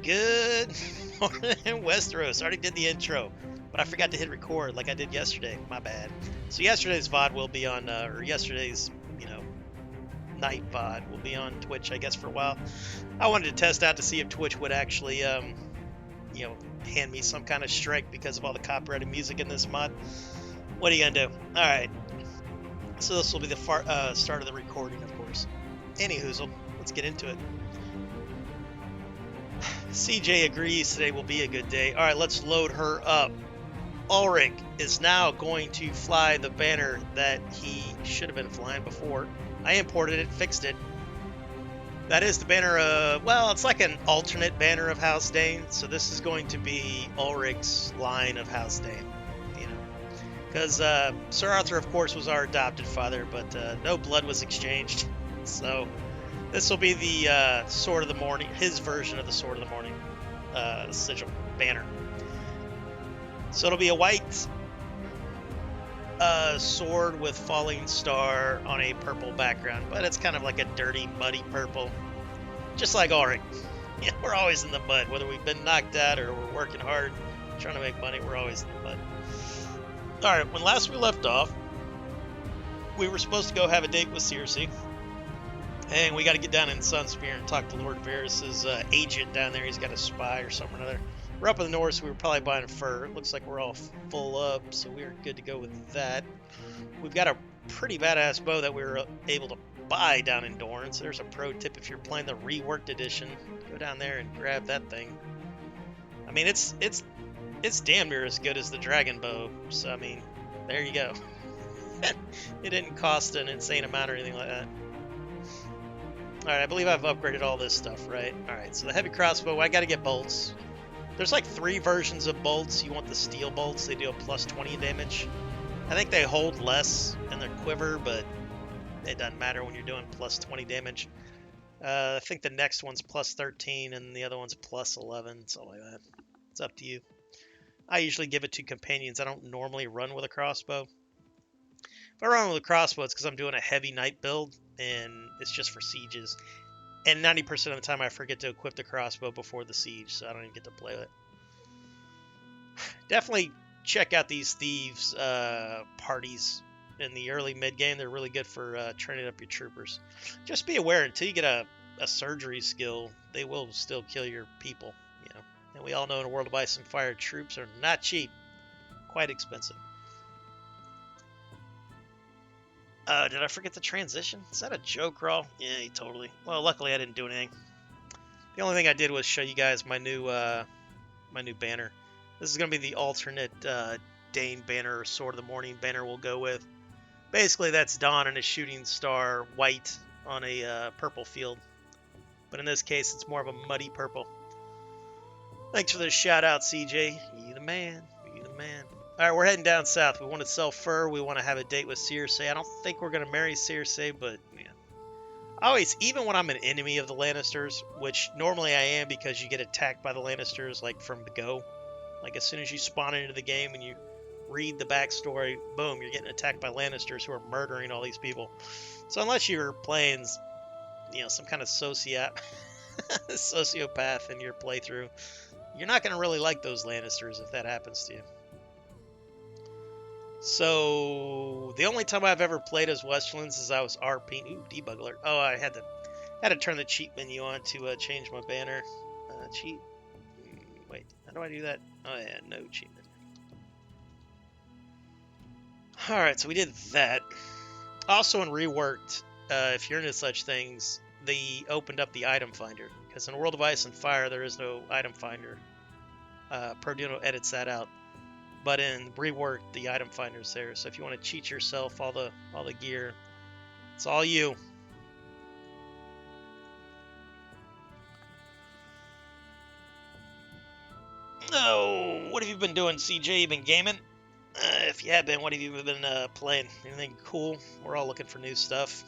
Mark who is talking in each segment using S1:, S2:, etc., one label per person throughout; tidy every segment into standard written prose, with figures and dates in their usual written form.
S1: Good morning, Westeros. Already did the intro, but I forgot to hit record like I did yesterday. My bad. So yesterday's VOD will be on, or yesterday's, night VOD will be on Twitch, I guess, for a while. I wanted to test out to see if Twitch would actually, hand me some kind of strike because of all the copyrighted music in this mod. What are you gonna do? All right. So this will be the start of the recording, of course. Anyhoozle, let's get into it. CJ agrees today will be a good day. All right, let's load her up. Ulrick is now going to fly the banner that he should have been flying before. I imported it, fixed it. That is the banner well, it's like an alternate banner of House Dane. So this is going to be Ulrich's line of House Dane, because Sir Arthur, of course, was our adopted father, but no blood was exchanged. So this will be the Sword of the Morning, his version of the Sword of the Morning sigil banner. So it'll be a white sword with falling star on a purple background, but it's kind of like a dirty, muddy purple, just like Ulrick. Yeah, we're always in the mud, whether we've been knocked out or we're working hard, trying to make money. We're always in the mud. All right, when last we left off, we were supposed to go have a date with Cersei. And we got to get down in Sunspear and talk to Lord Varys' agent down there. He's got a spy or something or other. We're up in the north, so we were probably buying fur. It looks like we're all full up, so we're good to go with that. We've got a pretty badass bow that we were able to buy down in Dorne. So there's a pro tip if you're playing the Reworked edition. Go down there and grab that thing. I mean, it's damn near as good as the dragon bow. So, I mean, there you go. It didn't cost an insane amount or anything like that. Alright, I believe I've upgraded all this stuff, right? Alright, so the heavy crossbow, I gotta get bolts. There's like 3 versions of bolts. You want the steel bolts, they do a plus 20 damage. I think they hold less in their quiver, but it doesn't matter when you're doing plus 20 damage. I think the next one's plus 13 and the other one's plus 11, something like that. It's up to you. I usually give it to companions. I don't normally run with a crossbow. If I run with a crossbow, it's because I'm doing a heavy night build, and it's just for sieges. And 90% of the time I forget to equip the crossbow before the siege, so I don't even get to play with it. Definitely check out these thieves parties in the early mid-game. They're really good for training up your troopers. Just be aware, until you get a surgery skill, they will still kill your people. And we all know in a World of Ice and Fire, troops are not cheap. Quite expensive. Did I forget the transition? Is that a joke, Raw? Yeah, totally. Well, luckily I didn't do anything. The only thing I did was show you guys my new banner. This is going to be the alternate Dane banner, or Sword of the Morning banner we'll go with. Basically, that's Dawn and a shooting star white on a purple field. But in this case, it's more of a muddy purple. Thanks for the shout out, CJ. You the man. You the man. Alright, we're heading down south. We want to sell fur. We want to have a date with Cersei. I don't think we're going to marry Cersei, but yeah. Always, even when I'm an enemy of the Lannisters, which normally I am because you get attacked by the Lannisters like from the go. Like as soon as you spawn into the game and you read the backstory, boom, you're getting attacked by Lannisters who are murdering all these people. So unless you're playing, some kind of sociopath in your playthrough, you're not going to really like those Lannisters if that happens to you. So the only time I've ever played as Westerlands is I was RPing. Ooh, debug alert. Oh, I had to turn the cheat menu on to change my banner. Cheat. Wait, how do I do that? Oh yeah, no cheat menu. All right, so we did that. Also in Reworked, if you're into such things, they opened up the item finder, because in World of Ice and Fire there is no item finder. Perduno edits that out. But in Reworked, the item finder's there. So if you want to cheat yourself, all the gear, it's all you. Oh, what have you been doing, CJ? You been gaming? If you have been, what have you been playing? Anything cool? We're all looking for new stuff.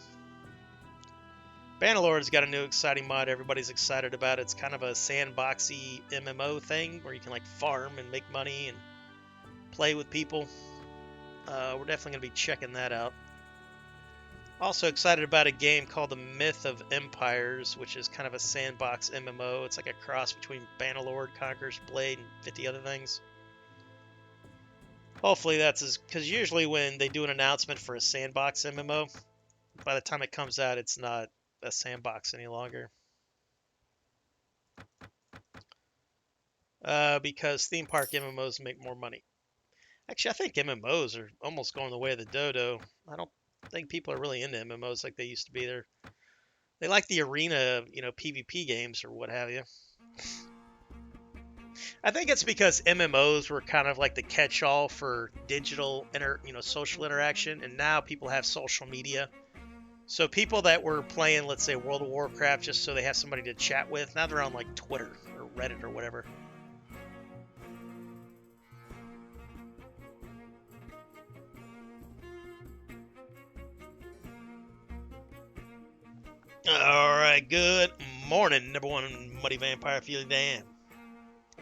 S1: Bannerlord's got a new exciting mod everybody's excited about. It's kind of a sandboxy MMO thing where you can like farm and make money and play with people. We're definitely going to be checking that out. Also excited about a game called The Myth of Empires, which is kind of a sandbox MMO. It's like a cross between Bannerlord, Conqueror's Blade, and 50 other things. Hopefully that's as... Because usually when they do an announcement for a sandbox MMO, by the time it comes out, it's not a sandbox any longer. Because theme park MMOs make more money. Actually, I think MMOs are almost going the way of the dodo. I don't think people are really into MMOs like they used to be. They like the arena, PvP games or what have you. I think it's because MMOs were kind of like the catch-all for digital social interaction, and now people have social media. So people that were playing, let's say, World of Warcraft just so they have somebody to chat with, now they're on like Twitter or Reddit or whatever. All right, good morning, number one Muddy Vampire feeling damn.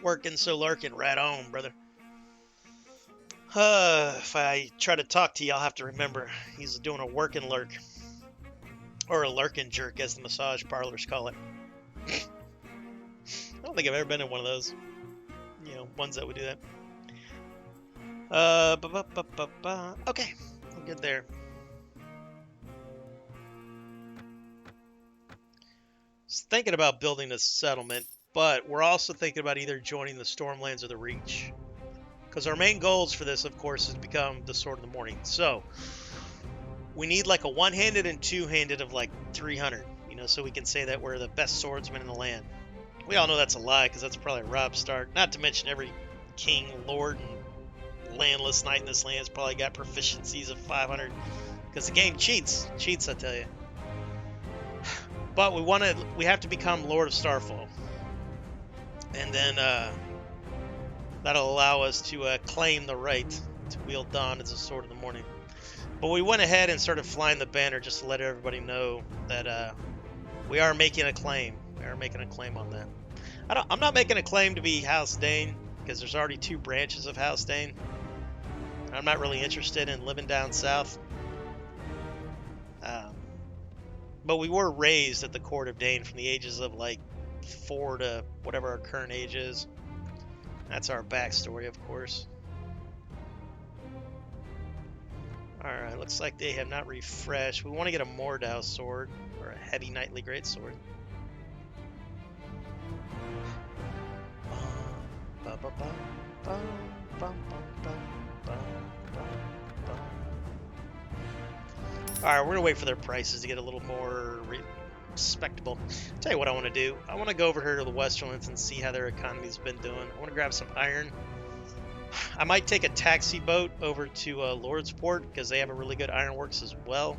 S1: Working so lurking, right on, brother. If I try to talk to you, I'll have to remember he's doing a working lurk. Or a lurking jerk, as the massage parlors call it. I don't think I've ever been in one of those. Ones that would do that. Okay, we'll get there. Just thinking about building a settlement, but we're also thinking about either joining the Stormlands or the Reach. Because our main goals for this, of course, is to become the Sword of the Morning. So, we need like a one-handed and two-handed of like 300, so we can say that we're the best swordsman in the land. We all know that's a lie, because that's probably Rob Stark. Not to mention every king, lord, and landless knight in this land has probably got proficiencies of 500. Because the game cheats. Cheats, I tell you. But we have to become Lord of Starfall. And then that'll allow us to claim the right to wield Dawn as a Sword of the Morning. But we went ahead and started flying the banner just to let everybody know that we are making a claim. We are making a claim on that. I'm not making a claim to be House Dane, because there's already 2 branches of House Dane. I'm not really interested in living down south. But we were raised at the court of Dane from the ages of like 4 to whatever our current age is. That's our backstory, of course. Alright, looks like they have not refreshed. We want to get a Mordau sword, or a heavy knightly greatsword. Alright, we're going to wait for their prices to get a little more respectable. Tell you what I want to do. I want to go over here to the Westerlands and see how their economy's been doing. I want to grab some iron. I might take a taxi boat over to Lordsport, because they have a really good ironworks as well.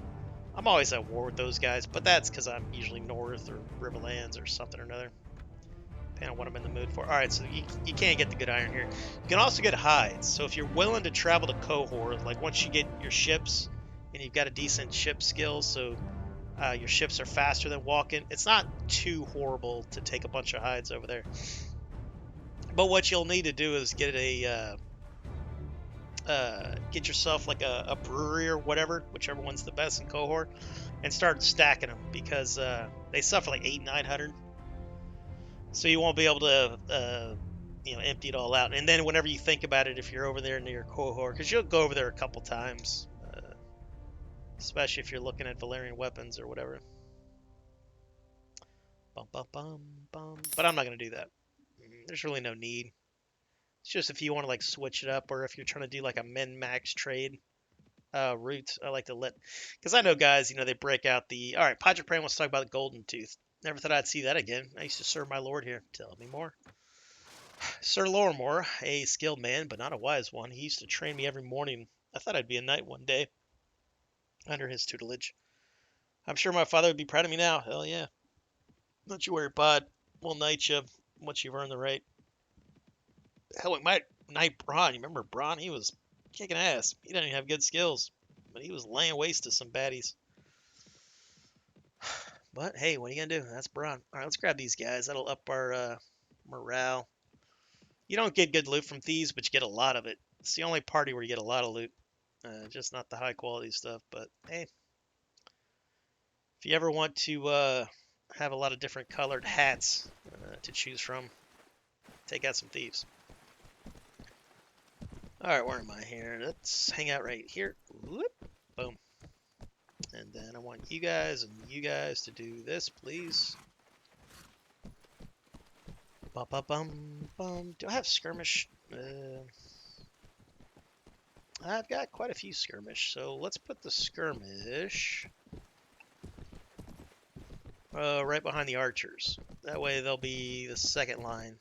S1: I'm always at war with those guys, but that's because I'm usually north or Riverlands or something or another. Depending on what I'm in the mood for. Alright, so you can't get the good iron here. You can also get hides. So if you're willing to travel to Cohort, like once you get your ships, and you've got a decent ship skill, so your ships are faster than walking, it's not too horrible to take a bunch of hides over there. But what you'll need to do is get get yourself like a brewery or whatever, whichever one's the best in Cohort, and start stacking them, because they suffer like 800-900. So you won't be able to empty it all out. And then whenever you think about it, if you're over there near Cohort, because you'll go over there a couple times, especially if you're looking at Valerian weapons or whatever. But I'm not going to do that. There's really no need. It's just if you want to like switch it up, or if you're trying to do like a min-max trade route, I like to because I know guys, they break out the... All right, Padre Pran wants to talk about the Golden Tooth. Never thought I'd see that again. I used to serve my lord here. Tell me more. Sir Lorimore, a skilled man, but not a wise one. He used to train me every morning. I thought I'd be a knight one day under his tutelage. I'm sure my father would be proud of me now. Hell yeah. Don't you worry, Pod. We'll knight you once you've earned the right. Hell, we might knight Braun. You remember Braun? He was kicking ass. He didn't even have good skills, but he was laying waste to some baddies. But hey, what are you gonna do? That's Braun. All right, let's grab these guys. That'll up our morale. You don't get good loot from thieves, but you get a lot of it. It's the only party where you get a lot of loot. Just not the high quality stuff, but hey. If you ever want to have a lot of different colored hats to choose from, take out some thieves. Alright, where am I here? Let's hang out right here. Whoop. Boom. And then I want you guys and you guys to do this, please. Bum, bum, bum, bum. Do I have skirmish? I've got quite a few skirmish, so let's put the skirmish right behind the archers. That way they'll be the second line.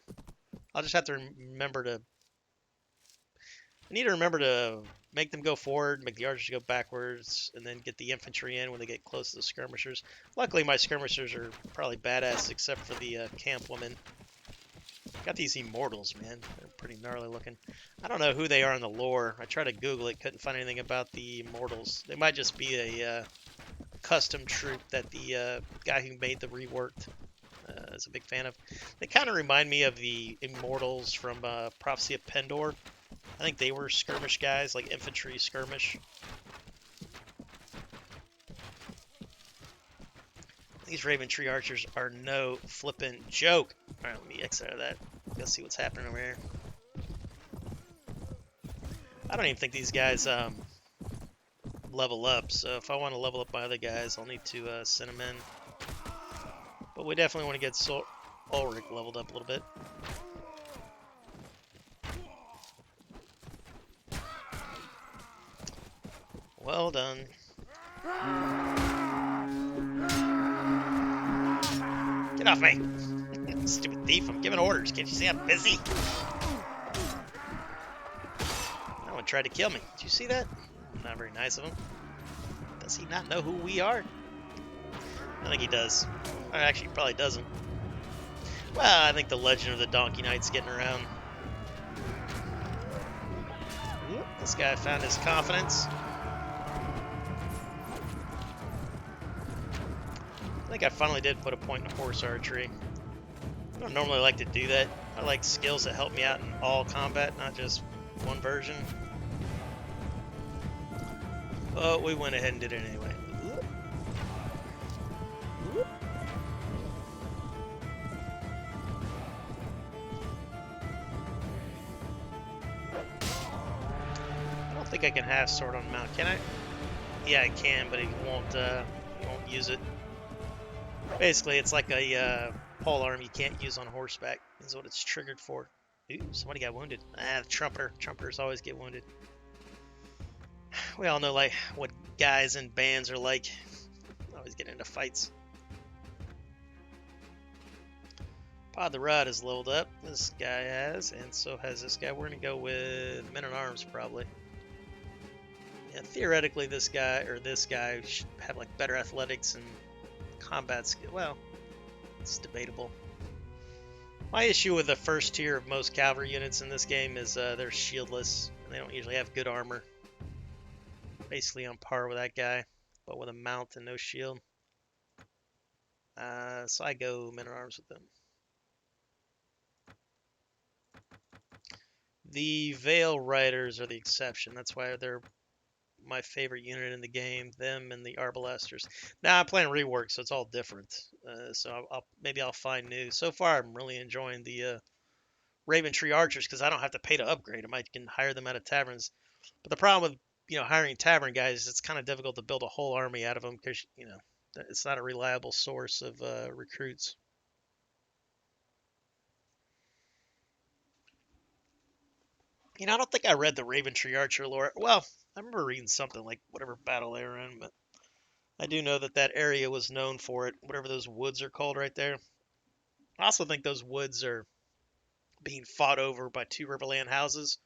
S1: I'll just have to remember to... I need to remember to make them go forward, make the archers go backwards, and then get the infantry in when they get close to the skirmishers. Luckily, my skirmishers are probably badass, except for the camp women. Got these immortals, man. They're pretty gnarly looking. I don't know who they are in the lore. I tried to Google it, couldn't find anything about the immortals. They might just be a custom troop that the guy who made the Reworked is a big fan of. They kind of remind me of the immortals from Prophecy of Pendor. I think they were skirmish guys, like infantry skirmish. These Raven Tree archers are no flippin' joke. Alright, let me exit out of that. Go see what's happening over here. I don't even think these guys level up, so if I want to level up my other guys, I'll need to send them in. But we definitely want to get Ulrick leveled up a little bit. Well done. Get off me! Stupid thief, I'm giving orders. Can't you see I'm busy? That one tried to kill me. Did you see that? Not very nice of him. Does he not know who we are? I think he does. Or actually, he probably doesn't. Well, I think the legend of the Donkey Knight's getting around. Ooh, this guy found his confidence. I think I finally did put a point in horse archery. I don't normally like to do that. I like skills that help me out in all combat, not just one version. Oh, we went ahead and did it anyway. Whoop. Whoop. I don't think I can have sword on mount, can I? Yeah, I can, but he won't use it. Basically, it's like a pole arm you can't use on horseback, is what it's triggered for. Ooh, somebody got wounded. Ah, the trumpeter. Trumpeters always get wounded. We all know like what guys in bands are like. Always get into fights. Pod the Rod is leveled up. This guy has, and so has this guy. We're going to go with Men-at-Arms probably. Yeah, theoretically this guy should have like better athletics and combat skill. Well, it's debatable. My issue with the first tier of most cavalry units in this game is they're shieldless. And they don't usually have good armor. Basically on par with that guy, but with a mount and no shield. So I go Men-at-Arms with them. The Veil Riders are the exception. That's why they're my favorite unit in the game. Them and the Arbalesters. Now I'm playing Reworked, so it's all different. So maybe I'll find new. So far, I'm really enjoying the Raven Tree Archers because I don't have to pay to upgrade them. I can hire them out of taverns. But the problem with hiring tavern guys, it's kind of difficult to build a whole army out of them because it's not a reliable source of recruits. I don't think I read the Raven Tree Archer lore. Well, I remember reading something like whatever battle they were in, but I do know that that area was known for it, whatever those woods are called right there. I also think those woods are being fought over by two Riverland houses.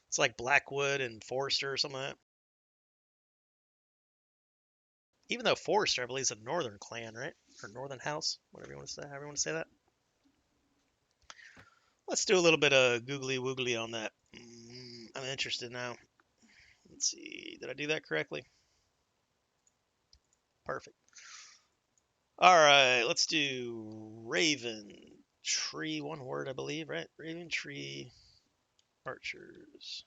S1: It's like Blackwood and Forrester or something like that. Even though Forrester, I believe, is a northern clan, right? Or northern house, whatever you want to say, however you want to say that. Let's do a little bit of googly woogly on that. I'm interested now. Let's see. Did I do that correctly? Perfect. All right. Let's do Raven Tree. One word, I believe, right? Raven Tree Archers.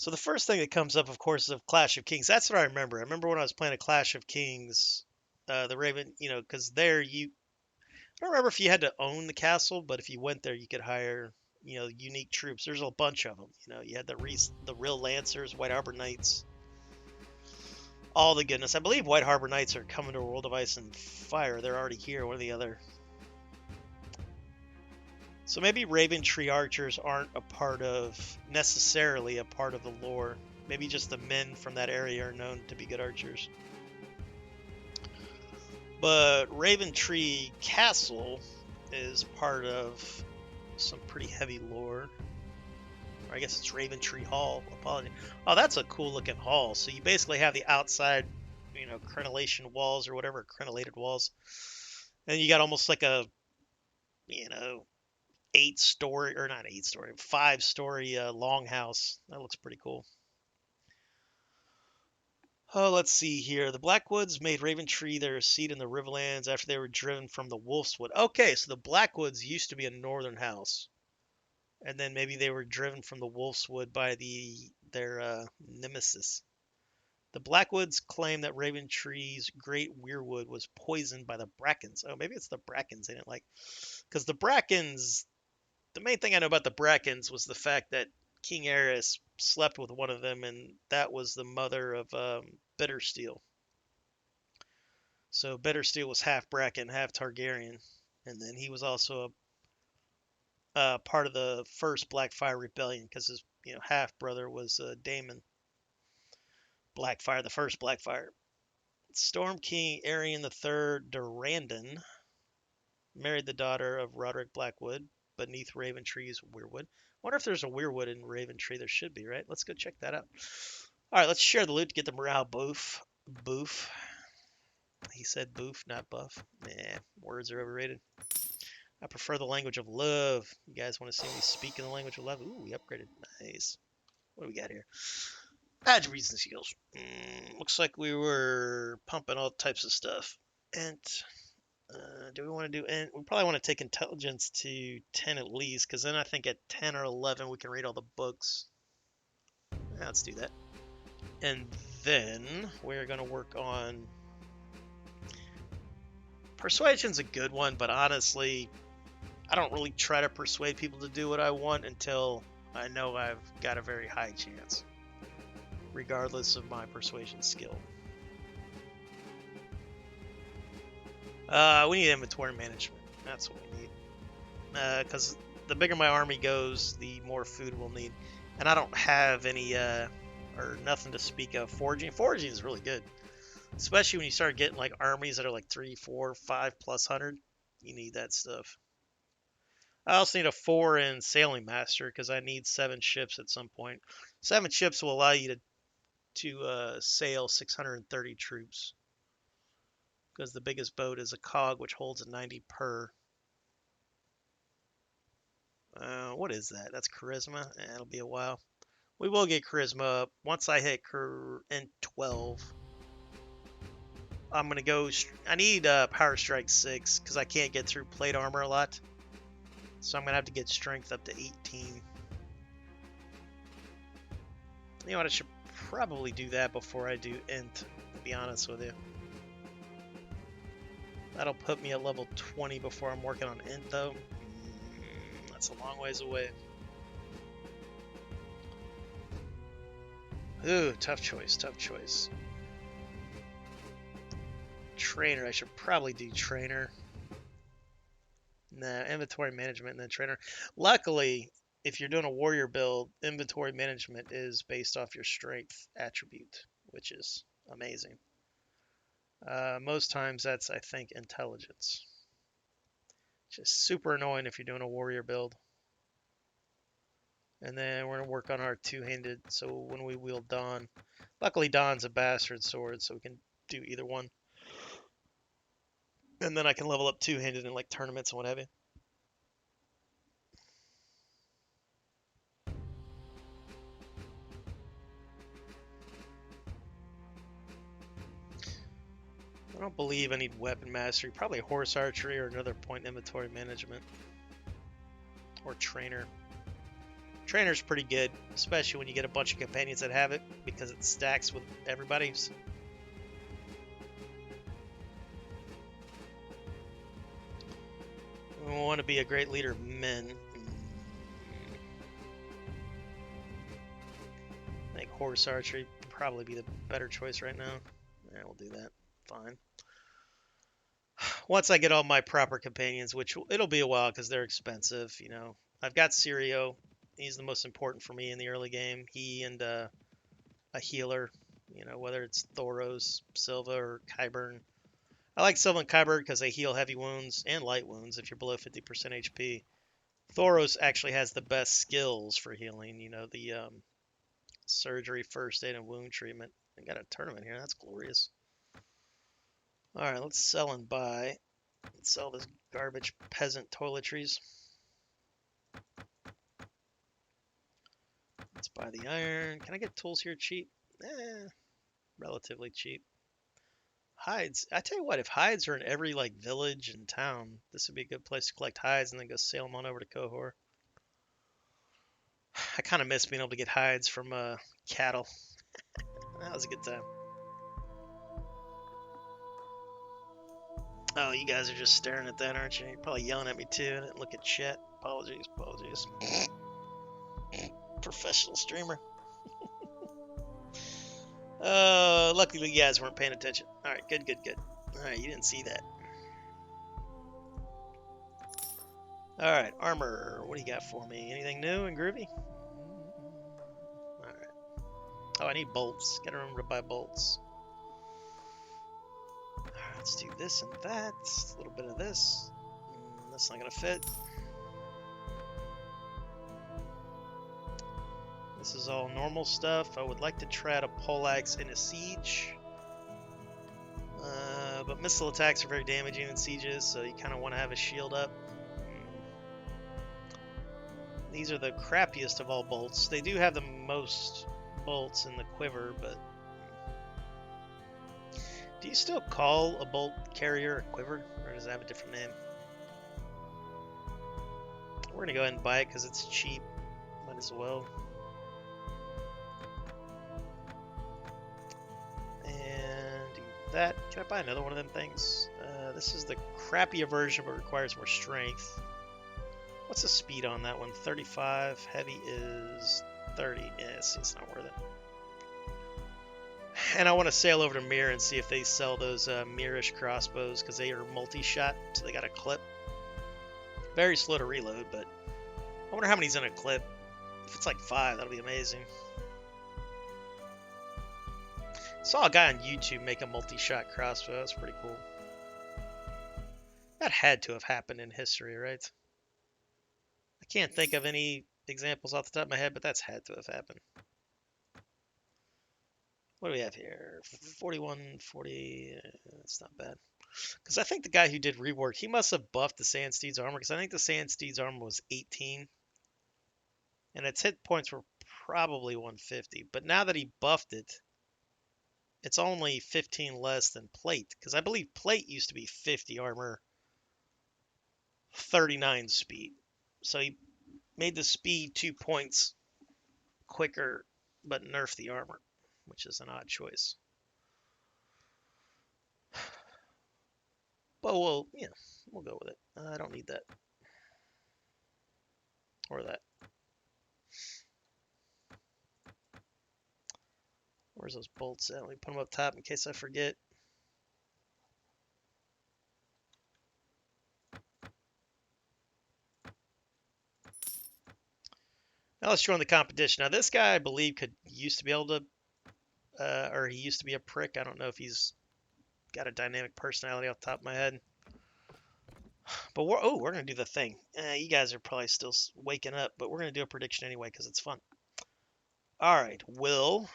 S1: So the first thing that comes up, of course, is a Clash of Kings. That's what I remember. I remember when I was playing a Clash of Kings, the Raven, because there I don't remember if you had to own the castle, but if you went there, you could hire, unique troops. There's a bunch of them. You had the real Lancers, White Harbor Knights, all the goodness. I believe White Harbor Knights are coming to World of Ice and Fire. They're already here, one or the other. So maybe Raven Tree Archers aren't necessarily a part of the lore. Maybe just the men from that area are known to be good archers. But Raven Tree Castle is part of some pretty heavy lore. Or I guess it's Raven Tree Hall. Apology. Oh, that's a cool looking hall. So you basically have the outside, crenellation walls or whatever, crenellated walls. And you got almost like a, 8-story, or not 8-story, 5-story longhouse. That looks pretty cool. Oh, let's see here. The Blackwoods made Raventree their seat in the Riverlands after they were driven from the Wolfswood. Okay, so the Blackwoods used to be a northern house, and then maybe they were driven from the Wolfswood by their nemesis. The Blackwoods claim that Raventree's great weirwood was poisoned by the Brackens. Oh, maybe it's the Brackens they didn't like, because the Brackens. The main thing I know about the Brackens was the fact that King Aerys slept with one of them, and that was the mother of Bittersteel. So Bittersteel was half Bracken, half Targaryen, and then he was also a part of the first Blackfire Rebellion because his half brother was Daemon Blackfire, the first Blackfire. Storm King Aerion III Durrandon married the daughter of Roderick Blackwood beneath Raventree's weirwood. I wonder if there's a weirwood in Raventree. There should be, right? Let's go check that out. All right, let's share the loot to get the morale boof. Boof. He said boof, not buff. Nah, words are overrated. I prefer the language of love. You guys want to see me speak in the language of love? Ooh, we upgraded. Nice. What do we got here? Attributes and skills. Looks like we were pumping all types of stuff. And do we want to do? And we probably want to take intelligence to 10 at least, because then I think at 10 or 11 we can read all the books. Yeah, let's do that. And then we're going to work on persuasion's a good one, but honestly, I don't really try to persuade people to do what I want until I know I've got a very high chance, regardless of my persuasion skill. We need inventory management. That's what we need. Because the bigger my army goes, the more food we'll need. And I don't have any, or nothing to speak of. Foraging. Foraging is really good. Especially when you start getting like armies that are like 3, 4, 5 plus 100. You need that stuff. I also need a 4 in Sailing Master because I need 7 ships at some point. 7 ships will allow you to sail 630 troops. Because the biggest boat is a cog, which holds a 90 per. What is that? That's charisma? It'll be a while. We will get charisma up. Once I hit in 12. I'm going to go. I need Power Strike 6 because I can't get through plate armor a lot. So I'm going to have to get strength up to 18. You know what? I should probably do that before I do int, to be honest with you. That'll put me at level 20 before I'm working on int, though. That's a long ways away. Ooh, tough choice, tough choice. Trainer, I should probably do trainer. Nah, inventory management and then trainer. Luckily, if you're doing a warrior build, inventory management is based off your strength attribute, which is amazing. Most times that's, I think, intelligence. Just super annoying if you're doing a warrior build. And then we're going to work on our two-handed, so when we wield Dawn. Luckily, Dawn's a bastard sword, so we can do either one. And then I can level up two-handed in like tournaments and what have you. I don't believe I need weapon mastery. Probably horse archery or another point inventory management. Or trainer. Trainer's pretty good, especially when you get a bunch of companions that have it, because it stacks with everybody's. We want to be a great leader of men. I think horse archery would probably be the better choice right now. Yeah, we'll do that. Fine. Once I get all my proper companions, which it'll be a while because they're expensive, you know. I've got Sirio. He's the most important for me in the early game. He and a healer, you know, whether it's Thoros, Silva, or Kyburn. I like Silva and Kyburn because they heal heavy wounds and light wounds if you're below 50% HP. Thoros actually has the best skills for healing, you know, the surgery, first aid, and wound treatment. I got a tournament here. That's glorious. All right, let's sell and buy. Let's sell this garbage peasant toiletries. Let's buy the iron. Can I get tools here cheap? Relatively cheap. Hides. I tell you what, if hides are in every like village and town, this would be a good place to collect hides and then go sail them on over to Qohor. I kind of miss being able to get hides from cattle. That was a good time. Oh, you guys are just staring at that, aren't you? You're probably yelling at me too. I didn't look at chat. Apologies, apologies. Professional streamer. Luckily you guys weren't paying attention. Alright, good, good, good. Alright, you didn't see that. Alright, armor. What do you got for me? Anything new and groovy? Alright. Oh, I need bolts. Gotta remember to buy bolts. Alright, let's do this and that. A little bit of this. That's not gonna fit. This is all normal stuff. I would like to try out a poleaxe in a siege. But missile attacks are very damaging in sieges, so you kind of want to have a shield up. These are the crappiest of all bolts. They do have the most bolts in the quiver, but... Do you still call a bolt carrier a quiver, or does it have a different name? We're going to go ahead and buy it because it's cheap. Might as well. That. Can I buy another one of them things? This is the crappier version, but requires more strength. What's the speed on that one? 35. Heavy is 30. Yeah, it's not worth it. And I want to sail over to Mir and see if they sell those Mirish crossbows, because they are multi-shot, so they got a clip. Very slow to reload, but I wonder how many's in a clip. If it's like 5, that'll be amazing. Saw a guy on YouTube make a multi-shot crossbow. That's pretty cool. That had to have happened in history, right? I can't think of any examples off the top of my head, but that's had to have happened. What do we have here? 41, 40. That's not bad. Because I think the guy who did Reworked, he must have buffed the Sand Steed's armor, because I think the Sand Steed's armor was 18. And its hit points were probably 150. But now that he buffed it, it's only 15 less than plate, because I believe plate used to be 50 armor, 39 speed. So he made the speed 2 points quicker, but nerfed the armor, which is an odd choice. But we'll go with it. I don't need that. Or that. Where's those bolts at? Let me put them up top in case I forget. Now let's join the competition. Now this guy, I believe, used to be able to, or he used to be a prick. I don't know if he's got a dynamic personality off the top of my head. But we're gonna do the thing. You guys are probably still waking up, but we're gonna do a prediction anyway because it's fun. All right, will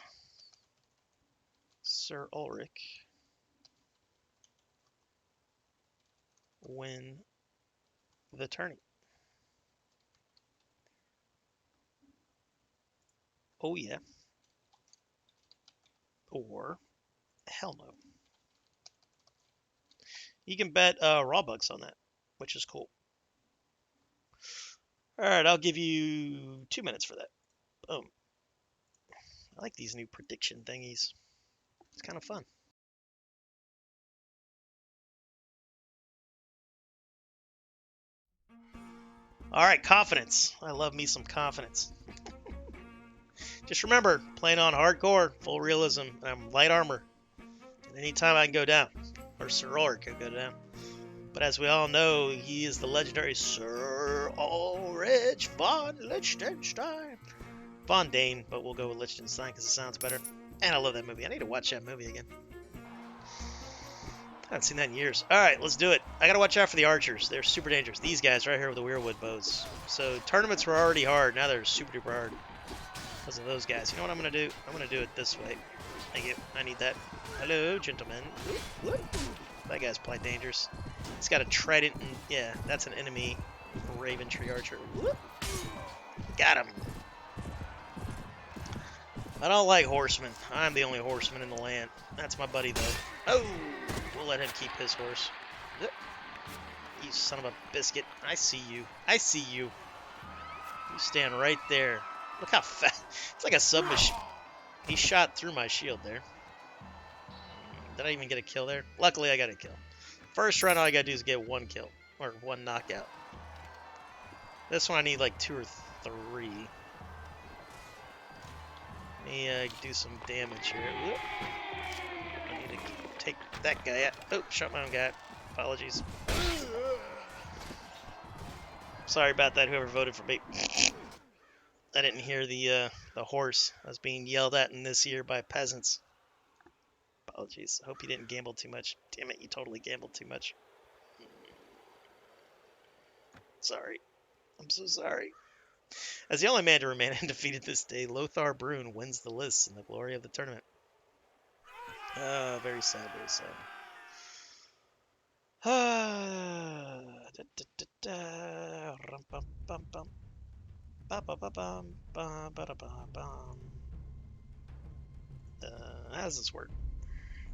S1: Sir Ulrick win the tourney? Oh yeah. Or hell no. You can bet raw bucks on that, which is cool. All right, I'll give you 2 minutes for that. Boom. I like these new prediction thingies. It's kind of fun. All right, confidence. I love me some confidence. Just remember, playing on hardcore, full realism, and I'm light armor. And anytime I can go down, or Sir Ulrick can go down. But as we all know, he is the legendary Sir Ulrich von Liechtenstein. Von Dane, but we'll go with Liechtenstein because it sounds better. And I love that movie. I need to watch that movie again. I haven't seen that in years. All right, let's do it. I gotta watch out for the archers. They're super dangerous. These guys right here with the weirwood bows. So tournaments were already hard. Now they're super duper hard because of those guys. You know what I'm gonna do? I'm gonna do it this way. Thank you. I need that. Hello, gentlemen. That guy's quite dangerous. He's got a trident, and yeah, that's an enemy Raven Tree Archer. Got him. I don't like horsemen. I'm the only horseman in the land. That's my buddy, though. Oh, we'll let him keep his horse. You son of a biscuit. I see you. I see you. You stand right there. Look how fast. It's like a submachine. He shot through my shield there. Did I even get a kill there? Luckily, I got a kill. First run, all I gotta do is get one kill. Or one knockout. This one, I need like 2 or 3. Let me do some damage here. Whoop. I need to take that guy out. Oh, shot my own guy. Apologies. Sorry about that, whoever voted for me. I didn't hear the horse. I was being yelled at in this year by peasants. Apologies. I hope you didn't gamble too much. Damn it, you totally gambled too much. Sorry. I'm so sorry. As the only man to remain undefeated this day, Lothar Brun wins the list in the glory of the tournament. Very sad, very sad. How does this work?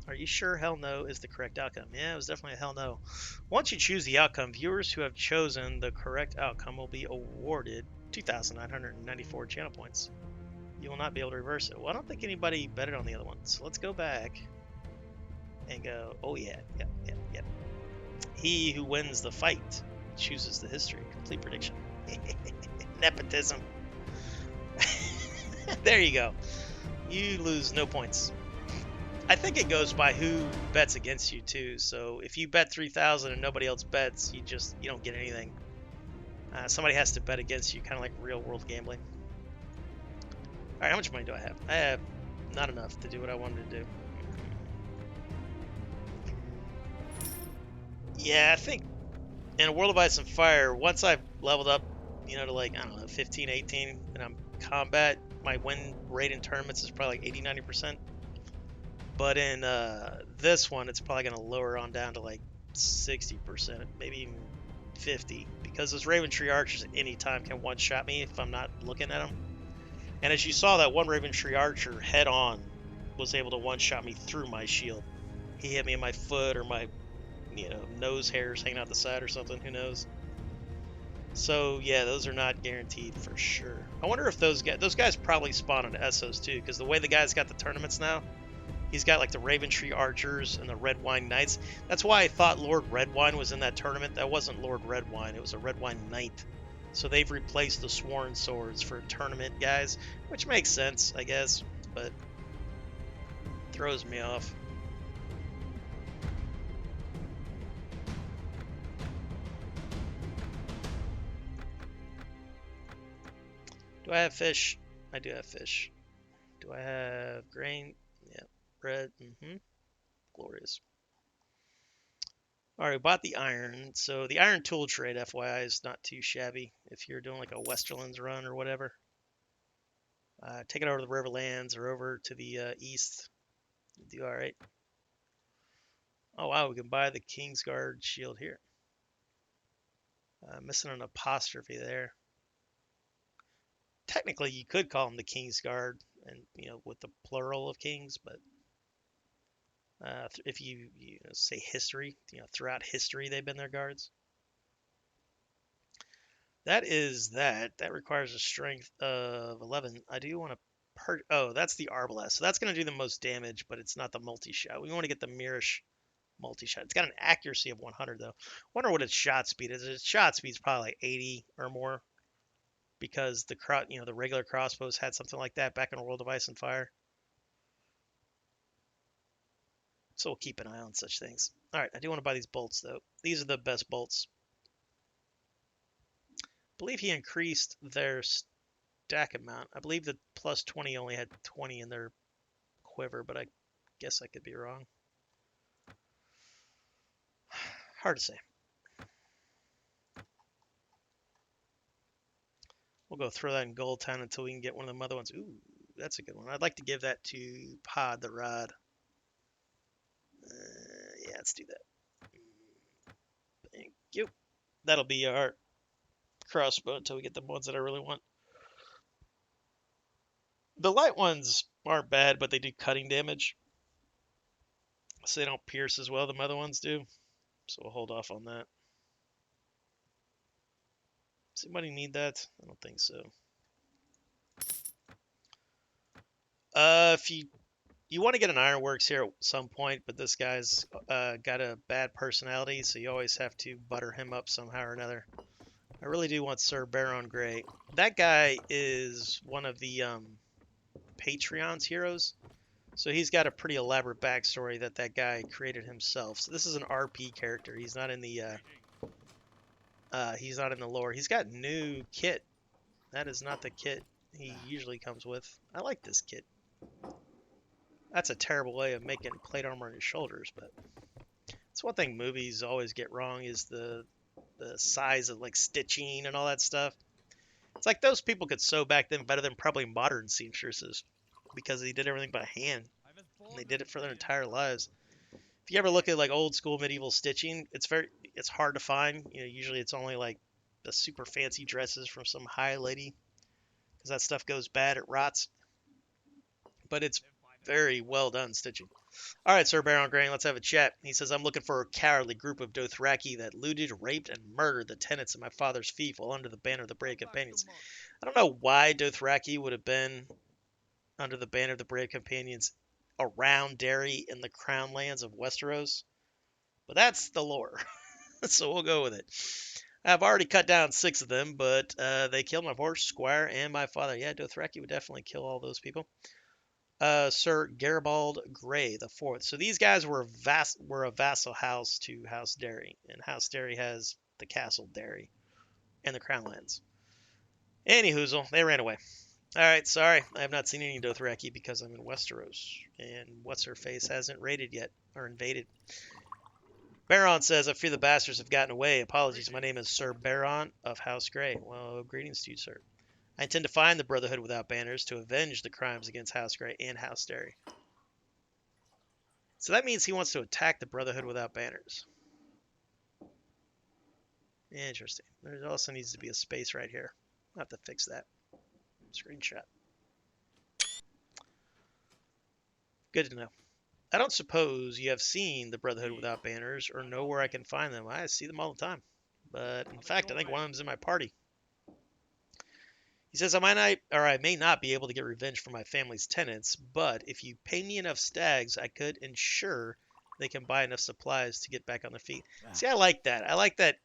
S1: Are you sure hell no is the correct outcome? Yeah, it was definitely a hell no. Once you choose the outcome, viewers who have chosen the correct outcome will be awarded 2,994 channel points. You will not be able to reverse it. Well, I don't think anybody betted on the other one. So let's go back and go, oh yeah, yep. He who wins the fight chooses the history. Complete prediction. Nepotism. There you go. You lose no points. I think it goes by who bets against you too. So if you bet 3,000 and nobody else bets, you don't get anything. Somebody has to bet against you, kind of like real world gambling. All right, how much money do I have? I have not enough to do what I wanted to do. Yeah, I think in a World of Ice and Fire, once I've leveled up, to like, I don't know, 15, 18, and I'm combat, my win rate in tournaments is probably like 80, 90%. But in this one, it's probably going to lower on down to like 60%, maybe even 50, because those Raven Tree Archers at any time can one-shot me if I'm not looking at them. And as you saw, that one Raven Tree Archer head-on was able to one-shot me through my shield. He hit me in my foot or my, nose hairs hanging out the side or something. Who knows? So yeah, those are not guaranteed for sure. I wonder if those guys probably spawn into Essos too, because the way the guy's got the tournaments now, he's got like the Raven Tree Archers and the Red Wine Knights. That's why I thought Lord Redwine was in that tournament. That wasn't Lord Redwine. It was a Redwine Knight. So they've replaced the Sworn Swords for tournament guys, which makes sense, I guess, but throws me off. Do I have fish? I do have fish. Do I have grain? Yeah, bread. Glorious. All right, bought the iron. So the iron tool trade, FYI, is not too shabby if you're doing like a Westerlands run or whatever. Take it over to the Riverlands or over to the east. You'll do all right. Oh wow, we can buy the Kingsguard shield here. Missing an apostrophe there. Technically, you could call them the Kingsguard, and with the plural of kings, but if you say history, throughout history they've been their guards. That is that. That requires a strength of 11. I do want to oh, that's the arbalest. So that's going to do the most damage, but it's not the multi-shot. We want to get the Mirish multi-shot. It's got an accuracy of 100 though. Wonder what its shot speed is. Its shot speed's probably like 80 or more, because the regular crossbows had something like that back in World of Ice and Fire. So we'll keep an eye on such things. All right, I do want to buy these bolts though. These are the best bolts. I believe he increased their stack amount. I believe the plus 20 only had 20 in their quiver, but I guess I could be wrong. Hard to say. We'll go throw that in Gold Town until we can get one of them other ones. Ooh, that's a good one. I'd like to give that to Pod the Rod. Yeah, let's do that. Thank you. That'll be our crossbow until we get the ones that I really want. The light ones aren't bad, but they do cutting damage, so they don't pierce as well as the other ones do. So we'll hold off on that. Does anybody need that? I don't think so. If you want to get an Ironworks here at some point, but this guy's got a bad personality, so you always have to butter him up somehow or another. I really do want Sir Baron Grey. That guy is one of the Patreon's heroes, so he's got a pretty elaborate backstory that guy created himself. So this is an RP character. He's not in the lore. He's got new kit. That is not the kit he usually comes with. I like this kit. That's a terrible way of making plate armor on your shoulders, but it's one thing movies always get wrong, is the size of like stitching and all that stuff. It's like those people could sew back then better than probably modern seamstresses, because they did everything by hand and they did it for their entire lives. If you ever look at like old school medieval stitching, it's hard to find. Usually it's only like the super fancy dresses from some high lady, because that stuff goes bad, it rots. But it's very well done stitching. All right, Sir Baron Grey, let's have a chat. He says, I'm looking for a cowardly group of Dothraki that looted, raped, and murdered the tenants of my father's fief while under the banner of the Brave Companions. I don't know why Dothraki would have been under the banner of the Brave Companions around Derry in the Crown Lands of Westeros, but that's the lore, so we'll go with it. I've already cut down 6 of them, but they killed my horse, squire, and my father. Yeah, Dothraki would definitely kill all those people. Sir Garibald Grey the Fourth. So these guys were a vassal house to House Derry, and House Derry has the Castle Derry and the Crown Lands. Anyhoozle, they ran away. All right, sorry, I have not seen any Dothraki because I'm in Westeros, and what's her face hasn't raided yet or invaded. Baron says, I fear the bastards have gotten away. Apologies, my name is Sir Baron of House Grey. Well, greetings to you, sir. I intend to find the Brotherhood without banners to avenge the crimes against House Grey and House Derry. So that means he wants to attack the Brotherhood without banners. Interesting. There also needs to be a space right here. I'll have to fix that. Screenshot. Good to know. I don't suppose you have seen the Brotherhood without banners or know where I can find them. I see them all the time. But in fact, I think one of them's in my party. He says, I may not be able to get revenge for my family's tenants, but if you pay me enough stags, I could ensure they can buy enough supplies to get back on their feet. See, I like that. I like that,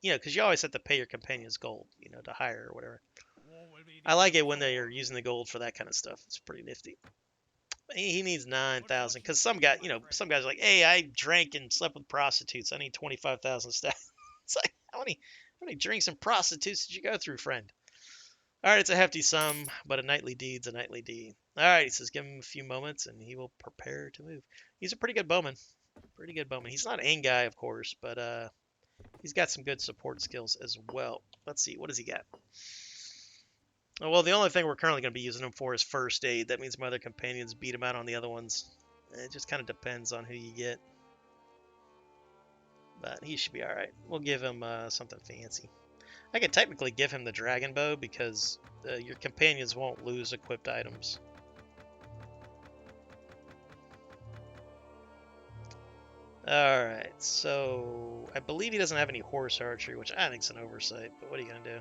S1: because you always have to pay your companions gold, to hire or whatever. I like it when they are using the gold for that kind of stuff. It's pretty nifty. He needs 9,000, because some guys are like, hey, I drank and slept with prostitutes. I need 25,000 stags. It's like, how many drinks and prostitutes did you go through, friend? All right, it's a hefty sum, but a knightly deed's a knightly deed. All right, he says, give him a few moments, and he will prepare to move. He's a pretty good bowman. Pretty good bowman. He's not an guy, of course, but he's got some good support skills as well. Let's see, what does he got? Oh, well, the only thing we're currently going to be using him for is first aid. That means my other companions beat him out on the other ones. It just kind of depends on who you get. But he should be all right. We'll give him something fancy. I could technically give him the dragon bow because your companions won't lose equipped items. Alright, so I believe he doesn't have any horse archery, which I think is an oversight, but what are you going to do?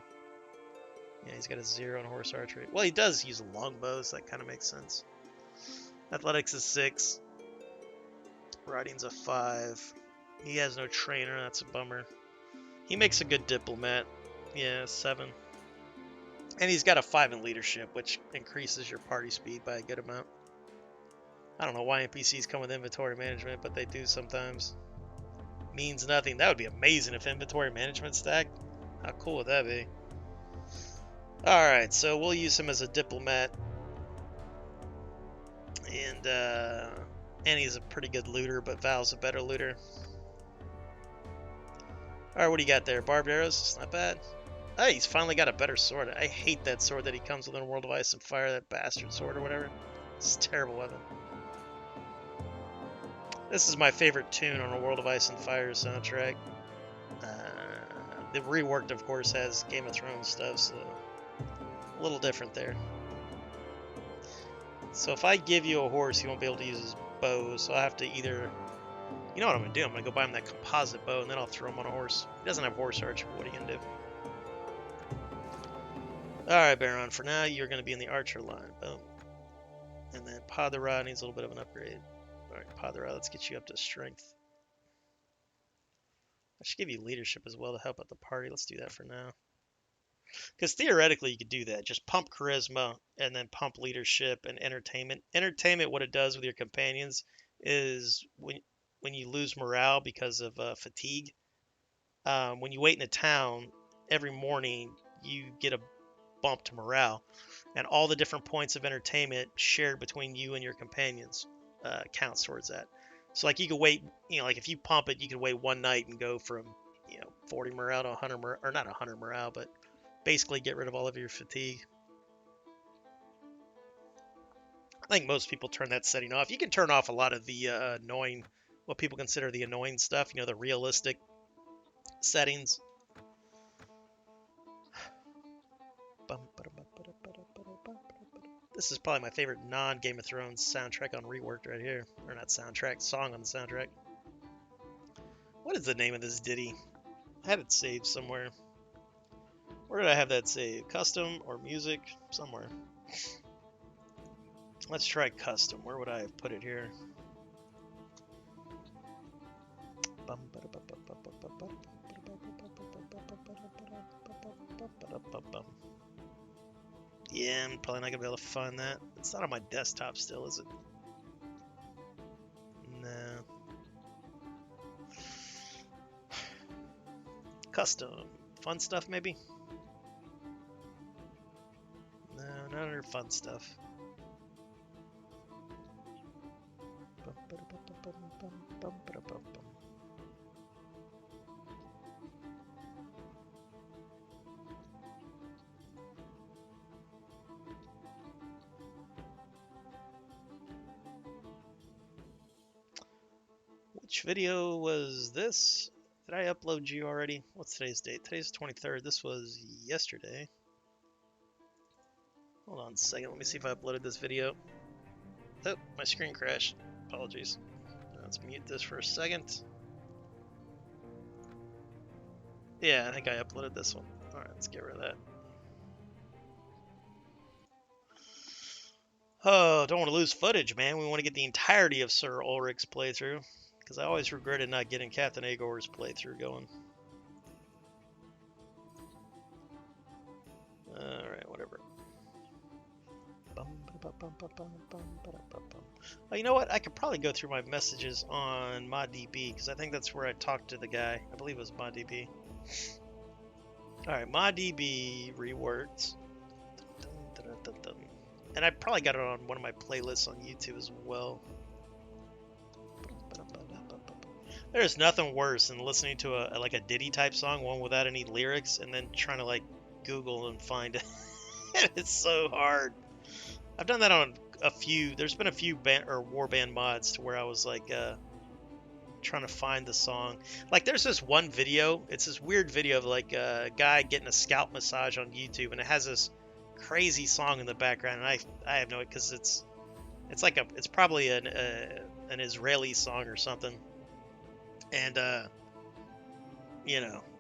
S1: Yeah, he's got a 0 in horse archery. Well, he does use longbows, so that kind of makes sense. Athletics is 6. Riding's a 5. He has no trainer, that's a bummer. He makes a good diplomat. Yeah, 7. And he's got a 5 in leadership, which increases your party speed by a good amount. I don't know why NPCs come with inventory management, but they do sometimes. Means nothing. That would be amazing if inventory management stacked. How cool would that be? Alright, so we'll use him as a diplomat. And he's a pretty good looter, but Val's a better looter. Alright, what do you got there? Barbed arrows? It's not bad. Hey, he's finally got a better sword. I hate that sword that he comes with in World of Ice and Fire, that bastard sword or whatever. It's a terrible weapon. This is my favorite tune on a World of Ice and Fire soundtrack. The Reworked, of course, has Game of Thrones stuff, so a little different there. So if I give you a horse, he won't be able to use his bow, so I have to either... You know what I'm going to do? I'm going to go buy him that composite bow, and then I'll throw him on a horse. He doesn't have horse archer, but what are you going to do? Alright, Baron, for now, you're going to be in the archer line. Boom. And then Padara needs a little bit of an upgrade. Alright, Padara, let's get you up to strength. I should give you leadership as well to help out the party. Let's do that for now. Because theoretically, you could do that. Just pump charisma and then pump leadership and entertainment. Entertainment, what it does with your companions is when you lose morale because of fatigue, when you wait in a town, every morning you get a bump to morale. And all the different points of entertainment shared between you and your companions counts towards that. So like you could wait, like if you pump it, you could wait one night and go from, 40 morale to 100 morale, or not 100 morale, but basically get rid of all of your fatigue. I think most people turn that setting off. You can turn off a lot of the annoying, what people consider the annoying stuff, the realistic settings. This is probably my favorite non-Game of Thrones soundtrack on Reworked right here. Or not soundtrack, song on the soundtrack. What is the name of this ditty? I had it saved somewhere. Where did I have that saved? Custom or music? Somewhere. Let's try custom. Where would I have put it here? Yeah, I'm probably not gonna be able to find that. It's not on my desktop still, is it? No. Custom. Fun stuff, maybe? No, not under fun stuff. Which video was this? Did I upload you already? What's today's date? Today's 23rd. This was yesterday. Hold on a second. Let me see if I uploaded this video. Oh, my screen crashed. Apologies. Let's mute this for a second. Yeah, I think I uploaded this one. Alright, let's get rid of that. Oh, don't want to lose footage, man. We want to get the entirety of Sir Ulrich's playthrough. Because I always regretted not getting Captain Agor's playthrough going. Alright, whatever. Oh, you know what? I could probably go through my messages on ModDB, because I think that's where I talked to the guy. I believe it was ModDB. Alright, ModDB reworked. And I probably got it on one of my playlists on YouTube as well. There's nothing worse than listening to a ditty type song, one without any lyrics, and then trying to Google and find it. It's so hard. I've done that on a few. There's been a few warband mods to where I was trying to find the song. There's this one video. It's this weird video of a guy getting a scalp massage on YouTube, and it has this crazy song in the background, and I have no idea, because it's probably an Israeli song or something. And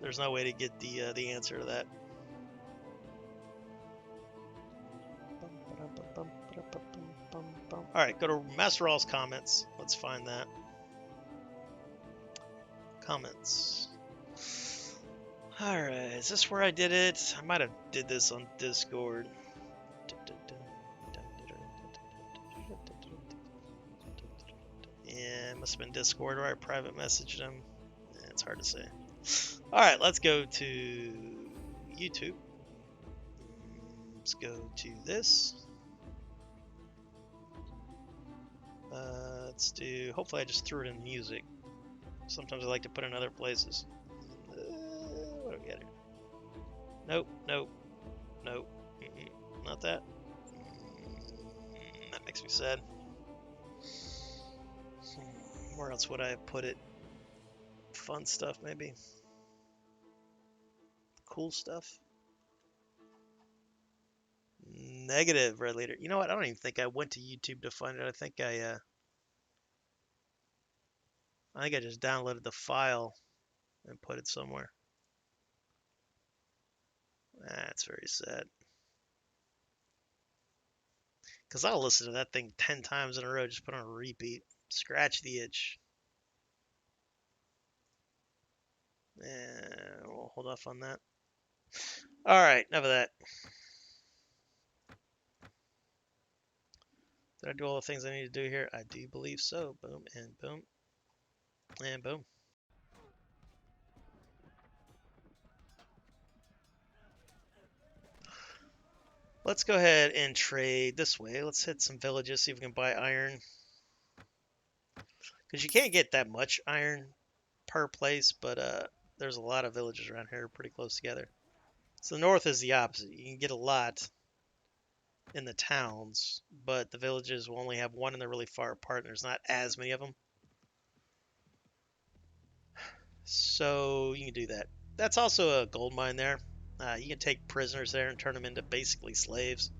S1: there's no way to get the answer to that. All right, go to Master All's comments. Let's find that. Comments. All right, is this where I did it? I might have did this on Discord. Yeah, it must have been Discord where I private messaged him. Yeah, it's hard to say. All right, let's go to YouTube. Let's go to this. Let's do, hopefully I just threw it in music. Sometimes I like to put it in other places. What do we got here? Nope, nope, nope. Not that. That makes me sad. Where else would I have put it? Fun stuff, maybe. Cool stuff. Negative, Red Leader. You know what? I don't even think I went to YouTube to find it. I think I just downloaded the file and put it somewhere. That's very sad. Because I'll listen to that thing 10 times in a row, just put on a repeat. Scratch the itch. And we'll hold off on that. All right, enough of that. Did I do all the things I need to do here? I do believe so. Boom, and boom, and boom. Let's go ahead and trade this way. Let's hit some villages, see if we can buy iron. Because you can't get that much iron per place, but there's a lot of villages around here pretty close together. So the north is the opposite. You can get a lot in the towns, but the villages will only have one and they're really far apart and there's not as many of them. So you can do that. That's also a gold mine there. You can take prisoners there and turn them into basically slaves.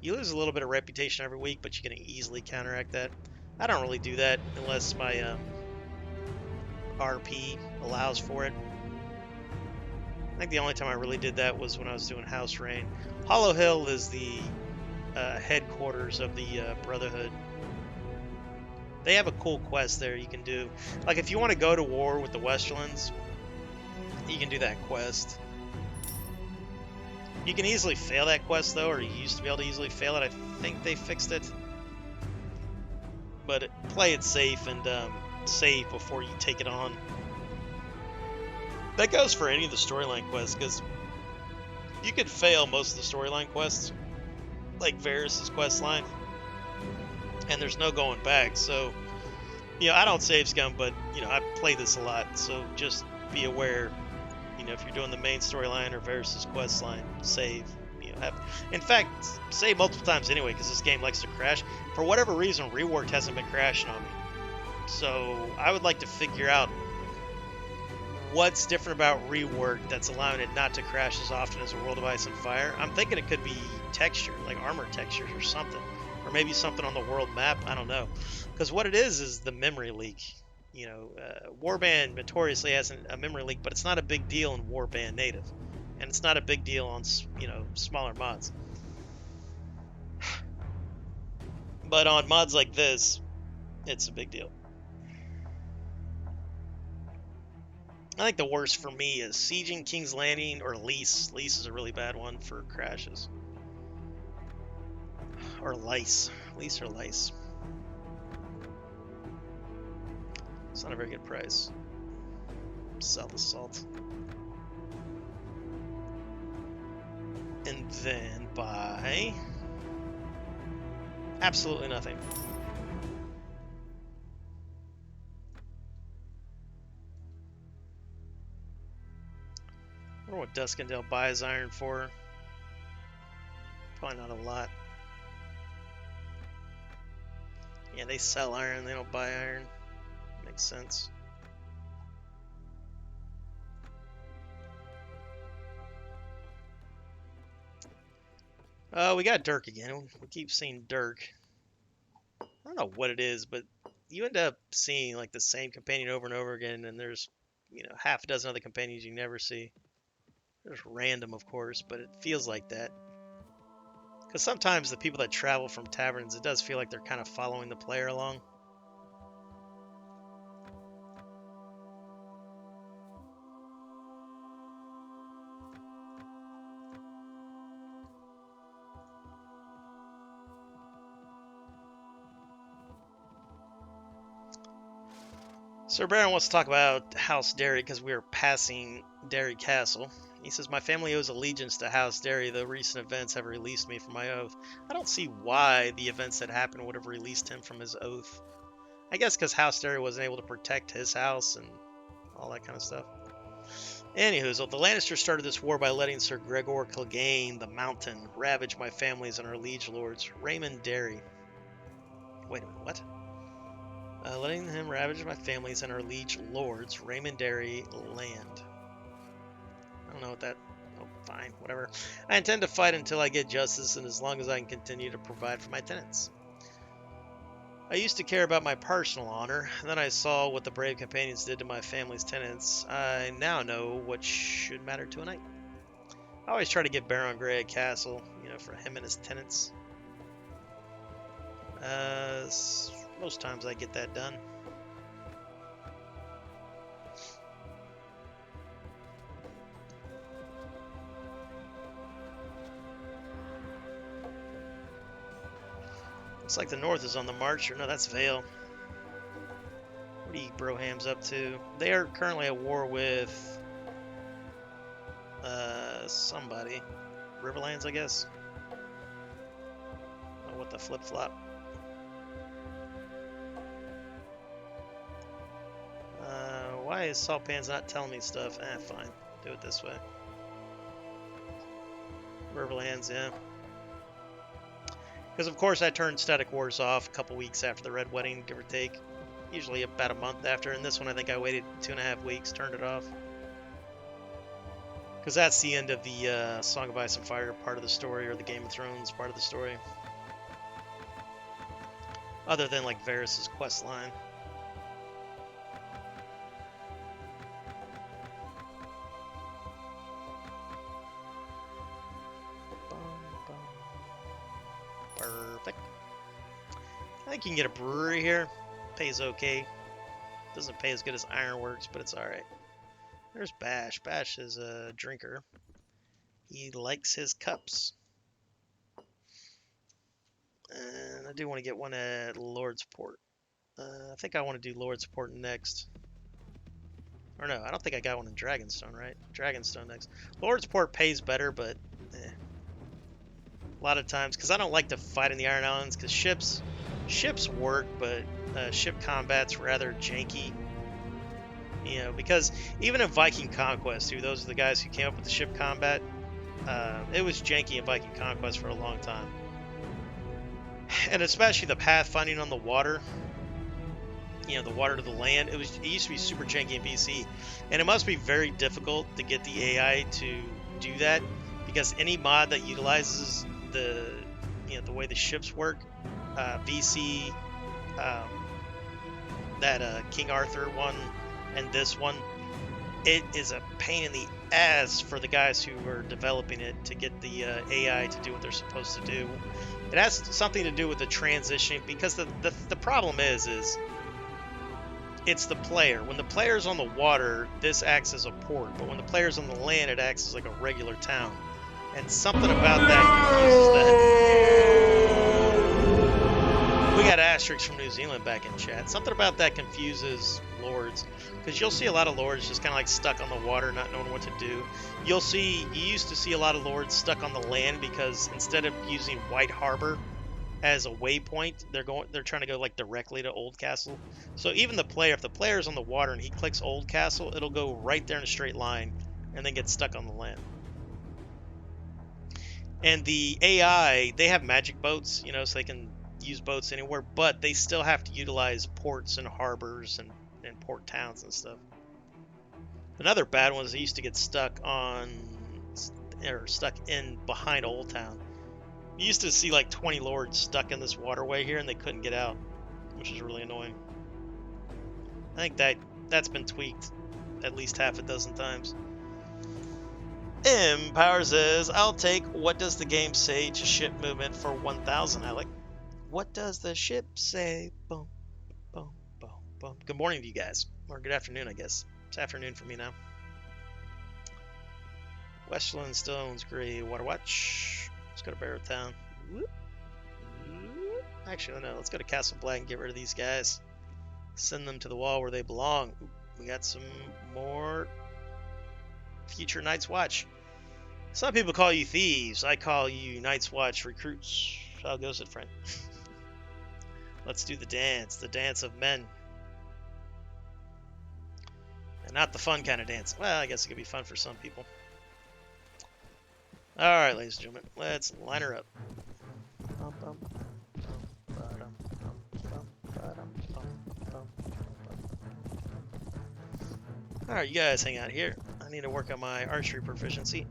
S1: You lose a little bit of reputation every week, but you can easily counteract that. I don't really do that unless my RP allows for it. I think the only time I really did that was when I was doing House Rain. Hollow Hill is the headquarters of the Brotherhood. They have a cool quest there you can do. Like if you want to go to war with the Westerlands, you can do that quest. You can easily fail that quest though, or you used to be able to easily fail it. I think they fixed it. But play it safe and save before you take it on. That goes for any of the storyline quests, because you could fail most of the storyline quests, like Varys' quest line, and there's no going back. So, you know, I don't save scum, but, you know, I play this a lot, so just be aware, you know, if you're doing the main storyline or Varys' quest line, save. You know, in fact, save multiple times anyway, because this game likes to crash. For whatever reason, Reworked hasn't been crashing on me. So I would like to figure out what's different about Reworked that's allowing it not to crash as often as a World of Ice and Fire. I'm thinking it could be texture, like armor textures or something. Or maybe something on the world map, I don't know. Because what it is the memory leak. You know, Warband notoriously has a memory leak, but it's not a big deal in Warband native. And it's not a big deal on, you know, smaller mods. But on mods like this, it's a big deal. I think the worst for me is Sieging, King's Landing, or Lease. Lease is a really bad one for crashes. Or Lice. Lease or Lice. It's not a very good price. Sell the salt. And then buy absolutely nothing. I wonder what Duskendale buys iron for. Probably not a lot. Yeah, they sell iron, they don't buy iron. Makes sense. We got Dirk again. We keep seeing Dirk. I don't know what it is, but you end up seeing like the same companion over and over again, and there's, you know, half a dozen other companions you never see. There's random, of course, but it feels like that. Because sometimes the people that travel from taverns, it does feel like they're kind of following the player along. Sir Baron wants to talk about House Derry because we are passing Derry Castle. He says, my family owes allegiance to House Derry, though recent events have released me from my oath. I don't see why the events that happened would have released him from his oath. I guess because House Derry wasn't able to protect his house and all that kind of stuff. Anywho, the Lannisters started this war by letting Sir Gregor Clegane, the Mountain, ravage my families and our liege lords, Raymond Derry. Wait a minute, what? Letting him ravage my families and our liege lords, Raymond Derry, land. I don't know what that... Oh, fine, whatever. I intend to fight until I get justice and as long as I can continue to provide for my tenants. I used to care about my personal honor, and then I saw what the brave companions did to my family's tenants. I now know what should matter to a knight. I always try to get Baron Grey a castle, you know, for him and his tenants. Most times I get that done. Looks like the North is on the march. Or no, that's Vale. What are you Brohams up to? They are currently at war with somebody. Riverlands, I guess. Oh, what the flip-flop? Why is Saltpan's not telling me stuff? Fine. Do it this way. Riverlands, yeah. Because, of course, I turned Static Wars off a couple weeks after the Red Wedding, give or take. Usually about a month after. And this one, I think I waited 2.5 weeks, turned it off. Because that's the end of the Song of Ice and Fire part of the story, or the Game of Thrones part of the story. Other than, like, Varys' quest line. Perfect. I think you can get a brewery here. Pays okay. Doesn't pay as good as Ironworks, but it's alright. There's Bash. Bash is a drinker. He likes his cups. And I do want to get one at Lord's Port. I think I want to do Lord's Port next. Or no, I don't think I got one in Dragonstone, right? Dragonstone next. Lord's Port pays better, but a lot of times, because I don't like to fight in the Iron Islands, because ships work, but ship combat's rather janky. You know, because even in Viking Conquest, who those are the guys who came up with the ship combat, it was janky in Viking Conquest for a long time. And especially the pathfinding on the water, you know, the water to the land, it used to be super janky in BC, and it must be very difficult to get the AI to do that, because any mod that utilizes the way the ships work, VC, that King Arthur one, and this one, it is a pain in the ass for the guys who are developing it to get the AI to do what they're supposed to do. It has something to do with the transition, because the problem is it's the player. When the player's on the water, this acts as a port, but when the player's on the land, it acts as like a regular town. And something about that confuses that. We got Asterix from New Zealand back in chat. Something about that confuses lords, because you'll see a lot of lords just kind of like stuck on the water, not knowing what to do. You used to see a lot of lords stuck on the land, because instead of using White Harbor as a waypoint, they're trying to go like directly to Old Castle. So even the player, if the player's on the water and he clicks Old Castle, it'll go right there in a straight line and then get stuck on the land. And the AI, they have magic boats, you know, so they can use boats anywhere, but they still have to utilize ports and harbors and port towns and stuff. Another bad one is they used to get stuck in behind Old Town. You used to see like 20 lords stuck in this waterway here, and they couldn't get out, which is really annoying. I think that's been tweaked at least half a dozen times. Empower says, I'll take what does the game say to ship movement for 1,000, Alec? What does the ship say? Boom, boom, boom, boom. Good morning to you guys. Or good afternoon, I guess. It's afternoon for me now. Westland still owns Grey Water Watch. Let's go to Barrowtown. Actually, no, let's go to Castle Black and get rid of these guys. Send them to the wall where they belong. Ooh, we got some more future Night's Watch. Some people call you thieves. I call you Night's Watch recruits. How goes it, friend? Let's do the dance of men. And not the fun kind of dance. Well, I guess it could be fun for some people. Alright, ladies and gentlemen, let's line her up. Alright, you guys hang out here. I need to work on my archery proficiency.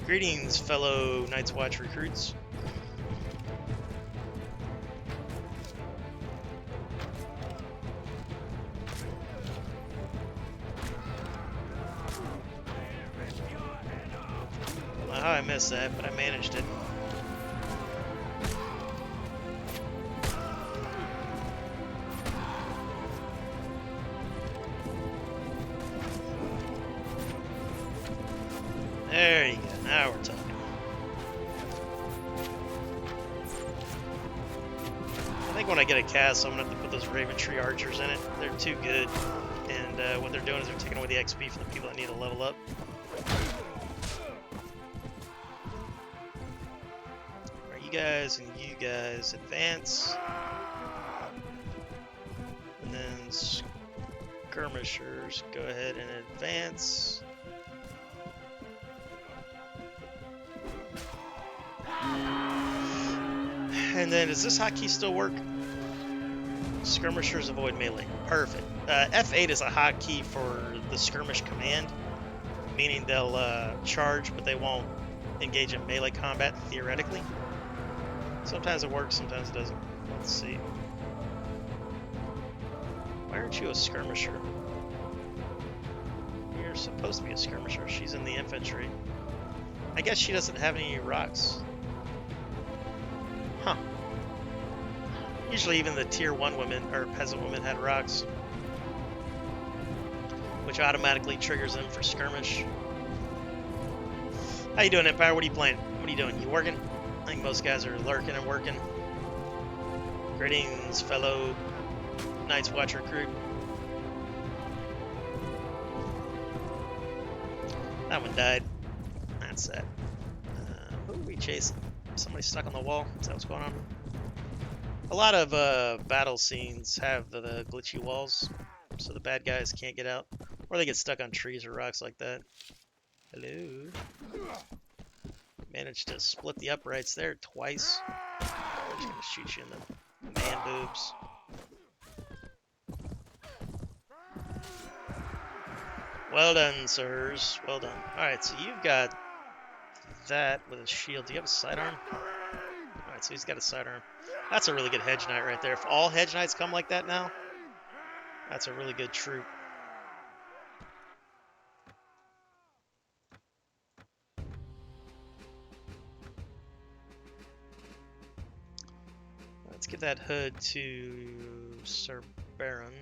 S1: Greetings, fellow Night's Watch recruits. I don't know how I missed that, but I managed it. There you go. Now we're talking. I think when I get a cast, I'm going to have to put those Raven Tree Archers in it. They're too good. And what they're doing is they're taking away the XP from the people that need to level up. Alright, you guys and you guys advance. And then skirmishers, go ahead and advance. And then, does this hotkey still work? Skirmishers avoid melee. Perfect. F8 is a hotkey for the skirmish command, meaning they'll charge, but they won't engage in melee combat, theoretically. Sometimes it works, sometimes it doesn't. Let's see. Why aren't you a skirmisher? You're supposed to be a skirmisher. She's in the infantry. I guess she doesn't have any rocks. Huh. Usually even the tier 1 women, or peasant women, had rocks, which automatically triggers them for skirmish. How you doing, Empire? What are you playing? What are you doing? You working? I think most guys are lurking and working. Greetings, fellow Night's Watch recruit. That one died. That's sad. Who are we chasing? Somebody stuck on the wall? Is that what's going on? A lot of battle scenes have the glitchy walls, so the bad guys can't get out. Or they get stuck on trees or rocks like that. Hello? Managed to split the uprights there twice. I'm just gonna shoot you in the man boobs. Well done, sirs. Well done. Alright, so you've got that with a shield. Do you have a sidearm? Alright, so he's got a sidearm. That's a really good hedge knight right there. If all hedge knights come like that now, that's a really good troop. Let's give that hood to Sir Baron.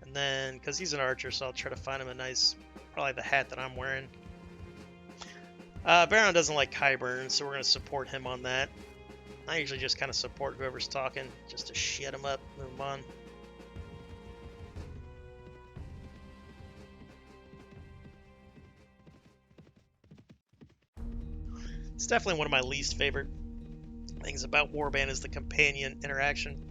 S1: And then, because he's an archer, so I'll try to find him a nice, probably the hat that I'm wearing. Baron doesn't like Kyburn, so we're going to support him on that. I usually just kind of support whoever's talking, just to shit him up, move him on. It's definitely one of my least favorite things about Warband is the companion interaction.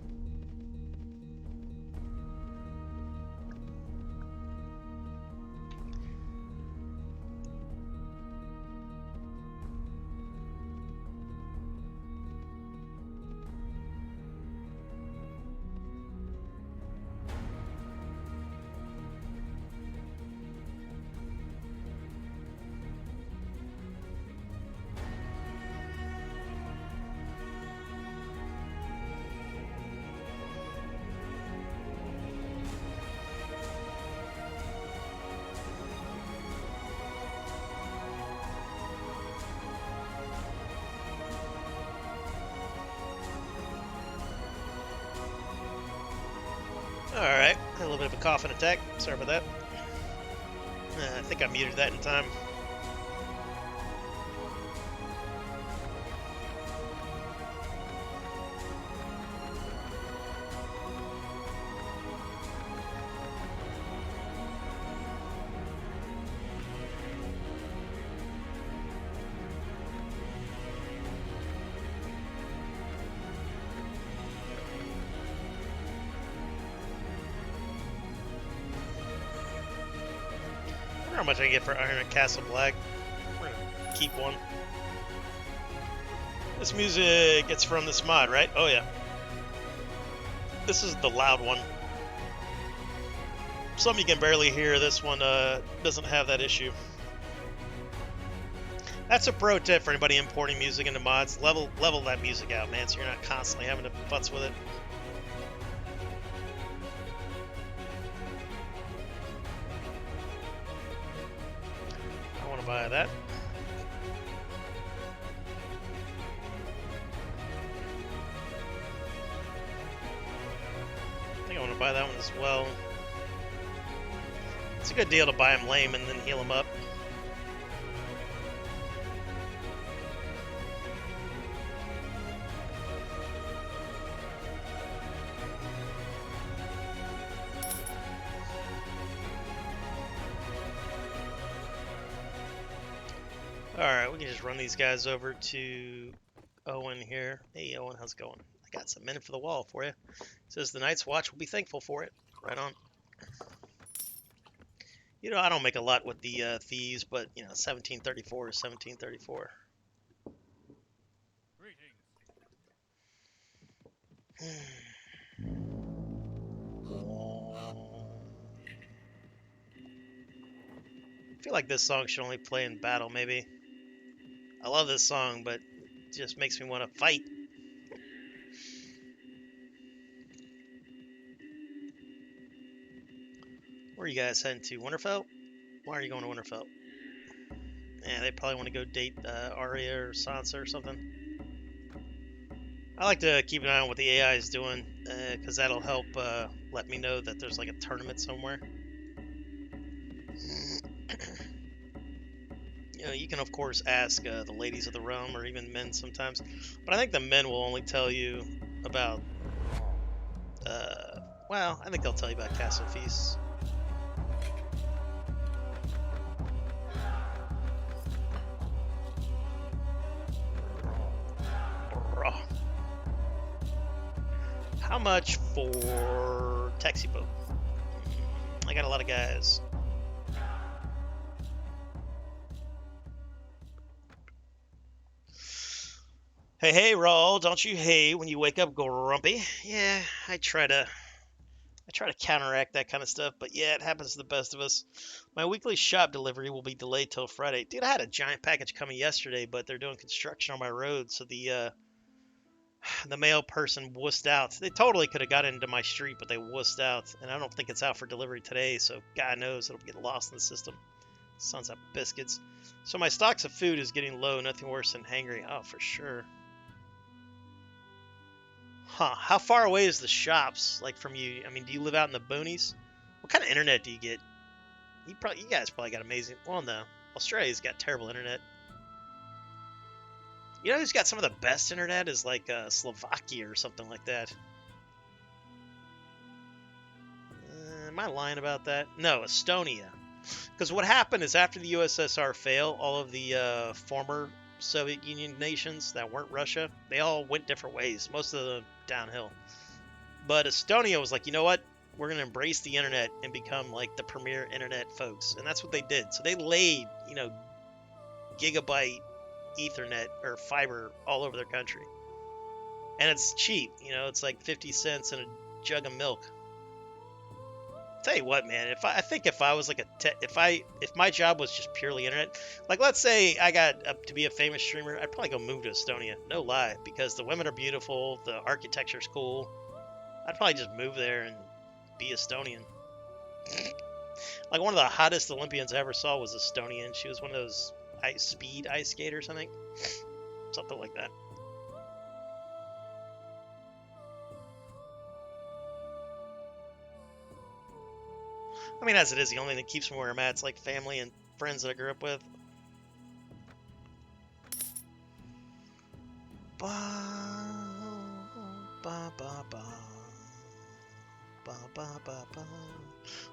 S1: A little bit of a coughing attack. Sorry about that. I think I muted that in time. How much I get for Iron and Castle Black. We're gonna keep one. This music, it's from this mod, right? Oh yeah. This is the loud one. Some you can barely hear. This one doesn't have that issue. That's a pro tip for anybody importing music into mods. Level that music out, man, so you're not constantly having to futz with it. I want to buy that. I think I want to buy that one as well. It's a good deal to buy him lame and then heal him up. Alright, we can just run these guys over to Owen here. Hey Owen, how's it going? I got some men for the wall for you. Says the Night's Watch will be thankful for it. Right on. You know, I don't make a lot with the thieves, but, you know, 1734 is 1734. I feel like this song should only play in battle, maybe. I love this song, but it just makes me want to fight. Where are you guys heading to? Winterfell? Why are you going to Winterfell? Yeah, they probably want to go date Arya or Sansa or something. I like to keep an eye on what the AI is doing, because that'll help let me know that there's like a tournament somewhere. You know, you can of course ask the ladies of the realm, or even men sometimes, but I think the men will only tell you about, well, I think they'll tell you about castle feasts. How much for taxi boat? I got a lot of guys. Hey, Raul, don't you hate when you wake up grumpy? Yeah, I try to counteract that kind of stuff, but yeah, it happens to the best of us. My weekly shop delivery will be delayed till Friday. Dude, I had a giant package coming yesterday, but they're doing construction on my road, so the mail person wussed out. They totally could have got into my street, but they wussed out, and I don't think it's out for delivery today, so God knows it'll get lost in the system. Sons of biscuits. So my stocks of food is getting low, nothing worse than hangry. Oh, for sure. Huh, how far away is the shops, like, from you? I mean, do you live out in the boonies? What kind of internet do you get? You guys probably got amazing... Well, no. Australia's got terrible internet. You know who's got some of the best internet is, like, Slovakia or something like that. Am I lying about that? No, Estonia. Because what happened is after the USSR failed, all of the former Soviet Union nations that weren't Russia, they all went different ways, most of them downhill. But Estonia was like, you know what? We're going to embrace the internet and become like the premier internet folks. And that's what they did. So they laid, you know, gigabyte Ethernet or fiber all over their country. And it's cheap, you know, it's like 50 cents and a jug of milk. Tell you what, man, I think if I was like if my job was just purely internet, like let's say I got up to be a famous streamer, I'd probably go move to Estonia, no lie, because the women are beautiful, the architecture's cool. I'd probably just move there and be Estonian. Like one of the hottest Olympians I ever saw was Estonian. She was one of those speed ice skaters, I think, something like that. I mean, as it is, the only thing that keeps me where I'm at is like family and friends that I grew up with. Ba, ba, ba, ba. Ba, ba, ba, ba.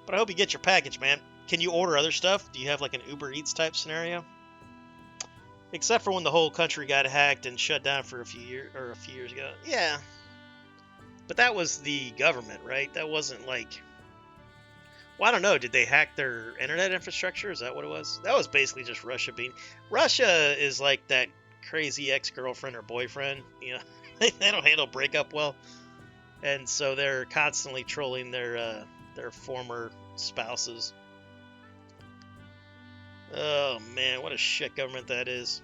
S1: But I hope you get your package, man. Can you order other stuff? Do you have like an Uber Eats type scenario? Except for when the whole country got hacked and shut down for a few years ago. Yeah. But that was the government, right? That wasn't like, well, I don't know. Did they hack their internet infrastructure? Is that what it was? That was basically just Russia being. Russia is like that crazy ex-girlfriend or boyfriend. You know, they don't handle breakup well, and so they're constantly trolling their former spouses. Oh man, what a shit government that is.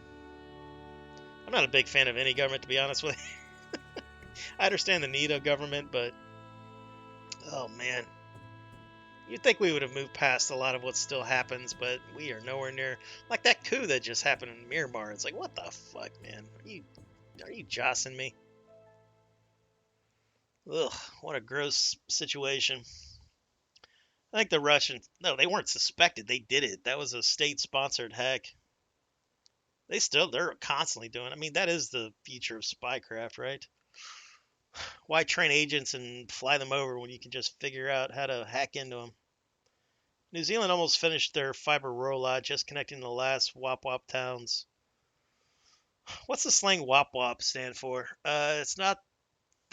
S1: I'm not a big fan of any government, to be honest with you. I understand the need of government, but oh man. You'd think we would have moved past a lot of what still happens, but we are nowhere near. Like that coup that just happened in Myanmar. It's like, what the fuck, man? Are you jossing me? Ugh, what a gross situation. I think the Russians, no, they weren't suspected. They did it. That was a state-sponsored hack. They're constantly doing. I mean, that is the future of spycraft, right? Why train agents and fly them over when you can just figure out how to hack into them? New Zealand almost finished their fiber rollout, just connecting the last Wop Wop towns. What's the slang Wop Wop stand for? It's not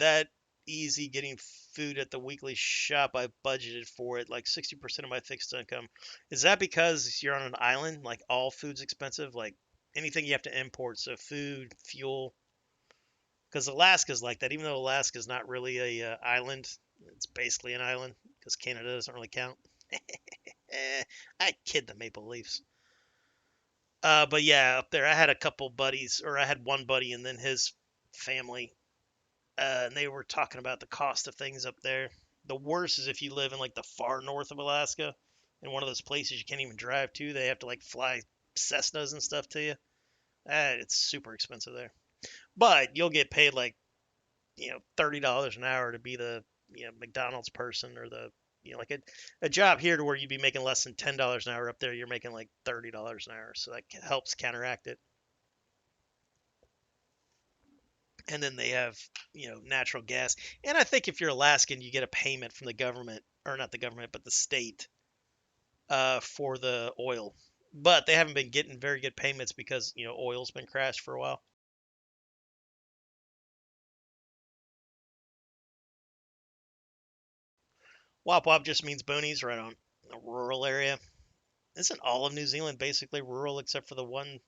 S1: that easy getting food at the weekly shop. I budgeted for it, like 60% of my fixed income. Is that because you're on an island? Like all food's expensive? Like anything you have to import, so food, fuel. Because Alaska's like that, even though Alaska's not really a island, it's basically an island because Canada doesn't really count. I kid the Maple Leafs. But yeah, up there I had a couple buddies, or I had one buddy and then his family, and they were talking about the cost of things up there. The worst is if you live in like the far north of Alaska, in one of those places you can't even drive to. They have to like fly Cessnas and stuff to you. It's super expensive there. But you'll get paid like, $30 an hour to be the, McDonald's person, or the, like a job here to where you'd be making less than $10 an hour. Up there you're making like $30 an hour, so that helps counteract it. And then they have, natural gas. And I think if you're Alaskan, you get a payment from the government, or not the government, but the state, for the oil. But they haven't been getting very good payments because, oil's been crashed for a while. Wop Wop just means boonies, right on. A rural area. Isn't all of New Zealand basically rural except for the one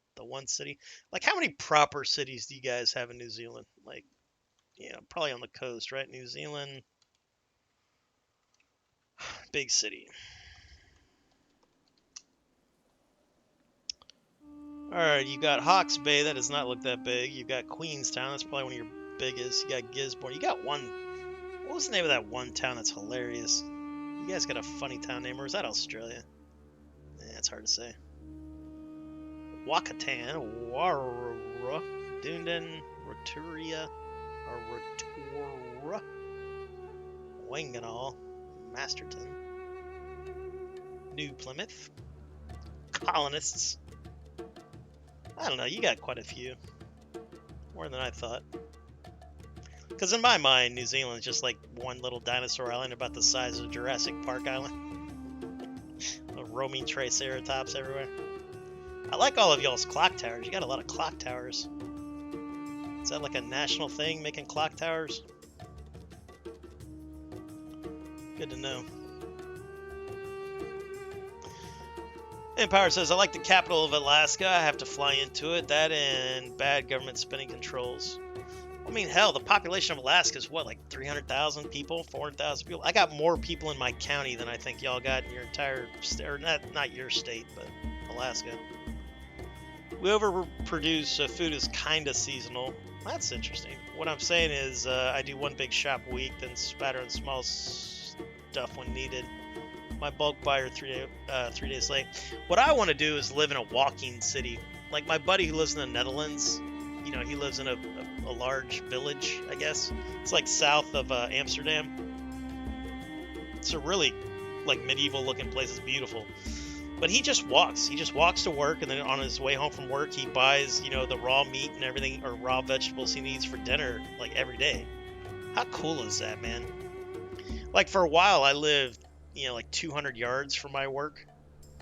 S1: city? Like, how many proper cities do you guys have in New Zealand? Like, probably on the coast, right? New Zealand, big city. All right, you got Hawke's Bay. That does not look that big. You got Queenstown. That's probably one of your biggest. You got Gisborne. You got one. What was the name of that one town that's hilarious? You guys got a funny town name, or is that Australia? It's hard to say. Wakatan, Warra, Dunedin, Rotorua, or Rotorua, Wanganal, Masterton, New Plymouth, Colonists. I don't know, you got quite a few. More than I thought. Because in my mind, New Zealand is just like one little dinosaur island about the size of Jurassic Park Island. Roaming triceratops everywhere. I like all of y'all's clock towers. You got a lot of clock towers. Is that like a national thing, making clock towers? Good to know. Empire says, I like the capital of Alaska. I have to fly into it. That and bad government spending controls. I mean, hell, the population of Alaska is what, like 300,000 people, 400,000 people? I got more people in my county than I think y'all got in your entire state, or not your state, but Alaska. We overproduce, so food is kind of seasonal. That's interesting. What I'm saying is I do one big shop a week, then spatter in small stuff when needed. My bulk buyer 3 days late. What I want to do is live in a walking city. Like my buddy who lives in the Netherlands, he lives in a large village, I guess. It's like south of Amsterdam. It's a really like medieval looking place. It's beautiful. But he just walks. He just walks to work, and then on his way home from work, he buys, you know, the raw meat and everything, or raw vegetables he needs for dinner, like every day. How cool is that, man? Like for a while, I lived, you know, like 200 yards from my work,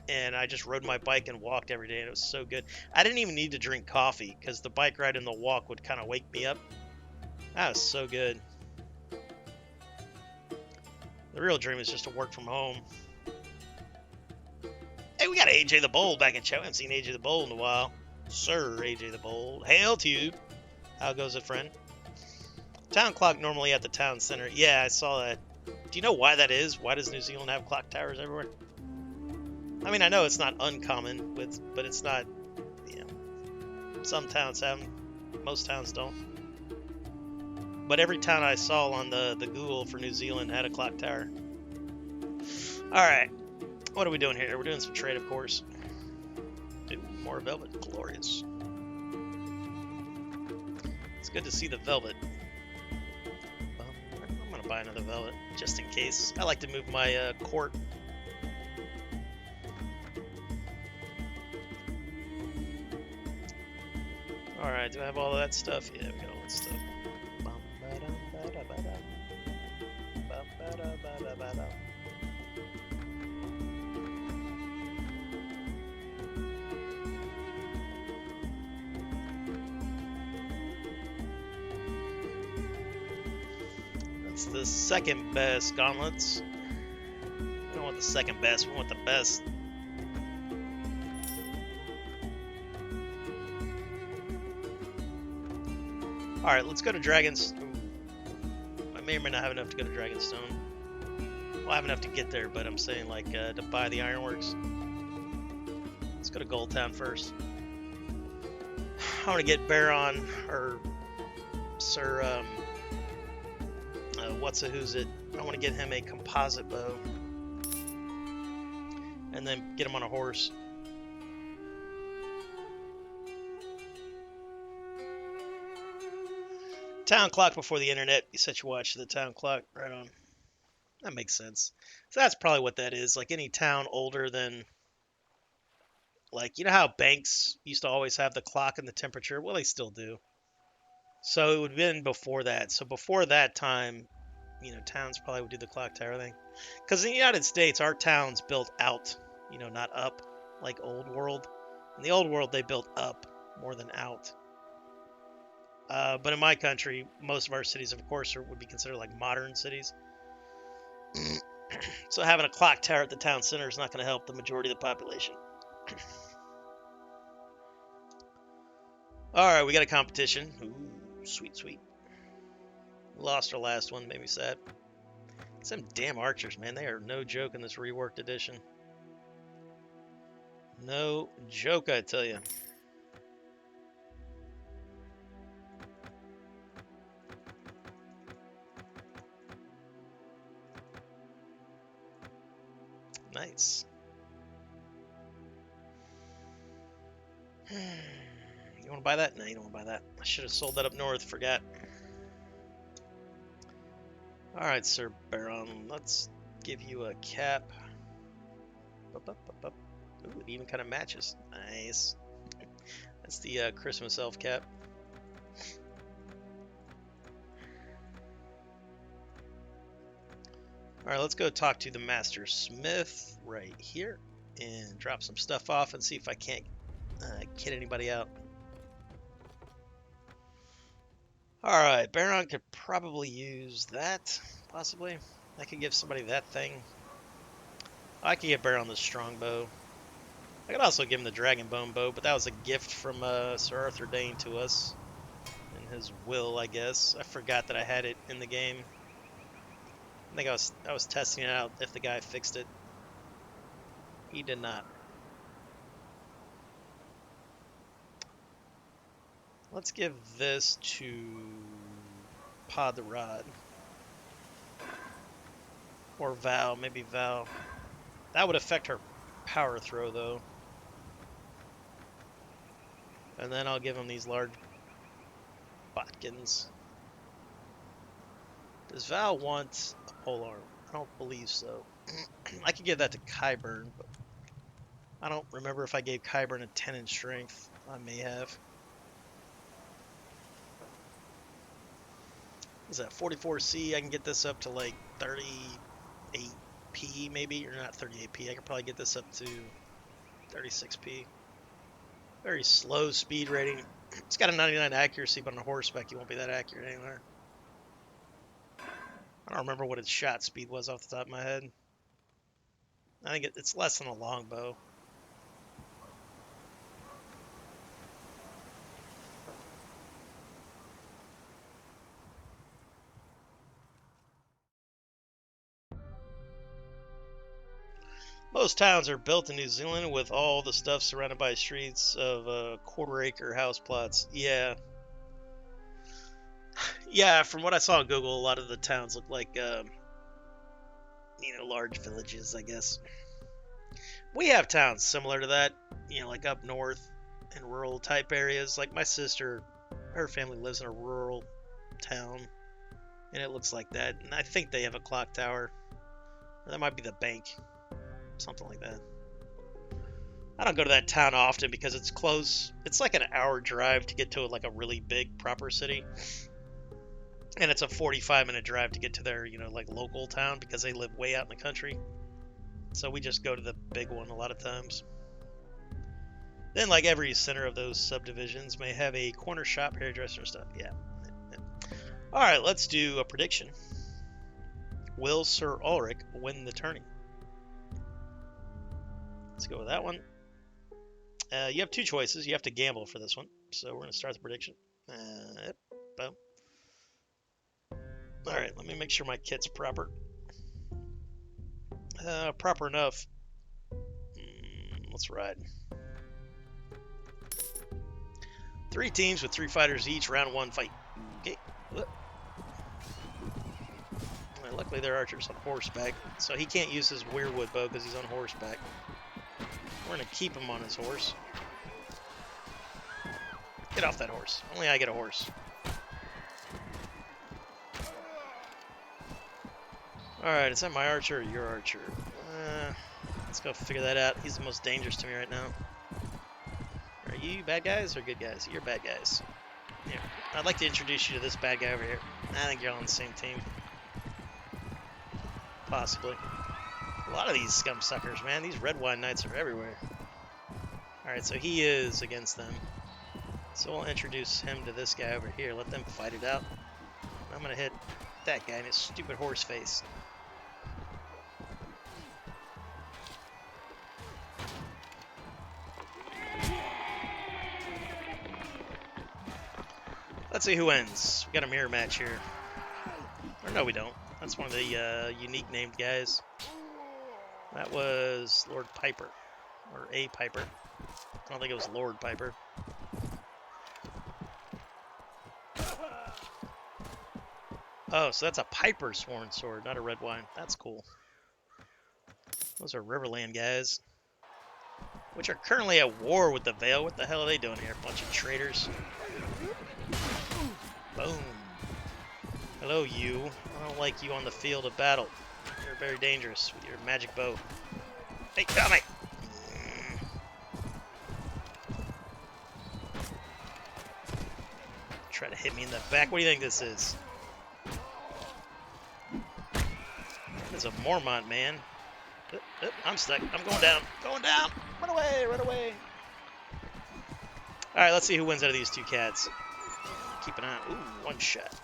S1: and I just rode my bike and walked every day, and it was so good. I didn't even need to drink coffee because the bike ride and the walk would kind of wake me up. That was so good. The real dream is just to work from home. Hey, we got AJ the Bold back in chat. We haven't seen AJ the Bold in a while. Sir AJ the Bold. Hail to you. How goes it, friend? Town clock normally at the town center. Yeah, I saw that. Do you know why that is? Why does New Zealand have clock towers everywhere? I mean, I know it's not uncommon, but it's not, you know, some towns have them. Most towns don't. But every town I saw on the Google for New Zealand had a clock tower. All right. What are we doing here? We're doing some trade, of course. Ooh, more velvet. Glorious. It's good to see the velvet. I'm going to buy another velvet, just in case. I like to move my court. Alright, do I have all of that stuff? Yeah, we got all that stuff. That's the second best gauntlets. We don't want the second best, we want the best. Alright, let's go to Dragon's. I may or may not have enough to go to Dragonstone. Well, I have enough to get there, but I'm saying, like, to buy the ironworks. Let's go to Goldtown first. I want to get Baron, or Sir, who's it? I want to get him a composite bow. And then get him on a horse. Town clock before the internet. You set your watch to the town clock. Right on. That makes sense. So that's probably what that is. Like any town older than, like, you know how banks used to always have the clock and the temperature? Well, they still do. So it would have been before that. So before that time, you know, towns probably would do the clock tower thing. Because in the United States, our towns built out, you know, not up, like old world. In the old world, they built up more than out. But in my country, most of our cities, of course, would be considered like modern cities. So having a clock tower at the town center is not going to help the majority of the population. All right, we got a competition. Ooh, sweet, sweet. Lost our last one, made me sad. Some damn archers, man. They are no joke in this reworked edition. No joke, I tell you. Nice. You want to buy that? No, you don't want to buy that. I should have sold that up north. Forgot. All right, Sir Baron. Let's give you a cap. Ooh, it even kind of matches. Nice. That's the Christmas elf cap. All right, let's go talk to the Master Smith right here and drop some stuff off and see if I can't kid anybody out. All right, Baron could probably use that, possibly. I could give somebody that thing. I could give Baron the strongbow. I could also give him the dragon bone bow, but that was a gift from Sir Arthur Dane to us in his will, I guess. I forgot that I had it in the game. I think I was testing it out if the guy fixed it. He did not. Let's give this to Pod the Rod. Or Val, maybe Val. That would affect her power throw, though. And then I'll give him these large botkins. Does Val want a polearm? I don't believe so. I could give that to Kyburn, but I don't remember if I gave Kyburn a 10 in strength. I may have. Is that 44C? I can get this up to like 38P maybe, or not 38P. I could probably get this up to 36P. Very slow speed rating. It's got a 99 accuracy, but on a horseback, you won't be that accurate anywhere. I don't remember what its shot speed was off the top of my head. I think it's less than a longbow. Most towns are built in New Zealand with all the stuff surrounded by streets of quarter-acre house plots. Yeah. Yeah, from what I saw on Google, a lot of the towns look like, large villages, I guess. We have towns similar to that, like up north in rural type areas. Like my sister, her family lives in a rural town, and it looks like that. And I think they have a clock tower. Or that might be the bank. Something like that. I don't go to that town often because it's close. It's like an hour drive to get to like a really big proper city. And it's a 45-minute drive to get to their, like local town because they live way out in the country. So we just go to the big one a lot of times. Then like every center of those subdivisions may have a corner shop, hairdresser and stuff. Yeah. All right, let's do a prediction. Will Sir Ulrick win the tourney? Let's go with that one. You have two choices. You have to gamble for this one. So we're going to start the prediction. Boom. All right, let me make sure my kit's proper. Proper enough. Let's ride. 3 teams with 3 fighters each. Round 1 fight. Okay. Luckily, they're archers on horseback, so he can't use his weirwood bow because he's on horseback. We're going to keep him on his horse. Get off that horse. Only I get a horse. Alright, is that my archer or your archer? Let's go figure that out. He's the most dangerous to me right now. Are you bad guys or good guys? You're bad guys. Yeah. I'd like to introduce you to this bad guy over here. I think you're on the same team. Possibly. A lot of these scum suckers, man. These red wine knights are everywhere. Alright, so he is against them. So we'll introduce him to this guy over here. Let them fight it out. I'm going to hit that guy in his stupid horse face. Let's see who wins. We got a mirror match here. Or no, we don't. That's one of the unique named guys. That was Lord Piper. Or A Piper. I don't think it was Lord Piper. Oh, so that's a Piper sworn sword, not a red wine. That's cool. Those are Riverland guys. Which are currently at war with the Vale. What the hell are they doing here? A bunch of traitors. Boom. Hello, you. I don't like you on the field of battle. You're very dangerous with your magic bow. Hey, got me! Try to hit me in the back. What do you think this is? It's a Mormont, man. I'm stuck. I'm going down. Going down. Run away. Run away. All right, let's see who wins out of these two cats. Keep an eye. Ooh, one shot.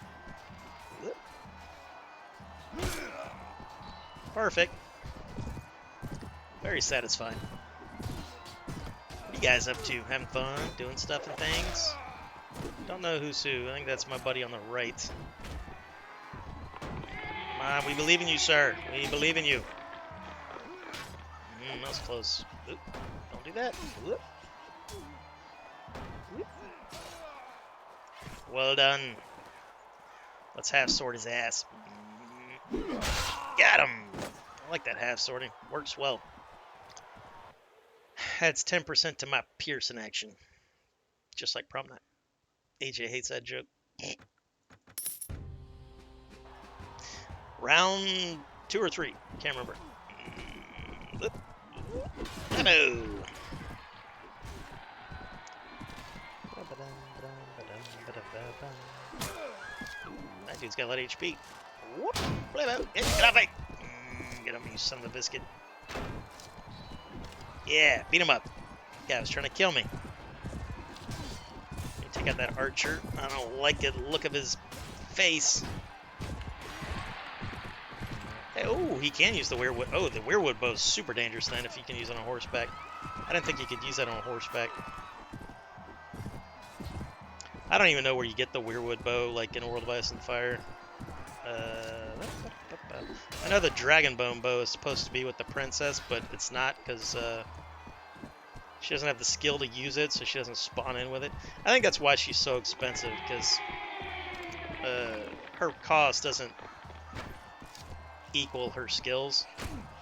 S1: Perfect. Very satisfying. What are you guys up to? Having fun? Doing stuff and things? Don't know who's who. I think that's my buddy on the right. Come on, we believe in you, sir. We believe in you. That was close. Oop, don't do that. Oop. Oop. Well done. Let's half sword his ass. Got him. I like that half swording. Works well. Adds 10% to my Pearson action. Just like prom night. AJ hates that joke. Round 2 or 3. Can't remember. Ammo. That dude's got a lot of HP. Get off me! Get on me, you son of a biscuit. Yeah, beat him up. Guy was trying to kill me. Take out that archer. I don't like the look of his face. Hey, oh, he can use the weirwood. Oh, the weirwood bow is super dangerous then if you can use it on horseback. I didn't think you could use that on horseback. I don't even know where you get the weirwood bow, like in World of Ice and Fire. I know the dragonbone bow is supposed to be with the princess, but it's not because she doesn't have the skill to use it, so she doesn't spawn in with it. I think that's why she's so expensive, because her cost doesn't equal her skills.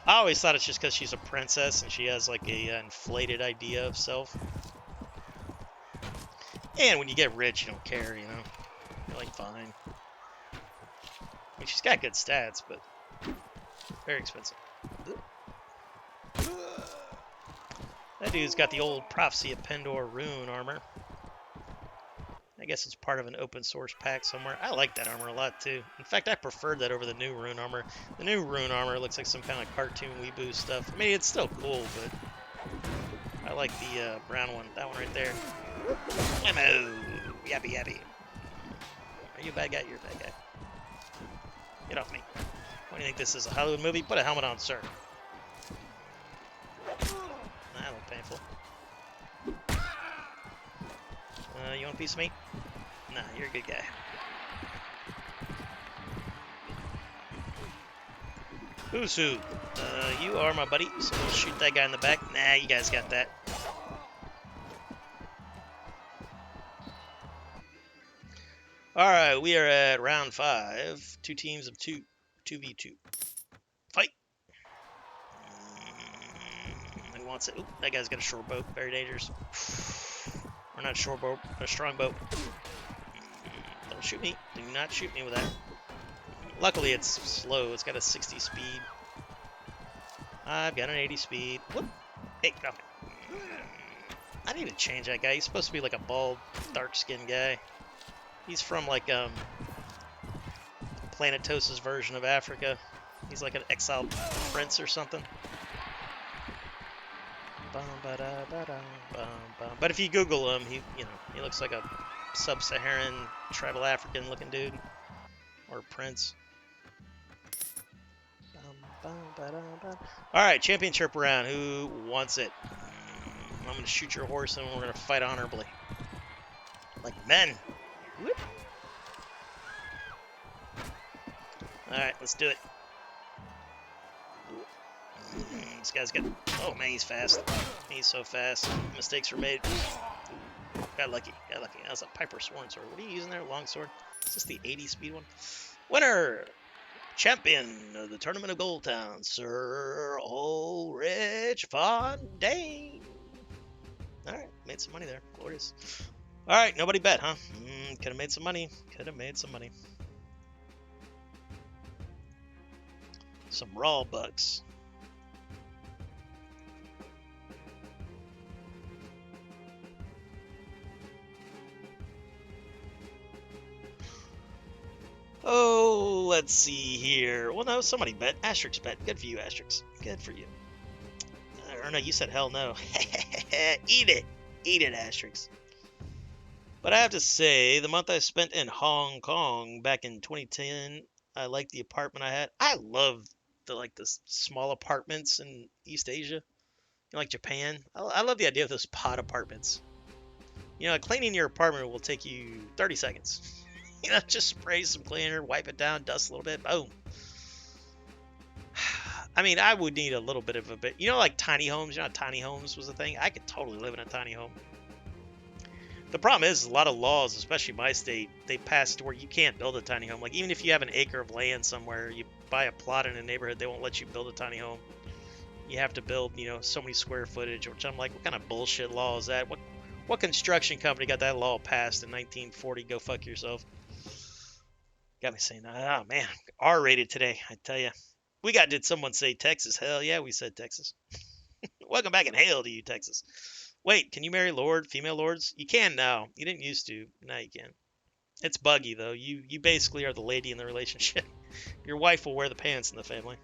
S1: I always thought it's just because she's a princess and she has like a inflated idea of self. And when you get rich, you don't care, you know. You're like, fine. I mean, she's got good stats, but very expensive. That dude's got the old Prophecy of Pendor rune armor. I guess it's part of an open source pack somewhere. I like that armor a lot too. In fact, I preferred that over the new rune armor. The new rune armor looks like some kind of cartoon weeboo stuff. I mean, it's still cool, but I like the brown one. That one right there. Ammo! Yabby yabby. Are you a bad guy? You're a bad guy. Get off me. What do you think this is, a Hollywood movie? Put a helmet on, sir. That looked painful. You want a piece of meat? Nah, you're a good guy. Who's who? You are my buddy, so we'll shoot that guy in the back. Nah, you guys got that. Alright, we are at round 5. 2 teams of 2. 2v2. Fight! Who wants it? Oop, that guy's got a short bow. Very dangerous. Or not a short bow, a strong bow. Don't shoot me. Do not shoot me with that. Luckily, it's slow. It's got a 60 speed. I've got an 80 speed. Whoop! Hey, get off me. I need to change that guy. He's supposed to be like a bald, dark-skinned guy. He's from like Planetosa's version of Africa. He's like an exiled prince or something. But if you Google him, he looks like a sub-Saharan tribal African looking dude or prince. All right, championship round. Who wants it? I'm gonna shoot your horse and we're gonna fight honorably, like men. Whoop. All right, let's do it. This guy's got... Oh, man, he's fast. He's so fast. Mistakes were made. Got lucky. Got lucky. That was a Piper Sworn sword. What are you using there? Longsword? Is this the 80 speed one? Winner! Champion of the Tournament of Gold Town, Sir Ulrick Fontaine. All right, made some money there. Glorious. All right, nobody bet, huh? Could have made some money. Could have made some money. Some raw bucks. Oh, let's see here. Well, no, somebody bet. Asterix bet. Good for you, Asterix. Good for you. Or no, you said hell no. Eat it. Eat it, Asterix. But I have to say, the month I spent in Hong Kong back in 2010, I liked the apartment I had. I love the small apartments in East Asia, like Japan. I love the idea of those pod apartments. You know, cleaning your apartment will take you 30 seconds. You know, just spray some cleaner, wipe it down, dust a little bit, boom. I mean, I would need a little bit of a bit. You know, like tiny homes. You know, tiny homes was a thing. I could totally live in a tiny home. The problem is a lot of laws, especially my state, they passed to where you can't build a tiny home. Like, even if you have an acre of land somewhere, you buy a plot in a neighborhood, they won't let you build a tiny home. You have to build, you know, so many square footage, which I'm like, what kind of bullshit law is that? What construction company got that law passed in 1940? Go fuck yourself. Got me saying, oh man, R-rated today, I tell you. Did someone say Texas? Hell yeah, we said Texas. Welcome back in hail to you, Texas. Wait, can you marry female lords? You can now. You didn't used to. Now you can. It's buggy though. You basically are the lady in the relationship. Your wife will wear the pants in the family.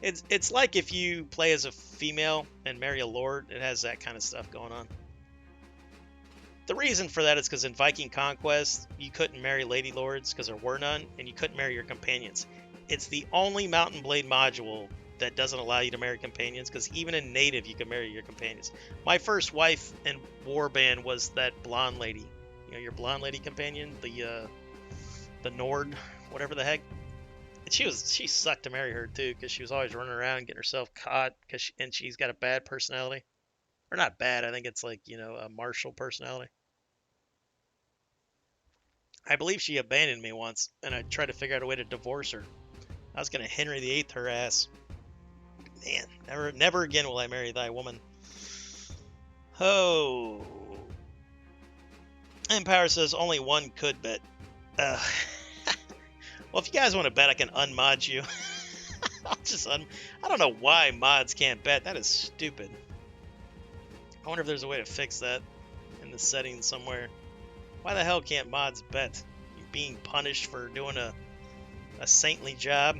S1: It's like if you play as a female and marry a lord, it has that kind of stuff going on. The reason for that is because in Viking Conquest, you couldn't marry lady lords because there were none, and you couldn't marry your companions. It's the only Mountain Blade module that doesn't allow you to marry companions, because even in native you can marry your companions. My first wife in Warband was that blonde lady. You know, your blonde lady companion, the Nord, whatever the heck. And she sucked to marry her too, because she was always running around getting herself caught, and she's got a bad personality. Or not bad, I think it's like, you know, a martial personality. I believe she abandoned me once, and I tried to figure out a way to divorce her. I was gonna Henry VIII her ass. Man, never again will I marry thy woman. Oh. Empower says only one could bet. Well, if you guys want to bet, I can unmod you. I don't know why mods can't bet. That is stupid. I wonder if there's a way to fix that in the settings somewhere. Why the hell can't mods bet? You're being punished for doing a saintly job.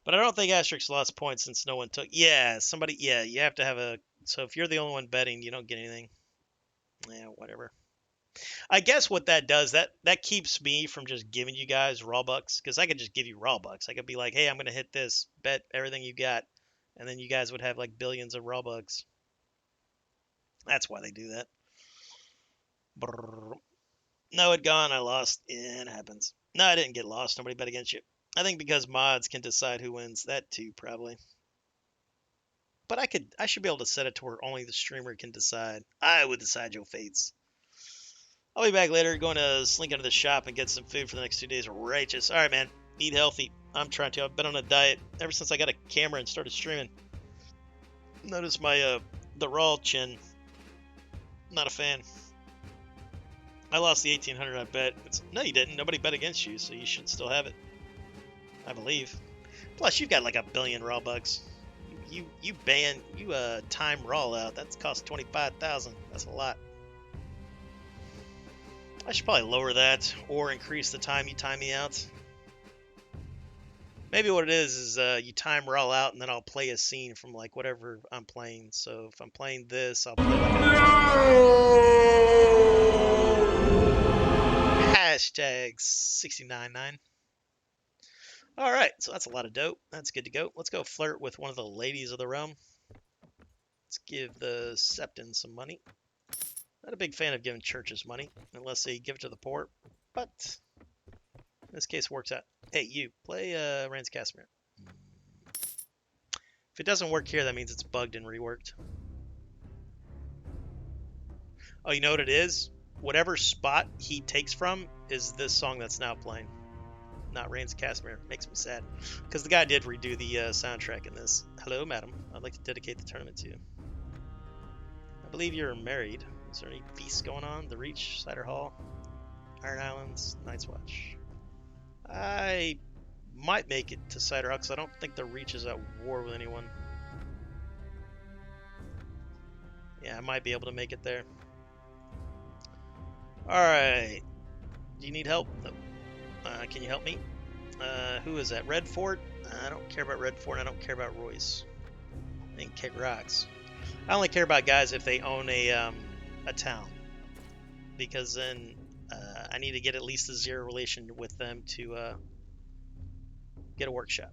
S1: But I don't think Asterix lost points since no one took. Yeah, you have to have a. So if you're the only one betting, you don't get anything. Yeah, whatever. I guess what that does, that keeps me from just giving you guys raw bucks, because I could just give you raw bucks. I could be like, hey, I'm gonna hit this, bet everything you got, and then you guys would have like billions of raw bucks. That's why they do that. Brrr. No, it gone. I lost. Yeah, it happens. No, I didn't get lost. Nobody bet against you. I think because mods can decide who wins. That too, probably. But I should be able to set it to where only the streamer can decide. I would decide your fates. I'll be back later, going to slink into the shop and get some food for the next 2 days. Righteous. All right, man. Eat healthy. I'm trying to. I've been on a diet ever since I got a camera and started streaming. Notice my the raw chin. Not a fan. I lost the 1800. I bet. No, you didn't. Nobody bet against you, so you should still have it. I believe. Plus, you've got like a billion raw bucks. You time raw out. That's cost 25,000. That's a lot. I should probably lower that or increase the time you time me out. Maybe what it is you time raw out, and then I'll play a scene from like whatever I'm playing. So if I'm playing this, I'll play like hashtag 69.9. All right, so that's a lot of dope. That's good to go. Let's go flirt with one of the ladies of the realm. Let's give the Septon some money. Not a big fan of giving churches money, unless they give it to the poor. But in this case, works out. Hey, you, play Rand's Casimir. If it doesn't work here, that means it's bugged and reworked. Oh, you know what it is? Whatever spot he takes from is this song that's now playing. Not Rand's Casimir. Makes me sad. Because the guy did redo the soundtrack in this. Hello, madam. I'd like to dedicate the tournament to you. I believe you're married. Is there any feasts going on? The Reach, Cider Hall, Iron Islands, Night's Watch. I might make it to Cider Hall because I don't think the Reach is at war with anyone. Yeah, I might be able to make it there. Alright. Do you need help? No. Can you help me? Who is that? Red Fort? I don't care about Red Fort. I don't care about Royce. I think Keg Rocks. I only care about guys if they own a town, because then I need to get at least a 0 relation with them to get a workshop.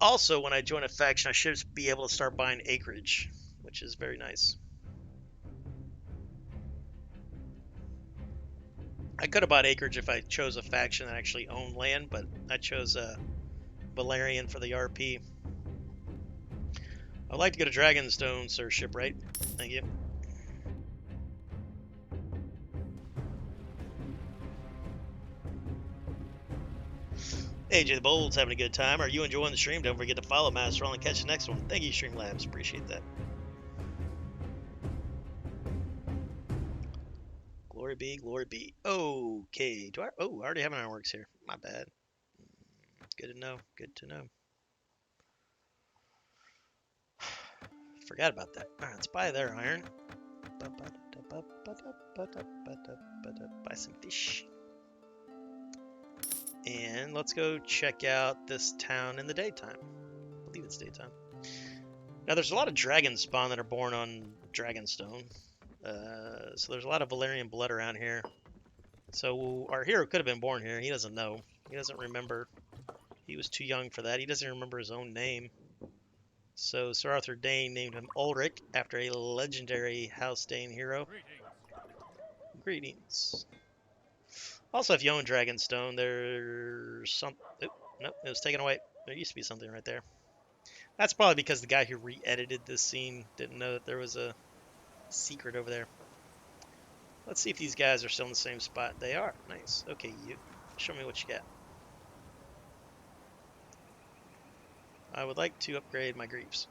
S1: Also, when I join a faction, I should be able to start buying acreage, which is very nice. I could have bought acreage if I chose a faction that actually owned land, but I chose Valerian for the RP. I'd like to go to Dragonstone, Sir Shipwright. Thank you. AJ the Bold's having a good time. Are you enjoying the stream? Don't forget to follow Master and catch the next one. Thank you, Streamlabs. Appreciate that. Glory Glory be, glory be. Okay. Oh, I already have an ironworks here. My bad. Good to know. Good to know. Forgot about that. All right, let's buy their iron. Buy some fish. And let's go check out this town in the daytime. I believe it's daytime. Now, there's a lot of dragons spawn that are born on Dragonstone. So there's a lot of Valyrian blood around here. So our hero could have been born here. He doesn't know. He doesn't remember. He was too young for that. He doesn't remember his own name. So Sir Arthur Dane named him Ulrick after a legendary House Dane hero. Greetings. Also, if you own Dragonstone, there's some... Oh, nope, it was taken away. There used to be something right there. That's probably because the guy who re-edited this scene didn't know that there was a secret over there. Let's see if these guys are still in the same spot. They are. Nice. Okay, you. Show me what you got. I would like to upgrade my Greaves.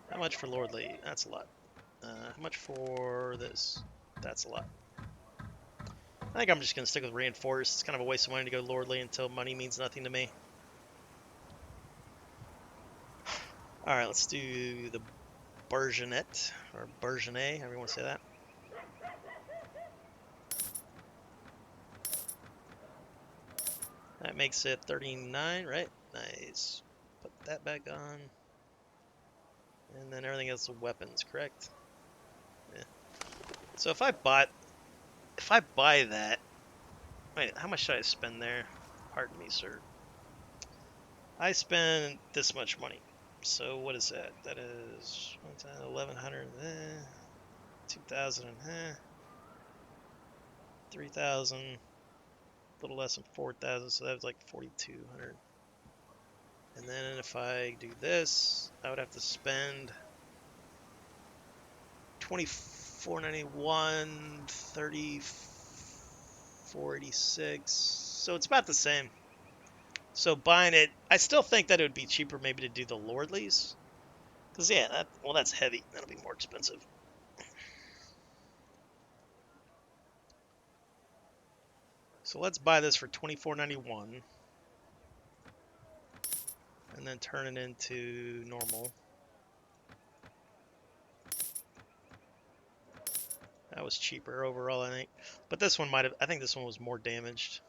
S1: How much for Lordly? That's a lot. How much for this? That's a lot. I think I'm just going to stick with Reinforced. It's kind of a waste of money to go Lordly until money means nothing to me. Alright, let's do the Bourgeonet, or Bourgeonet, however you want to say that. That makes it 39, right? Nice. Put that back on. And then everything else is weapons, correct? Yeah. So if I buy that, wait, how much should I spend there? Pardon me, sir. I spend this much money. So what is that? That is 1,100, 2,000, 3,000, a little less than 4,000, so that was like 4,200. And then if I do this, I would have to spend 2491, 3486. So it's about the same. So buying it, I still think that it would be cheaper maybe to do the Lordlies. Because, yeah, that's heavy. That'll be more expensive. So let's buy this for 2491. And then turn it into normal. That was cheaper overall, I think. But this one I think this one was more damaged.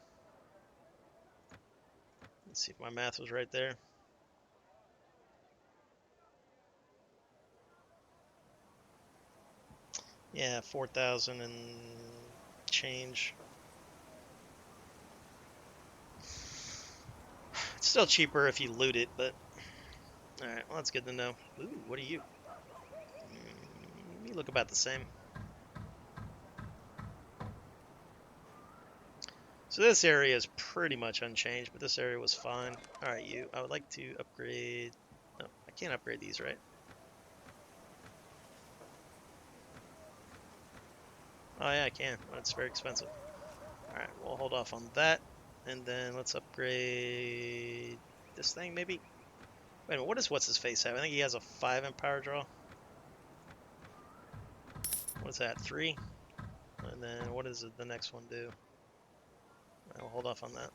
S1: Let's see if my math was right there. Yeah, 4,000 and change. It's still cheaper if you loot it, but... Alright, well, that's good to know. Ooh, what are you? You look about the same. So this area is pretty much unchanged, but this area was fine. Alright, you. I would like to upgrade... No, I can't upgrade these, right? Oh yeah, I can. But it's very expensive. Alright, we'll hold off on that. And then let's upgrade this thing, maybe? Wait a minute, what does what's-his-face have? I think he has a 5 in power draw. What's that, 3? And then what does the next one do? I'll hold off on that.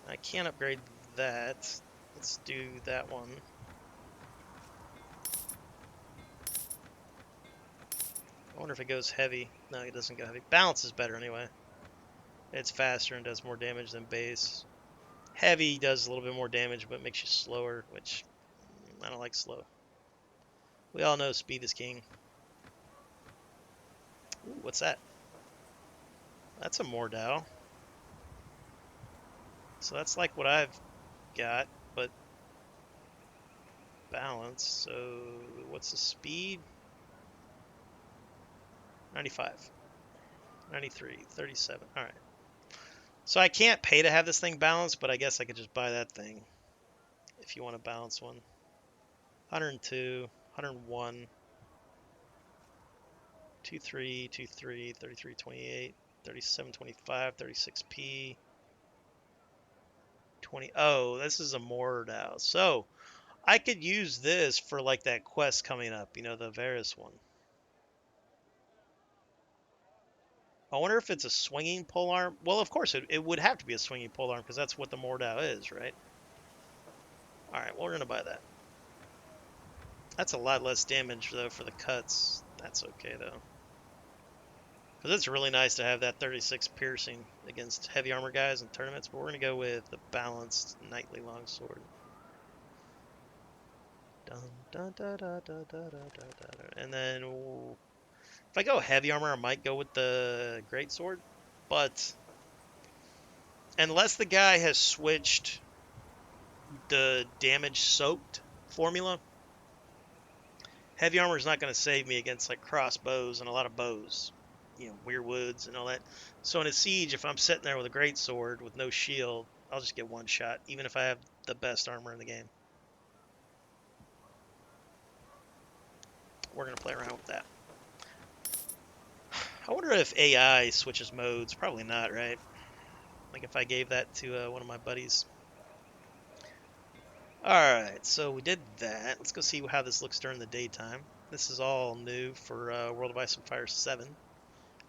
S1: I can't upgrade that. Let's do that one. I wonder if it goes heavy. No, it doesn't go heavy. Balance is better anyway. It's faster and does more damage than base. Heavy does a little bit more damage, but makes you slower, which I don't like slow. We all know speed is king. Ooh, what's that? That's a Mordau. So that's like what I've got, but balance. So what's the speed? 95. 93. 37. Alright. So I can't pay to have this thing balanced, but I guess I could just buy that thing if you want to balance one. 102, 101, 23, 23, 33, 28, 37, 25, 36p, 20. Oh, this is a Mordau. So I could use this for like that quest coming up, you know, the Varus one. I wonder if it's a swinging polearm. Well, of course, it would have to be a swinging polearm because that's what the Mordau is, right? All right, well, we're going to buy that. That's a lot less damage, though, for the cuts. That's okay, though. Because it's really nice to have that 36 piercing against heavy armor guys in tournaments, but we're going to go with the balanced knightly longsword. Dun, dun, dun, dun, dun, dun, dun, dun, dun. And then if I go heavy armor, I might go with the greatsword. But unless the guy has switched the damage soaked formula, heavy armor is not going to save me against like crossbows and a lot of bows, you know, weirwoods and all that. So in a siege, if I'm sitting there with a greatsword with no shield, I'll just get one shot, even if I have the best armor in the game. We're going to play around with that. I wonder if AI switches modes. Probably not, right? Like if I gave that to one of my buddies. Alright, so we did that. Let's go see how this looks during the daytime. This is all new for World of Ice and Fire 7.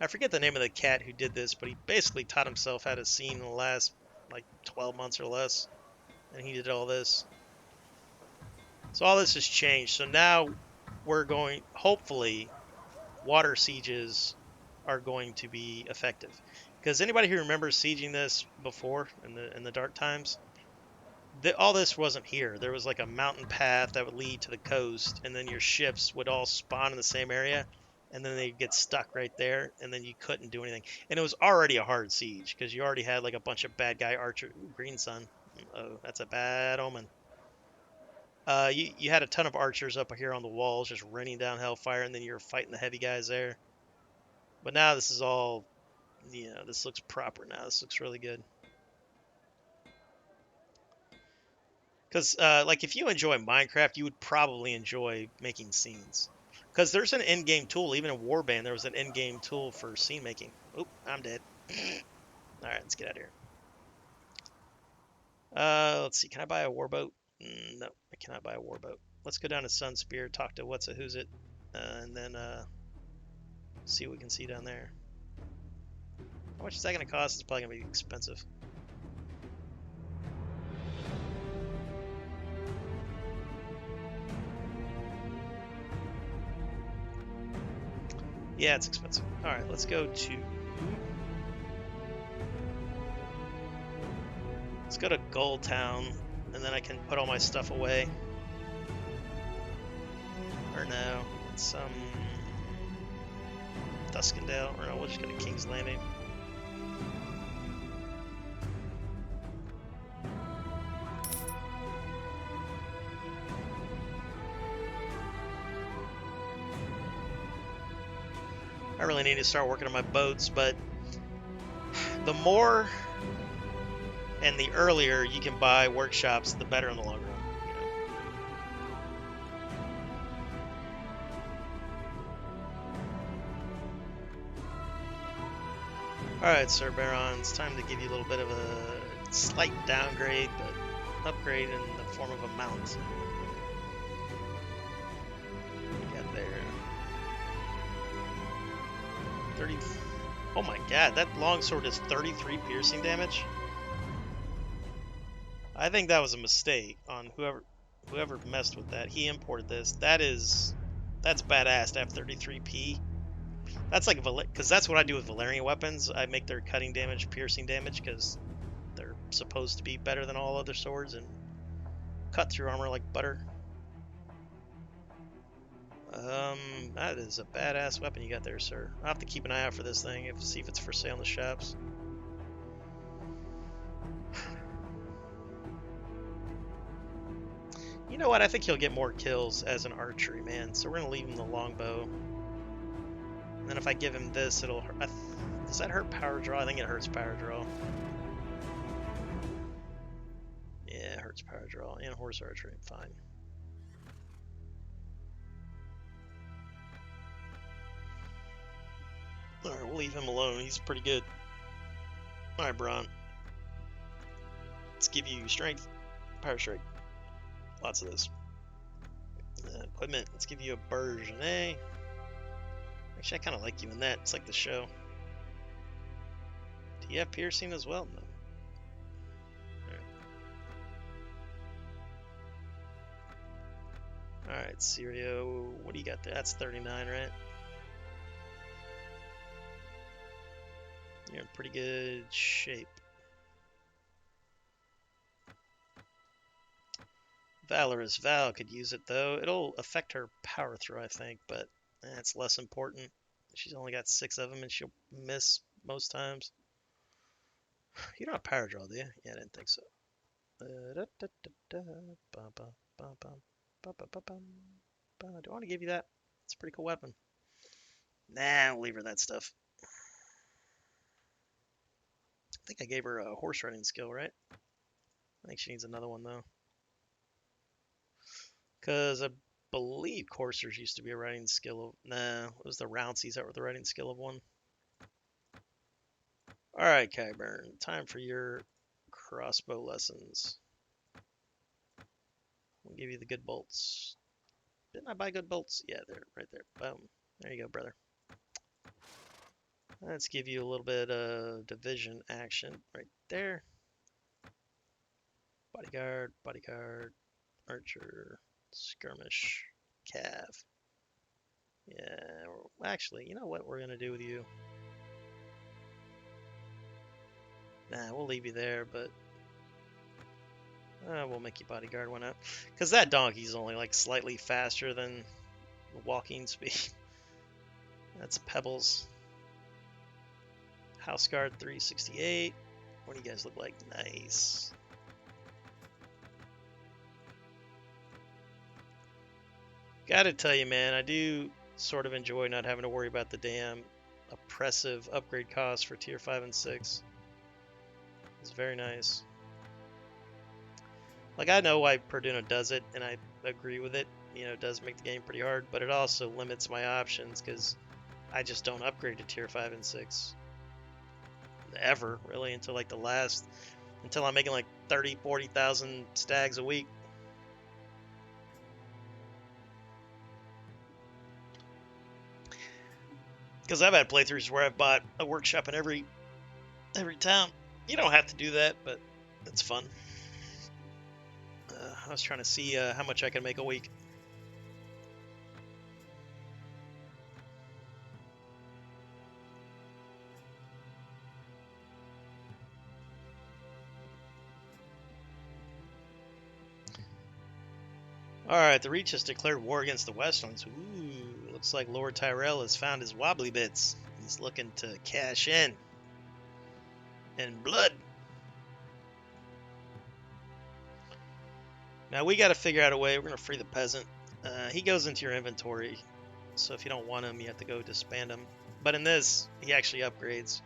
S1: I forget the name of the cat who did this, but he basically taught himself how to scene in the last, like, 12 months or less. And he did all this. So all this has changed. So now we're going, hopefully, water sieges are going to be effective. Because anybody who remembers sieging this before in the dark times, all this wasn't here. There was like a mountain path that would lead to the coast, and then your ships would all spawn in the same area, and then they'd get stuck right there, and then you couldn't do anything. And it was already a hard siege because you already had like a bunch of bad guy archer. Ooh, green sun. Oh, that's a bad omen. You had a ton of archers up here on the walls just raining down hellfire, and then you were fighting the heavy guys there. But now this is all, you know, this looks proper now. This looks really good. Because, like, if you enjoy Minecraft, you would probably enjoy making scenes. Because there's an in-game tool, even in Warband, there was an in-game tool for scene making. Oop, I'm dead. Alright, let's get out of here. Let's see, can I buy a warboat? No, I cannot buy a warboat. Let's go down to Sunspear, talk to what's it, who's it, and then see what we can see down there. How much is that going to cost? It's probably going to be expensive. Yeah, it's expensive. Alright, let's go to... Let's go to Gold Town, and then I can put all my stuff away. Or no, it's Duskendale. Or no, we'll just go to King's Landing. I really need to start working on my boats, but the more and the earlier you can buy workshops, the better in the long run. You know? Alright, Sir Baron, it's time to give you a little bit of a slight downgrade, but upgrade in the form of a mount. We got there. 30. Oh my god, that longsword is 33 piercing damage? I think that was a mistake on whoever messed with that. He imported this. That's badass to have 33p. That's like, because that's what I do with Valerian weapons. I make their cutting damage, piercing damage, because they're supposed to be better than all other swords and cut through armor like butter. That is a badass weapon you got there, sir. I'll have to keep an eye out for this thing, see if it's for sale in the shops. You know what? I think he'll get more kills as an archery man, so we're gonna leave him the longbow. And then if I give him this, it'll hurt. Does that hurt power draw? I think it hurts power draw. Yeah, it hurts power draw and horse archery. Fine. Alright, we'll leave him alone. He's pretty good. Alright, Braun. Let's give you strength. Power strike. Lots of this. Equipment. Let's give you a Bergenet. Actually, I kind of like you in that. It's like the show. Do you have piercing as well? No. Alright, Sirio. What do you got there? That's 39, right? You're in pretty good shape. Valorous Val could use it, though. It'll affect her power throw, I think, but it's less important. She's only got 6 of them, and she'll miss most times. You don't have power draw, do you? Yeah, I didn't think so. Do I want to give you that? It's a pretty cool weapon. Nah, I'll leave her that stuff. I think I gave her a horse riding skill, right? I think she needs another one, though. Because I believe coursers used to be a riding skill of... Nah, it was the Rounceys that were the riding skill of one. Alright, Kyburn. Time for your crossbow lessons. We'll give you the good bolts. Didn't I buy good bolts? Yeah, they're right there. Boom. There you go, brother. Let's give you a little bit of division action right there. Bodyguard, bodyguard, archer, skirmish, cav. Yeah, actually, you know what we're going to do with you? Nah, we'll leave you there, but we'll make you bodyguard one up. Because that donkey's only like slightly faster than walking speed. That's Pebbles. House Guard 368. What do you guys look like? Nice. Gotta tell you, man, I do sort of enjoy not having to worry about the damn oppressive upgrade costs for tier 5 and 6. It's very nice. Like, I know why Perduno does it, and I agree with it. You know, it does make the game pretty hard, but it also limits my options because I just don't upgrade to tier 5 and 6. Ever, really, until like until I'm making like 30, 40,000 stags a week. Because I've had playthroughs where I've bought a workshop in every town. You don't have to do that, but it's fun. I was trying to see how much I can make a week. Alright, the Reach has declared war against the Westlands. Ooh, looks like Lord Tyrell has found his wobbly bits. He's looking to cash in. And blood. Now we got to figure out a way. We're going to free the peasant. He goes into your inventory. So if you don't want him, you have to go disband him. But in this, he actually upgrades.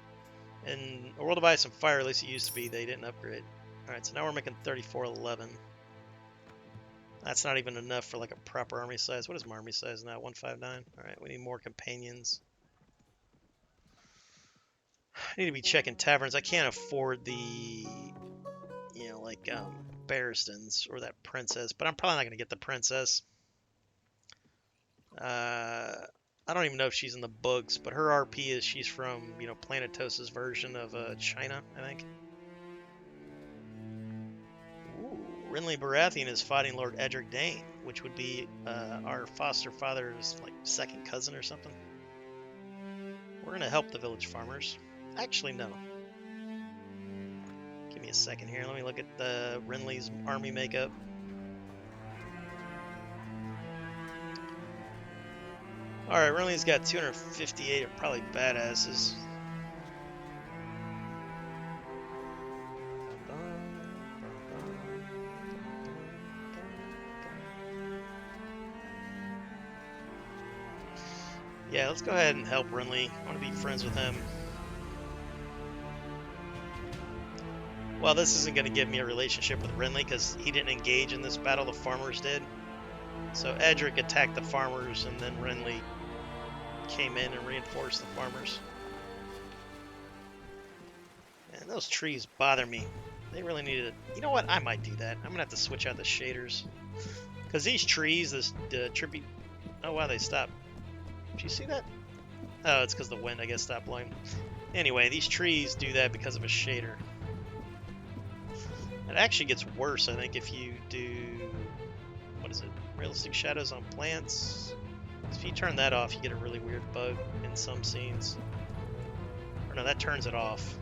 S1: In A World of Ice and Fire, at least it used to be, they didn't upgrade. Alright, so now we're making 3411. That's not even enough for like a proper army size. What is my army size now? 159? Alright, we need more companions. I need to be checking taverns. I can't afford the, you know, like Barristan's or that princess, but I'm probably not going to get the princess. I don't even know if she's in the books, but her RP is she's from, you know, Planetos' version of China, I think. Ooh, Renly Baratheon is fighting Lord Edric Dane, which would be our foster father's like second cousin or something. We're going to help the village farmers. Actually, no. Give me a second here. Let me look at the Renly's army makeup. Alright, Renly's got 258 of probably badasses. Yeah, let's go ahead and help Renly. I want to be friends with him. Well, this isn't going to give me a relationship with Renly because he didn't engage in this battle. The farmers did. So Edric attacked the farmers, and then Renly came in and reinforced the farmers. And those trees bother me. They really needed it. You know what? I might do that. I'm going to have to switch out the shaders. Because these trees, the tribute... Oh, wow, they stopped. Did you see that? Oh, it's because the wind, I guess, stopped blowing. Anyway, these trees do that because of a shader. It actually gets worse, I think, if you do... What is it? Realistic shadows on plants. If you turn that off, you get a really weird bug in some scenes. Or no, that turns it off.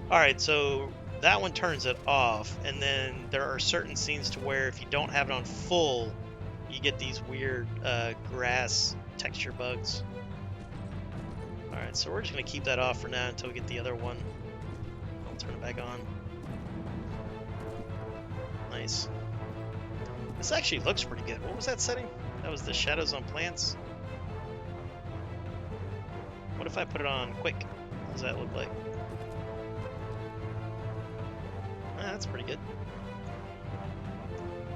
S1: Alright, so that one turns it off, and then there are certain scenes to where if you don't have it on full, you get these weird grass texture bugs. Alright, so we're just going to keep that off for now until we get the other one. I'll turn it back on. Nice. This actually looks pretty good. What was that setting? That was the shadows on plants. What if I put it on quick? What does that look like? Ah, that's pretty good.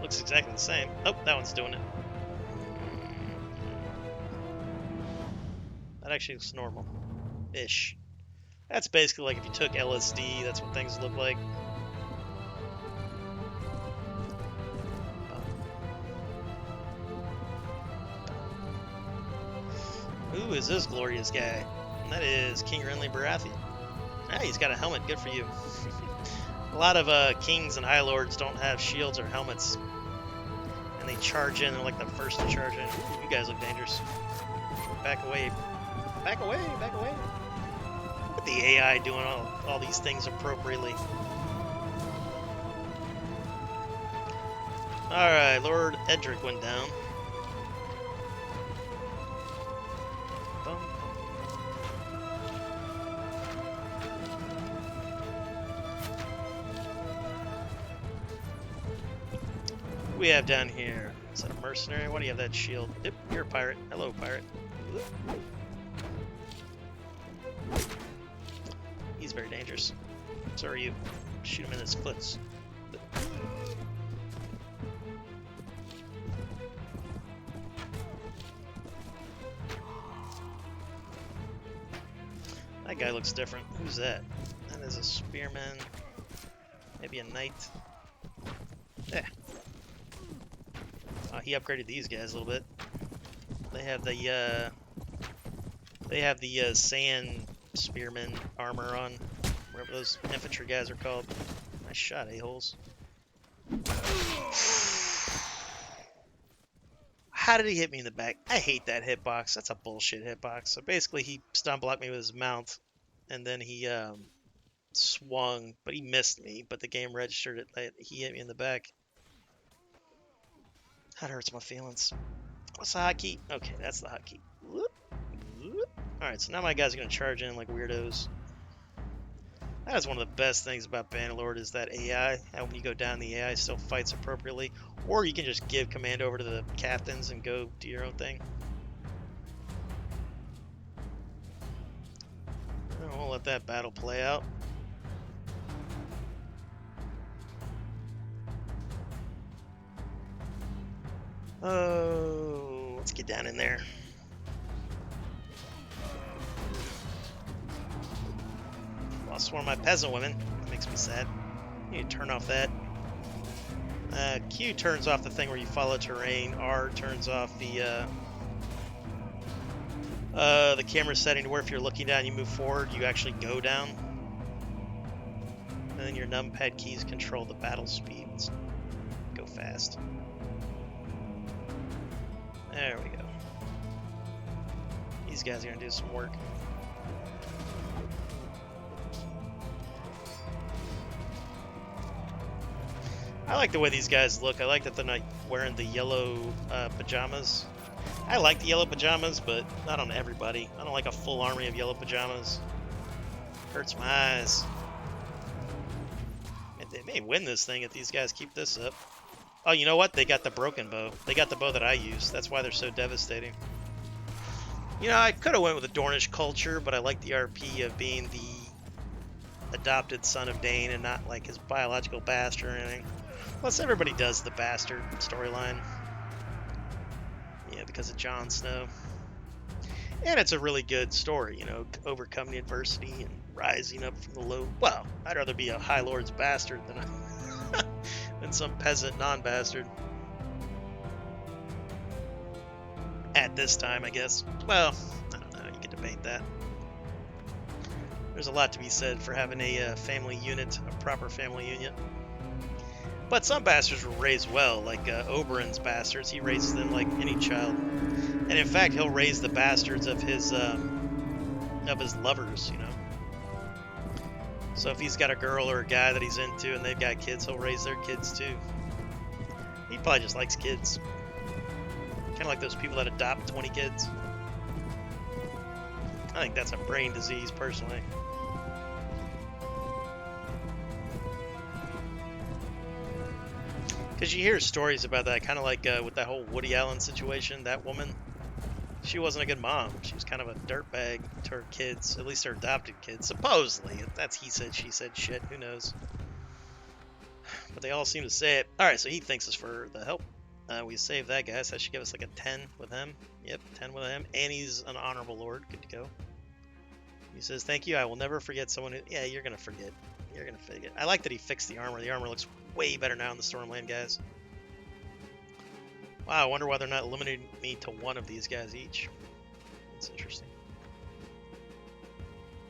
S1: Looks exactly the same. Oh, that one's doing it. That actually looks normal-ish. That's basically like if you took LSD, that's what things look like. Who is this glorious guy? And that is King Renly Baratheon. Ah, he's got a helmet. Good for you. A lot of kings and high lords don't have shields or helmets, and they charge in. They're like the first to charge in. Ooh, you guys look dangerous. Back away. Back away. Back away. Look at the AI doing all these things appropriately. Alright, Lord Edric went down. What do we have down here? Is that a mercenary? Why do you have that shield? Yep, you're a pirate. Hello, pirate. He's very dangerous. So are you. Shoot him in his foots. That guy looks different. Who's that? That is a spearman. Maybe a knight. Yeah. He upgraded these guys a little bit. They have the sand spearman armor on, whatever those infantry guys are called. Nice shot, a-holes. How did he hit me in the back? I hate that hitbox. That's a bullshit hitbox. So basically, he stun blocked me with his mount, and then he swung, but he missed me. But the game registered it that he hit me in the back. That hurts my feelings. What's the hotkey? Okay, that's the hotkey. Alright, so now my guys are going to charge in like weirdos. That is one of the best things about Bannerlord is that AI. And when you go down, the AI still fights appropriately. Or you can just give command over to the captains and go do your own thing. I won't let that battle play out. Oh, let's get down in there. Lost one of my peasant women. That makes me sad. I need to turn off that. Q turns off the thing where you follow terrain. R turns off the camera setting to where if you're looking down, you move forward, you actually go down. And then your numpad keys control the battle speed. Go fast. There we go. These guys are gonna do some work. I like the way these guys look. I like that they're not wearing the yellow pajamas. I like the yellow pajamas, but not on everybody. I don't like a full army of yellow pajamas. Hurts my eyes. They may win this thing if these guys keep this up. Oh, you know what? They got the broken bow. They got the bow that I use. That's why they're so devastating. You know, I could have went with the Dornish culture, but I like the RP of being the adopted son of Dane and not like his biological bastard or anything. Plus, everybody does the bastard storyline. Yeah, because of Jon Snow. And it's a really good story, you know, overcoming adversity and rising up from the low. Well, I'd rather be a High Lord's bastard than some peasant non-bastard. At this time, I guess. Well, I don't know. You can debate that. There's a lot to be said for having a family unit, a proper family unit. But some bastards were raised well, like Oberyn's bastards. He raises them like any child, and in fact, he'll raise the bastards of his lovers. You know. So if he's got a girl or a guy that he's into, and they've got kids, he'll raise their kids too. He probably just likes kids. Kind of like those people that adopt 20 kids. I think that's a brain disease, personally. Because you hear stories about that, kind of like with that whole Woody Allen situation. That woman, she wasn't a good mom. She was kind of a dirtbag to her kids, at least her adopted kids, supposedly. That's he said, she said shit. Who knows? But they all seem to say it. All right, so he thanks us for the help. We saved that guy, so that should give us like a 10 with him. Yep, 10 with him. And he's an honorable lord. Good to go. He says, thank you. I will never forget someone who... Yeah, you're going to forget. You're going to forget. I like that he fixed the armor. The armor looks way better now in the Stormland, guys. Wow, I wonder why they're not limiting me to one of these guys each. That's interesting.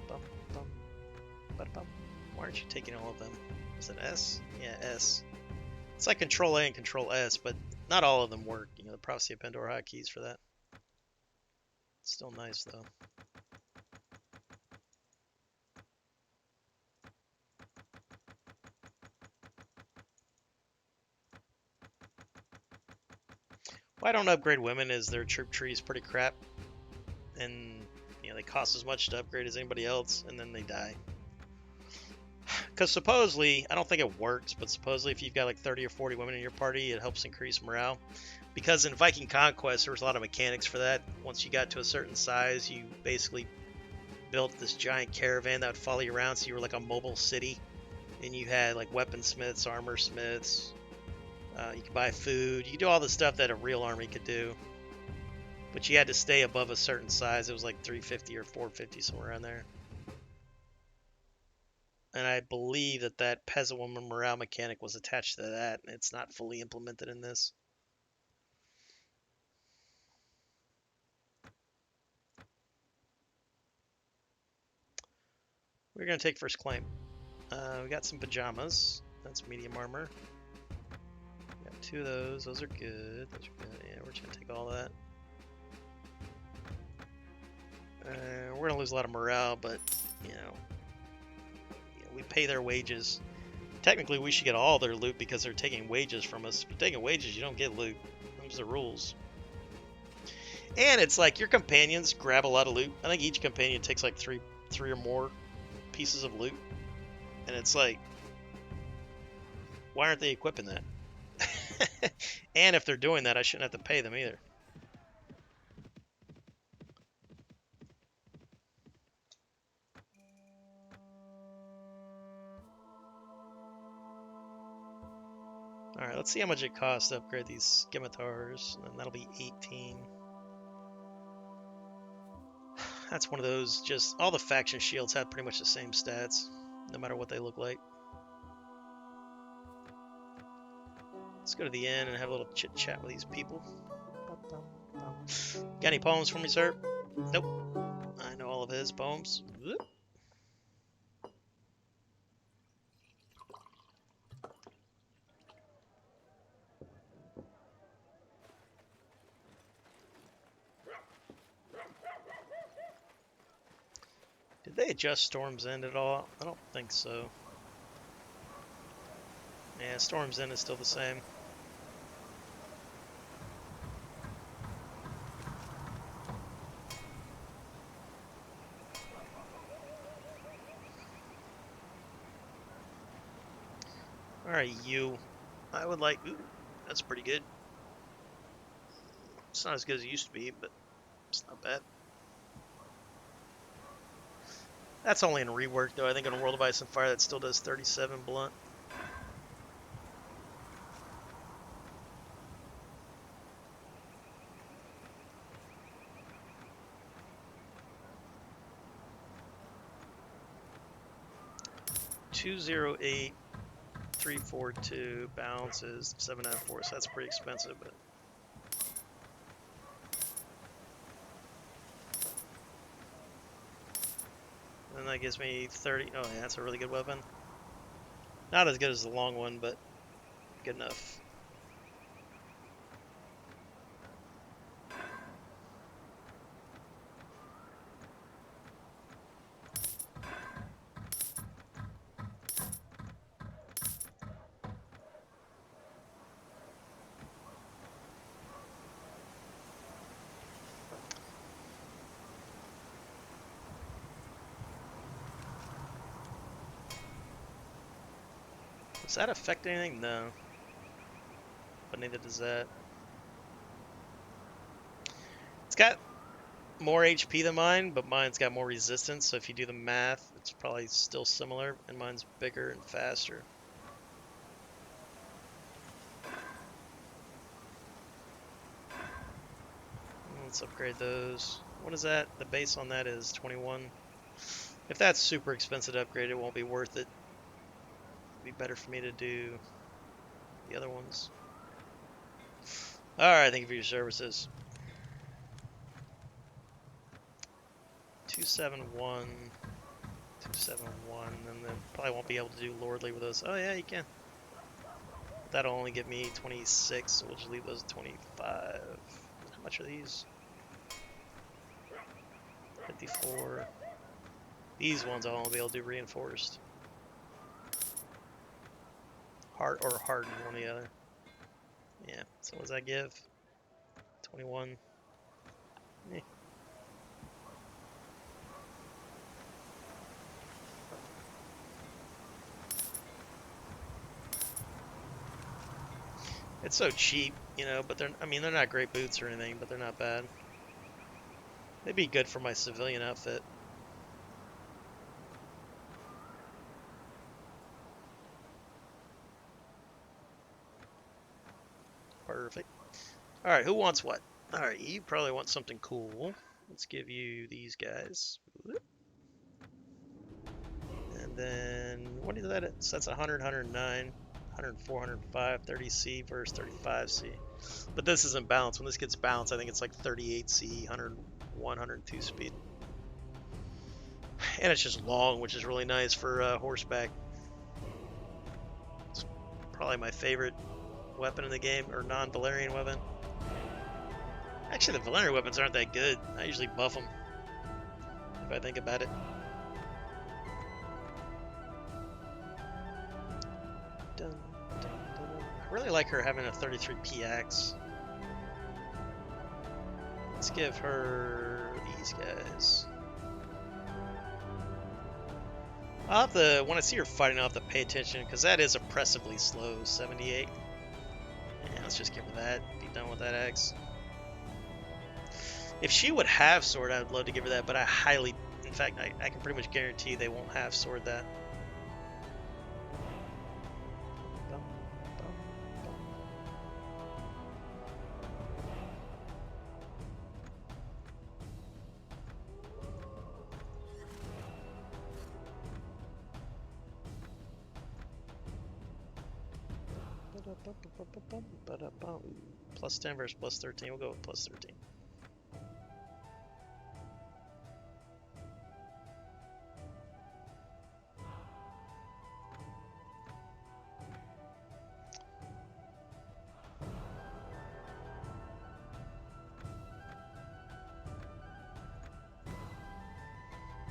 S1: Bum, bum, bum. Why aren't you taking all of them? Is it S? Yeah, S. It's like Control A and Control S, but not all of them work. You know, the Prophecy of Pandora hotkeys for that. It's still nice, though. Why I don't upgrade women is their troop tree is pretty crap. And, you know, they cost as much to upgrade as anybody else, and then they die. Because supposedly, I don't think it works, but supposedly if you've got like 30 or 40 women in your party, it helps increase morale. Because in Viking Conquest, there was a lot of mechanics for that. Once you got to a certain size, you basically built this giant caravan that would follow you around, so you were like a mobile city. And you had like weaponsmiths, armor smiths. You could buy food. You could do all the stuff that a real army could do. But you had to stay above a certain size. It was like 350 or 450, somewhere around there. And I believe that that peasant woman morale mechanic was attached to that. And it's not fully implemented in this. We're going to take first claim. We got some pajamas. That's medium armor. We got 2 of those. Those are good. Those are good. Yeah, we're just going to take all that. We're going to lose a lot of morale, but, you know, we pay their wages. Technically, we should get all their loot because they're taking wages from us. If you're taking wages, you don't get loot. Those are the rules. And it's like your companions grab a lot of loot. I think each companion takes like three or more pieces of loot. And it's like, why aren't they equipping that? And if they're doing that, I shouldn't have to pay them either. Alright, let's see how much it costs to upgrade these scimitars, and that'll be 18. That's one of those, just all the faction shields have pretty much the same stats, no matter what they look like. Let's go to the inn and have a little chit chat with these people. Got any poems for me, sir? Nope. I know all of his poems. Whoop. Did they adjust Storm's End at all? I don't think so. Yeah, Storm's End is still the same. Alright, you. I would like... Ooh, that's pretty good. It's not as good as it used to be, but it's not bad. That's only in Reworked, though. I think in World of Ice and Fire that still does 37 blunt. $208, 342 balances 794, so that's pretty expensive, but that gives me 30. Oh, yeah, that's a really good weapon. Not as good as the long one, but good enough. Does that affect anything? No. But neither does that. It's got more HP than mine, but mine's got more resistance, so if you do the math, it's probably still similar, and mine's bigger and faster. Let's upgrade those. What is that? The base on that is 21. If that's super expensive to upgrade, it won't be worth it. It'd be better for me to do the other ones. Alright, thank you for your services. 271. 271, and then probably won't be able to do Lordly with those. Oh yeah, you can. That'll only give me 26, so we'll just leave those at 25. How much are these? 54. These ones I'll only be able to do reinforced. Hard or hardened, one or the other. Yeah, so what does that give? 21. Eh. It's so cheap, you know, but they're, I mean, they're not great boots or anything, but they're not bad. They'd be good for my civilian outfit. Perfect. Alright, who wants what? Alright, you probably want something cool. Let's give you these guys. And then, what is that? So that's 100, 109, 104, 105, 30C versus 35C. But this isn't balanced. When this gets balanced, I think it's like 38C, 101, 102 speed. And it's just long, which is really nice for horseback. It's probably my favorite weapon in the game, or non-Valerian weapon. Actually, the Valerian weapons aren't that good. I usually buff them, if I think about it. Dun, dun, dun. I really like her having a 33P axe. Let's give her these guys. I'll have to, when I see her fighting, I'll have to pay attention, because that is oppressively slow, 78. Yeah, let's just give her that, be done with that axe. If she would have sword, I would love to give her that, but I highly, in fact, I can pretty much guarantee they won't have sword that. Plus 10 versus plus 13. We'll go with plus 13.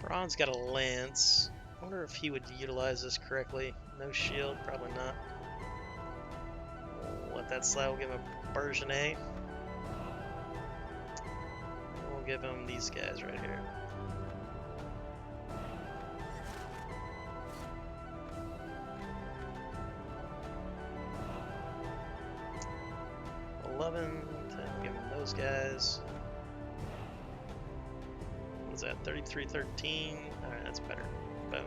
S1: Braun's got a lance. I wonder if he would utilize this correctly. No shield, probably not. We'll let that slide. We'll give him a Bergenet. We'll give him these guys right here. Give him those guys. What's that? 33-13. Alright, that's better. Boom.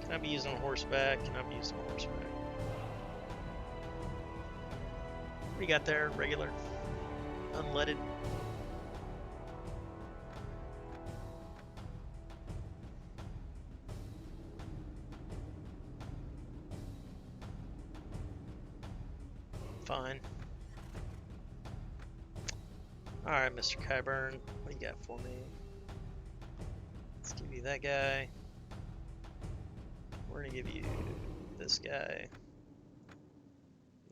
S1: Cannot be used on horseback. Cannot be used on horseback. What do you got there? Regular? Unleaded? fine. Alright, Mr. Kyburn, what do you got for me? Let's give you that guy. We're gonna give you this guy.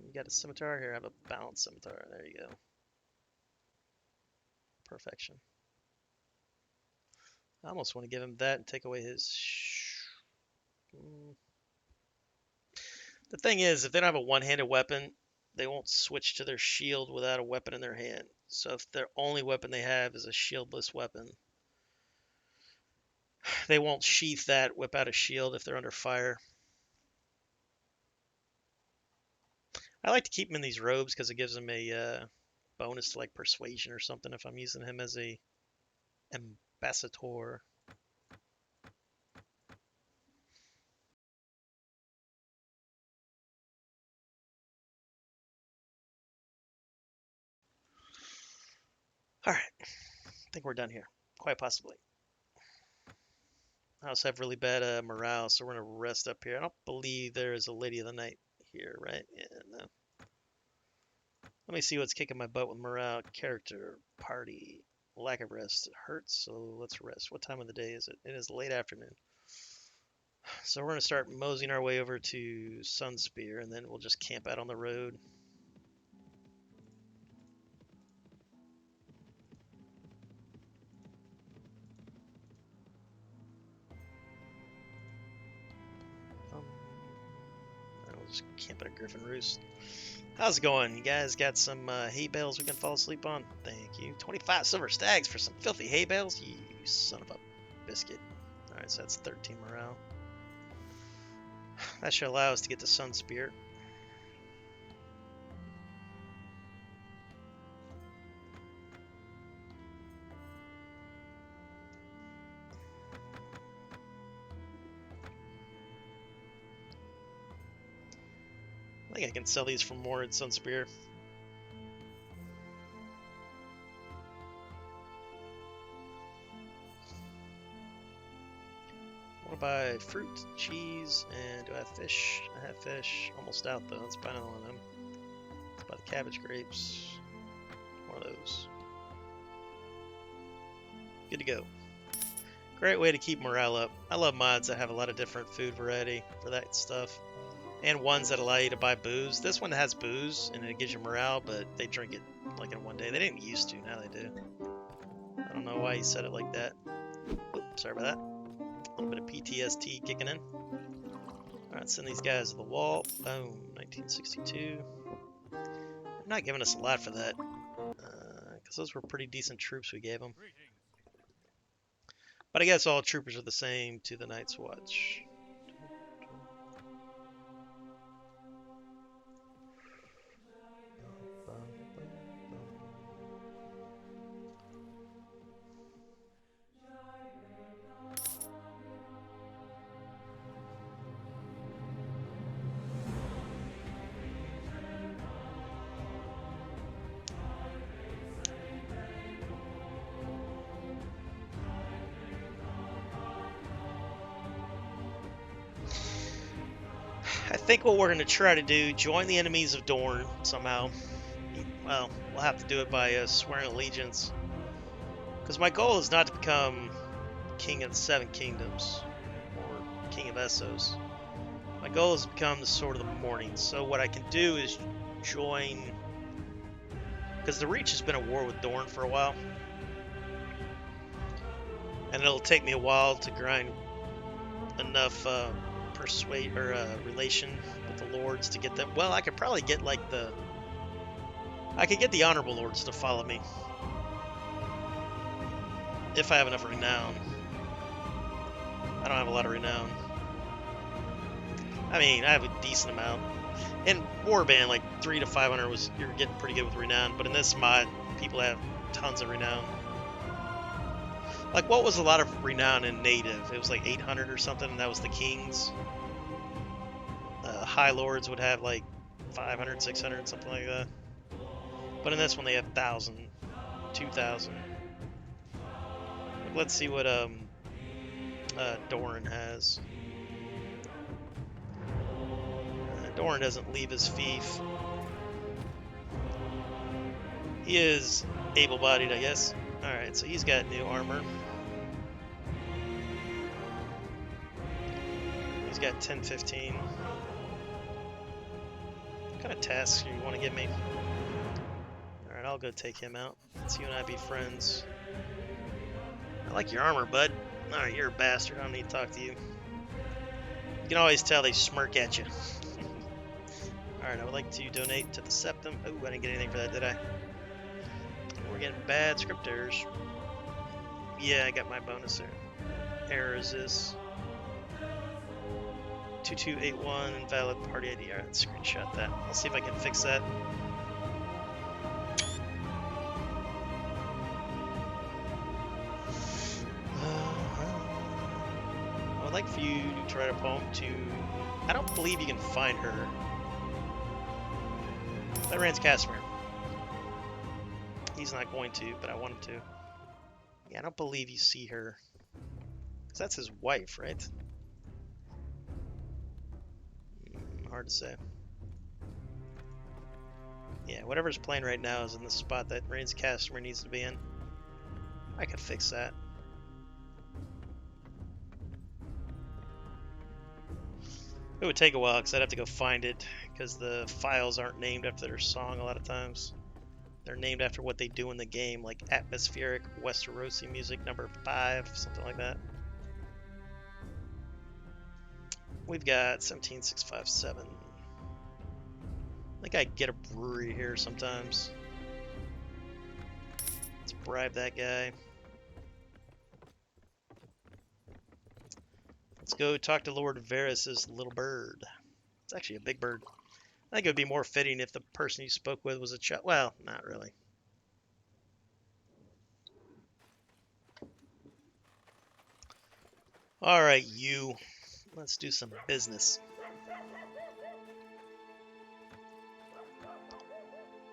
S1: You got a scimitar? Here, I have a balanced scimitar. There you go. Perfection. I almost want to give him that and take away his... The thing is, if they don't have a one-handed weapon, they won't switch to their shield without a weapon in their hand. So if their only weapon they have is a shieldless weapon, they won't sheath that, whip out a shield if they're under fire. I like to keep him in these robes because it gives him a bonus to like persuasion or something if I'm using him as a ambassador. All right, I think we're done here, quite possibly. I also have really bad morale, so we're gonna rest up here. I don't believe there is a Lady of the Night here, right? Yeah, no. Let me see what's kicking my butt with morale. Character, party, lack of rest. It hurts, so let's rest. What time of the day is it? It is late afternoon. So we're going to start moseying our way over to Sunspear, and then we'll just camp out on the road. And we'll just camp at a Griffin Roost. How's it going? You guys got some hay bales we can fall asleep on? Thank you. 25 silver stags for some filthy hay bales? You son of a biscuit. Alright, so that's 13 morale. That should allow us to get to Sunspear. I think I can sell these for more at Sunspear. I want to buy fruit, cheese, and do I have fish? I have fish. Almost out though. Let's buy another one of them. Let's buy the cabbage grapes. One of those. Good to go. Great way to keep morale up. I love mods that have a lot of different food variety for that stuff. And ones that allow you to buy booze. This one has booze and it gives you morale, but they drink it like in one day. They didn't used to, now they do. I don't know why he said it like that. Oops, sorry about that. A little bit of PTSD kicking in. Alright, send these guys to the wall. Boom, 1962. They're not giving us a lot for that. Because those were pretty decent troops we gave them. But I guess all troopers are the same to the Night's Watch. I think what we're going to try to do, join the enemies of Dorne somehow. Well, we'll have to do it by swearing allegiance. Because my goal is not to become King of the Seven Kingdoms or King of Essos. My goal is to become the Sword of the Morning. So what I can do is join... Because the Reach has been at war with Dorne for a while. And it'll take me a while to grind enough persuade or relation with the lords to get them. Well, I could probably get like I could get the honorable lords to follow me if I have enough renown. I don't have a lot of renown. I mean, I have a decent amount. In Warband, like 300 to 500 was you're getting pretty good with renown, but in this mod, people have tons of renown. Like, what was a lot of renown in Native? It was like 800 or something, and that was the kings. High Lords would have like 500, 600, something like that. But in this one, they have 1,000, 2,000. Let's see what Doran has. Doran doesn't leave his fief. He is able-bodied, I guess. Alright, so he's got new armor. He's got 10-15. What kind of tasks do you want to give me? Alright, I'll go take him out. Let's you and I be friends. I like your armor, bud. Alright, you're a bastard. I don't need to talk to you. You can always tell they smirk at you. Alright, I would like to donate to the Septum. Oh, I didn't get anything for that, did I? We're getting bad scripters. Yeah, I got my bonus there. Error is this. 2281 invalid party ID. Alright, screenshot that. I'll see if I can fix that. I would like for you to write a poem to... I don't believe you can find her. That Rand's Casimir. He's not going to, but I want him to. Yeah, I don't believe you see her. Because that's his wife, right? Hard to say. Yeah, whatever's playing right now is in the spot that Rand's Casimir needs to be in. I could fix that. It would take a while because I'd have to go find it because the files aren't named after their song a lot of times. They're named after what they do in the game, like Atmospheric Westerosi Music number 5, something like that. We've got 17657. I think I get a brewery here sometimes. Let's bribe that guy. Let's go talk to Lord Varys' little bird. It's actually a big bird. I think it would be more fitting if the person you spoke with was a child. Well, not really. Alright, you. Let's do some business.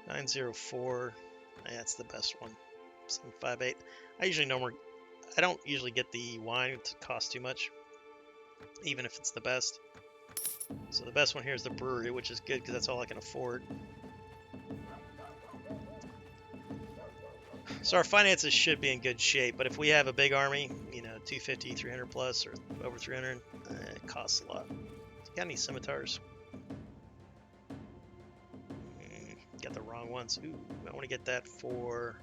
S1: 904. That's the best one. 758. I don't usually get the wine to cost too much, even if it's the best. So the best one here is the brewery, which is good because that's all I can afford. So our finances should be in good shape, but if we have a big army, you know, 250, 300 plus, or over 300, it costs a lot. Got any scimitars? Got the wrong ones. Ooh, I want to get that for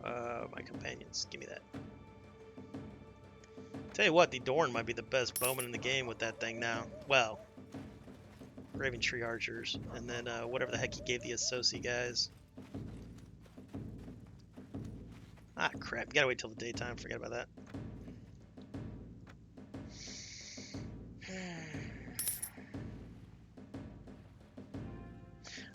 S1: my companions. Give me that. Tell you what, the Dorn might be the best bowman in the game with that thing now. Well, Raven Tree Archers, and then whatever the heck he gave the Associ guys. Ah, crap. You gotta wait till the daytime. Forget about that.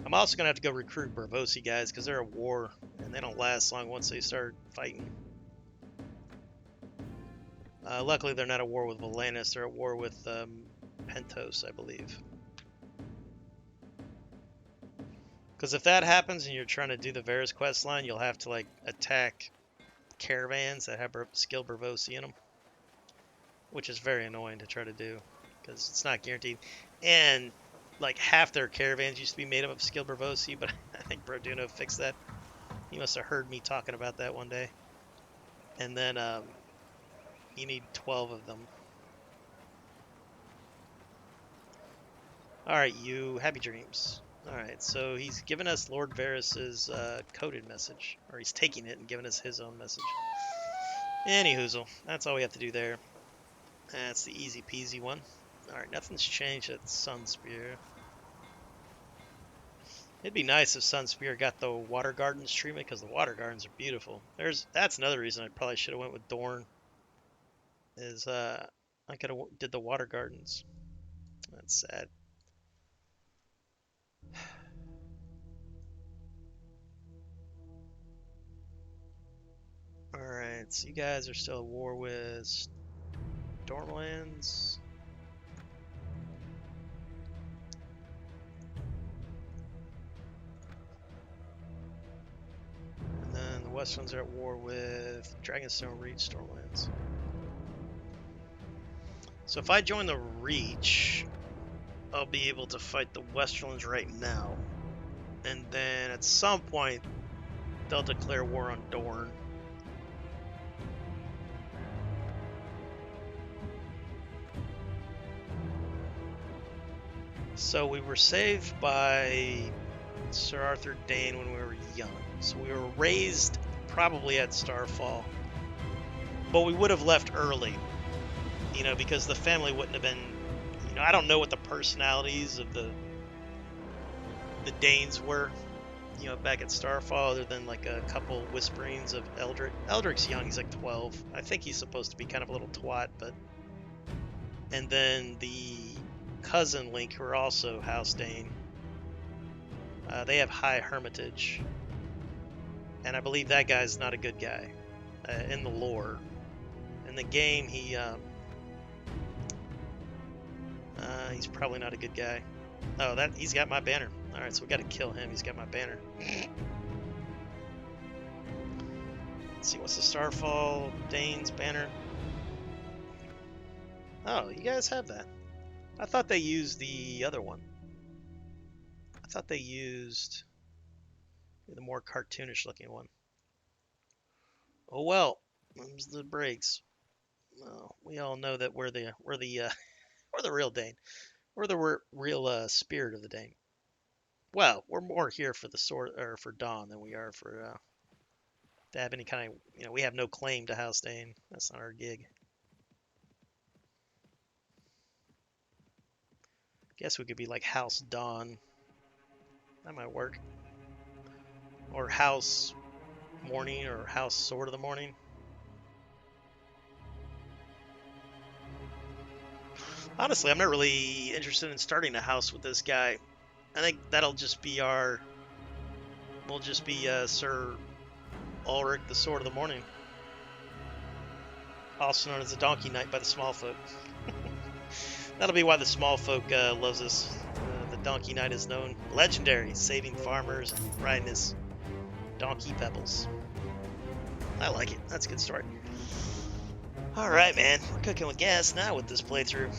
S1: I'm also gonna have to go recruit Braavosi guys because they're at war and they don't last long once they start fighting. Luckily, they're not at war with Volanus. They're at war with Pentos, I believe. Because if that happens and you're trying to do the Varys quest line, you'll have to like attack caravans that have skilled Braavosi in them, which is very annoying to try to do because it's not guaranteed. And like half their caravans used to be made up of skilled Braavosi, but I think Broduno fixed that. He must have heard me talking about that one day. And then you need 12 of them. Alright, you. Happy dreams. Alright, so he's given us Lord Varys' coded message. Or he's taking it and giving us his own message. Anyhoozle, that's all we have to do there. That's the easy peasy one. Alright, nothing's changed at Sunspear. It'd be nice if Sunspear got the Water Gardens treatment, because the Water Gardens are beautiful. That's another reason I probably should have went with Dorn. Is I could have did the Water Gardens. That's sad. Alright, so you guys are still at war with Stormlands. And then the Westlands are at war with Dragonstone Reach Stormlands. So if I join the Reach, I'll be able to fight the Westerlands right now. And then and at some point they'll declare war on Dorne. So we were saved by Sir Arthur Dane when we were young. So we were raised probably at Starfall. But we would have left early, you know, because the family wouldn't have been, you know, I don't know what the personalities of the Danes were, you know, back at Starfall, other than like a couple whisperings of Eldrick. Eldrick's young, he's like 12. I think he's supposed to be kind of a little twat, but... And then the cousin Link, who are also House Dane, they have high hermitage. And I believe that guy's not a good guy in the lore. In the game, he's probably not a good guy. Oh, he's got my banner. All right, so we got to kill him. He's got my banner. Let's see, what's the Starfall Dane's banner? Oh, you guys have that. I thought they used the other one. I thought they used the more cartoonish looking one. Oh well, them's the breaks. Well, we all know that we're the we're the real Dane. We're the real spirit of the Dane. Well, we're more here for the sword or for Dawn than we are for to have any kind of, you know, we have no claim to House Dane. That's not our gig. Guess we could be like House Dawn. That might work. Or House Morning or House Sword of the Morning. Honestly, I'm not really interested in starting a house with this guy. I think that'll just be our... We'll just be Sir Ulrick, the Sword of the Morning. Also known as the Donkey Knight by the small folk. That'll be why the small folk loves us. The Donkey Knight is known legendary, saving farmers and riding his donkey pebbles. I like it. That's a good story. Alright, man. We're cooking with gas now with this playthrough.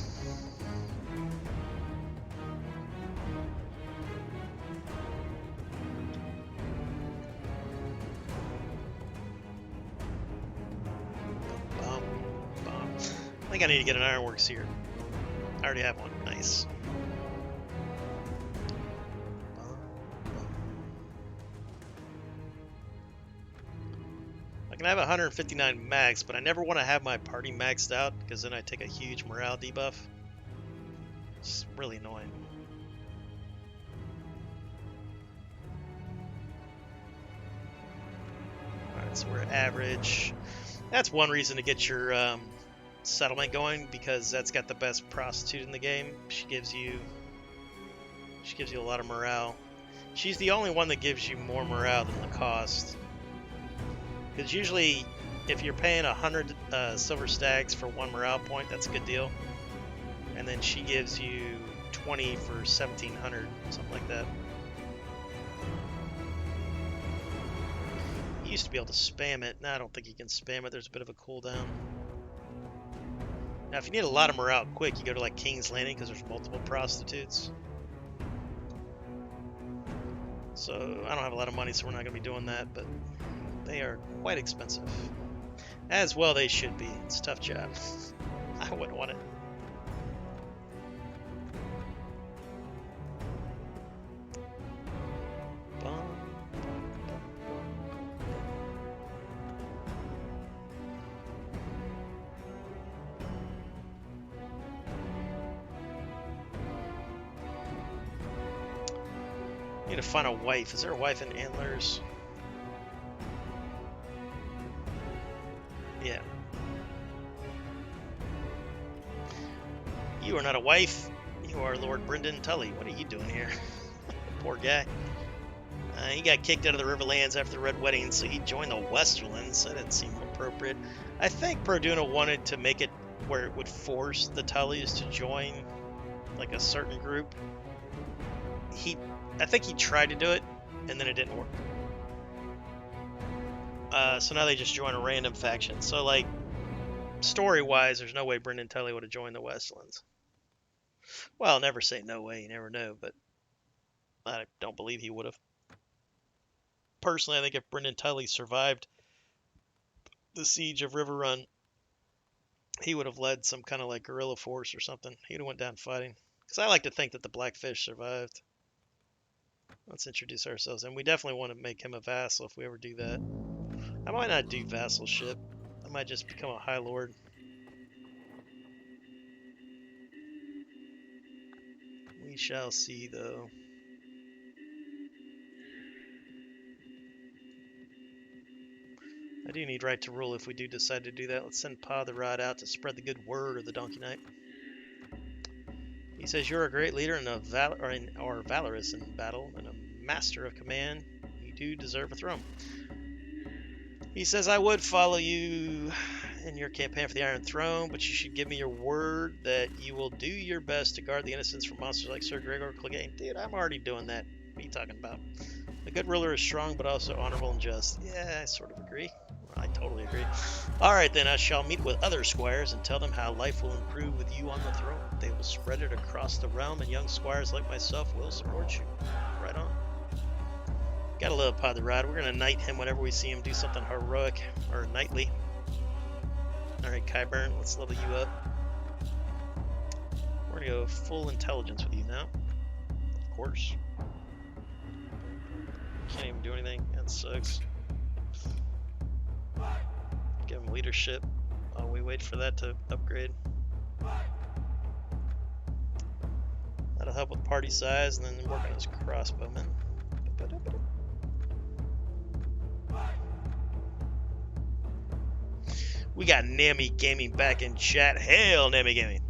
S1: I think I need to get an ironworks here. I already have one. Nice. I can have 159 max, but I never want to have my party maxed out because then I take a huge morale debuff. It's really annoying. Alright, so we're average. That's one reason to get your settlement going, because that's got the best prostitute in the game. She gives you a lot of morale. She's the only one that gives you more morale than the cost. Because usually, if you're paying 100 silver stacks for 1 morale point, that's a good deal. And then she gives you 20 for 1,700, something like that. You used to be able to spam it. Now I don't think you can spam it. There's a bit of a cooldown. Now, if you need a lot of morale quick, you go to like King's Landing because there's multiple prostitutes. So I don't have a lot of money, so we're not going to be doing that, but they are quite expensive. As well they should be. It's a tough job. I wouldn't want it. Need to find a wife. Is there a wife in Antlers? Yeah. You are not a wife. You are Lord Brendan Tully. What are you doing here? Poor guy. He got kicked out of the Riverlands after the Red Wedding, so he joined the Westerlands. That didn't seem appropriate. I think Produna wanted to make it where it would force the Tullys to join like a certain group. I think he tried to do it, and then it didn't work. So now they just join a random faction. So, like, story-wise, there's no way Brendan Tully would have joined the Westlands. Well, I'll never say no way, you never know, but I don't believe he would have. personally, I think if Brendan Tully survived the siege of River Run, he would have led some kind of like guerrilla force or something. He would have went down fighting. Because I like to think that the Blackfish survived. Let's introduce ourselves. And we definitely want to make him a vassal if we ever do that. I might not do vassalship. I might just become a High Lord. We shall see, though. I do need right to rule if we do decide to do that. Let's send Pa the Rod out to spread the good word of the Donkey Knight. He says, you're a great leader and or valorous in battle and a master of command. You do deserve a throne. He says, I would follow you in your campaign for the Iron Throne, but you should give me your word that you will do your best to guard the innocents from monsters like Sir Gregor Clegane. Dude, I'm already doing that. What are you talking about? A good ruler is strong, but also honorable and just. Yeah, I sort of agree. I totally agree. All right, then I shall meet with other squires and tell them how life will improve with you on the throne. They will spread it across the realm, and young squires like myself will support you. Right on. Gotta love Pa the Rod. We're gonna knight him whenever we see him do something heroic or knightly. All right, Kyburn, let's level you up. We're gonna go full intelligence with you now. Of course. Can't even do anything. That sucks. Give him leadership while we wait for that to upgrade. That'll help with party size, and then work on his crossbowmen. We got Nami Gaming back in chat. Hail, Nami Gaming.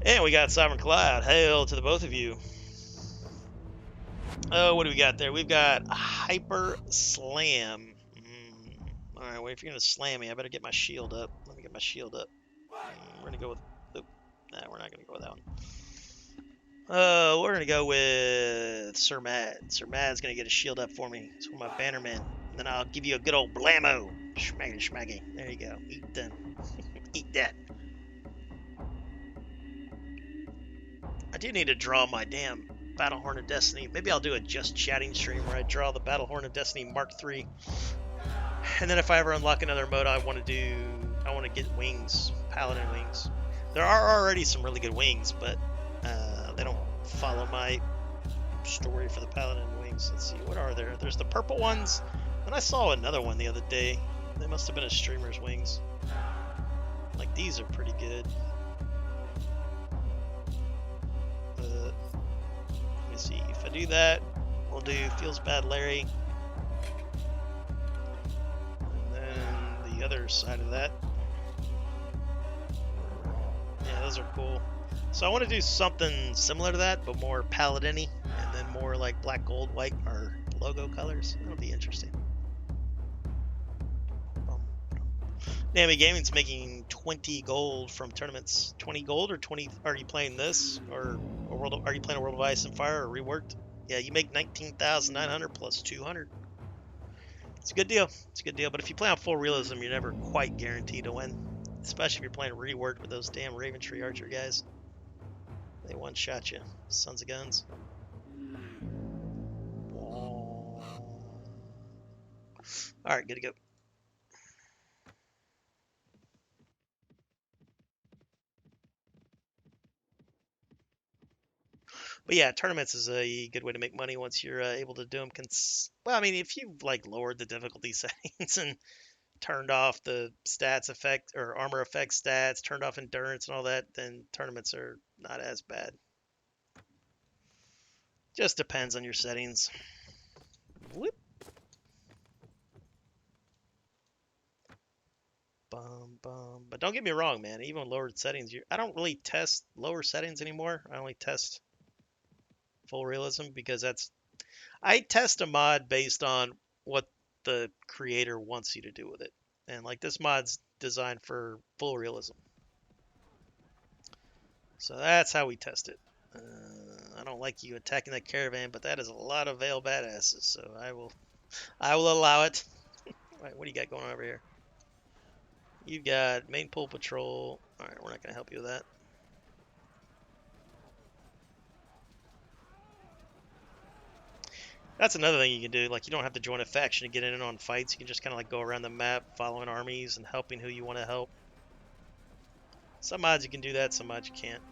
S1: And we got Sovereign Cloud. Hail to the both of you. Oh, what do we got there? We've got Hyper Slam. Alright, well, if you're going to slam me, I better get my shield up. Let me get my shield up. We're going to go with... Nope. Nah, we're not going to go with that one. We're going to go with Sir Mad. Sir Mad's going to get a shield up for me. It's one of my bannermen. And then I'll give you a good old blammo. Schmaggy, schmaggy. There you go. Eat them. Eat that. I do need to draw my damn Battlehorn of Destiny. Maybe I'll do a Just Chatting stream where I draw the Battlehorn of Destiny Mark III. And then if I ever unlock another mode, I want to get wings, Paladin wings. There are already some really good wings, but they don't follow my story for the Paladin wings. Let's see, what are there? There's the purple ones, and I saw another one the other day. They must have been a streamer's wings. Like, these are pretty good. Let me see, if I do that, we'll do Feels Bad Larry. And then the other side of that. Yeah, those are cool. So I want to do something similar to that, but more paladin-y, and then more like black, gold, white, or logo colors. That'll be interesting. Nami Gaming's making 20 gold from tournaments. 20 gold or 20? Are you playing this or are you playing a World of Ice and Fire or Reworked? Yeah, you make 19,900 plus 200. It's a good deal. It's a good deal. But if you play on full realism, you're never quite guaranteed to win. Especially if you're playing Reworked with those damn Raventree Archer guys. They one-shot you, sons of guns. All right, good to go. But yeah, tournaments is a good way to make money once you're able to do them. Well, I mean, if you've like lowered the difficulty settings and turned off the stats effect or armor effect stats, turned off endurance and all that, then tournaments are not as bad. Just depends on your settings. Whoop. But don't get me wrong, man. Even lowered settings, I don't really test lower settings anymore. I only test full realism because I test a mod based on what the creator wants you to do with it. And like this mod's designed for full realism. So that's how we test it. I don't like you attacking that caravan, but that is a lot of Veil badasses, so I will allow it. Alright, what do you got going on over here? You got main pool patrol. Alright, we're not going to help you with that. That's another thing you can do. Like, you don't have to join a faction to get in on fights. You can just kind of like go around the map, following armies and helping who you want to help. Some mods you can do that, some mods you can't.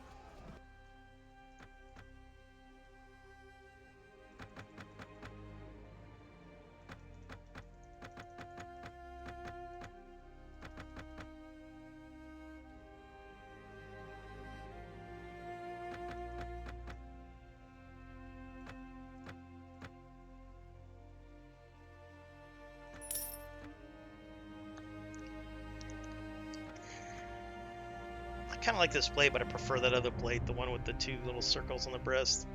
S1: I kind of like this blade, but I prefer that other blade, the one with the 2 little circles on the breast.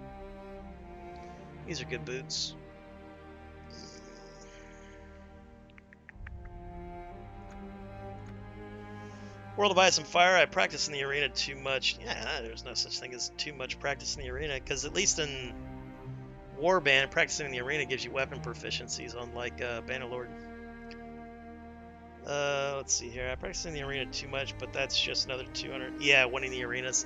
S1: These are good boots. World of Ice and Fire, I practice in the arena too much. Yeah, there's no such thing as too much practice in the arena, because at least in Warband, practicing in the arena gives you weapon proficiencies, unlike Bannerlord. Let's see here. I practice in the arena too much, but that's just another 200. Yeah, winning the arenas.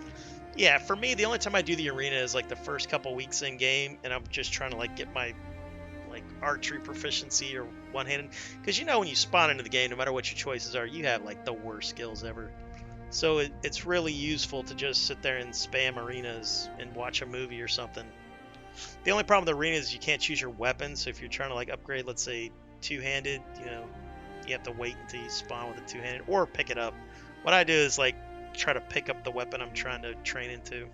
S1: Yeah, for me, the only time I do the arena is like the first couple weeks in game, and I'm just trying to like get my like archery proficiency or one-handed, because you know when you spawn into the game, no matter what your choices are, you have like the worst skills ever. So it's really useful to just sit there and spam arenas and watch a movie or something. The only problem with the arena is you can't choose your weapon. So if you're trying to like upgrade, let's say two-handed, you know, you have to wait until you spawn with a two-handed or pick it up. What I do is like try to pick up the weapon I'm trying to train into.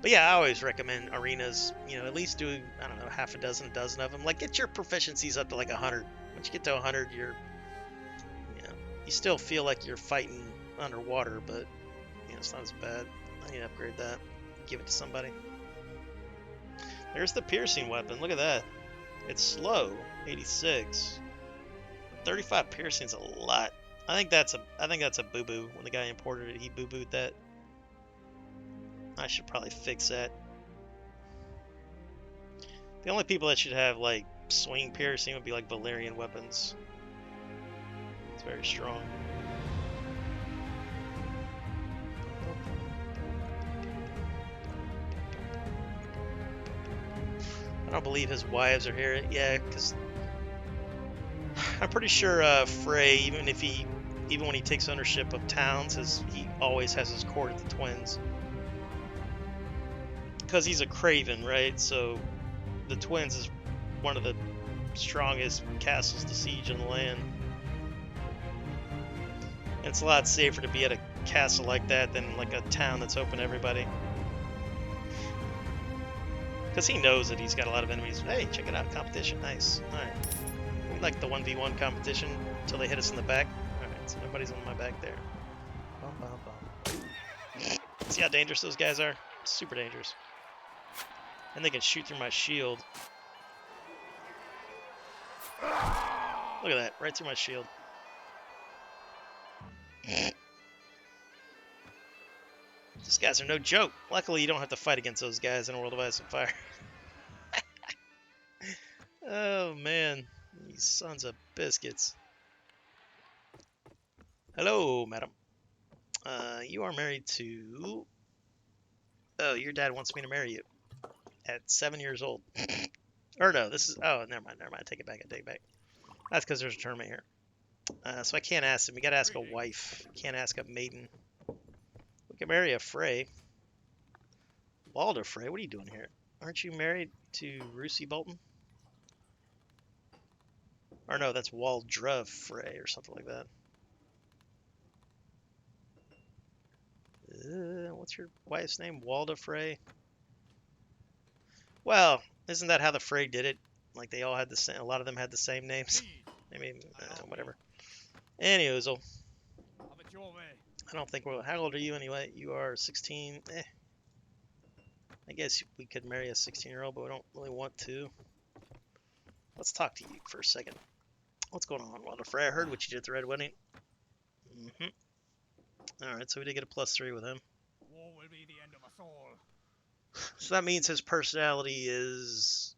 S1: But yeah, I always recommend arenas, you know, at least do, I don't know, half a dozen of them. Like, get your proficiencies up to like 100. Once you get to 100, you're, you know, you still feel like you're fighting underwater, but, you know, it's not as bad. I need to upgrade that. Give it to somebody. There's the piercing weapon. Look at that. It's slow. 86. 35 piercing's a lot. I think that's a boo-boo. When the guy imported it, he boo-booed that. I should probably fix that. The only people that should have like swing piercing would be like Valyrian weapons. It's very strong. I don't believe his wives are here. Yeah, because I'm pretty sure Frey, even when he takes ownership of towns, he always has his court at the Twins. Because he's a craven, right? So the Twins is one of the strongest castles to siege in the land. And it's a lot safer to be at a castle like that than like a town that's open to everybody. Because he knows that he's got a lot of enemies. Hey, check it out, competition, nice. Alright. We like the 1v1 competition until they hit us in the back. Alright, so nobody's on my back there. Bum, bum, bum. See how dangerous those guys are? Super dangerous. And they can shoot through my shield. Look at that, right through my shield. These guys are no joke. Luckily, you don't have to fight against those guys in a World of Ice and Fire. Oh, man. These sons of biscuits. Hello, madam. You are married to... Oh, your dad wants me to marry you. At 7 years old. Or no, this is... Oh, never mind. I take it back. That's because there's a tournament here. So I can't ask him. We gotta ask a wife. Can't ask a maiden. We can marry a Frey. Walder Frey, what are you doing here? Aren't you married to Roosy Bolton? Or no, that's Waldra Frey or something like that. What's your wife's name? Walda Frey? Well, isn't that how the Frey did it? Like they all had the same, a lot of them had the same names. I mean, whatever. Anyways, I don't think we're... How old are you anyway? You are 16. I guess we could marry a 16-year-old, but we don't really want to. Let's talk to you for a second. What's going on, Walter Frey? I heard what you did at the Red Wedding. Alright, so we did get a +3 with him. War will be the end of us all. So that means his personality is...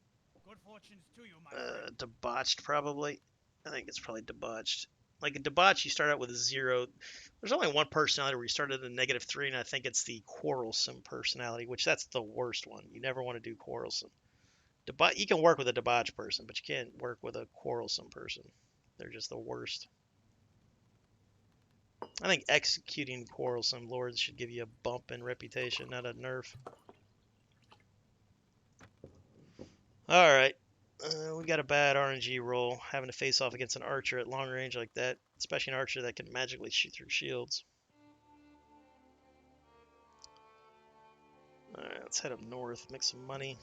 S1: Good fortunes to you, my debauched, probably. I think it's probably debauched. Like a debauch, you start out with a 0. There's only one personality where you start at a -3, and I think it's the quarrelsome personality, which that's the worst one. You never want to do quarrelsome. You can work with a debauched person, but you can't work with a quarrelsome person. They're just the worst. I think executing quarrelsome lords should give you a bump in reputation, not a nerf. Alright. We got a bad RNG roll, having to face off against an archer at long range like that, especially an archer that can magically shoot through shields. Alright, let's head up north, make some money.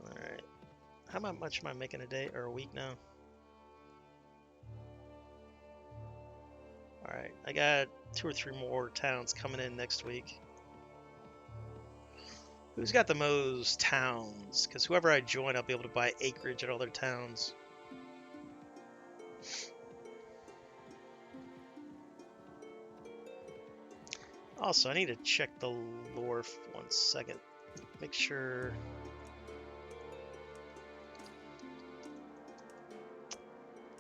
S1: Alright. How much am I making a day or a week now? Alright, I got 2 or 3 more towns coming in next week. Who's got the most towns? Because whoever I join, I'll be able to buy acreage at all their towns. Also, I need to check the lore for 1 second. Make sure...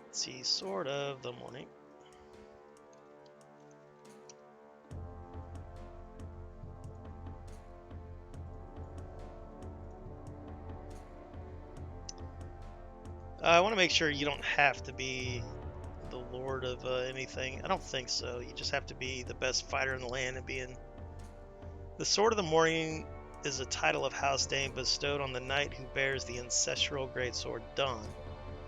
S1: Let's see, Sword of the Morning. I want to make sure you don't have to be the lord of anything. I don't think so. You just have to be the best fighter in the land and be in... The Sword of the Morning is a title of House Dane bestowed on the knight who bears the ancestral greatsword Dawn.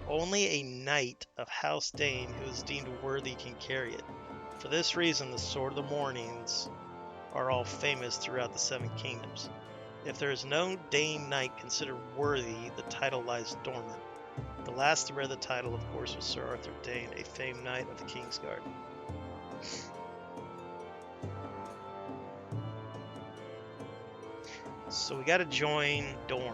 S1: Only a knight of House Dane who is deemed worthy can carry it. For this reason, the Sword of the Mornings are all famous throughout the Seven Kingdoms. If there is no Dane knight considered worthy, the title lies dormant. The last to bear the title, of course, was Sir Arthur Dane, a famed knight of the King's Guard. So we got to join Dorne.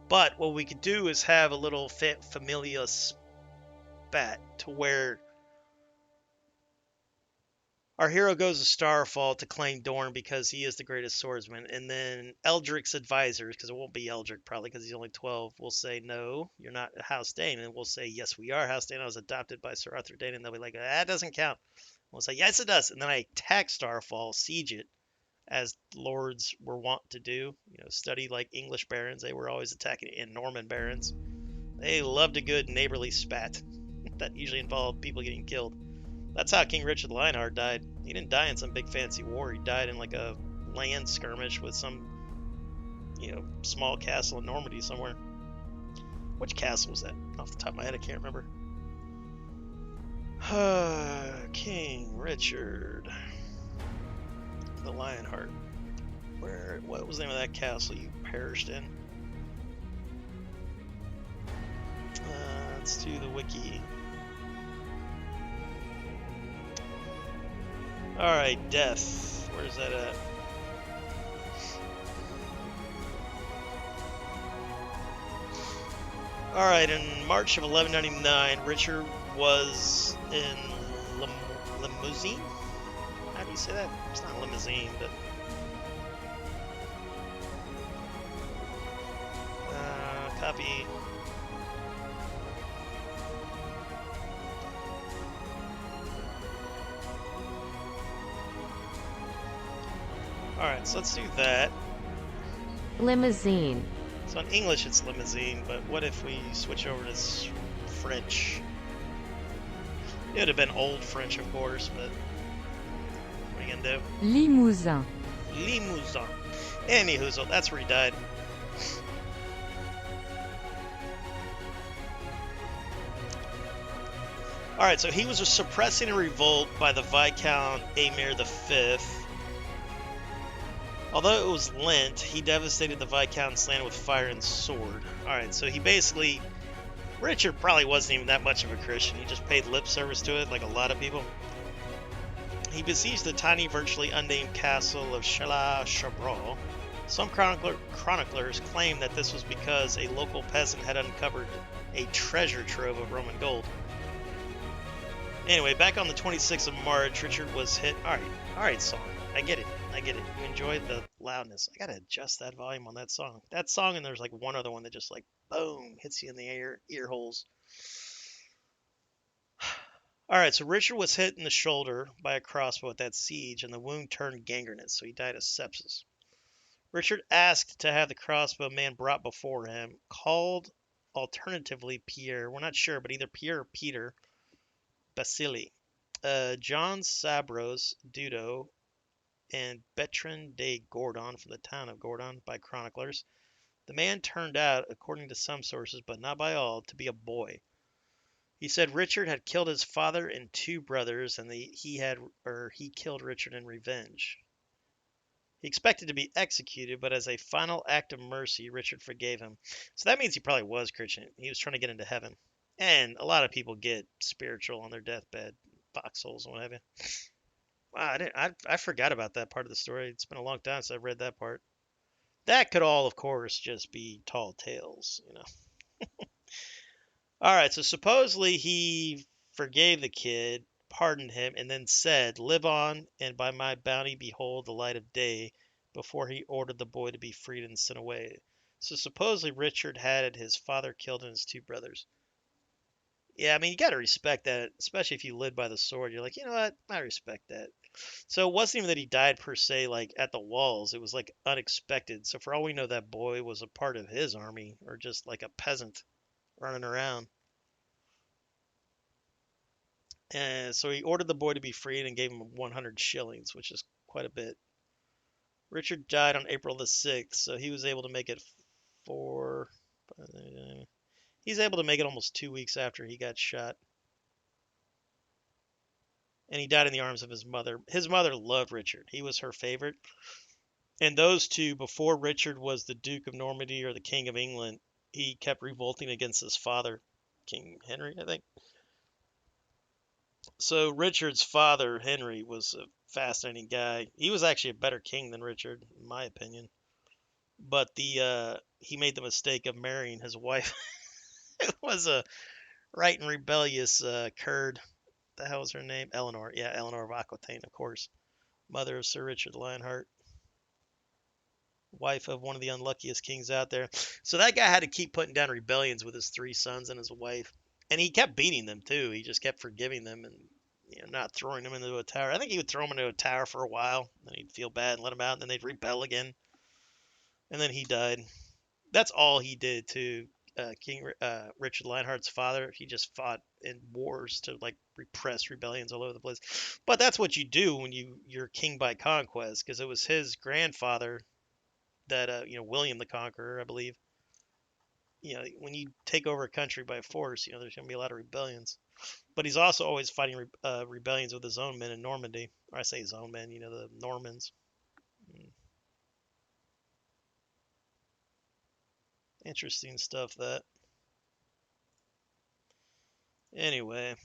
S1: But what we could do is have a little familia spat to where our hero goes to Starfall to claim Dorne because he is the greatest swordsman, and then Eldric's advisors, because it won't be Eldric probably because he's only 12, will say, no, you're not House Dane, and we'll say, yes, we are House Dane, I was adopted by Sir Arthur Dane, and they'll be like, that doesn't count. We'll say, yes, it does, and then I attack Starfall, siege it, as lords were wont to do, study like English barons, they were always attacking it, and Norman barons. They loved a good neighborly spat. That usually involved people getting killed. That's how King Richard Lionheart died. He didn't die in some big fancy war. He died in like a land skirmish with some, small castle in Normandy somewhere. Which castle was that? Off the top of my head, I can't remember. King Richard the Lionheart. What was the name of that castle you perished in? Let's do the wiki. Alright, death. Where's that at? Alright, in March of 1199, Richard was in Limousine? How do you say that? It's not limousine, but... copy. Alright, so let's do that.
S2: Limousine.
S1: So in English it's limousine, but what if we switch over to French? It would have been Old French, of course, but what are you gonna do?
S2: Limousin.
S1: Limousin. Anyhoozle, that's where he died. Alright, so he was suppressing a revolt by the Viscount Aemir V. Although it was Lent, he devastated the Viscount's land with fire and sword. Alright, so he basically... Richard probably wasn't even that much of a Christian. He just paid lip service to it, like a lot of people. He besieged the tiny, virtually unnamed castle of Chala-Chabral. Some chroniclers claim that this was because a local peasant had uncovered a treasure trove of Roman gold. Anyway, back on the 26th of March, Richard was hit... Alright, song. I get it. You enjoyed the loudness. I gotta adjust that volume on that song. That song, and there's like one other one that just like, boom, hits you in the ear holes. All right, so Richard was hit in the shoulder by a crossbow at that siege, and the wound turned gangrenous, so he died of sepsis. Richard asked to have the crossbow man brought before him, called alternatively Pierre. We're not sure, but either Pierre or Peter Basili. John Sabros Dudo and Bertrand de Gordon from the town of Gordon by chroniclers. The man turned out, according to some sources, but not by all, to be a boy. He said Richard had killed his father and two brothers, and he killed Richard in revenge. He expected to be executed, but as a final act of mercy, Richard forgave him. So that means he probably was Christian. He was trying to get into heaven. And a lot of people get spiritual on their deathbed, foxholes and what have you. Wow, I forgot about that part of the story. It's been a long time since I've read that part. That could all, of course, just be tall tales, you know. All right, so supposedly he forgave the kid, pardoned him, and then said, "Live on, and by my bounty behold the light of day," before he ordered the boy to be freed and sent away. So supposedly Richard had his father killed and his two brothers. Yeah, I mean, you got to respect that, especially if you live by the sword. You're like, you know what? I respect that. So it wasn't even that he died per se, like at the walls. It was like unexpected. So for all we know, that boy was a part of his army or just like a peasant running around. And so he ordered the boy to be freed and gave him 100 shillings, which is quite a bit. Richard died on April the 6th, so he was able to make it four. He's able to make it almost 2 weeks after he got shot. And he died in the arms of his mother. His mother loved Richard. He was her favorite. And those two, before Richard was the Duke of Normandy or the King of England, he kept revolting against his father, King Henry, I think. So Richard's father, Henry, was a fascinating guy. He was actually a better king than Richard, in my opinion. But he made the mistake of marrying his wife. It was a right and rebellious Kurd. The hell was her name? Eleanor. Yeah, Eleanor of Aquitaine, of course. Mother of Sir Richard Lionheart. Wife of one of the unluckiest kings out there. So that guy had to keep putting down rebellions with his three sons and his wife. And he kept beating them too. He just kept forgiving them and not throwing them into a tower. I think he would throw them into a tower for a while, then he'd feel bad and let them out, and then they'd rebel again. And then he died. That's all he did to King Richard Lionheart's father. He just fought in wars to like repress rebellions all over the place. But that's what you do when you're king by conquest, because it was his grandfather that William the Conqueror, I believe. When you take over a country by force, there's going to be a lot of rebellions. But he's also always fighting rebellions with his own men in Normandy. Or I say his own men, the Normans. Interesting stuff, that. Anyway.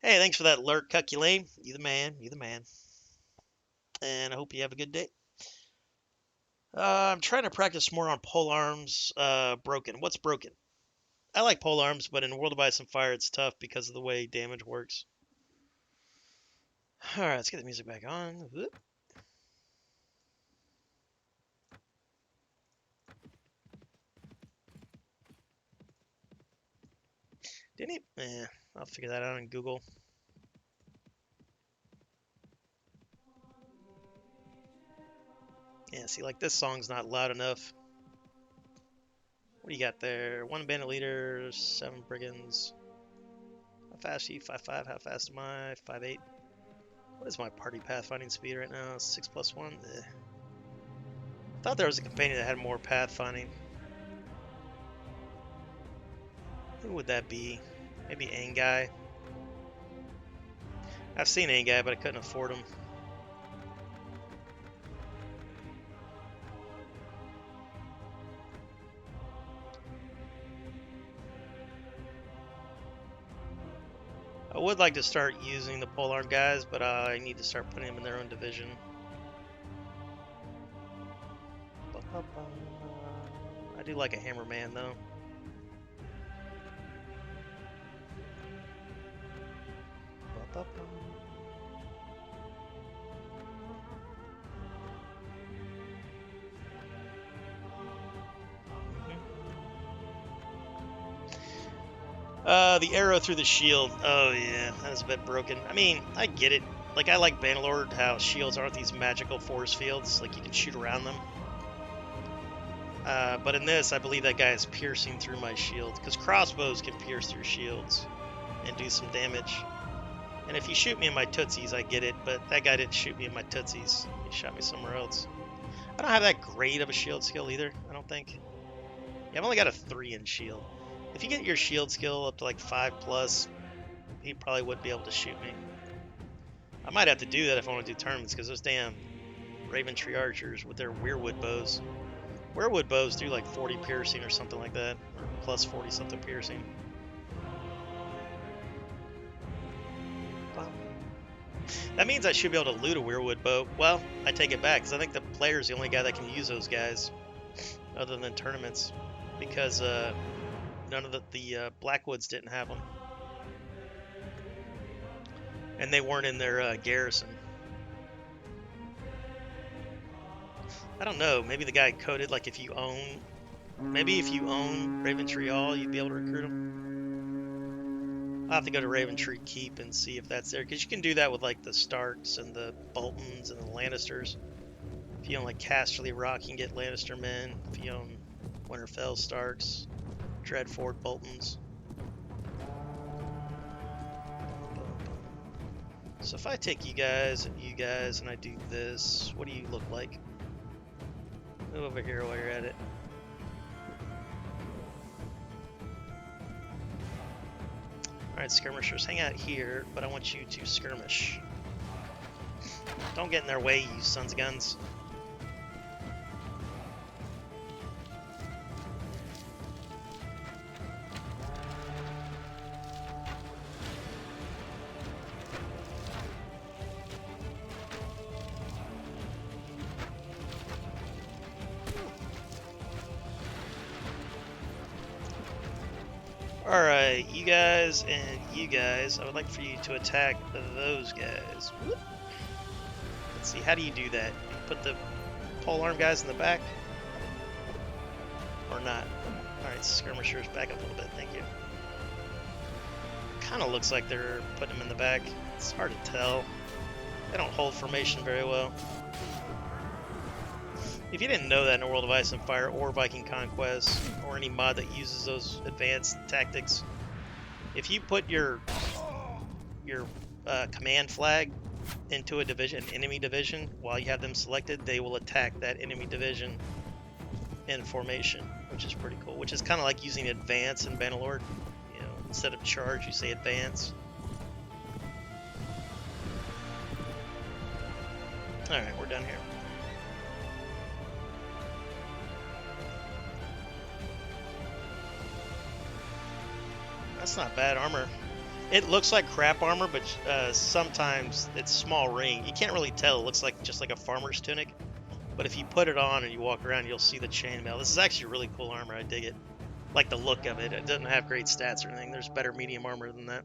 S1: Hey, thanks for that alert, Cuculane. You the man. You the man. And I hope you have a good day. I'm trying to practice more on pole arms. Broken. What's broken? I like pole arms, but in World of Ice and Fire, it's tough because of the way damage works. All right, let's get the music back on. Whoop. Didn't he? I'll figure that out on Google. Yeah, see, like this song's not loud enough. What do you got there? One bandit leader, 7 brigands. How fast are you? 5'5". How fast am I? 5'8". What is my party pathfinding speed right now? 6+1. I thought there was a companion that had more pathfinding. Who would that be? Maybe Angai. I've seen Angai, but I couldn't afford him. I would like to start using the polearm guys, but I need to start putting them in their own division. I do like a hammerman though. The arrow through the shield. Oh yeah, that was a bit broken. I mean, I get it. Like, I like Bannerlord, how shields aren't these magical force fields, like you can shoot around them. But in this, I believe that guy is piercing through my shield, because crossbows can pierce through shields and do some damage. And if you shoot me in my tootsies, I get it, but that guy didn't shoot me in my tootsies. He shot me somewhere else. I don't have that great of a shield skill either, I don't think. Yeah, I've only got a 3 in shield. If you get your shield skill up to like 5+, he probably wouldn't be able to shoot me. I might have to do that if I want to do tournaments, because those damn Raven Tree Archers with their Weirwood bows. Weirwood bows do like 40 piercing or something like that, or plus 40 something piercing. That means I should be able to loot a Weirwood bow. Well, I take it back, because I think the player's the only guy that can use those guys, other than tournaments, because none of the Blackwoods didn't have them. And they weren't in their garrison. I don't know, maybe the guy coded, like, if you own Raven Tree Hall, you'd be able to recruit them. I'll have to go to Raven Tree Keep and see if that's there, because you can do that with, like, the Starks and the Boltons and the Lannisters. If you own, like, Casterly Rock, you can get Lannister men. If you own Winterfell Starks, Dreadfort Boltons. So if I take you guys, and I do this, what do you look like? Move over here while you're at it. Alright, skirmishers, hang out here, but I want you to skirmish. Don't get in their way, you sons of guns. Alright, you guys and you guys, I would like for you to attack those guys. Whoop. Let's see, how do you do that? You put the polearm guys in the back? Or not? Alright, skirmishers, back up a little bit, thank you. Kinda looks like they're putting them in the back. It's hard to tell. They don't hold formation very well. If you didn't know that in a World of Ice and Fire or Viking Conquest, or any mod that uses those advanced tactics, if you put your command flag into a division, an enemy division, while you have them selected, they will attack that enemy division in formation, which is pretty cool. Which is kind of like using advance in Bannerlord. You know, instead of charge, you say advance. All right, we're done here. That's not bad armor. It looks like crap armor, but sometimes it's small ring. You can't really tell. It looks like just like a farmer's tunic. But if you put it on and you walk around, you'll see the chainmail. This is actually really cool armor. I dig it. Like the look of it. It doesn't have great stats or anything. There's better medium armor than that.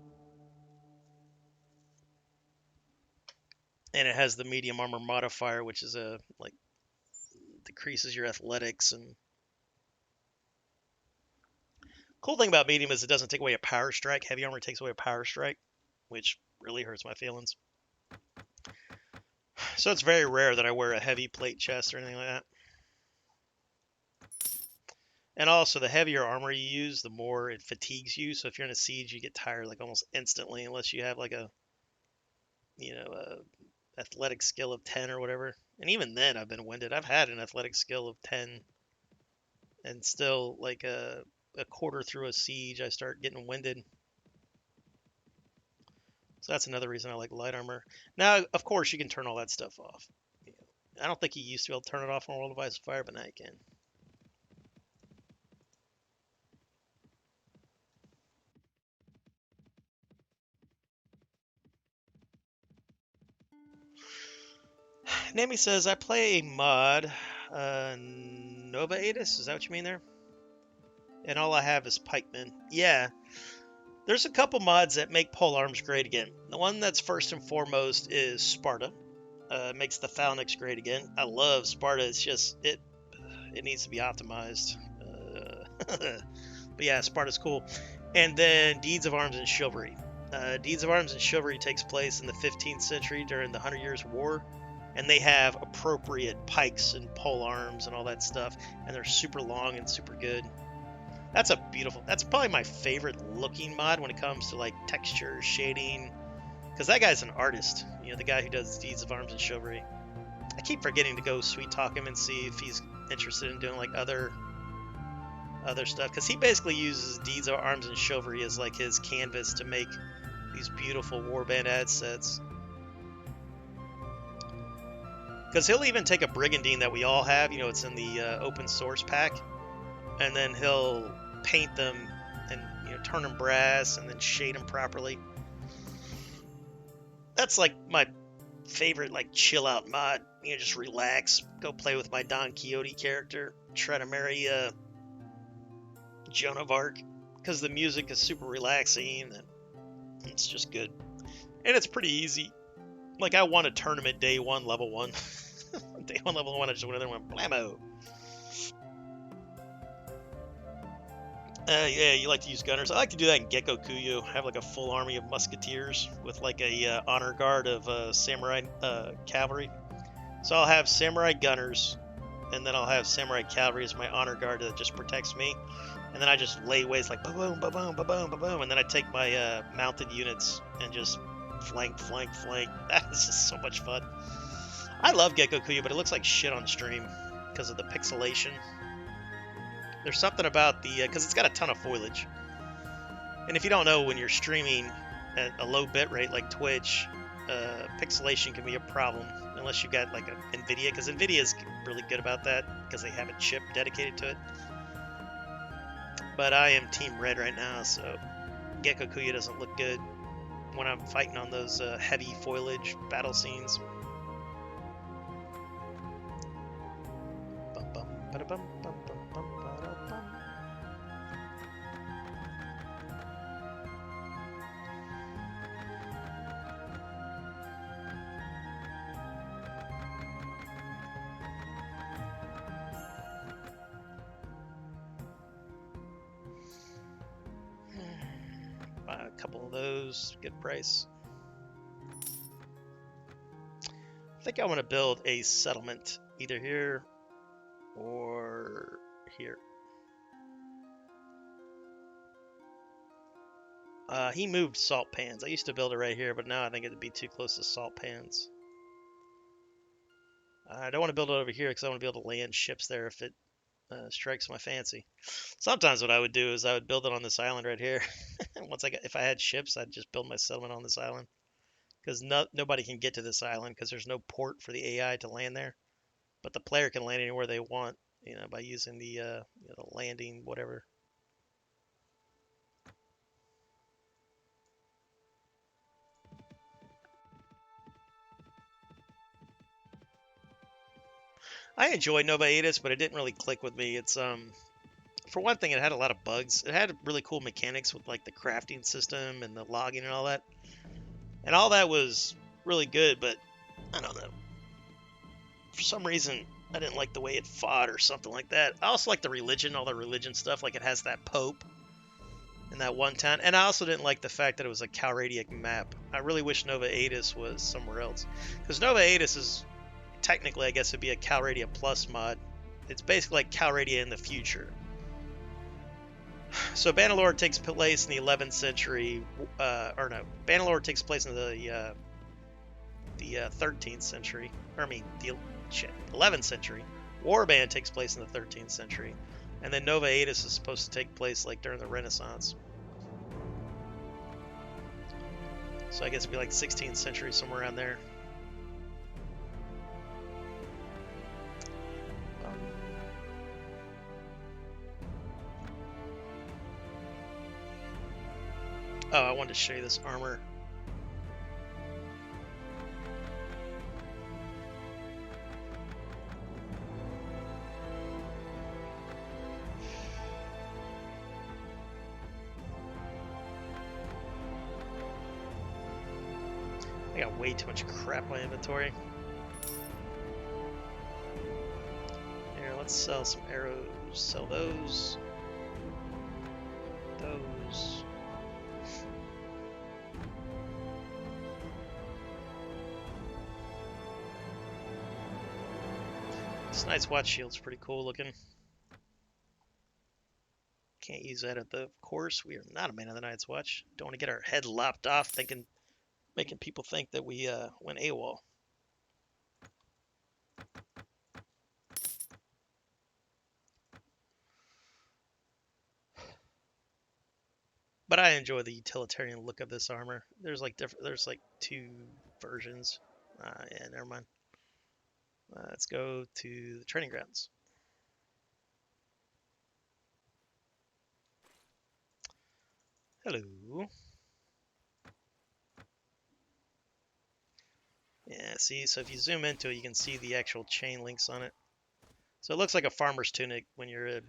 S1: And it has the medium armor modifier, which is like decreases your athletics. And cool thing about medium is it doesn't take away a power strike. Heavy armor takes away a power strike, which really hurts my feelings. So it's very rare that I wear a heavy plate chest or anything like that. And also, the heavier armor you use, the more it fatigues you. So if you're in a siege, you get tired like almost instantly, unless you have like a, athletic skill of 10 or whatever. And even then, I've been winded. I've had an athletic skill of 10, and still like a quarter through a siege, I start getting winded. So that's another reason I like light armor. Now, of course, you can turn all that stuff off. I don't think you used to be able to turn it off on World of Ice and Fire, but now you can. Nami says, I play a mod, Nova Atis, is that what you mean there? And all I have is pikemen. Yeah, there's a couple mods that make polearms great again. The one that's first and foremost is Sparta. Makes the Phalanx great again. I love Sparta, it's just, it needs to be optimized. But yeah, Sparta's cool. And then Deeds of Arms and Chivalry. Deeds of Arms and Chivalry takes place in the 15th century during the 100 Years' War, and they have appropriate pikes and pole arms and all that stuff, and they're super long and super good. That's probably my favorite looking mod when it comes to like texture, shading, because that guy's an artist. You know, the guy who does Deeds of Arms and Chivalry. I keep forgetting to go sweet talk him and see if he's interested in doing like other stuff, because he basically uses Deeds of Arms and Chivalry as like his canvas to make these beautiful warband ad sets. Because he'll even take a brigandine that we all have, you know, it's in the open source pack, and then he'll paint them and, you know, turn them brass and then shade them properly. That's like my favorite like chill out mod. You know, just relax, go play with my Don Quixote character, try to marry Joan of Arc, because the music is super relaxing and it's just good. And it's pretty easy. Like, I won a tournament day one, level 1. Day 1, level 1, I just went in there and went blammo. Yeah, you like to use gunners. I like to do that in Gecko Kuyu. Have like a full army of musketeers with like a honor guard of samurai cavalry. So I'll have samurai gunners, and then I'll have samurai cavalry as my honor guard that just protects me. And then I just lay waste like ba-boom, ba-boom, ba-boom, ba-boom. And then I take my mounted units and just flank. That is just so much fun. I love Gecko Kuyu, but it looks like shit on stream because of the pixelation. There's something about the, because it's got a ton of foliage. And if you don't know, when you're streaming at a low bit rate like Twitch, pixelation can be a problem unless you got like a NVIDIA, because NVIDIA is really good about that because they have a chip dedicated to it. But I am Team Red right now, so Gecko Kuyu doesn't look good when I'm fighting on those heavy foliage battle scenes. Bum, bum, ba-da-bum, bum, bum, bum, ba-da-bum. Buy a couple of those, good price. I think I want to build a settlement either here or here. He moved salt pans. I used to build it right here, but now I think it'd be too close to salt pans. I don't want to build it over here because I want to be able to land ships there if it strikes my fancy. Sometimes what I would do is I would build it on this island right here. If I had ships, I'd just build my settlement on this island, because nobody can get to this island because there's no port for the AI to land there. But the player can land anywhere they want, you know, by using the the landing whatever. I enjoyed Nova Aetas, but it didn't really click with me. It's for one thing, it had a lot of bugs. It had really cool mechanics with like the crafting system and the logging and all that. And all that was really good, but I don't know. For some reason, I didn't like the way it fought or something like that. I also like the religion, all the religion stuff. Like, it has that Pope in that one town. And I also didn't like the fact that it was a Calradiac map. I really wish Nova Aetas was somewhere else. Because Nova Aetas is, technically, I guess it'd be a Calradia Plus mod. It's basically like Calradia in the future. So Bangalore takes place in the 11th century, Bangalore takes place in the 13th century, the 11th century. Warband takes place in the 13th century, and then Nova Aetas is supposed to take place like during the Renaissance. So I guess it'd be like 16th century, somewhere around there. Oh, I wanted to show you this armor. I got way too much crap in my inventory. Here, let's sell some arrows. Sell those. This Night's Watch shield's pretty cool looking. Can't use that at the course. We are not a man of the Night's Watch. Don't want to get our head lopped off making people think that we went AWOL. But I enjoy the utilitarian look of this armor. There's like two versions. Yeah, never mind. Let's go to the training grounds. Hello. Yeah, see, so if you zoom into it, you can see the actual chain links on it. So it looks like a farmer's tunic when you're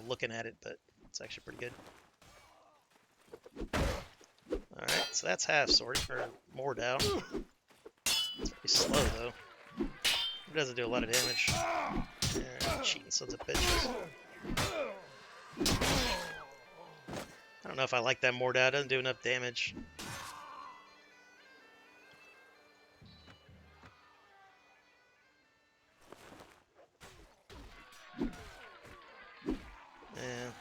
S1: looking at it, but it's actually pretty good. Alright, so that's half sword, or moored out. It's pretty slow, though. It doesn't do a lot of damage. Yeah, cheating sons of bitches. I don't know if I like that moored out. It doesn't do enough damage. Yeah.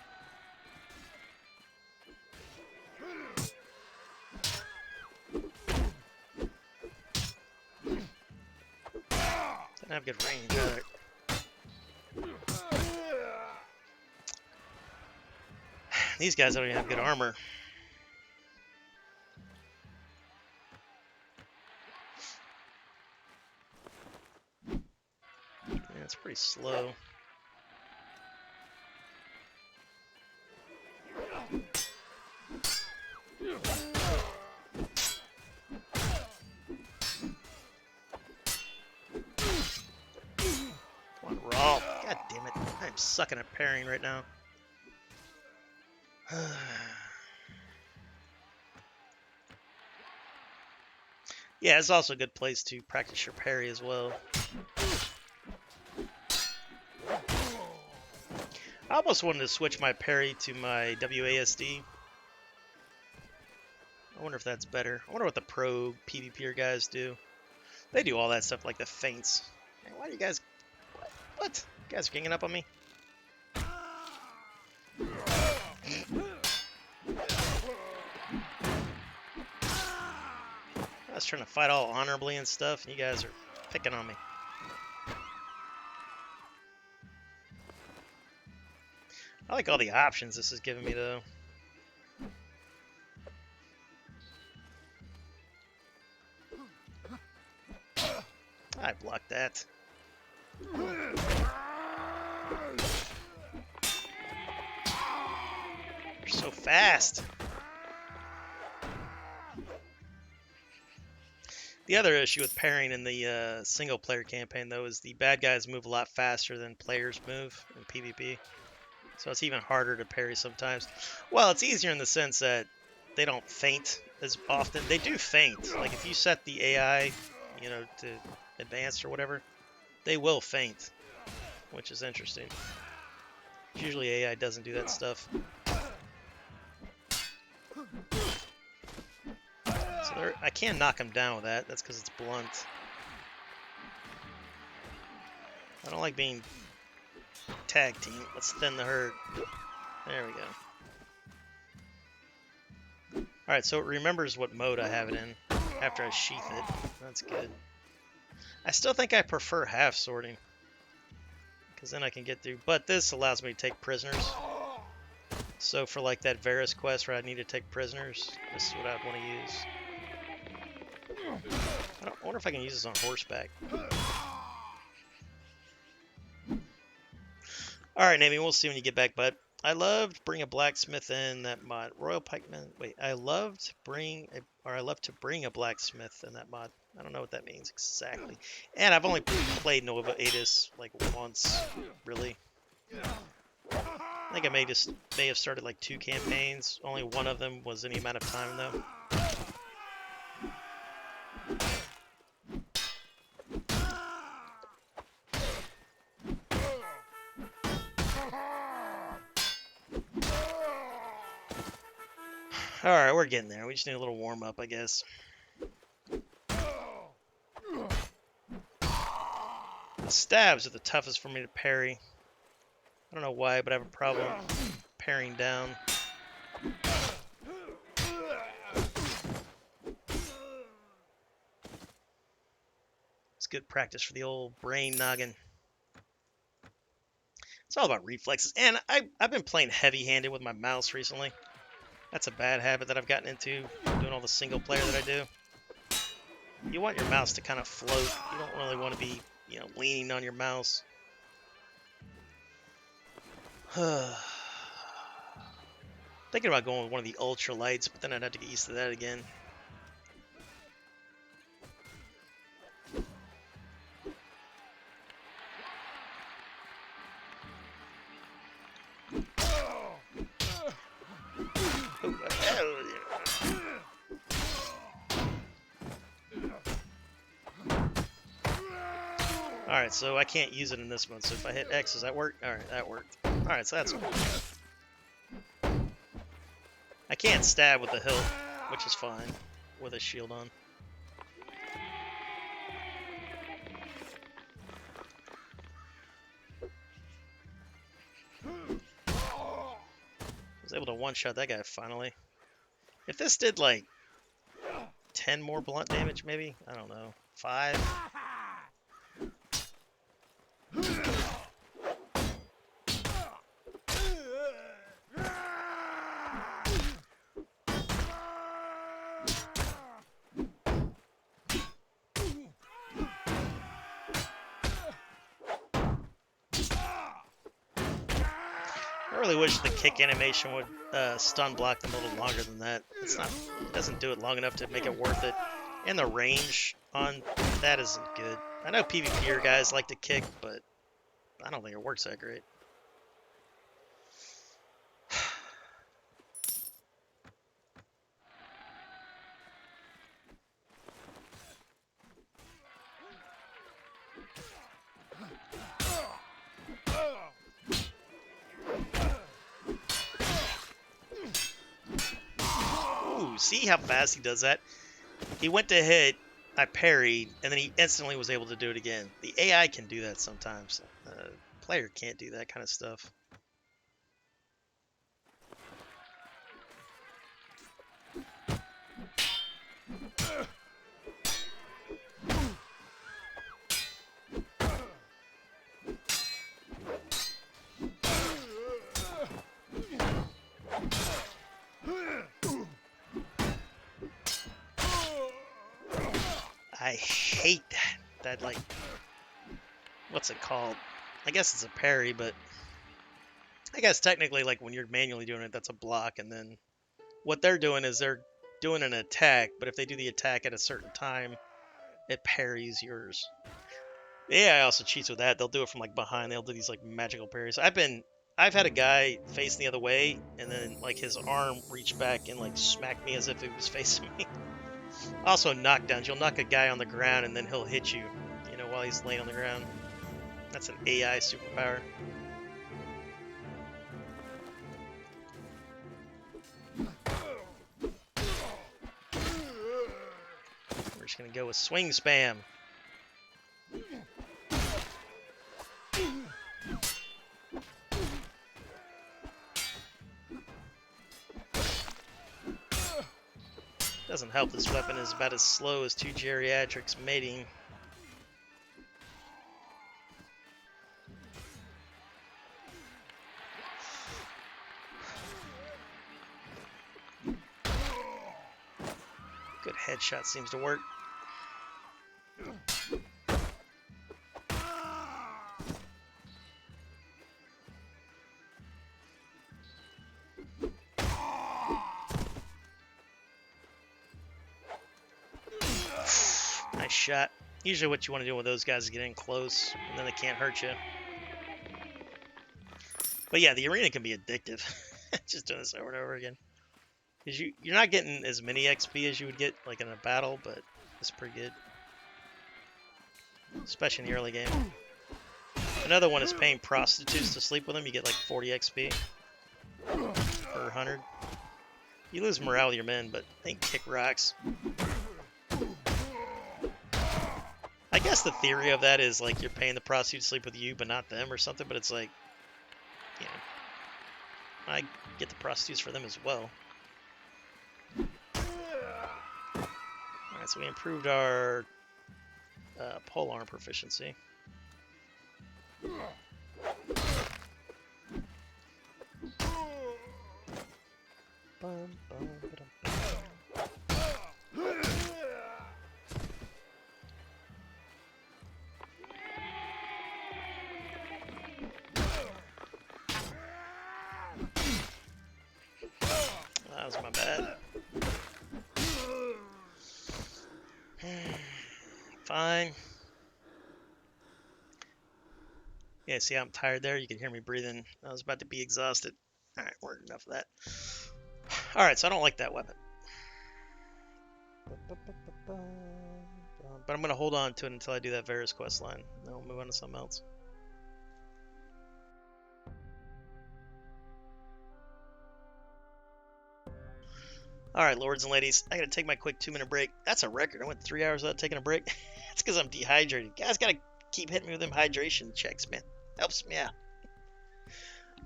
S1: Doesn't have good range either. These guys don't even have good armor. Yeah, it's pretty slow. Come on, raw. God damn it. I'm sucking at parrying right now. Yeah, it's also a good place to practice your parry as well. I almost wanted to switch my parry to my WASD. I wonder if that's better. I wonder what the pro PvPer guys do. They do all that stuff like the feints. Man, why do you guys... What? You guys are ganging up on me? I was trying to fight all honorably and stuff, and you guys are picking on me. I like all the options this is giving me, though. I blocked that. You're so fast. The other issue with parrying in the single-player campaign, though, is the bad guys move a lot faster than players move in PvP. So it's even harder to parry sometimes. Well, it's easier in the sense that they don't feint as often. They do feint. Like, if you set the AI, to advanced or whatever, they will feint, which is interesting. Usually AI doesn't do that stuff. So I can knock him down with that. That's because it's blunt. I don't like being tag team. Let's thin the herd. There we go. Alright, so it remembers what mode I have it in after I sheath it. That's good. I still think I prefer half sorting, because then I can get through. But this allows me to take prisoners. So for like that Varus quest where I need to take prisoners, this is what I'd want to use. I wonder if I can use this on horseback. Alright, Navy, we'll see when you get back, bud. I loved bring a blacksmith in that mod. Royal Pikeman. Wait, I love to bring a blacksmith in that mod. I don't know what that means exactly. And I've only played Nova Atis like once, really. I think I may have started like 2 campaigns. Only one of them was any amount of time though. Alright, we're getting there. We just need a little warm up, I guess. The stabs are the toughest for me to parry. I don't know why, but I have a problem parrying down. It's good practice for the old brain noggin. It's all about reflexes. And I've been playing heavy-handed with my mouse recently. That's a bad habit that I've gotten into, doing all the single player that I do. You want your mouse to kind of float. You don't really want to be, leaning on your mouse. Thinking about going with one of the ultra lights, but then I'd have to get used to that again. Alright, so I can't use it in this one, so if I hit X, does that work? Alright, that worked. Alright, so that's cool. I can't stab with the hilt, which is fine, with a shield on. I was able to one-shot that guy, finally. If this did, like, 10 more blunt damage, maybe? I don't know. 5? I really wish the kick animation would stun block them a little longer than that. It doesn't do it long enough to make it worth it. And the range on that isn't good. I know PvPer guys like to kick, but I don't think it works that great. Ooh, see how fast he does that? He went to hit, I parried, and then he instantly was able to do it again. The AI can do that sometimes. Player can't do that kind of stuff. I hate that. That, like, what's it called? I guess it's a parry, but I guess technically, like, when you're manually doing it, that's a block, and then what they're doing is they're doing an attack, but if they do the attack at a certain time, it parries yours. The AI also cheats with that. They'll do it from, like, behind. They'll do these, like, magical parries. I've had a guy facing the other way, and then, like, his arm reached back and, like, smacked me as if he was facing me. Also, knockdowns. You'll knock a guy on the ground, and then he'll hit you, while he's laying on the ground. That's an AI superpower. We're just going to go with swing spam. Doesn't help this weapon is about as slow as 2 geriatrics mating. Good headshot seems to work. Nice shot. Usually what you want to do with those guys is get in close, and then they can't hurt you. But yeah, the arena can be addictive. Just doing this over and over again. Because you're not getting as many XP as you would get like in a battle, but it's pretty good. Especially in the early game. Another one is paying prostitutes to sleep with them. You get like 40 XP per 100. You lose morale with your men, but they can kick rocks. I guess the theory of that is like you're paying the prostitute to sleep with you, but not them or something. But it's like, you know, I get the prostitutes for them as well. All right, so we improved our polearm proficiency. That was my bad. Fine. Yeah, see how I'm tired there? You can hear me breathing. I was about to be exhausted. All right, we're enough of that. All right, so I don't like that weapon. But I'm going to hold on to it until I do that Varus quest line. Then we'll move on to something else. All right, lords and ladies, I got to take my quick 2-minute break. That's a record. I went 3 hours without taking a break. That's because I'm dehydrated. Guys got to keep hitting me with them hydration checks, man. Helps me out.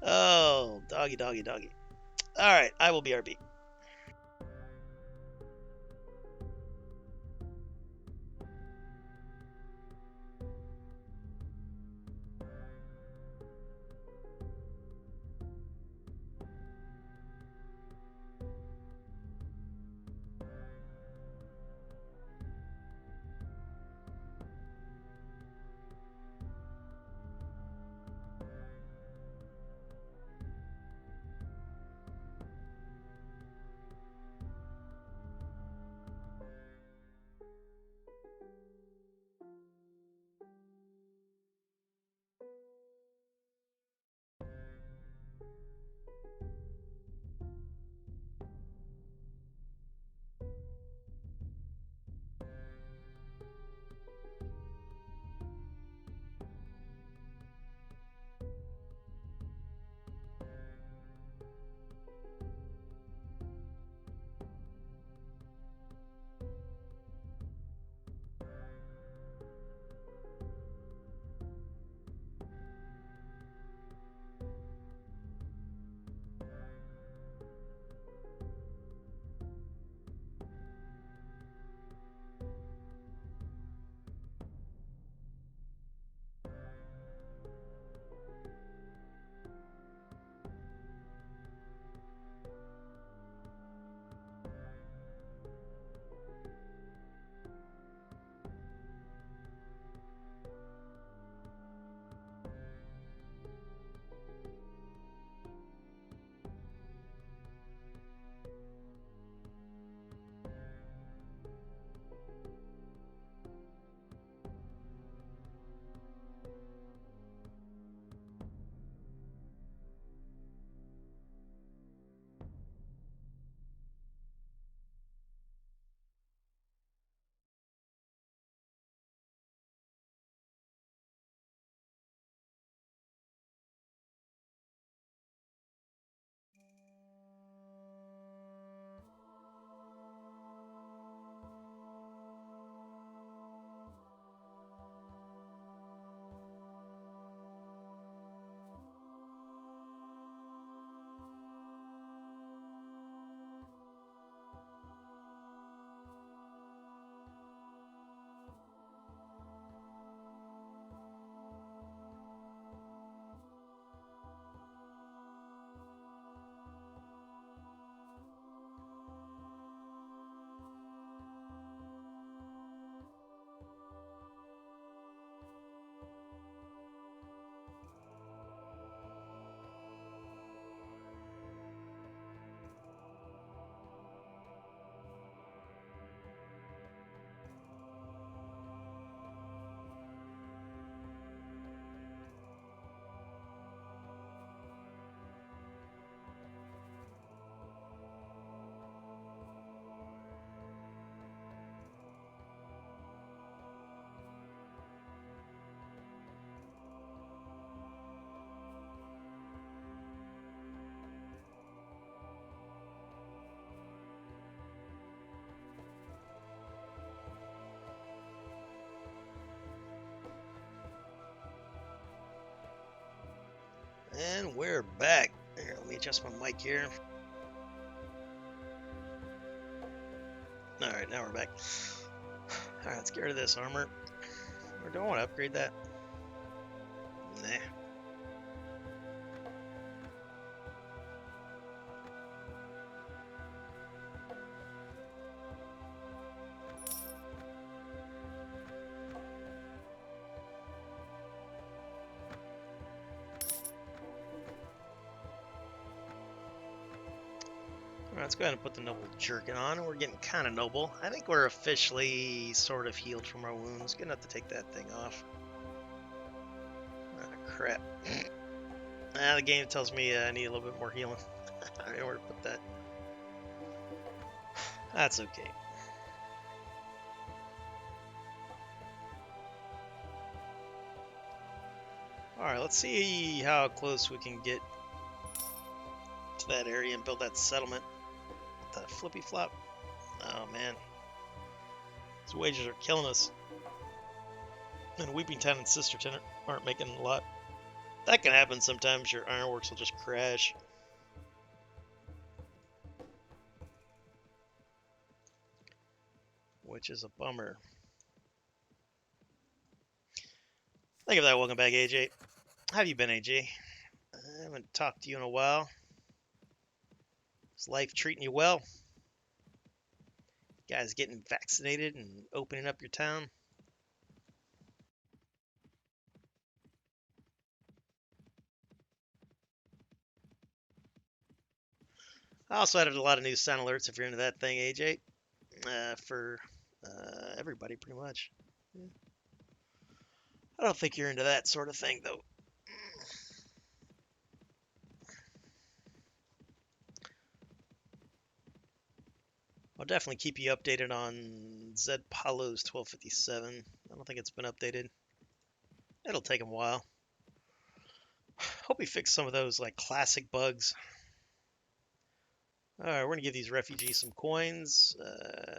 S1: Oh, doggy, doggy, doggy. All right, I will BRB. And we're back. Here, let me adjust my mic here. Alright, now we're back. Alright, let's get rid of this armor. Or do I want to upgrade that? Nah. Alright, let's go ahead and put the noble jerkin on. We're getting kind of noble. I think we're officially sort of healed from our wounds. Gonna have to take that thing off. Ah, crap. The game tells me I need a little bit more healing. I don't know where to put that. That's okay. Alright, let's see how close we can get to that area and build that settlement. That flippy flop. Oh man. These wages are killing us. And Weeping Town and Sister Tenant aren't making a lot. That can happen sometimes. Your ironworks will just crash. Which is a bummer. Think of that. Welcome back, AJ. How have you been, AJ? I haven't talked to you in a while. Is life treating you well? You guys getting vaccinated and opening up your town? I also added a lot of new sound alerts if you're into that thing, AJ. For everybody, pretty much. Yeah. I don't think you're into that sort of thing, though. I'll definitely keep you updated on Zed Palos 1257. I don't think it's been updated. It'll take him a while. Hope he fixed some of those like classic bugs. All right, we're gonna give these refugees some coins.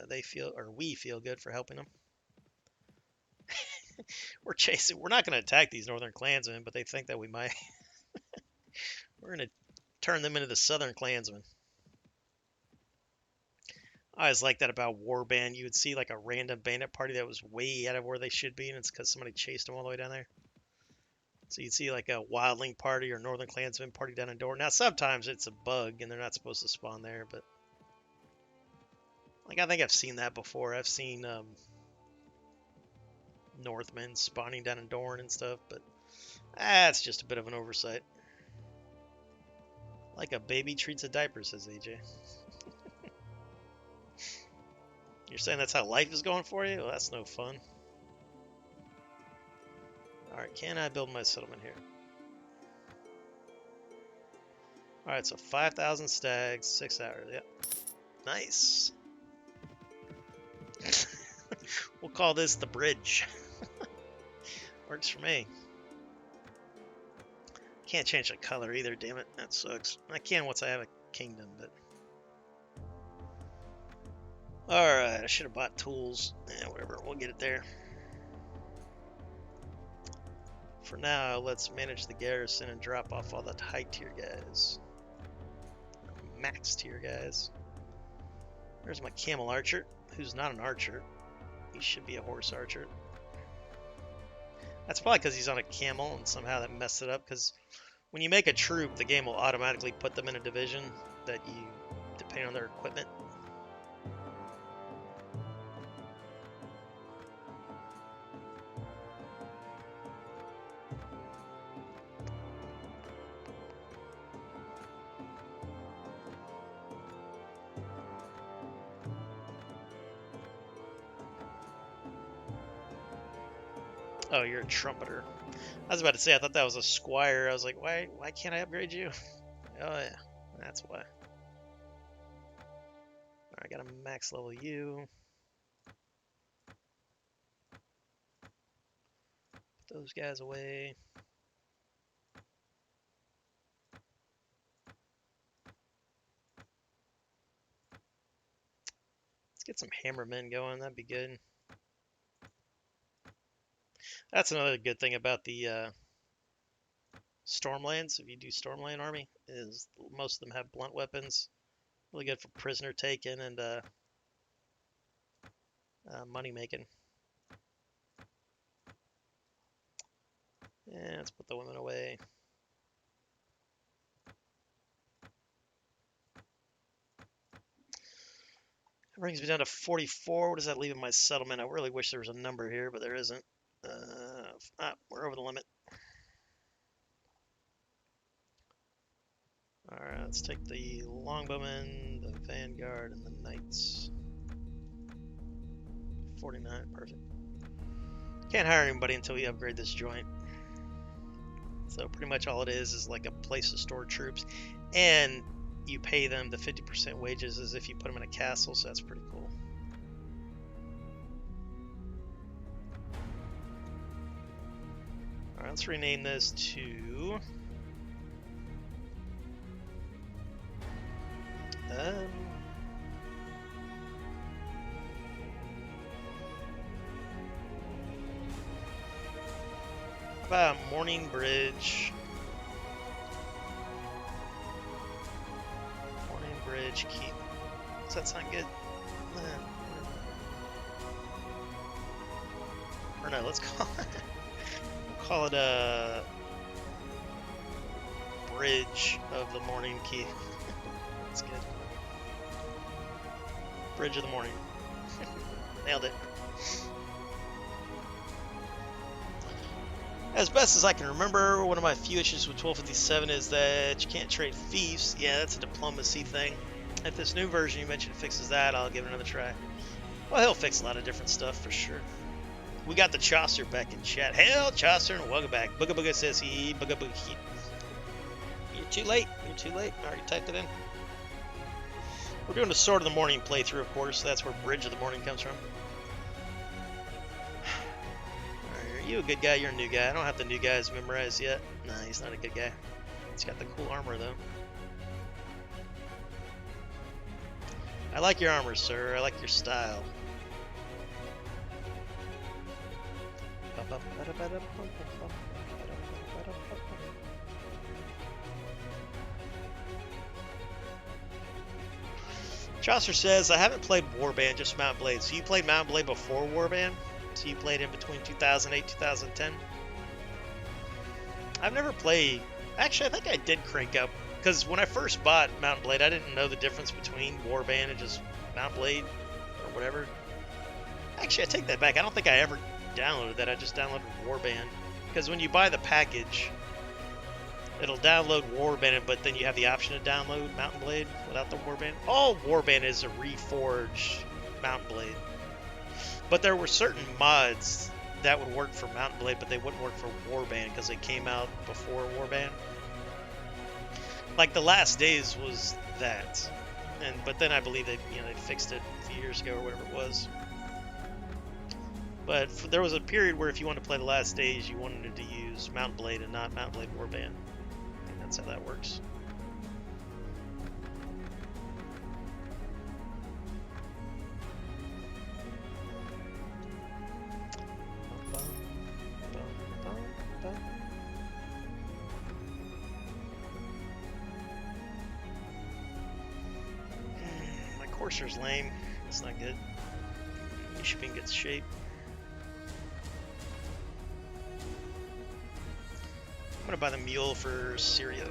S1: We feel good for helping them. We're chasing. We're not gonna attack these northern clansmen, but they think that we might. We're gonna turn them into the southern clansmen. I always like that about Warband. You would see like a random bandit party that was way out of where they should be, and it's because somebody chased them all the way down there. So you'd see like a Wildling party or Northern Clansman party down in Door. Now sometimes it's a bug and they're not supposed to spawn there, but like I think I've seen that before. I've seen Northmen spawning down in Dorne and stuff, but that's just a bit of an oversight. Like a baby treats a diaper, says AJ. You're saying that's how life is going for you? Well, that's no fun. Alright, can I build my settlement here? Alright, so 5,000 stags, 6 hours. Yep. Nice. We'll call this the bridge. Works for me. Can't change the color either, damn it. That sucks. I can once I have a kingdom, but... Alright, I should have bought tools. Whatever, we'll get it there. For now, let's manage the garrison and drop off all the high tier guys. Max tier guys. There's my camel archer, who's not an archer. He should be a horse archer. That's probably because he's on a camel and somehow that messed it up, because when you make a troop, the game will automatically put them in a division that you, depending on their equipment. Oh, you're a trumpeter. I was about to say, I thought that was a squire. I was like, why can't I upgrade you? Oh yeah, that's why. I got a max level you. Put those guys away. Let's get some hammermen going. That'd be good. That's another good thing about the Stormlands, if you do Stormland Army, is most of them have blunt weapons. Really good for prisoner taking and money making. Yeah, let's put the women away. That brings me down to 44. What does that leave in my settlement? I really wish there was a number here, but there isn't. We're over the limit. Alright, let's take the longbowmen, the vanguard, and the knights. 49, perfect. Can't hire anybody until we upgrade this joint. So pretty much all it is like a place to store troops. And you pay them the 50% wages as if you put them in a castle, so that's pretty cool. Alright, let's rename this to... how about Morning Bridge? Morning Bridge Keep. Does that sound good? Or no, let's call it... we'll call it a... Bridge of the Morning Keep. That's good. Bridge of the Morning. Nailed it. As best as I can remember, one of my few issues with 1257 is that you can't trade fiefs. Yeah, that's a diplomacy thing. If this new version you mentioned fixes that, I'll give it another try. Well, he'll fix a lot of different stuff for sure. We got the Chaucer back in chat. Hail Chaucer and welcome back. Booga Booga says he booga booga. You're too late. You're too late. I already typed it in. We're doing the Sword of the Morning playthrough, of course. So that's where Bridge of the Morning comes from. Are you a good guy? You're a new guy. I don't have the new guys memorized yet. Nah, he's not a good guy. He's got the cool armor, though. I like your armor, sir. I like your style. Chaucer says, I haven't played Warband, just Mount Blade. So you played Mount Blade before Warband? So you played in between 2008 2010? I've never played... Actually, I think I did crank up. Because when I first bought Mount Blade, I didn't know the difference between Warband and just Mount Blade or whatever. Actually, I take that back. I don't think I ever downloaded that. I just downloaded Warband. Because when you buy the package, it'll download Warband, but then you have the option to download Mountain Blade without the Warband. All Warband is a reforged Mountain Blade. But there were certain mods that would work for Mountain Blade, but they wouldn't work for Warband because they came out before Warband. Like the Last Days was that, but then I believe they fixed it a few years ago or whatever it was. But there was a period where if you wanted to play the Last Days, you wanted to use Mountain Blade and not Mountain Blade Warband. I think that's how that works. My Courser's lame. That's not good. You should be in good shape. I'm gonna buy the mule for Syrio.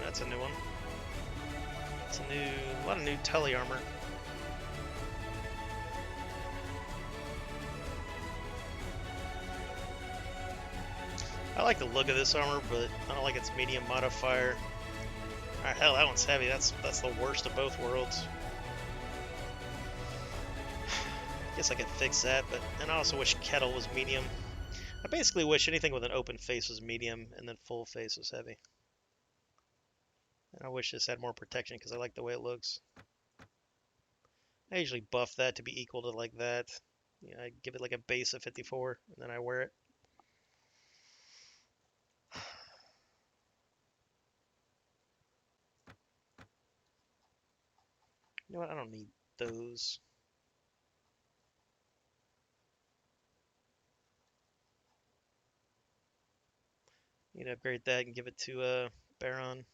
S1: That's a new one. It's a lot of new tele armor. I like the look of this armor, but I don't like its medium modifier. Alright, hell, that one's heavy. That's the worst of both worlds. Guess I could fix that, but and I also wish Kettle was medium. I basically wish anything with an open face was medium and then full face was heavy. And I wish this had more protection because I like the way it looks. I usually buff that to be equal to like that. You know, I give it like a base of 54 and then I wear it. You know what? I don't need those. Need to upgrade that and give it to Baron.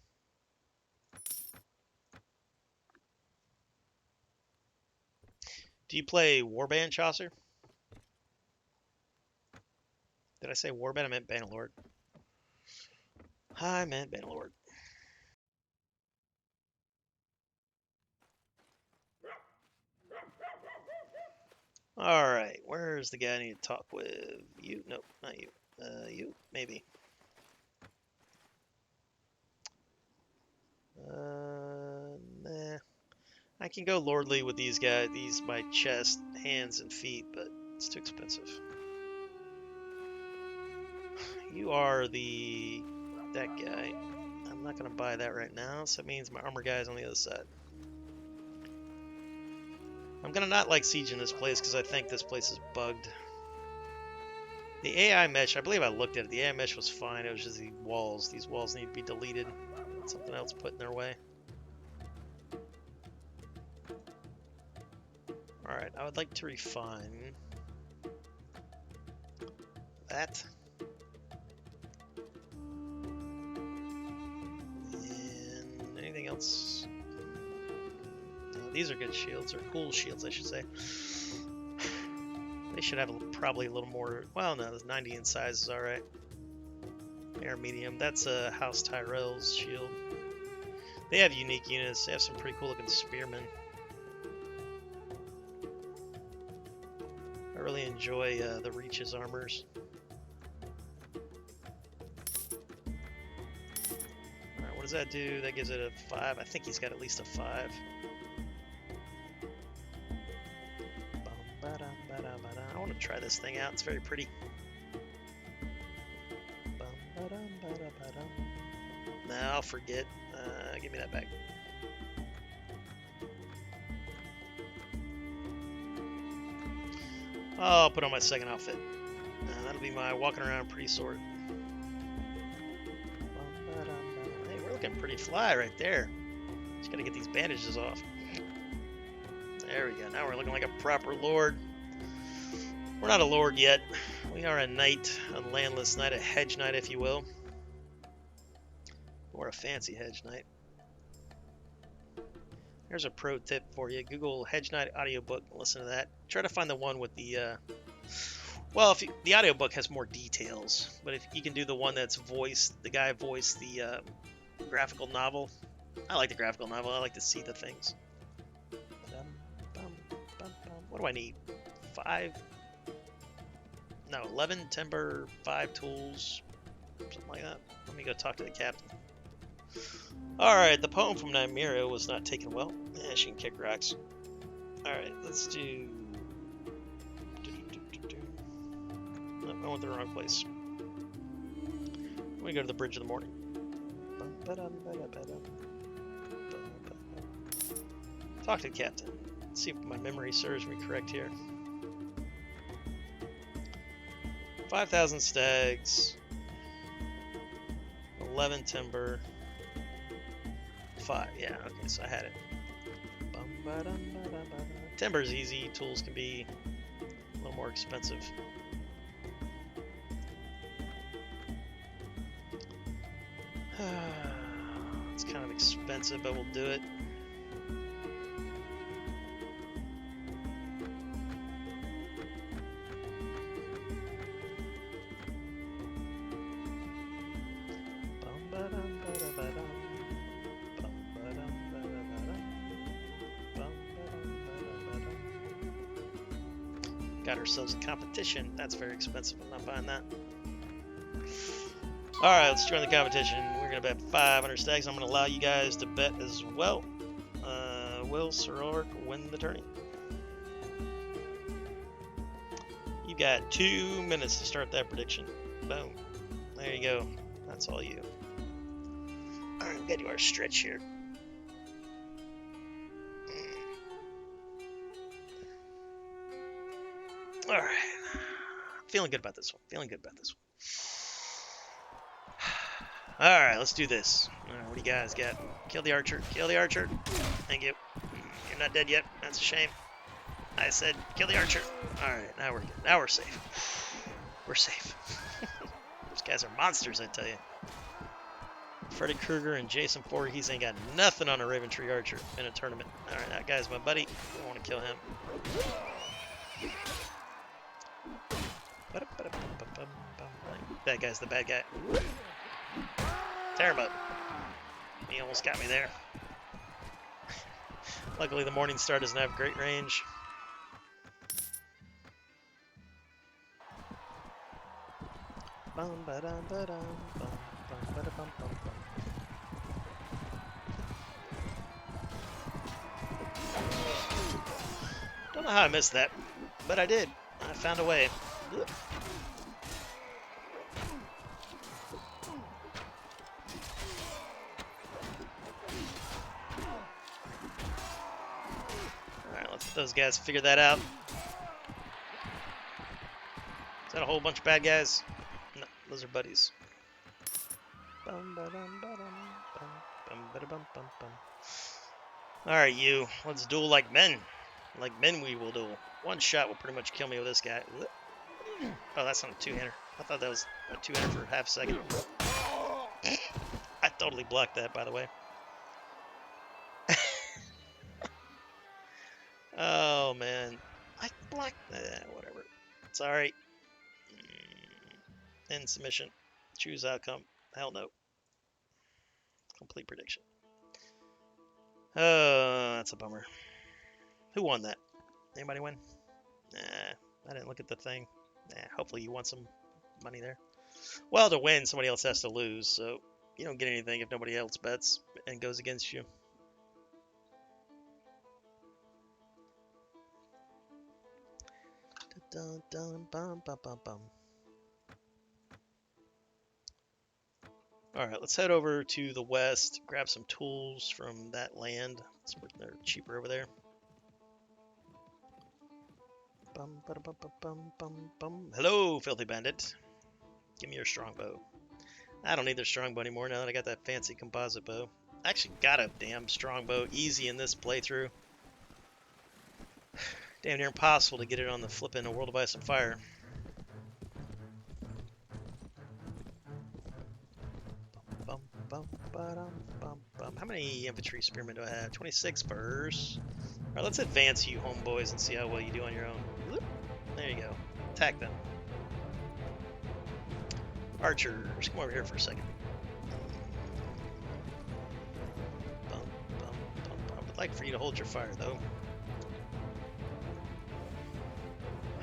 S1: Do you play Warband, Chaucer? Did I say Warband? I meant Bannerlord. I meant Bannerlord. Alright, where's the guy I need to talk with? You? Nope, not you. You? Maybe. Nah. I can go lordly with these guys, my chest, hands, and feet, but it's too expensive. You are that guy. I'm not gonna buy that right now, so that means my armor guy is on the other side. I'm gonna not like sieging this place because I think this place is bugged. The AI mesh, I believe I looked at it. The AI mesh was fine. It was just the walls. These walls need to be deleted. Something else put in their way. Alright, I would like to refine that. And anything else? No, these are good shields, or cool shields, I should say. They should have probably a little more. Well, no, the 90 in size is alright. Air medium. That's a House Tyrell's shield. They have unique units. They have some pretty cool looking spearmen. I really enjoy the Reach's armors. Alright, what does that do? That gives it a 5. I think he's got at least a 5. I want to try this thing out. It's very pretty. Nah, I'll forget. Give me that back. I'll put on my second outfit. That'll be my walking around pretty sword. Hey, we're looking pretty fly right there. Just gotta get these bandages off. There we go. Now we're looking like a proper lord. We're not a lord yet. We are a knight, a landless knight, a hedge knight, if you will. Or a fancy hedge knight. Here's a pro tip for you. Google Hedge Knight audiobook and listen to that. Try to find the one with the, well, the audiobook has more details, but if you can do the one that's voiced, the guy voiced the graphical novel. I like the graphical novel. I like to see the things. What do I need? 5? No, 11 timber, 5 tools, something like that. Let me go talk to the captain. Alright, the poem from Nymeria was not taken well. Yeah, she can kick rocks. Alright, let's do... Nope, I went to the wrong place. Let me go to the Bridge of the Morning. Talk to the captain. Let's see if my memory serves me correct here. 5,000 stags. 11 timber. 5, yeah, okay, so I had it. Timber's easy, tools can be a little more expensive. It's kind of expensive, but we'll do it. Got ourselves a competition. That's very expensive. I'm not buying that. Alright, let's join the competition. We're going to bet 500 stags. I'm going to allow you guys to bet as well. Will Sir Ulrick win the tourney? You got 2 minutes to start that prediction. Boom. There you go. That's all you. Alright, we'll get to our stretch here. Alright. Feeling good about this one. Feeling good about this one. Alright, let's do this. Alright, what do you guys got? Kill the archer. Kill the archer. Thank you. You're not dead yet. That's a shame. I said, kill the archer. Alright, now we're good. Now we're safe. We're safe. Those guys are monsters, I tell you. Freddy Krueger and Jason Voorhees ain't got nothing on a Raven Tree Archer in a tournament. Alright, that guy's my buddy. I want to kill him. That guy's the bad guy. Tear him up. He almost got me there. Luckily, the Morning Star doesn't have great range. Don't know how I missed that, but I did. I found a way. Alright, let's let those guys figure that out. Is that a whole bunch of bad guys? No, those are buddies. Alright, you. Let's duel like men. Like men we will duel. One shot will pretty much kill me with this guy. Oh, that's not a two-hander. I thought that was a two-hander for half a second. I totally blocked that, by the way. Oh, man. I blocked that. Whatever. It's alright. End submission. Choose outcome. Hell no. Complete prediction. Oh, that's a bummer. Who won that? Anybody win? Nah, I didn't look at the thing. Nah, hopefully you want some money there. Well, to win, somebody else has to lose, so you don't get anything if nobody else bets and goes against you. Alright, let's head over to the west, grab some tools from that land. They're cheaper over there. Hello, filthy bandit. Give me your strongbow. I don't need their strongbow anymore now that I got that fancy composite bow. I actually got a damn strongbow easy in this playthrough. Damn near impossible to get it on the flippin' World of Ice and Fire. How many infantry spearmen do I have? 26 spurs. Alright, let's advance you homeboys and see how well you do on your own. There you go. Attack them. Archers, come over here for a second. I would like for you to hold your fire, though.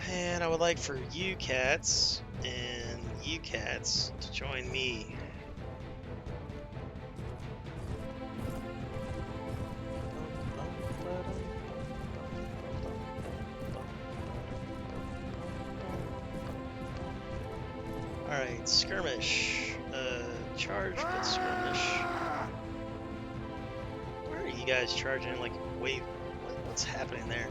S1: And I would like for you cats and you cats to join me. Alright, skirmish. Charge with skirmish. Where are you guys charging? Like, wait, what's happening there?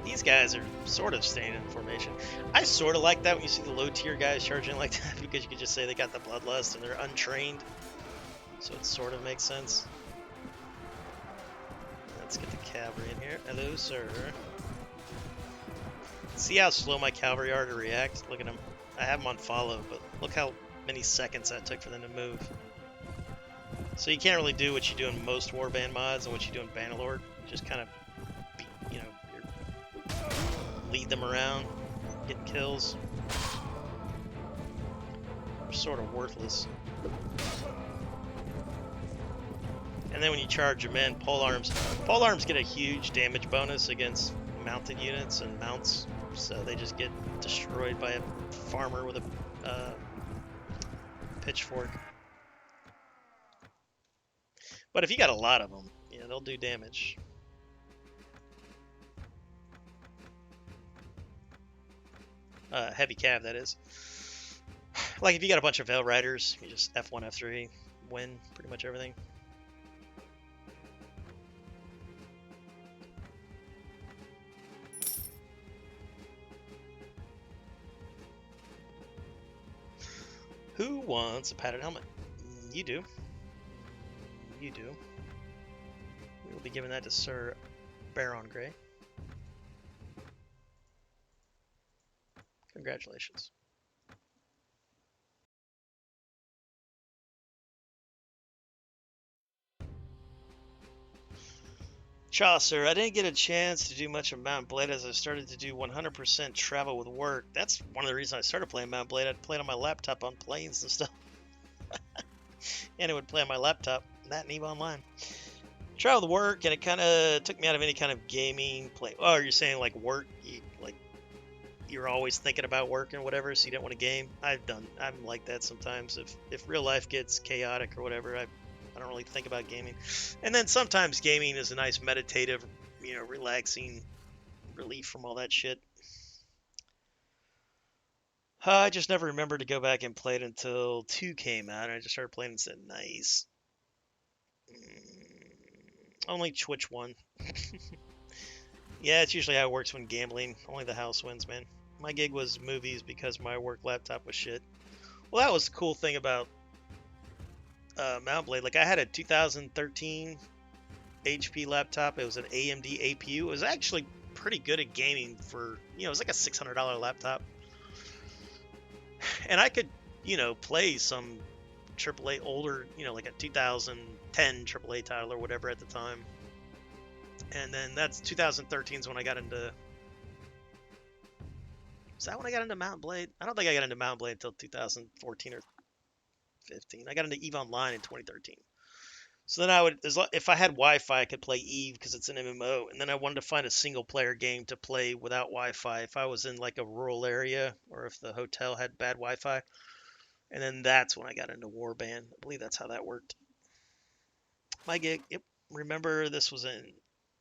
S1: These guys are sort of staying in formation. I sort of like that when you see the low tier guys charging like that, because you could just say they got the bloodlust and they're untrained. So it sort of makes sense. Let's get the cavalry in here. Hello, sir. See how slow my cavalry are to react? Look at them. I have them on follow, but look how many seconds that took for them to move. So you can't really do what you do in most Warband mods and what you do in Bannerlord. Just kind of, lead them around, get kills. They're sort of worthless. And then when you charge your men, polearms get a huge damage bonus against mounted units and mounts, so they just get destroyed by a farmer with a pitchfork. But if you got a lot of them, yeah, they'll do damage. Heavy cav, that is. Like if you got a bunch of Veil Riders, you just F1, F3, win pretty much everything. Who wants a padded helmet? You do. You do. We'll be giving that to Sir Baron Grey. Congratulations. Chaucer, I didn't get a chance to do much of Mount Blade as I started to do 100% travel with work. That's one of the reasons I started playing Mount Blade. I'd play it on my laptop on planes and stuff. And it would play on my laptop, that and EVE Online. Travel with work, and it kind of took me out of any kind of gaming play. Oh, you're saying like work, you're always thinking about work and whatever, so you don't want to game. I'm like that sometimes. If real life gets chaotic or whatever, I don't really think about gaming. And then sometimes gaming is a nice meditative, relaxing relief from all that shit. I just never remembered to go back and play it until 2 came out, and I just started playing and said, nice. Only Twitch won. Yeah, it's usually how it works when gambling. Only the house wins, man. My gig was movies because my work laptop was shit. Well, that was the cool thing about Mount Blade. Like, I had a 2013 HP laptop. It was an AMD APU. It was actually pretty good at gaming for, it was like a $600 laptop. And I could, play some AAA older, like a 2010 AAA title or whatever at the time. And then that's 2013 is when I got into... Is that when I got into Mount Blade? I don't think I got into Mount Blade until 2014 or 15. I got into EVE Online in 2013. So then I would, if I had Wi-Fi, I could play EVE because it's an MMO. And then I wanted to find a single-player game to play without Wi-Fi. If I was in like a rural area or if the hotel had bad Wi-Fi. And then that's when I got into Warband. I believe that's how that worked. My gig, yep. Remember, this was in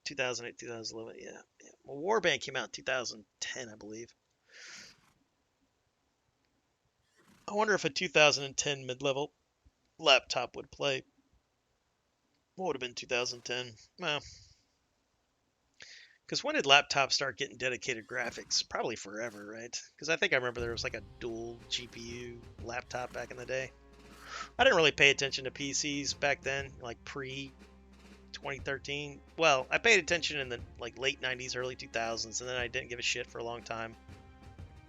S1: 2008, 2011. Yeah. Well, Warband came out in 2010, I believe. I wonder if a 2010 mid-level laptop would play. What would have been 2010? Well, because when did laptops start getting dedicated graphics? Probably forever, right? Because I think I remember there was like a dual GPU laptop back in the day. I didn't really pay attention to PCs back then, like pre 2013. Well, I paid attention in the like late 90s, early 2000s, and then I didn't give a shit for a long time.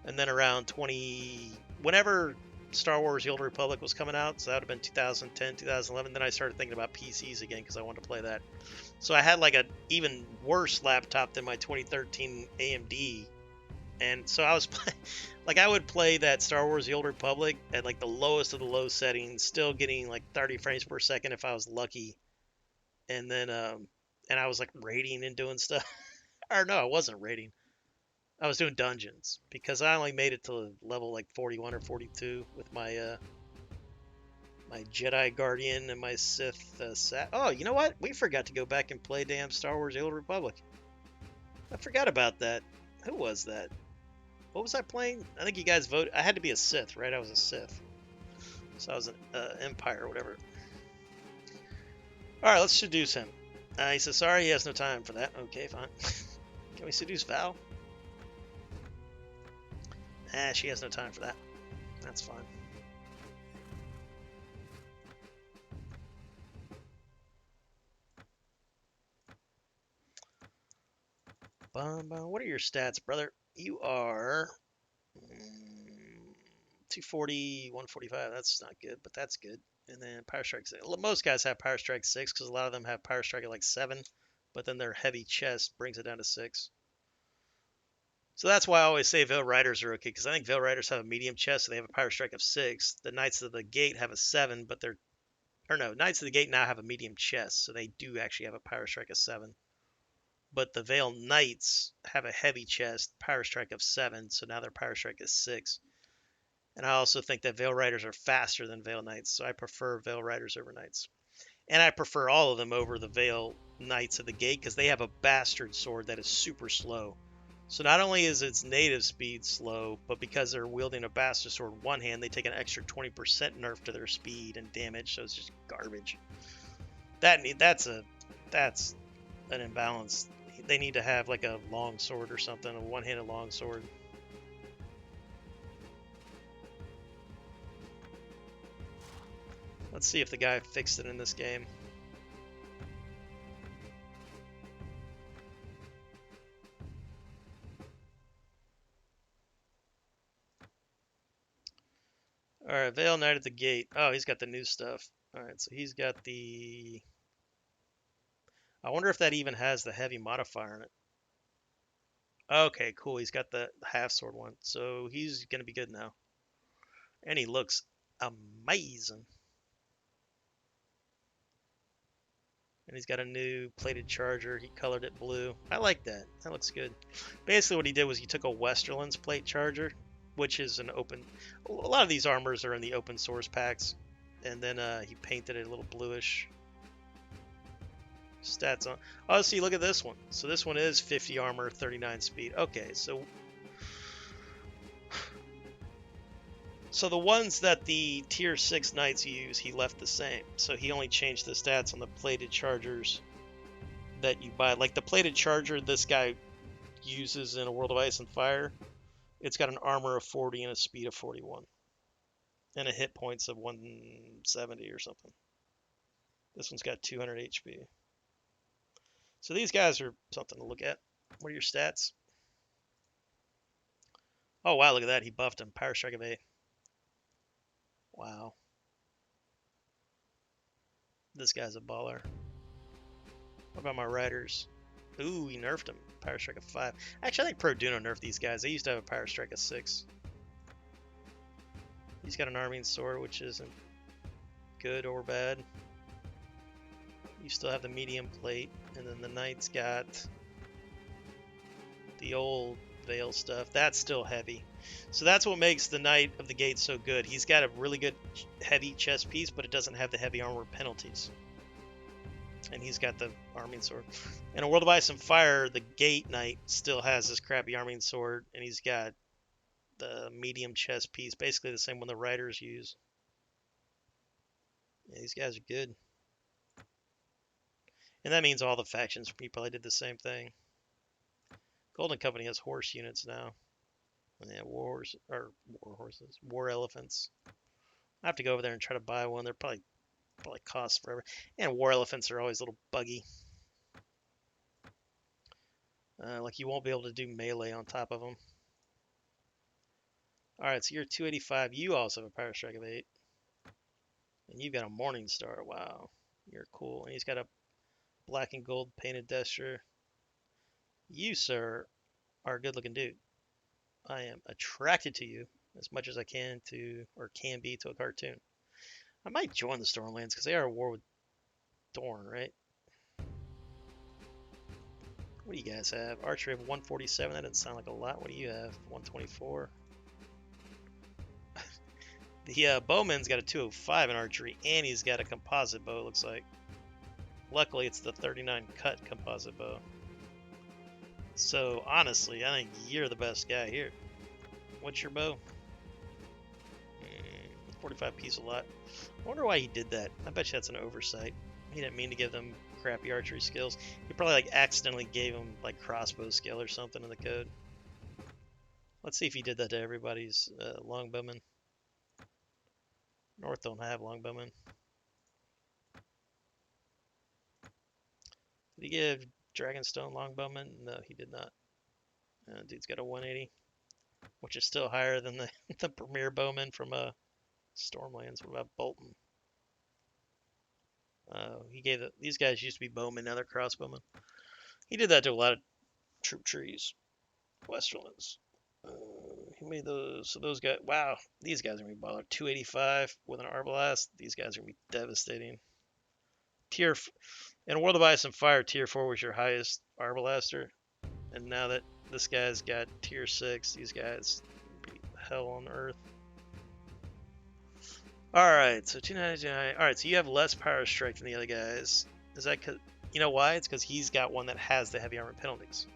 S1: And then around whenever Star Wars The Old Republic was coming out, so that would have been 2010, 2011, then I started thinking about PCs again because I wanted to play that. So I had like an even worse laptop than my 2013 AMD. And so I was playing, like I would play that Star Wars The Old Republic at like the lowest of the low settings, still getting like 30 frames per second if I was lucky. And then, and I was like raiding and doing stuff. Or no, I wasn't raiding. I was doing dungeons because I only made it to level like 41 or 42 with my my Jedi Guardian and my Sith Sat. Oh, you know what? We forgot to go back and play damn Star Wars: The Old Republic. I forgot about that. Who was that? What was I playing? I think you guys voted. I had to be a Sith, right? I was a Sith, so I was an Empire or whatever. All right, let's seduce him. He says sorry, he has no time for that. Okay, fine. Can we seduce Val? She has no time for that. That's fine. What are your stats, brother? You are 240, 145. That's not good, but that's good. And then Power Strike 6. Most guys have Power Strike 6 because a lot of them have Power Strike at like 7, but then their heavy chest brings it down to 6. So that's why I always say Veil Riders are okay, because I think Veil Riders have a medium chest, so they have a Power Strike of 6. The Knights of the Gate have a 7, but they're... Or no, Knights of the Gate now have a medium chest, so they do actually have a Power Strike of 7. But the Veil Knights have a heavy chest, Power Strike of 7, so now their Power Strike is 6. And I also think that Veil Riders are faster than Veil Knights, so I prefer Veil Riders over Knights. And I prefer all of them over the Veil Knights of the Gate, because they have a bastard sword that is super slow. So not only is its native speed slow, but because they're wielding a bastard sword in one hand, they take an extra 20% nerf to their speed and damage, so it's just garbage. That's an imbalance. They need to have like a long sword or something, a one-handed long sword. Let's see if the guy fixed it in this game. All right, Veil Knight at the gate. Oh, he's got the new stuff. All right, so he's got the. I wonder if that even has the heavy modifier in it. Okay, cool. He's got the half sword one, so he's gonna be good now. And he looks amazing. And he's got a new plated charger. He colored it blue. I like that. That looks good. Basically, what he did was he took a Westerland's plate charger, which is an open. A lot of these armors are in the open source packs, and then he painted it a little bluish. Stats on. Oh, see, look at this one. So this one is 50 armor, 39 speed. Okay, so the ones that the tier 6 knights use, he left the same. So he only changed the stats on the plated chargers that you buy. Like the plated charger this guy uses in a World of Ice and Fire, it's got an armor of 40 and a speed of 41. And a hit points of 170 or something. This one's got 200 HP. So these guys are something to look at. What are your stats? Oh wow, look at that. He buffed him. Power Strike of 8. Wow. This guy's a baller. What about my riders? Ooh, he nerfed him. Power Strike of 5. Actually, I think Pro Duno nerfed these guys. They used to have a Power Strike of 6. He's got an Arming Sword, which isn't good or bad. You still have the medium plate, and then the Knight's got the old Veil stuff. That's still heavy. So that's what makes the Knight of the Gate so good. He's got a really good heavy chest piece, but it doesn't have the heavy armor penalties. And he's got the Arming Sword. In a World of Ice and Fire, the Gate Knight still has this crappy Arming Sword, and he's got the medium chest piece, basically the same one the Riders use. Yeah, these guys are good. And that means all the factions probably did the same thing. Golden Company has horse units now. And they have war horses, war elephants. I have to go over there and try to buy one. They're probably cost forever. And war elephants are always a little buggy. Like you won't be able to do melee on top of them. All right, so you're 285. You also have a Power Strike of 8. And you've got a Morning Star. Wow, you're cool. And he's got a black and gold painted Destro. You, sir, are a good-looking dude. I am attracted to you as much as I can be to a cartoon. I might join the Stormlands because they are at war with Dorne, right? What do you guys have? Archery of 147. That doesn't sound like a lot. What do you have? 124. The bowman's got a 205 in archery, and he's got a composite bow, it looks like. Luckily, it's the 39 cut composite bow. So, honestly, I think you're the best guy here. What's your bow? 45 piece a lot. I wonder why he did that. I bet you that's an oversight. He didn't mean to give them crappy archery skills. He probably like accidentally gave them like crossbow skill or something in the code. Let's see if he did that to everybody's longbowmen. North don't have longbowmen. Did he give Dragonstone longbowmen? No, he did not. Dude's got a 180, which is still higher than the, the premier bowman from Stormlands. What about Bolton? He gave these guys used to be bowmen, now they're crossbowmen. He did that to a lot of troop trees. Westerlands. He made those. So those guys. Wow, these guys are gonna be baller. 285 with an Arbalast. These guys are gonna be devastating. In World of Ice and Fire, Tier 4 was your highest Arbalaster, and now that this guy's got Tier 6, these guys be hell on earth. Alright, so 299. Alright, so you have less power strike than the other guys. Is that because, you know why? It's because he's got one that has the heavy armor penalties.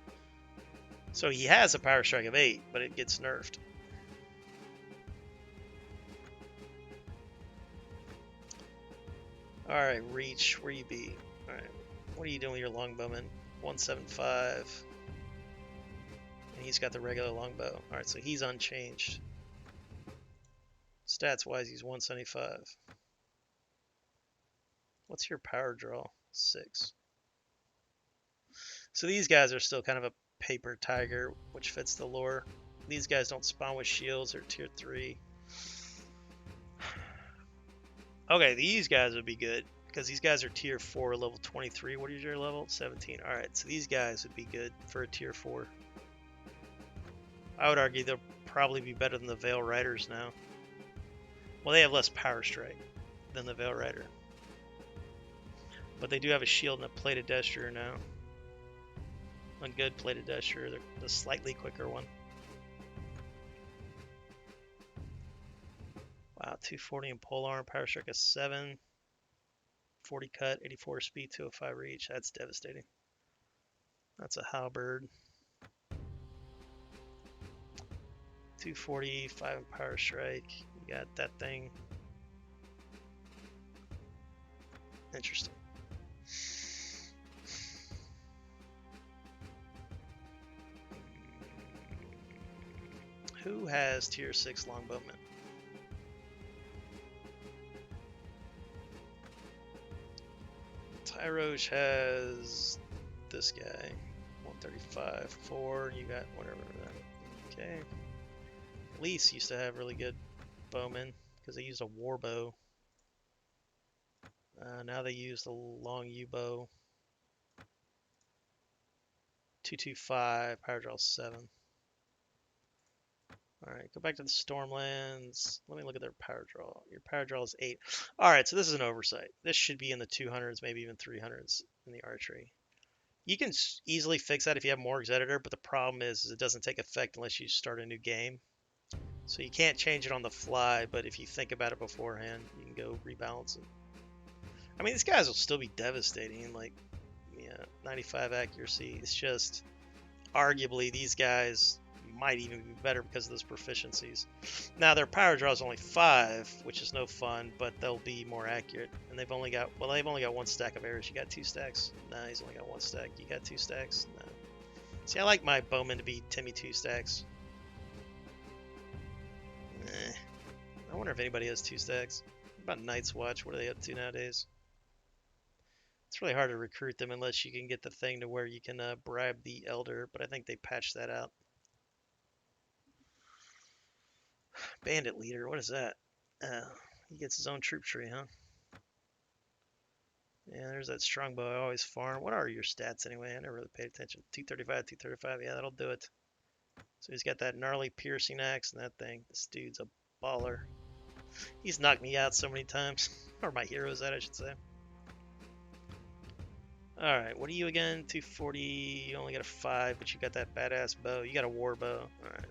S1: So he has a power strike of 8, but it gets nerfed. Alright, Reach, where you be? Alright, what are you doing with your longbowman? 175. And he's got the regular longbow. Alright, so he's unchanged. Stats wise, he's 175. What's your power draw? 6. So these guys are still kind of a paper tiger, which fits the lore. These guys don't spawn with shields, they're tier 3. Okay, these guys would be good because these guys are tier 4, level 23. What is your level? 17. All right, so these guys would be good for a tier 4. I would argue they'll probably be better than the Veil Riders now. Well, they have less power strike than the Veil Rider, but they do have a shield and a plated Destrier now. One good plated Destrier, the slightly quicker one. Wow, 240 in pole arm, power strike of 7, 40 cut, 84 speed, 205 reach. That's devastating. That's a halberd. 240, 5 in power strike. You got that thing. Interesting. Who has tier 6 longbowmen? Tyroge has this guy, 135, 4. You got whatever that. Okay. Lease used to have really good bowmen because they used a war bow. Now they use the long U bow. 225, power draw 7. Alright, go back to the Stormlands. Let me look at their power draw. Your power draw is 8. Alright, so this is an oversight. This should be in the 200s, maybe even 300s in the archery. You can easily fix that if you have Morg's Editor, but the problem is it doesn't take effect unless you start a new game. So you can't change it on the fly, but if you think about it beforehand, you can go rebalance it. I mean, these guys will still be devastating, like, yeah, 95 accuracy. It's just, arguably, these guys might even be better because of those proficiencies. Now, their power draw is only 5, which is no fun, but they'll be more accurate. And they've only got, well, they've only got 1 stack of arrows. You got 2 stacks? Nah, he's only got 1 stack. You got 2 stacks? No. See, I like my bowman to be Timmy 2 stacks. I wonder if anybody has 2 stacks. What about Night's Watch? What are they up to nowadays? It's really hard to recruit them unless you can get the thing to where you can bribe the Elder, but I think they patched that out. Bandit Leader, what is that? He gets his own troop tree, huh? Yeah, there's that strongbow I always farm. What are your stats anyway? I never really paid attention. 235, 235, yeah, that'll do it. So he's got that gnarly piercing axe and that thing. This dude's a baller. He's knocked me out so many times. Or my heroes, that I should say. Alright, what are you again? 240, you only got a 5, but you got that badass bow. You got a war bow. Alright.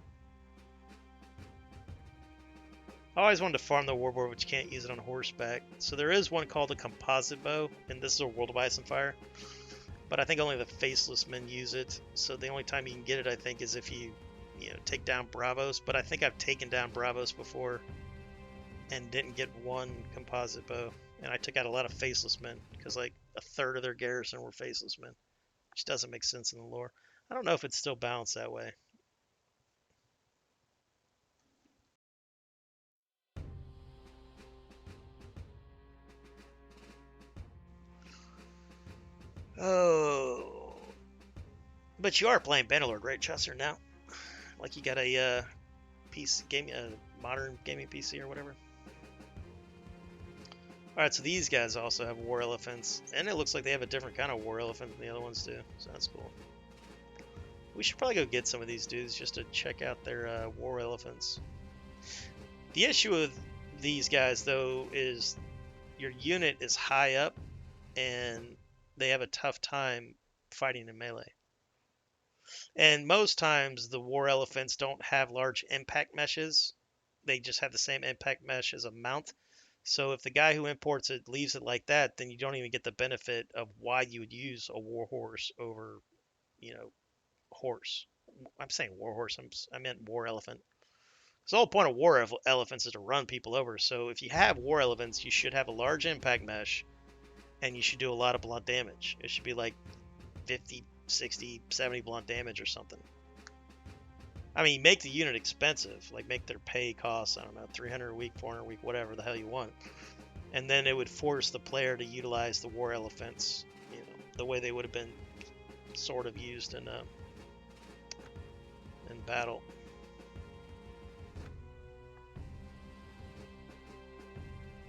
S1: I always wanted to farm the war bow, but you can't use it on horseback. So there is one called a composite bow, and this is a World of Ice and Fire. But I think only the faceless men use it. So the only time you can get it, I think, is if you take down Bravos. But I think I've taken down Bravos before and didn't get one composite bow. And I took out a lot of faceless men because like a third of their garrison were faceless men, which doesn't make sense in the lore. I don't know if it's still balanced that way. Oh, but you are playing Bannerlord, right, Chester? Now, like you got a modern gaming PC or whatever. Alright, so these guys also have war elephants, and it looks like they have a different kind of war elephant than the other ones do, so that's cool. We should probably go get some of these dudes just to check out their war elephants. The issue with these guys, though, is your unit is high up, and they have a tough time fighting in melee. And most times, the war elephants don't have large impact meshes. They just have the same impact mesh as a mount. So if the guy who imports it leaves it like that, then you don't even get the benefit of why you would use a war horse over, horse. I'm saying war horse. I meant war elephant. Because the whole point of war elephants is to run people over. So if you have war elephants, you should have a large impact mesh, and you should do a lot of blunt damage. It should be like 50, 60, 70 blunt damage or something. I mean, make the unit expensive, like make their pay cost, I don't know, 300 a week, 400 a week, whatever the hell you want. And then it would force the player to utilize the war elephants, the way they would have been sort of used in battle.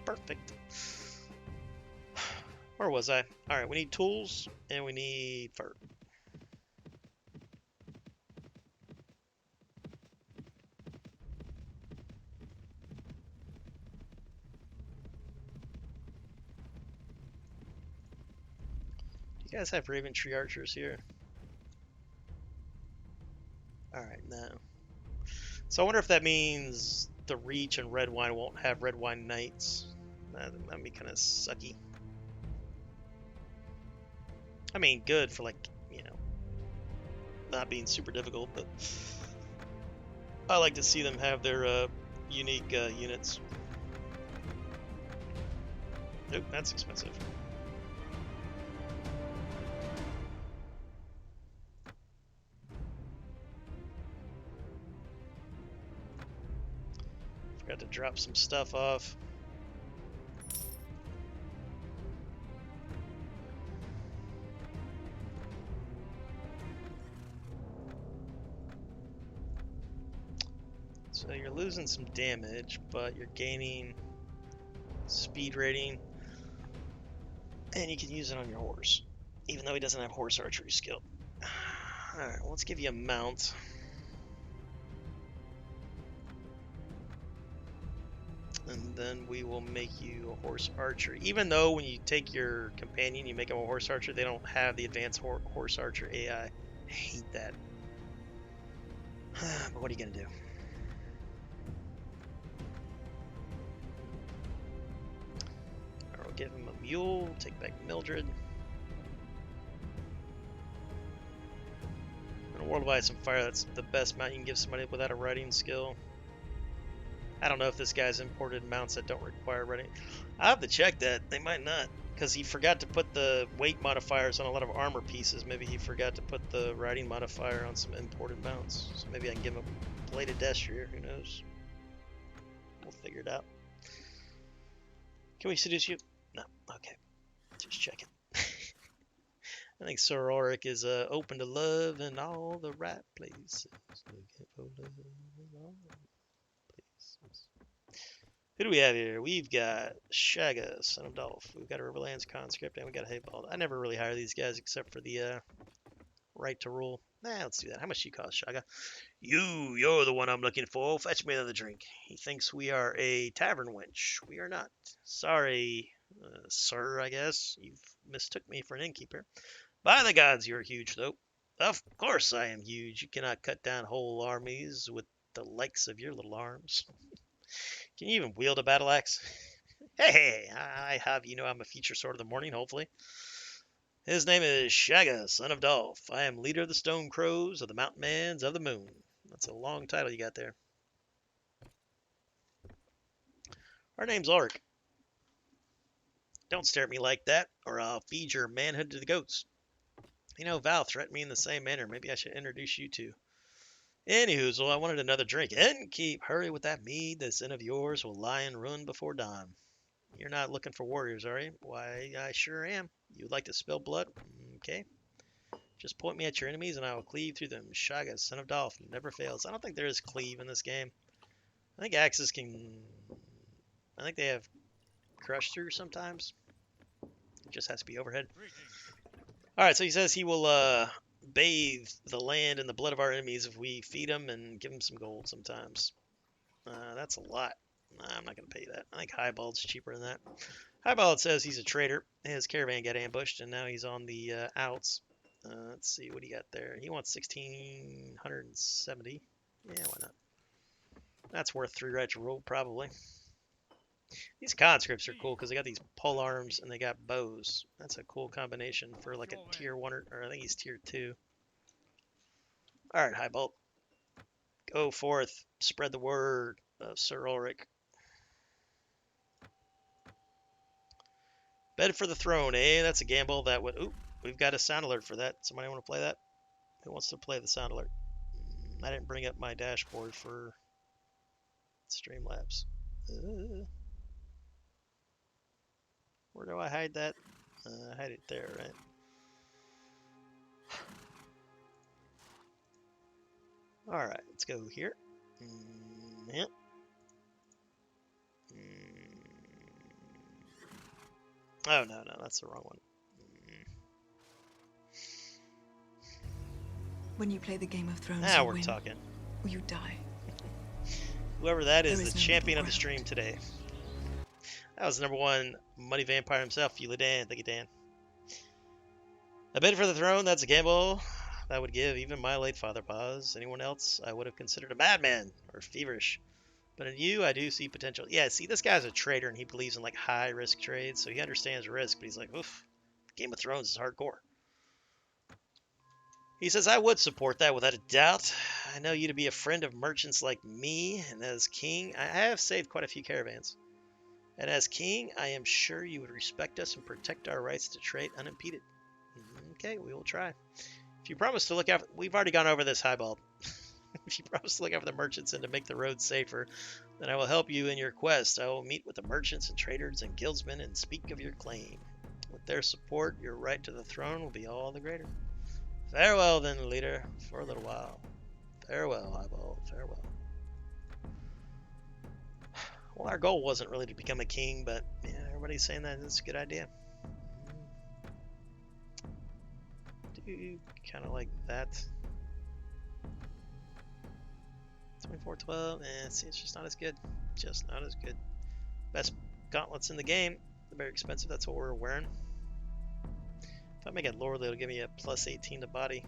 S1: Perfect. Where was I? Alright, we need tools, and we need fur. Do you guys have Raven Tree Archers here? Alright, no. So I wonder if that means the Reach and Red Wine won't have Red Wine Knights. That'd be kind of sucky. I mean, good for, like, you know, not being super difficult, but I like to see them have their unique units. Nope, that's expensive. Forgot to drop some stuff off. So you're losing some damage, but you're gaining speed rating, and you can use it on your horse, even though he doesn't have horse archery skill. Alright, well, let's give you a mount. And then we will make you a horse archer. Even though when you take your companion, you make him a horse archer, they don't have the advanced horse archer AI. I hate that. But what are you going to do? Alright, we'll give him a mule, take back Mildred. In a world of ice and fire, that's the best mount you can give somebody without a riding skill. I don't know if this guy's imported mounts that don't require riding. I have to check that. They might not, because he forgot to put the weight modifiers on a lot of armor pieces. Maybe he forgot to put the riding modifier on some imported mounts. So maybe I can give him a bladed destrier. Who knows? We'll figure it out. Can we seduce you? No. Okay. Just checking. I think Sir Ulrick is open to love in all the right places. Who do we have here? We've got Shaga, Son of Dolph. We've got a Riverlands Conscript, and we got a Haybald. I never really hire these guys except for the right to rule. Nah, let's do that. How much do you cost, Shaga? You're the one I'm looking for. Fetch me another drink. He thinks we are a tavern wench. We are not. Sorry, sir, I guess. You've mistook me for an innkeeper. By the gods, you're huge, though. Of course I am huge. You cannot cut down whole armies with the likes of your little arms. Can you even wield a battle axe? Hey, I have, you know, I'm a feature sword of the morning, hopefully. His name is Shaga, Son of Dolph. I am leader of the Stone Crows of the Mountain Mans of the Moon. That's a long title you got there. Our name's Ulrick. Don't stare at me like that, or I'll feed your manhood to the goats. You know, Val threatened me in the same manner. Maybe I should introduce you to. Anyhoozle, I wanted another drink. And keep hurry with that mead. This inn of yours will lie in ruin before dawn. You're not looking for warriors, are you? Why, I sure am. You'd like to spill blood? Okay. Just point me at your enemies and I will cleave through them. Shaga, Son of Dolph, never fails. I don't think there is cleave in this game. I think axes can... I think they have crush through sometimes. It just has to be overhead. Alright, so he says he will bathe the land in the blood of our enemies if we feed him and give him some gold sometimes. That's a lot. I'm not going to pay that. I think Highbald's cheaper than that. Highbald says he's a traitor. His caravan got ambushed, and now he's on the outs. Let's see, what do you got there? He wants 1,670. Yeah, why not? That's worth 3 right to roll, probably. These conscripts are cool because they got these pole arms and they got bows. That's a cool combination for like a tier 1 or I think he's tier 2. Alright, Highbolt. Go forth. Spread the word of Sir Ulrick. Bed for the throne, eh? That's a gamble that would... Ooh, we've got a sound alert for that. Somebody want to play that? Who wants to play the sound alert? I didn't bring up my dashboard for Streamlabs. Where do I hide that? Hide it there, right? Alright, let's go here. Yep. Oh, no, that's the wrong one.
S2: When you play the Game of Thrones,
S1: Now
S2: you
S1: we're
S2: win,
S1: talking.
S2: or you die.
S1: Whoever that is,
S2: There
S1: the
S2: is no
S1: champion
S2: middle
S1: of the stream
S2: ground.
S1: today. That was #1 Money Vampire himself, Fila Dan. Thank you, Dan. A bid for the throne, that's a gamble that would give even my late father pause. Anyone else I would have considered a madman or feverish. But in you, I do see potential. Yeah, see, this guy's a trader and he believes in like high risk trades, so he understands risk, but he's like, oof, Game of Thrones is hardcore. He says, I would support that without a doubt. I know you to be a friend of merchants like me, and as king, I have saved quite a few caravans. And as king, I am sure you would respect us and protect our rights to trade unimpeded. Okay, we will try. If you promise to look after, we've already gone over this, Highball. If you promise to look after the merchants and to make the roads safer, then I will help you in your quest. I will meet with the merchants and traders and guildsmen and speak of your claim. With their support, your right to the throne will be all the greater. Farewell, then, leader, for a little while. Farewell, Highball, farewell. Well, our goal wasn't really to become a king, but yeah, everybody's saying that it's a good idea. Do kind of like that. 2412, see, it's just not as good. Just not as good. Best gauntlets in the game. They're very expensive, that's what we're wearing. If I make it lower, it'll give me a plus 18 to body.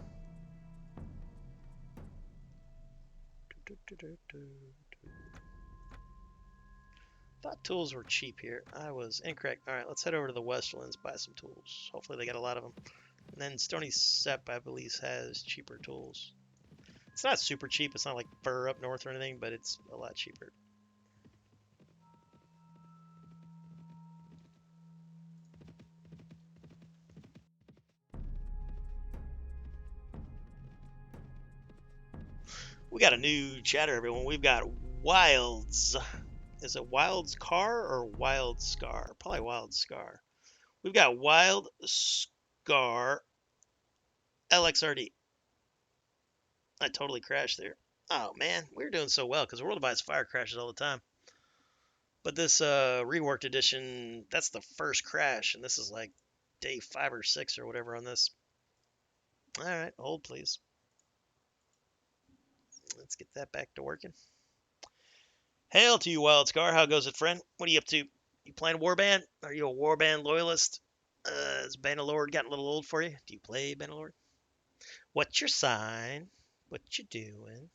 S1: Thought tools were cheap here. I was incorrect. Alright, let's head over to the Westerlands, buy some tools. Hopefully they got a lot of them. And then Stony Sepp, I believe, has cheaper tools. It's not super cheap. It's not like fur up north or anything, but it's a lot cheaper. We got a new chatter, everyone. We've got Wilds. Is it Wild Car or Wild Scar? Probably Wild Scar. We've got Wild Scar LXRD. I totally crashed there. Oh man, we're doing so well because World of Ice Fire crashes all the time. But this reworked edition, that's the first crash, and this is like day 5 or 6 or whatever on this. All right, hold please. Let's get that back to working. Hail to you, Wild Scar. How goes it, friend? What are you up to? You playing Warband? Are you a Warband loyalist? Has Bannerlord gotten a little old for you? Do you play Bannerlord? What's your sign? What you doing?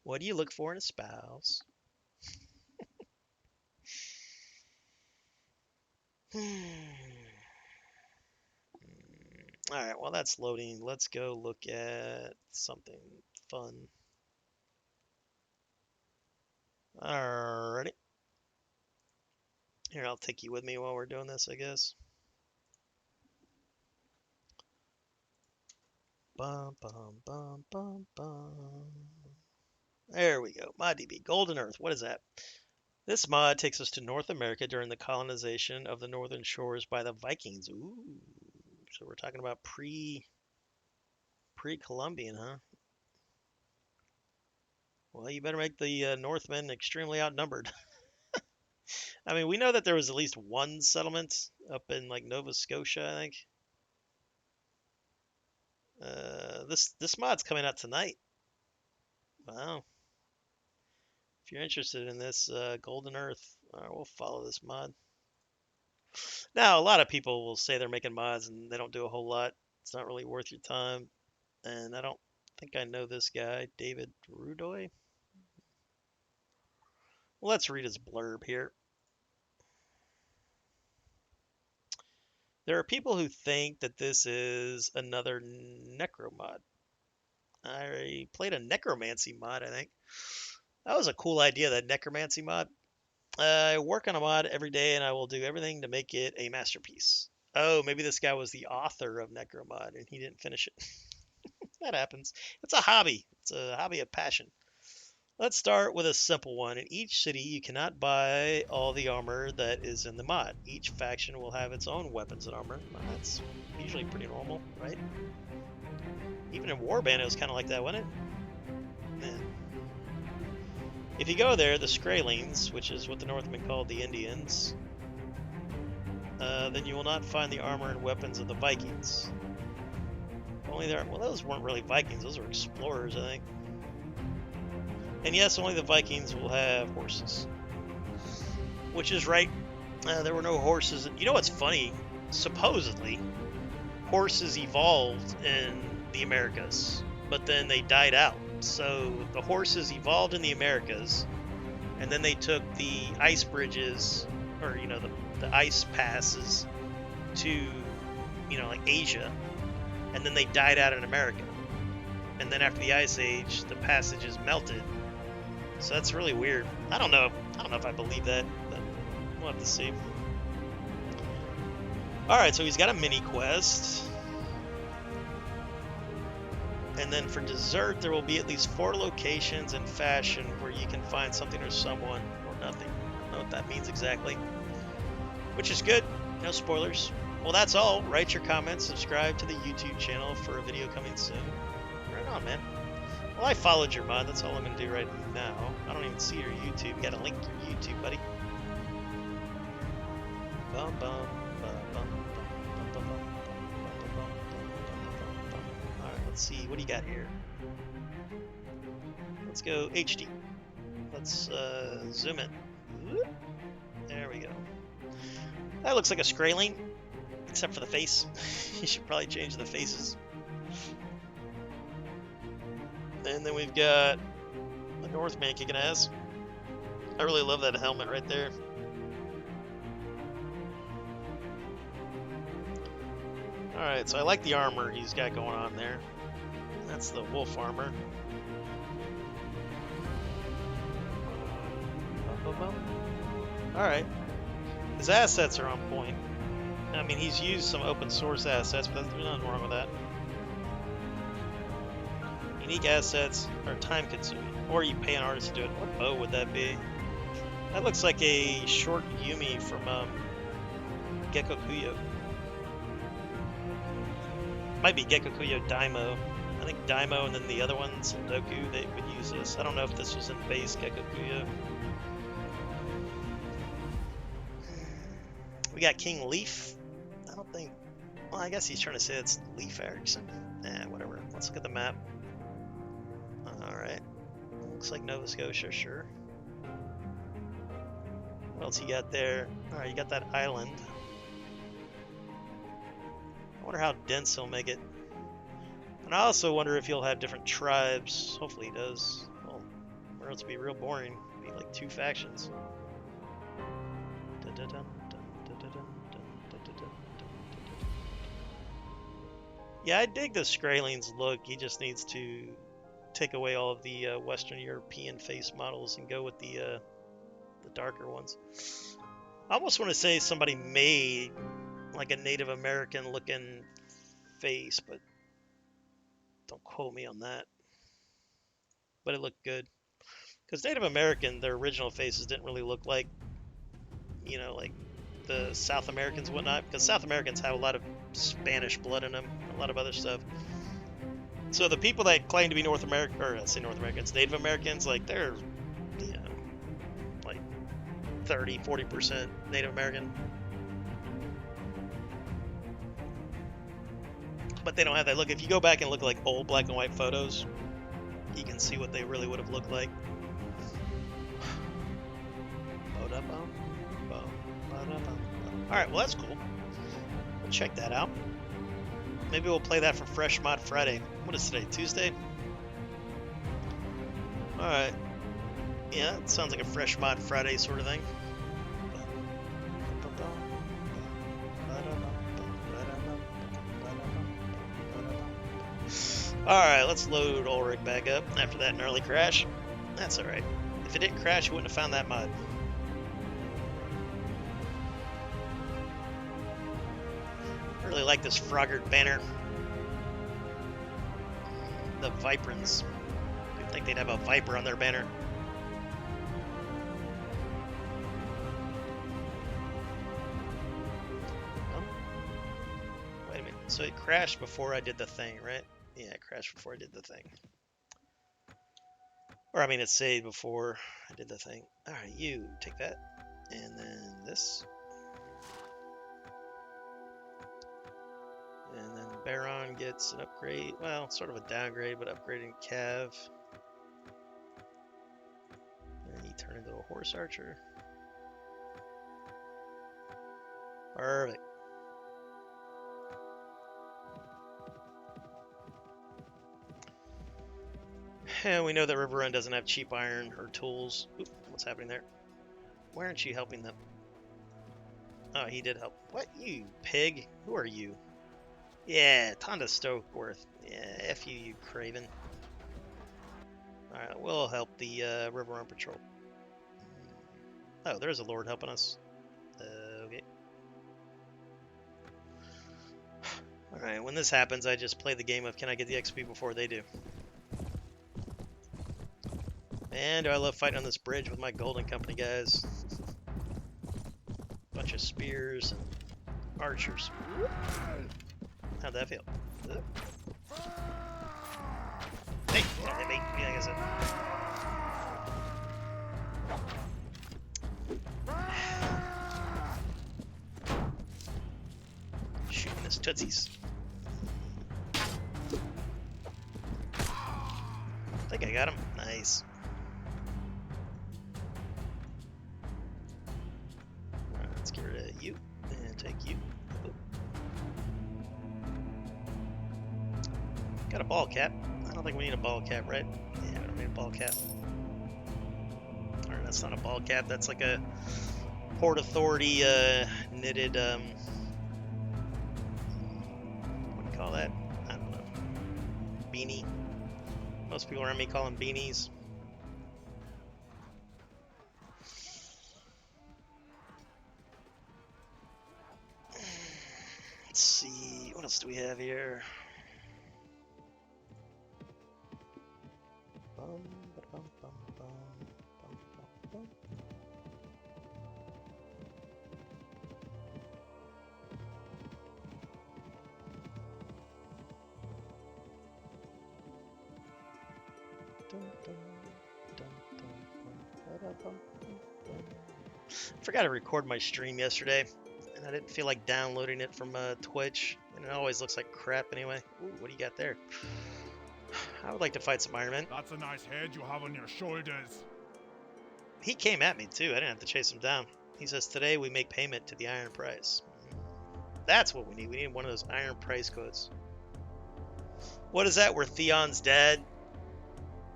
S1: What do you look for in a spouse? Alright, while that's loading, let's go look at something fun. Alrighty. Here, I'll take you with me while we're doing this, I guess. Bum, bum, bum, bum, bum. There we go. ModDB. Golden Earth. What is that? This mod takes us to North America during the colonization of the northern shores by the Vikings. Ooh. So we're talking about pre-Columbian, huh? Well, you better make the Northmen extremely outnumbered. I mean, we know that there was at least one settlement up in like Nova Scotia, I think. This mod's coming out tonight. Wow. If you're interested in this, Golden Earth, we'll follow this mod. Now, a lot of people will say they're making mods and they don't do a whole lot. It's not really worth your time. And I don't think I know this guy, David Rudoy. Well, let's read his blurb here. There are people who think that this is another necromod. I played a necromancy mod, I think. That was a cool idea, that necromancy mod. I work on a mod every day and I will do everything to make it a masterpiece. Oh, maybe this guy was the author of Necromod and he didn't finish it. That happens. It's a hobby. It's a hobby of passion. Let's start with a simple one. In each city, you cannot buy all the armor that is in the mod. Each faction will have its own weapons and armor. Well, that's usually pretty normal, right? Even in Warband, it was kind of like that, wasn't it? Yeah. If you go there, the Skraelings, which is what the Northmen called the Indians, then you will not find the armor and weapons of the Vikings. Only there. Well, those weren't really Vikings. Those were explorers, I think. And yes, only the Vikings will have horses. Which is right. There were no horses. You know what's funny? Supposedly, horses evolved in the Americas, but then they died out. So the horses evolved in the Americas, and then they took the ice bridges, or the ice passes, to like Asia, and then they died out in America. And then after the Ice Age, the passages melted. So that's really weird. I don't know if I believe that, but we'll have to see. Alright, so he's got a mini quest. And then for dessert, there will be at least 4 locations in fashion where you can find something or someone or nothing. I don't know what that means exactly. Which is good. No spoilers. Well, that's all. Write your comments. Subscribe to the YouTube channel for a video coming soon. Right on, man. Well, I followed your mod. That's all I'm going to do right now. I don't even see your YouTube. You got to link your YouTube, buddy. Bum, bum, bum, bum, bum, bum, bum, bum. Alright, let's see. What do you got here? Let's go HD. Let's zoom in. There we go. That looks like a Skraeling, except for the face. You should probably change the faces. And then we've got the Northman kicking ass. I really love that helmet right there. Alright, so I like the armor he's got going on there. That's the wolf armor. Alright. His assets are on point. I mean, he's used some open source assets, but there's nothing wrong with that. Unique assets are time consuming, or you pay an artist to do it. What bow would that be? That looks like a short Yumi from Gekko Kuyo. Might be Gekko Kuyo Daimo. I think Daimo and then the other one, Sendoku, they would use this. I don't know if this was in base Gekko Kuyo. We got King Leaf. I don't think... Well, I guess he's trying to say it's Leaf Erikson. Whatever. Let's look at the map. Alright. Looks like Nova Scotia, sure. What else you got there? Alright, you got that island. I wonder how dense he'll make it. And I also wonder if he'll have different tribes. Hopefully he does. Well, or else it'd be real boring. It'd be like 2 factions. Yeah, I dig the Skraeling's look. He just needs to take away all of the Western European face models and go with the darker ones. I almost want to say somebody made like a Native American looking face, but don't quote me on that. But it looked good. Because Native American, their original faces didn't really look like, like the South Americans and whatnot. Because South Americans have a lot of Spanish blood in them, a lot of other stuff. So the people that claim to be North American, or I say North Americans, Native Americans, like they're, like 30, 40% Native American. But they don't have that look. If you go back and look at like old black and white photos, you can see what they really would have looked like. Alright, well that's cool. We'll check that out. Maybe we'll play that for Fresh Mod Friday. What is today? Tuesday? Alright. Yeah, it sounds like a Fresh Mod Friday sort of thing. Alright, let's load Ulrick back up after that gnarly crash. That's alright. If it didn't crash, you wouldn't have found that mod. I really like this Froggered banner. The Vibrans. You'd think they'd have a Viper on their banner. Oh. Wait a minute. So it crashed before I did the thing, right? Yeah, it crashed before I did the thing. Or I mean, it saved before I did the thing. Alright, you take that. And then this. Baron gets an upgrade. Well, sort of a downgrade, but upgrading Cav. And he turned into a horse archer. Perfect. And we know that River Run doesn't have cheap iron or tools. Oop, what's happening there? Why aren't you helping them? Oh, he did help. What, you pig? Who are you? Yeah, Tonda Stokeworth. Yeah, F you, you craven. Alright, we'll help the River Run Patrol. Oh, there's a lord helping us. Okay. Alright, when this happens, I just play the game of can I get the XP before they do. Man, do I love fighting on this bridge with my Golden Company guys. Bunch of spears and archers. How'd that feel? Hey, don't hit me. Yeah, like I said. Shooting his tootsies. I think I got him. Nice. Alright, let's get rid of you and take you. Oop. Got a ball cap. I don't think we need a ball cap, right? Yeah, we don't need a ball cap. Alright, that's not a ball cap. That's like a Port Authority knitted, what do you call that? I don't know. Beanie. Most people around me call them beanies. Let's see, what else do we have here? I forgot to record my stream yesterday, and I didn't feel like downloading it from Twitch, and it always looks like crap anyway. Ooh, what do you got there? I would like to fight some Iron Men.
S3: That's a nice head you have on your shoulders.
S1: He came at me too. I didn't have to chase him down. He says, today we make payment to the iron price. That's what we need. We need one of those iron price codes. What is that where Theon's dead?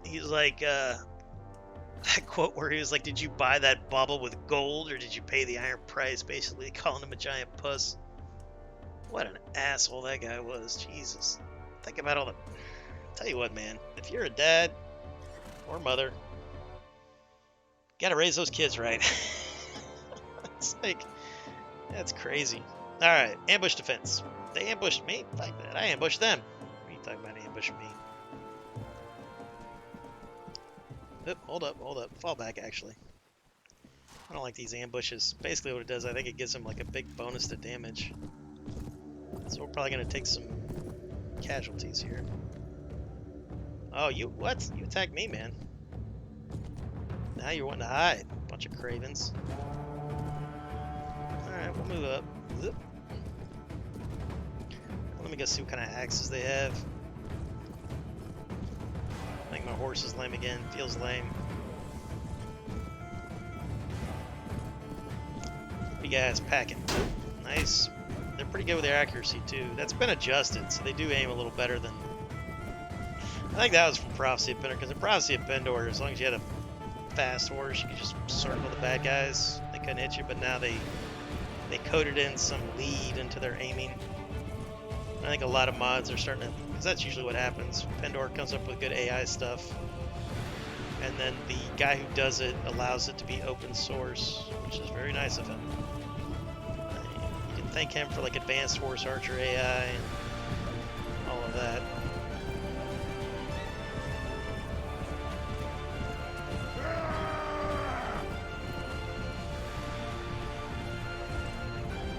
S1: He's like, that quote where he was like, did you buy that bauble with gold or did you pay the iron price? Basically calling him a giant puss. What an asshole that guy was. Jesus. Think about all the... Tell you what, man. If you're a dad or mother, gotta raise those kids right. It's like, that's crazy. Alright, ambush defense. They ambushed me? Fuck that. I ambushed them. What are you talking about ambushing me? Oop, hold up. Fall back, actually. I don't like these ambushes. Basically what it does, I think it gives them like a big bonus to damage. So we're probably going to take some casualties here. Oh, you, what? You attacked me, man. Now you're wanting to hide. Bunch of cravens. Alright, we'll move up. Oop. Let me go see what kind of axes they have. I think my horse is lame again. Feels lame. You guys packing. Nice. They're pretty good with their accuracy too. That's been adjusted, so they do aim a little better than... I think that was from Prophecy of Pendor, because in Prophecy of Pendor, as long as you had a fast horse, you could just circle the bad guys. They couldn't hit you, but now they coded in some lead into their aiming. I think a lot of mods are starting to, because that's usually what happens. Pendor comes up with good AI stuff, and then the guy who does it allows it to be open source, which is very nice of him. You can thank him for like advanced horse archer AI and all of that.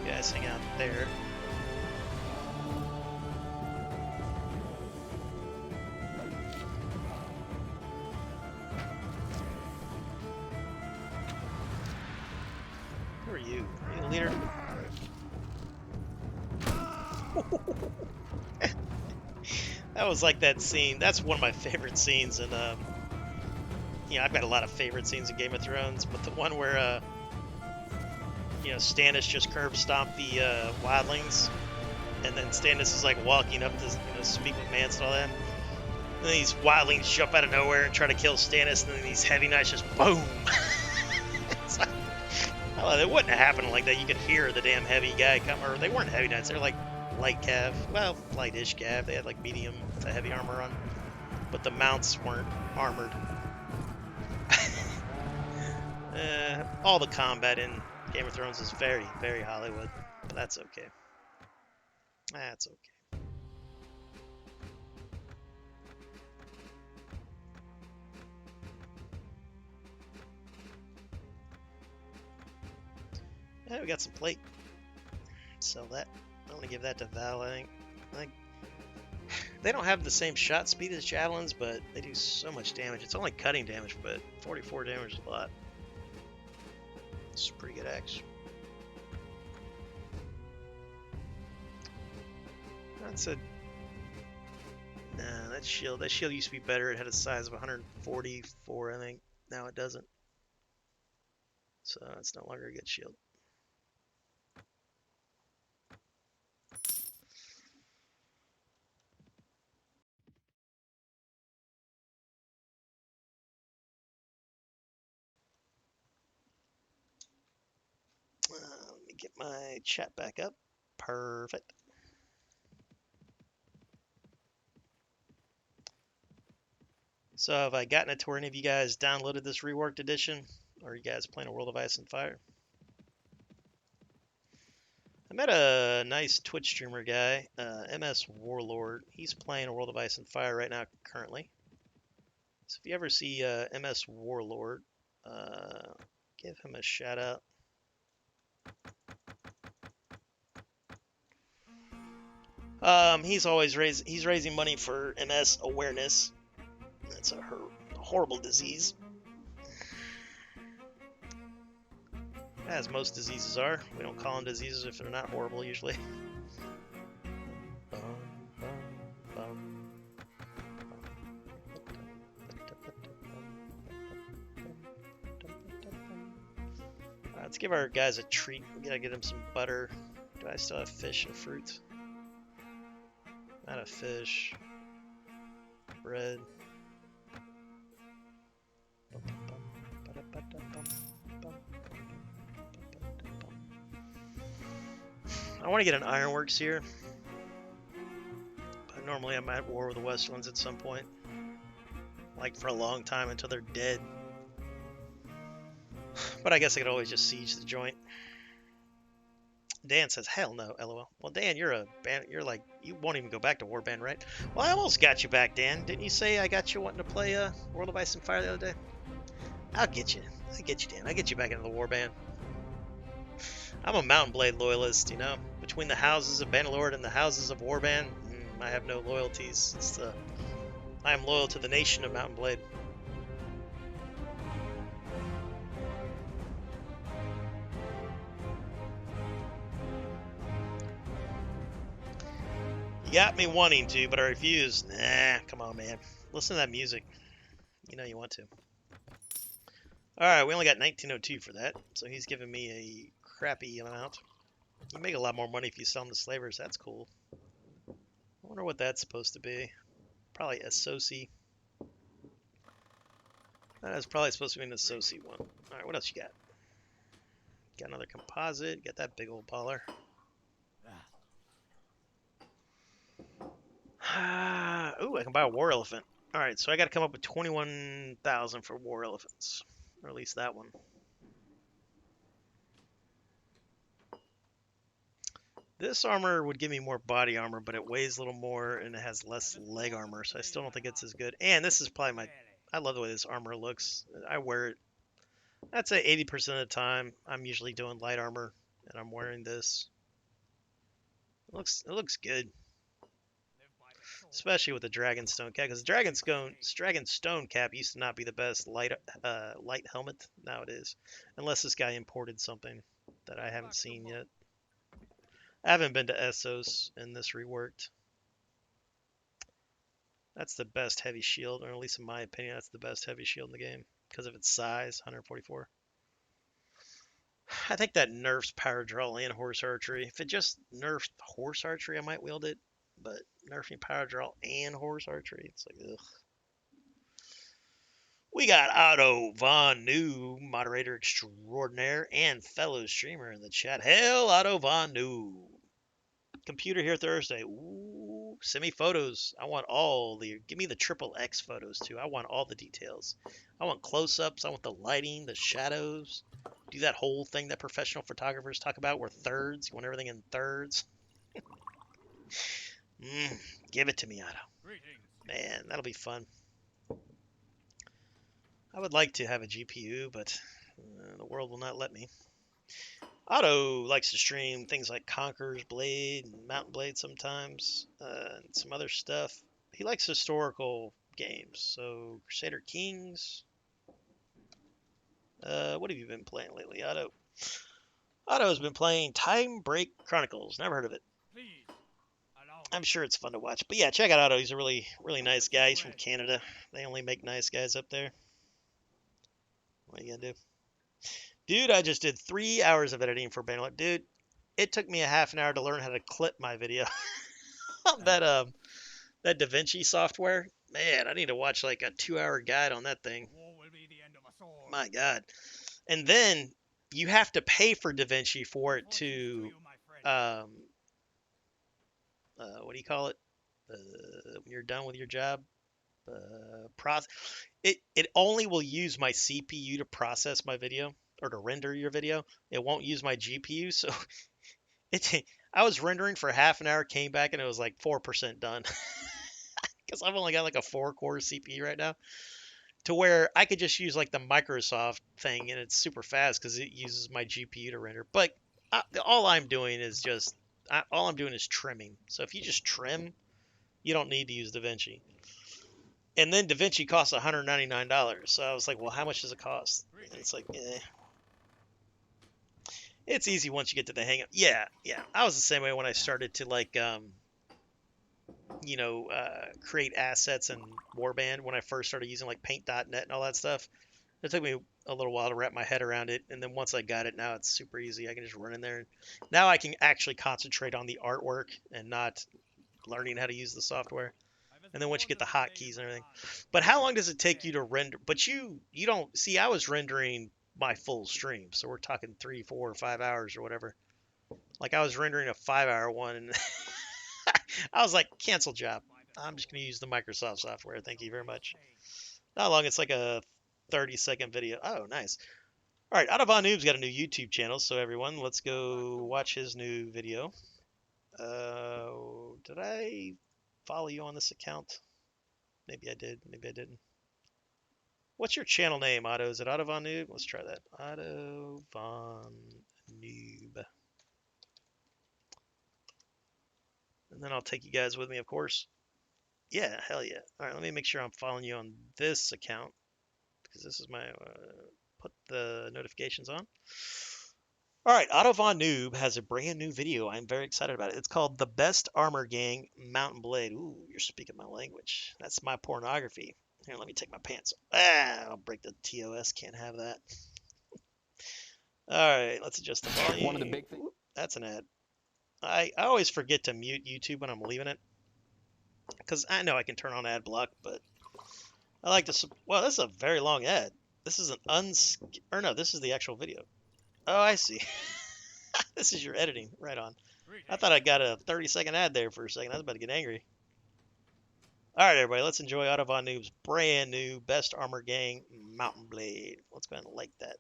S1: You guys hang out there. Who are you? Are you the leader? That was like that scene. That's one of my favorite scenes in, I've got a lot of favorite scenes in Game of Thrones, but the one where, Stannis just curb stomped the wildlings, and then Stannis is like walking up to, speak with Mance and all that. And then these wildlings jump out of nowhere and try to kill Stannis, and then these heavy knights just boom. It's like, it wouldn't have happened like that. You could hear the damn heavy guy come, or they weren't heavy knights. They're like light cav, well, light-ish cav. They had like medium to heavy armor on, but the mounts weren't armored. All the combat in Game of Thrones is very, very Hollywood, but that's okay. That's okay. Yeah, we got some plate. Sell that. I want to give that to Val. I think they don't have the same shot speed as javelins, but they do so much damage. It's only cutting damage, but 44 damage is a lot. It's a pretty good axe. That's a... Nah, that shield used to be better. It had a size of 144, I think. Now it doesn't. So it's no longer a good shield. Let me get my chat back up. Perfect. So have I gotten it to where any of you guys downloaded this reworked edition? Or are you guys playing a World of Ice and Fire? I met a nice Twitch streamer guy, MS Warlord. He's playing a World of Ice and Fire right now currently. So if you ever see MS Warlord, give him a shout out. He's raising money for MS awareness. That's a horrible disease, as most diseases are. We don't call them diseases if they're not horrible usually. Let's give our guys a treat. We gotta get them some butter. Do I still have fish and fruit? Not a fish. Bread. I want to get an ironworks here. But normally I'm at war with the Westerlands at some point. Like for a long time until they're dead. But I guess I could always just siege the joint. Dan says, hell no, lol. Well, Dan, you're like, you won't even go back to Warband, right? Well, I almost got you back, Dan. Didn't you say I got you wanting to play World of Ice and Fire the other day? I'll get you. Dan. I'll get you back into the Warband. I'm a Mountain Blade loyalist, Between the houses of Bannerlord and the houses of Warband, I have no loyalties. I am loyal to the nation of Mountain Blade. You got me wanting to, but I refuse. Nah, come on, man. Listen to that music. You know you want to. Alright, we only got 1902 for that, so he's giving me a crappy amount. You make a lot more money if you sell them to slavers. That's cool. I wonder what that's supposed to be. Probably Associ. That's probably supposed to be an Associ one. Alright, what else you got? Got another composite. Got that big old baller. Ooh, I can buy a war elephant. Alright, so I gotta come up with 21,000 for war elephants. Or at least that one. This armor would give me more body armor, but it weighs a little more and it has less leg armor, so I still don't think it's as good. And this is probably I love the way this armor looks. I wear it, I'd say 80% of the time. I'm usually doing light armor, and I'm wearing this. It looks good. Especially with the Dragonstone cap, because Dragonstone cap used to not be the best light helmet. Now it is, unless this guy imported something that I haven't seen yet. I haven't been to Essos in this reworked. That's the best heavy shield, or at least in my opinion, that's the best heavy shield in the game because of its size, 144. I think that nerfs power draw and horse archery. If it just nerfed horse archery, I might wield it, but nerfing power draw and horse archery, it's like, ugh. We got Otto Von New, moderator extraordinaire and fellow streamer in the chat. Hail, Otto Von New. Computer here Thursday. Ooh, send me photos. I want all the, give me the triple X photos too. I want all the details. I want close-ups. I want the lighting, the shadows. Do that whole thing that professional photographers talk about where thirds, you want everything in thirds. Give it to me, Otto. Man, that'll be fun. I would like to have a GPU, but the world will not let me. Otto likes to stream things like Conqueror's Blade and Mountain Blade sometimes, and some other stuff. He likes historical games, so Crusader Kings. What have you been playing lately, Otto? Otto's been playing Time Break Chronicles. Never heard of it. I'm sure it's fun to watch. But yeah, check out Otto. He's a really, really nice guy. He's from Canada. They only make nice guys up there. What are you gonna do? Dude, I just did 3 hours of editing for Bannerlet. Dude, it took me a half an hour to learn how to clip my video. that DaVinci software. Man, I need to watch like a 2-hour guide on that thing. My God. And then you have to pay for DaVinci for it to what do you call it? When you're done with your job, it only will use my CPU to process my video or to render your video. It won't use my GPU. So I was rendering for half an hour, came back, and it was like 4% done because I've only got like a 4-core CPU right now. To where I could just use like the Microsoft thing and it's super fast because it uses my GPU to render. But all I'm doing is trimming. So if you just trim, you don't need to use DaVinci. And then DaVinci costs $199. So I was like, well, how much does it cost? And it's like, It's easy once you get to the hang of. Yeah. I was the same way when I started to like, create assets in Warband when I first started using like Paint.net and all that stuff. It took me a little while to wrap my head around it, and then once I got it, now it's super easy. I can just run in there. Now I can actually concentrate on the artwork and not learning how to use the software. And then once you get the hotkeys and everything. But how long does it take you to render? But you don't see. I was rendering my full stream, so we're talking 3, 4, or 5 hours or whatever. Like I was rendering a 5-hour one, and I was like, cancel job. I'm just going to use the Microsoft software. Thank you very much. Not long. It's like a 30-second video. Oh, nice. All right. Otto Von Noob's got a new YouTube channel. So everyone, let's go watch his new video. Did I follow you on this account? Maybe I did. Maybe I didn't. What's your channel name, Otto? Is it Otto Von Noob? Let's try that. Otto Von Noob. And then I'll take you guys with me, of course. Yeah, hell yeah. All right, let me make sure I'm following you on this account because this is my put the notifications on. All right, Otto Von Noob has a brand new video. I'm very excited about it. It's called The Best Armor Gang Mountain Blade. Ooh, you're speaking my language. That's my pornography. Here, let me take my pants off. I'll break the TOS. Can't have that. All right, let's adjust the volume.
S4: One of the big things.
S1: That's an ad. I always forget to mute YouTube when I'm leaving it because I know I can turn on ad block, but I like to. Well, this is a very long ad. This is this is the actual video. Oh, I see. This is your editing. Right on. I thought I got a 30-second ad there for a second. I was about to get angry. All right, everybody, let's enjoy Otto Von Noob's brand new Best Armor Gang Mountain Blade. Let's go ahead and like that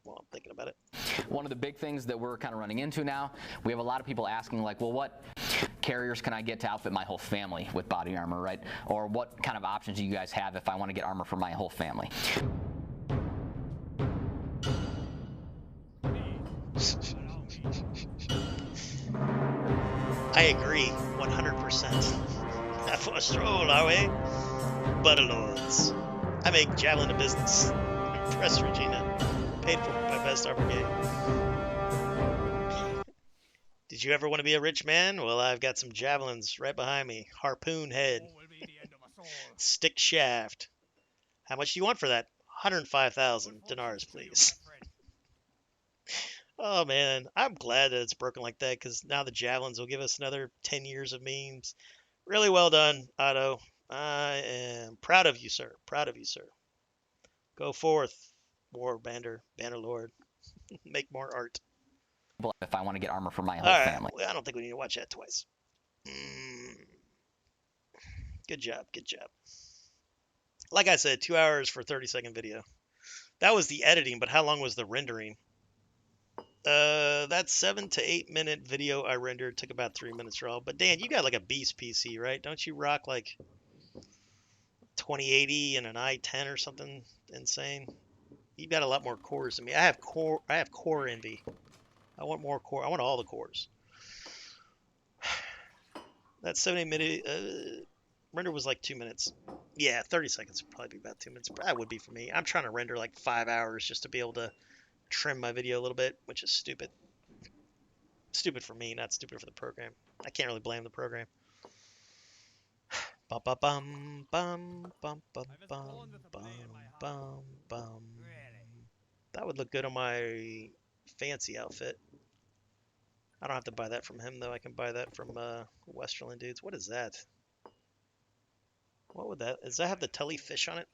S1: while I'm thinking about it.
S4: One of the big things that we're kind of running into now, we have a lot of people asking like, well, what carriers can I get to outfit my whole family with body armor, right? Or what kind of options do you guys have if I want to get armor for my whole family?
S1: I agree 100%. For a stroll, are we? Butterlords. I make javelin a business. Impress Regina. Paid for by Best Armor Game. Did Did you ever want to be a rich man? Well, I've got some javelins right behind me. Harpoon head,
S3: War will be the end of us all.
S1: stick shaft. How much do you want for that?
S3: Good
S1: 105,000
S3: fortune
S1: dinars,
S3: to you,
S1: please.
S3: my friend.
S1: Oh man, I'm glad that it's broken like that because now the javelins will give us another 10 years of memes. Really well done, Otto. I am proud of you, sir. Proud of you, sir. Go forth, Banner Lord. Make more art.
S4: If I want to get armor for my
S1: All
S4: whole
S1: right.
S4: family.
S1: Well, I don't think we need to watch that twice. Good job. Good job. Like I said, 2 hours for 30-second video. That was the editing, but how long was the rendering? That 7 to 8 minute video I rendered took about 3 minutes raw. But Dan, you got like a beast PC, right? Don't you rock like 2080 and an i10 or something insane? You've got a lot more cores than me. I have core envy. I want more core. I want all the cores. That 70 minute render was like 2 minutes. Yeah, 30 seconds would probably be about 2 minutes. That would be for me. I'm trying to render like 5 hours just to be able to trim my video a little bit, which is stupid. Stupid for me, not stupid for the program. I can't really blame the program. Bum bum bum bum bum bum bum bum bum bum. That would look good on my fancy outfit. I don't have to buy that from him though. I can buy that from Westerland dudes. What is that? What would that? Does that have the telly fish on it?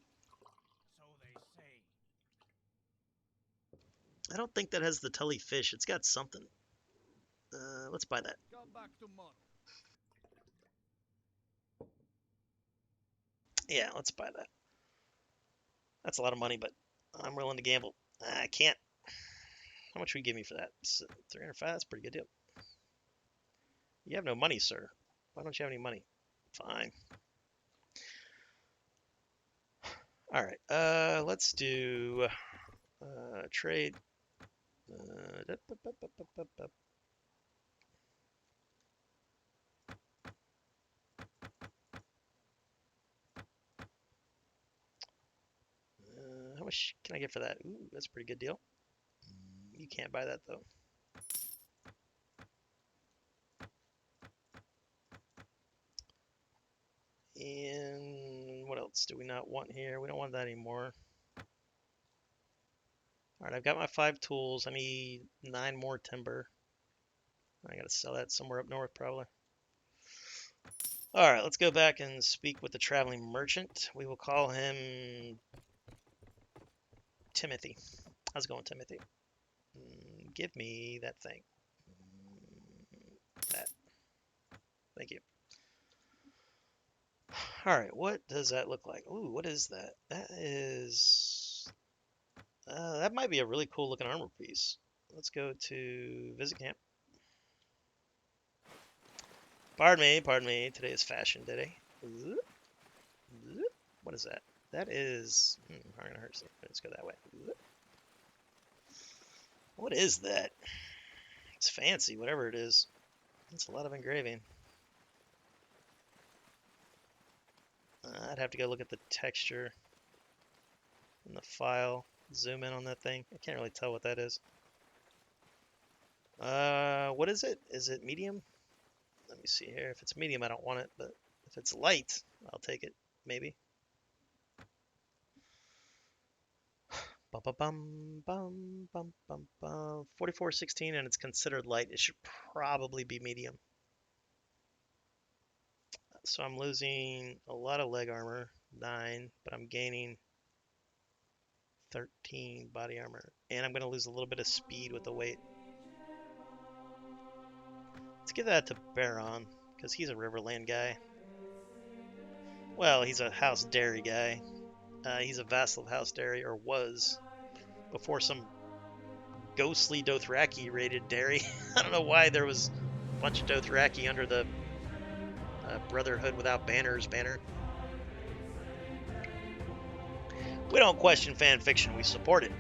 S3: So they say.
S1: I don't think that has the telly fish. It's got something. Let's buy that.
S3: Come back tomorrow.
S1: Yeah, let's buy that. That's a lot of money, but I'm willing to gamble. I can't. How much would you give me for that? 305. That's a pretty good deal. You have no money, sir. Why don't you have any money? Fine. All right. Let's do trade. How much can I get for that? Ooh, that's a pretty good deal. You can't buy that though. And what else do we not want here? We don't want that anymore. All right, I've got my 5 tools. I need 9 more timber. I gotta sell that somewhere up north probably. All right, let's go back and speak with the traveling merchant. We will call him Timothy. How's it going, Timothy? Give me that thing. That. Thank you. All right, what does that look like? Ooh, what is that? That is... that might be a really cool looking armor piece. Let's go to visit camp. Pardon me. Today is fashion day. What is that? That is... I'm gonna hurt some. Let's go that way. What is that? It's fancy, whatever it is. It's a lot of engraving. I'd have to go look at the texture in the file. Zoom in on that thing. I can't really tell what that is. What is it? Is it medium? Let me see here. If it's medium, I don't want it, but if it's light, I'll take it, maybe. Bum, bum, bum, bum, bum, bum. 4416, and it's considered light. It should probably be medium. So I'm losing a lot of leg armor, 9, but I'm gaining 13 body armor. And I'm going to lose a little bit of speed with the weight. Let's give that to Baron, because he's a Riverland guy. Well, he's a House Derry guy. He's a vassal of House Derry, or was, before some ghostly Dothraki raided Derry. I don't know why there was a bunch of Dothraki under the Brotherhood Without Banners banner. We don't question fan fiction, we support it.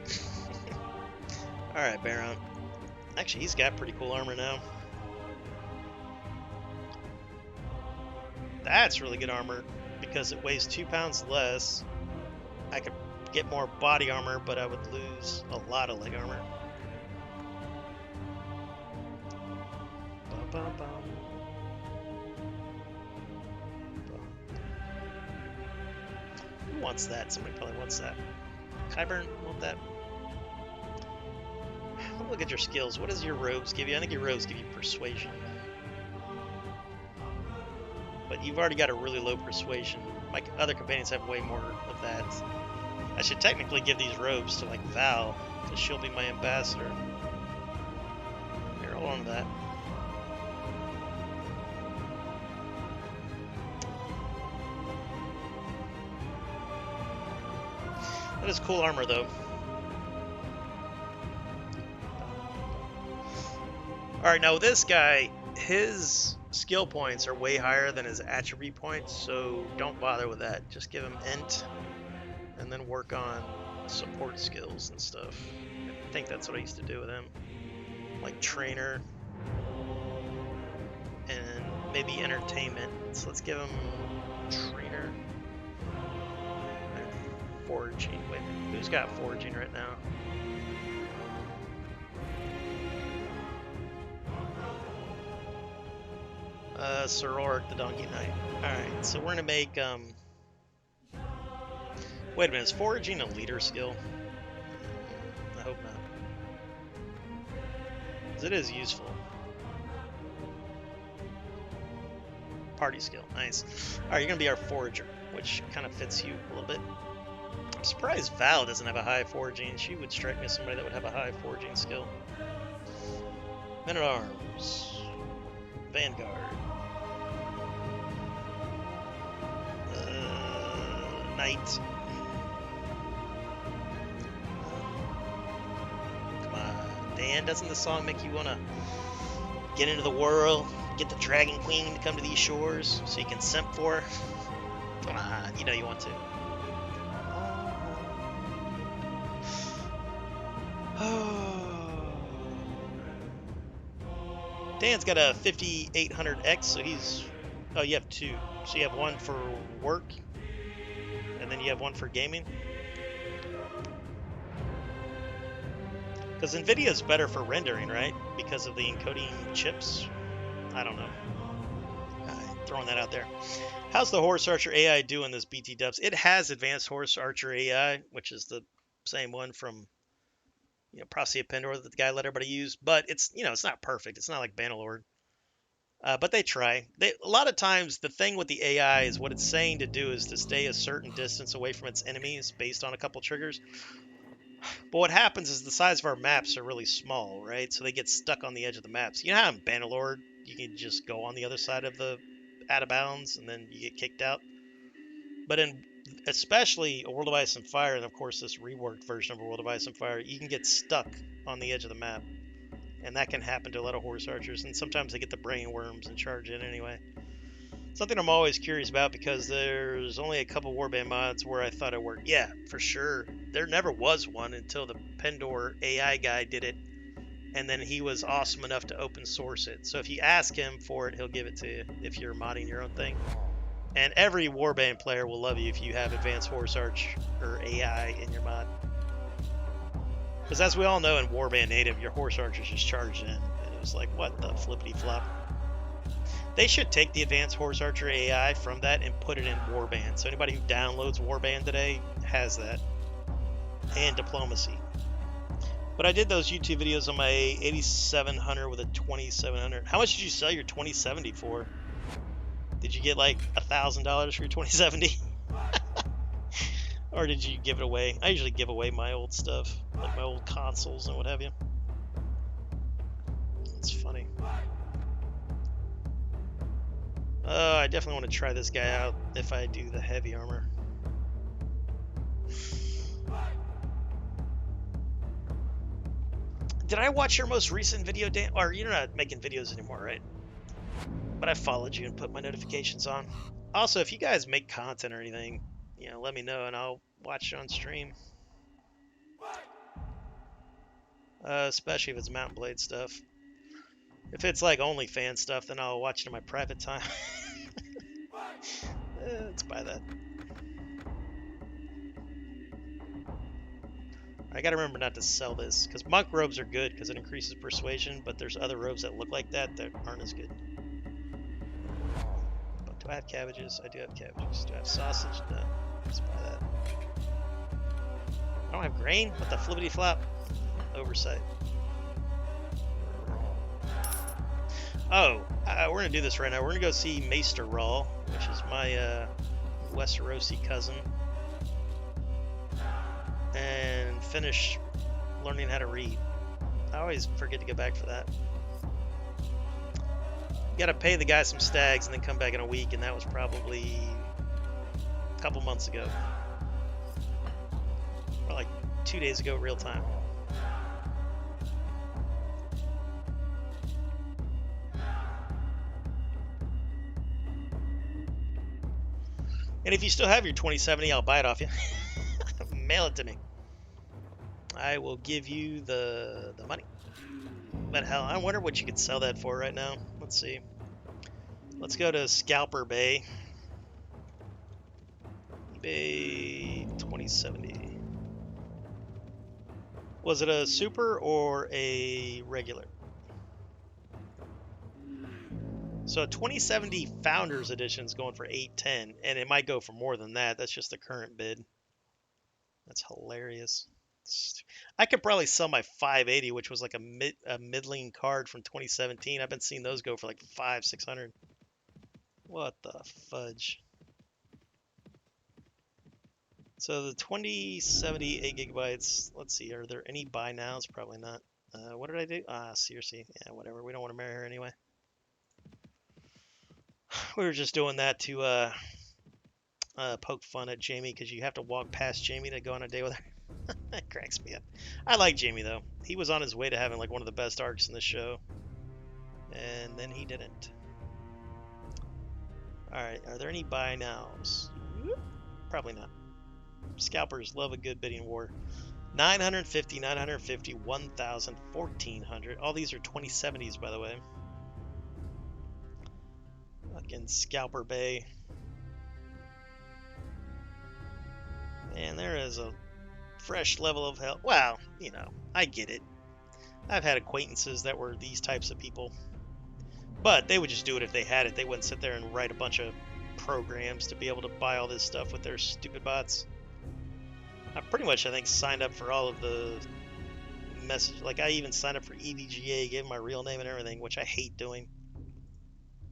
S1: Alright, Baron. Actually, he's got pretty cool armor now. That's really good armor, because it weighs 2 pounds less. I could get more body armor, but I would lose a lot of leg armor. bum, bum. Who wants that? Somebody probably wants that. Kyburn, want that? Look at your skills. What does your robes give you? I think your robes give you persuasion. But you've already got a really low persuasion. My other companions have way more of that. I should technically give these robes to like Val, because she'll be my ambassador. Here, hold on to that. That is cool armor though. Alright, now this guy, his skill points are way higher than his attribute points, so don't bother with that. Just give him int and then work on support skills and stuff. I think that's what I used to do with him. Like trainer and maybe entertainment. So let's give him trainer and foraging. Wait, who's got foraging right now? Sir Ulrick, the Donkey Knight. Alright, so we're gonna make, wait a minute, is foraging a leader skill? I hope not. Because it is useful. Party skill, nice. Alright, you're gonna be our forager, which kind of fits you a little bit. I'm surprised Val doesn't have a high foraging. She would strike me as somebody that would have a high foraging skill. Men-at-Arms. Vanguard. Knight. Come on, Dan, doesn't the song make you want to get into the world, get the Dragon Queen to come to these shores so you can simp for her? Come on, you know you want to. Dan's got a 5800X, so he's... Oh, you have two. So you have one for work, and then you have one for gaming. Because NVIDIA is better for rendering, right? Because of the encoding chips? I don't know. Throwing that out there. How's the Horse Archer AI doing this BT dubs? It has advanced Horse Archer AI, which is the same one from, you know, Prophecy of Pendor that the guy let everybody use. But it's, you know, it's not perfect. It's not like Bannerlord. But they try. A lot of times, the thing with the AI is what it's saying to do is to stay a certain distance away from its enemies based on a couple triggers. But what happens is the size of our maps are really small, right? So they get stuck on the edge of the maps. You know how in Bannerlord, you can just go on the other side of the out of bounds and then you get kicked out? But in especially a World of Ice and Fire, and of course this reworked version of a World of Ice and Fire, you can get stuck on the edge of the map. And that can happen to a lot of horse archers, and sometimes they get the brain worms and charge in anyway. Something I'm always curious about, because there's only a couple warband mods where I thought it worked. Yeah, for sure. There never was one until the Pendor AI guy did it, and then he was awesome enough to open source it. So if you ask him for it, he'll give it to you if you're modding your own thing. And every warband player will love you if you have advanced horse arch or AI in your mod. Because as we all know in Warband Native, your horse archers just charged in. And it was like, what the flippity flop? They should take the advanced horse archer AI from that and put it in Warband. So anybody who downloads Warband today has that. And diplomacy. But I did those YouTube videos on my 8700 with a 2700. How much did you sell your 2070 for? Did you get like $1,000 for your 2070? Or did you give it away? I usually give away my old stuff, like my old consoles and what have you. It's funny. I definitely want to try this guy out if I do the heavy armor. Did I watch your most recent video, Dan? Or you're not making videos anymore, right? But I followed you and put my notifications on. Also, if you guys make content or anything, you know, let me know and I'll watch it on stream. Especially if it's Mountain Blade stuff. If it's like OnlyFans stuff, then I'll watch it in my private time. Let's buy that. I gotta remember not to sell this, because monk robes are good because it increases persuasion, but there's other robes that look like that aren't as good. But do I have cabbages? I do have cabbages. Do I have sausage? No. Let's buy that. I don't have grain? What the flippity flop? Oversight. Oh, we're gonna do this right now. We're gonna go see Maester Rawl, which is my Westerosi cousin, and finish learning how to read. I always forget to go back for that. You gotta pay the guy some stags and then come back in a week, and that was probably a couple months ago. Or like 2 days ago, real time. And if you still have your 2070, I'll buy it off you. Mail it to me. I will give you the money. But hell, I wonder what you could sell that for right now. Let's see. Let's go to Scalper Bay. eBay 2070. Was it a super or a regular? So a 2070 Founders Edition is going for $810, and it might go for more than that. That's just the current bid. That's hilarious. I could probably sell my 580, which was like a middling card from 2017. I've been seeing those go for like $500-600. What the fudge? So the 2070 8 gigabytes. Let's see. Are there any buy nows? Probably not. What did I do? CRC. Yeah, whatever. We don't want to marry her anyway. We were just doing that to poke fun at Jamie, because you have to walk past Jamie to go on a date with her. That cracks me up. I like Jamie, though. He was on his way to having like one of the best arcs in the show, and then he didn't. Alright, are there any buy nows? Probably not. Scalpers love a good bidding war. 950, 950, 1,000, 1,400. All these are 2070s, by the way. Fucking Scalper Bay. And there is a fresh level of hell. Well, you know, I get it. I've had acquaintances that were these types of people. But they would just do it if they had it. They wouldn't sit there and write a bunch of programs to be able to buy all this stuff with their stupid bots. I pretty much, I think, signed up for all of the message. Like, I even signed up for EVGA, gave them my real name and everything, which I hate doing.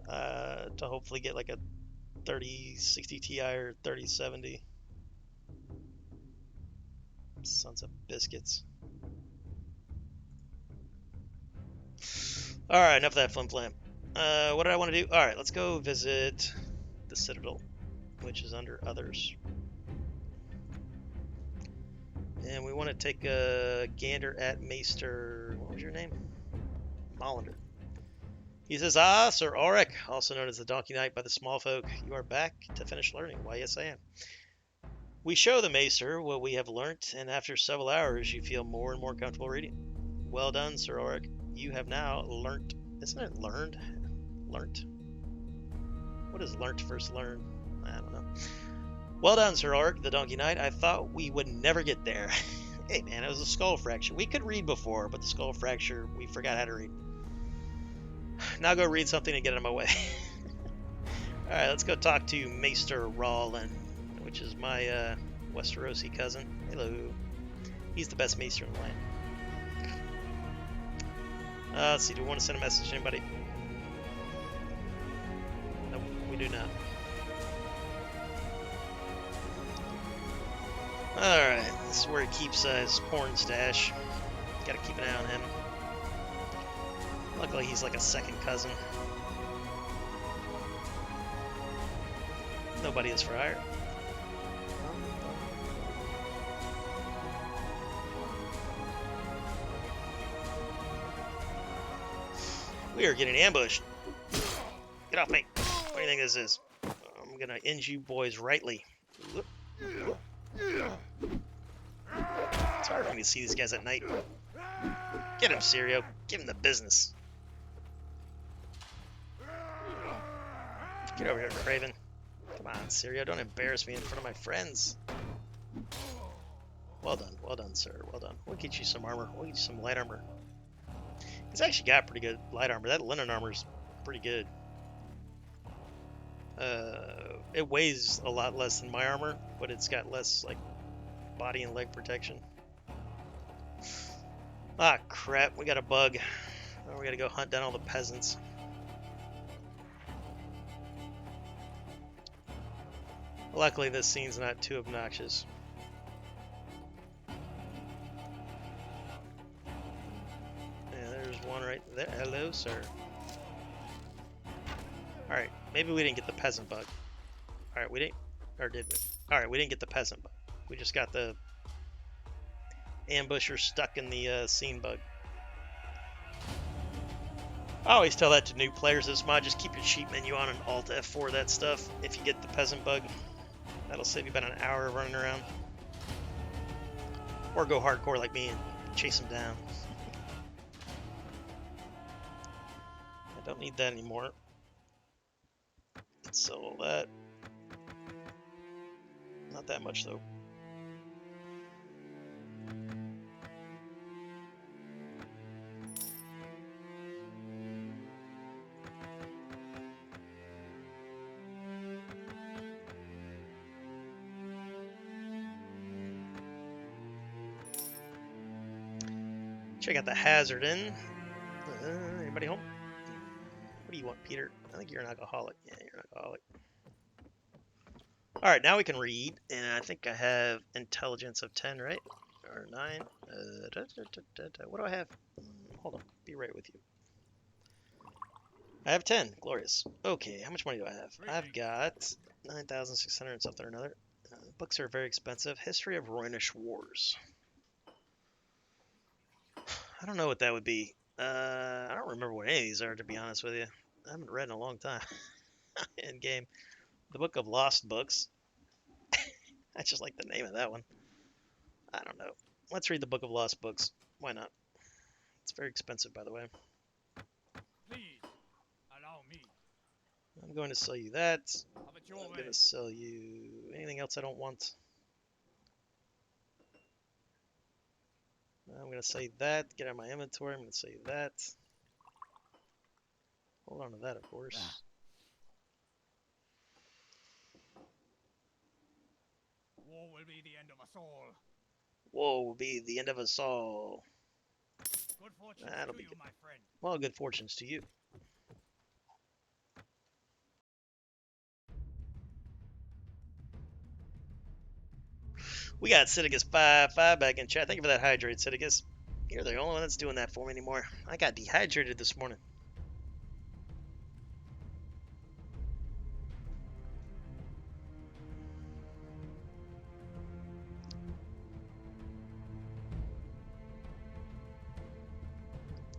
S1: To hopefully get like a 3060 Ti or 3070. Sons of biscuits. Alright, enough of that flim flam. What did I want to do? Alright, let's go visit the Citadel, which is under others. And we want to take a gander at Maester. What was your name? Mollander. He says, Sir Ulrick, also known as the Donkey Knight by the small folk, you are back to finish learning. Why, yes, I am. We show the Maester what we have learnt, and after several hours, you feel more and more comfortable reading. Well done, Sir Ulrick. You have now learnt. Isn't it learned? Learnt? What is learnt versus learn? I don't know. Well done, Sir Ulrick, the Donkey Knight. I thought we would never get there. Hey, man, it was a skull fracture. We could read before, but the skull fracture, we forgot how to read. Now go read something and get out of my way. Alright, let's go talk to Maester Rawl, which is my Westerosi cousin. Hello. He's the best Maester in the land. Let's see, do we want to send a message to anybody? Nope, we do not. Alright, this is where he keeps his porn stash. Gotta keep an eye on him. Luckily, he's like a second cousin. Nobody is for hire. We are getting ambushed. Get off me. What do you think this is? I'm gonna end you boys rightly. It's hard for me to see these guys at night. Get him, Sirio. Give him the business. Get over here, Craven. Come on, Sirio. Don't embarrass me in front of my friends. Well done, sir. Well done. We'll get you some armor. We'll get you some light armor. He's actually got pretty good light armor. That linen armor is pretty good. It weighs a lot less than my armor, but it's got less like body and leg protection. Ah, crap. We got a bug. Oh, we gotta go hunt down all the peasants. Luckily, this scene's not too obnoxious. Yeah, there's one right there. Hello, sir. Alright, maybe we didn't get the peasant bug. Alright, we didn't. Or did we? Alright, we didn't get the peasant bug. We just got the ambusher stuck in the scene bug. I always tell that to new players this mod, just keep your cheat menu on and Alt F4 that stuff if you get the peasant bug. That'll save you about an hour of running around. Or go hardcore like me and chase them down. I don't need that anymore. Let's sell all that. Not that much though. Check out the hazard in. Anybody home? What do you want, Peter? I think you're an alcoholic. Yeah, you're an alcoholic. Alright, now we can read. And I think I have intelligence of 10, right? Or 9. What do I have? Hold on. Be right with you. I have 10. Glorious. Okay, how much money do I have? I've got 9,600 and something or another. Books are very expensive. History of Rhoynish Wars. I don't know what that would be. I don't remember what any of these are, to be honest with you. I haven't read in a long time. In game. The Book of Lost Books. I just like the name of that one. I don't know. Let's read the Book of Lost Books. Why not? It's very expensive, by the way.
S3: Please, allow me.
S1: I'm going to sell you that.
S3: Have it your
S1: I'm
S3: way.
S1: going to sell you anything else I don't want. I'm going to sell you that. Get out of my inventory. I'm going to sell you that. Hold on to that, of course.
S3: War will be the end of us all.
S1: Woe will be the end of us all.
S3: Good fortune
S1: That'll
S3: to
S1: be
S3: you,
S1: good.
S3: my friend.
S1: Well, good fortunes to you. We got Sidicus55 back in chat. Thank you for that hydrate, Sidicus. You're the only one that's doing that for me anymore. I got dehydrated this morning.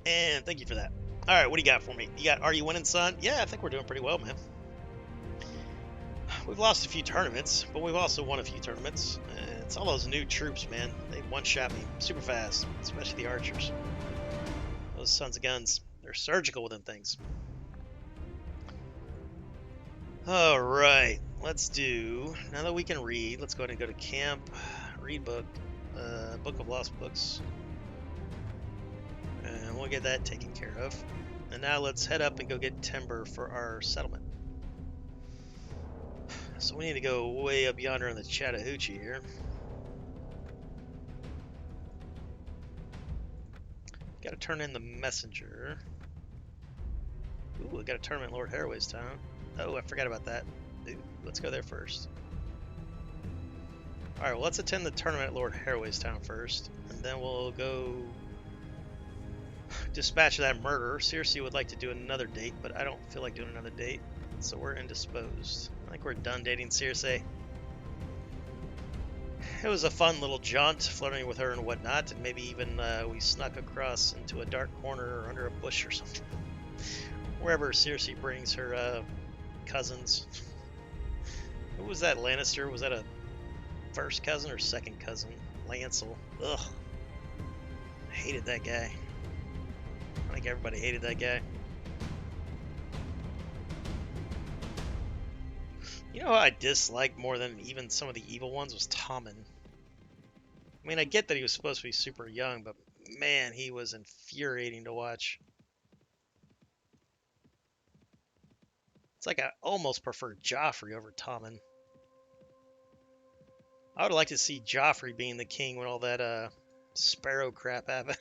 S1: And thank you for that. All right, what do you got for me? You got, are you winning, son? Yeah, I think we're doing pretty well, man. We've lost a few tournaments, but we've also won a few tournaments. It's all those new troops, man. They one-shot me super fast, especially the archers. Those sons of guns. They're surgical with them things. All right, let's do, now that we can read, let's go ahead and go to camp, read book, Book of Lost Books. And we'll get that taken care of. And now let's head up and go get timber for our settlement. So we need to go way up yonder in the Chattahoochee here. Got to turn in the messenger. Ooh, I got a tournament in Lord Haraway's town. Oh, I forgot about that. Ooh, let's go there first. Alright, well, let's attend the tournament at Lord Haraway's town first. And then we'll go dispatch that murderer. Circe would like to do another date, but I don't feel like doing another date. So we're indisposed. I think we're done dating Circe. It was a fun little jaunt, flirting with her and whatnot, and maybe even we snuck across into a dark corner or under a bush or something. Wherever Circe brings her cousins. Who was that, Lannister? Was that a first cousin or second cousin? Lancel. Ugh. I hated that guy. I think everybody hated that guy. You know who I disliked more than even some of the evil ones was Tommen. I mean, I get that he was supposed to be super young, but man, he was infuriating to watch. It's like I almost prefer Joffrey over Tommen. I would like to see Joffrey being the king when all that sparrow crap happened.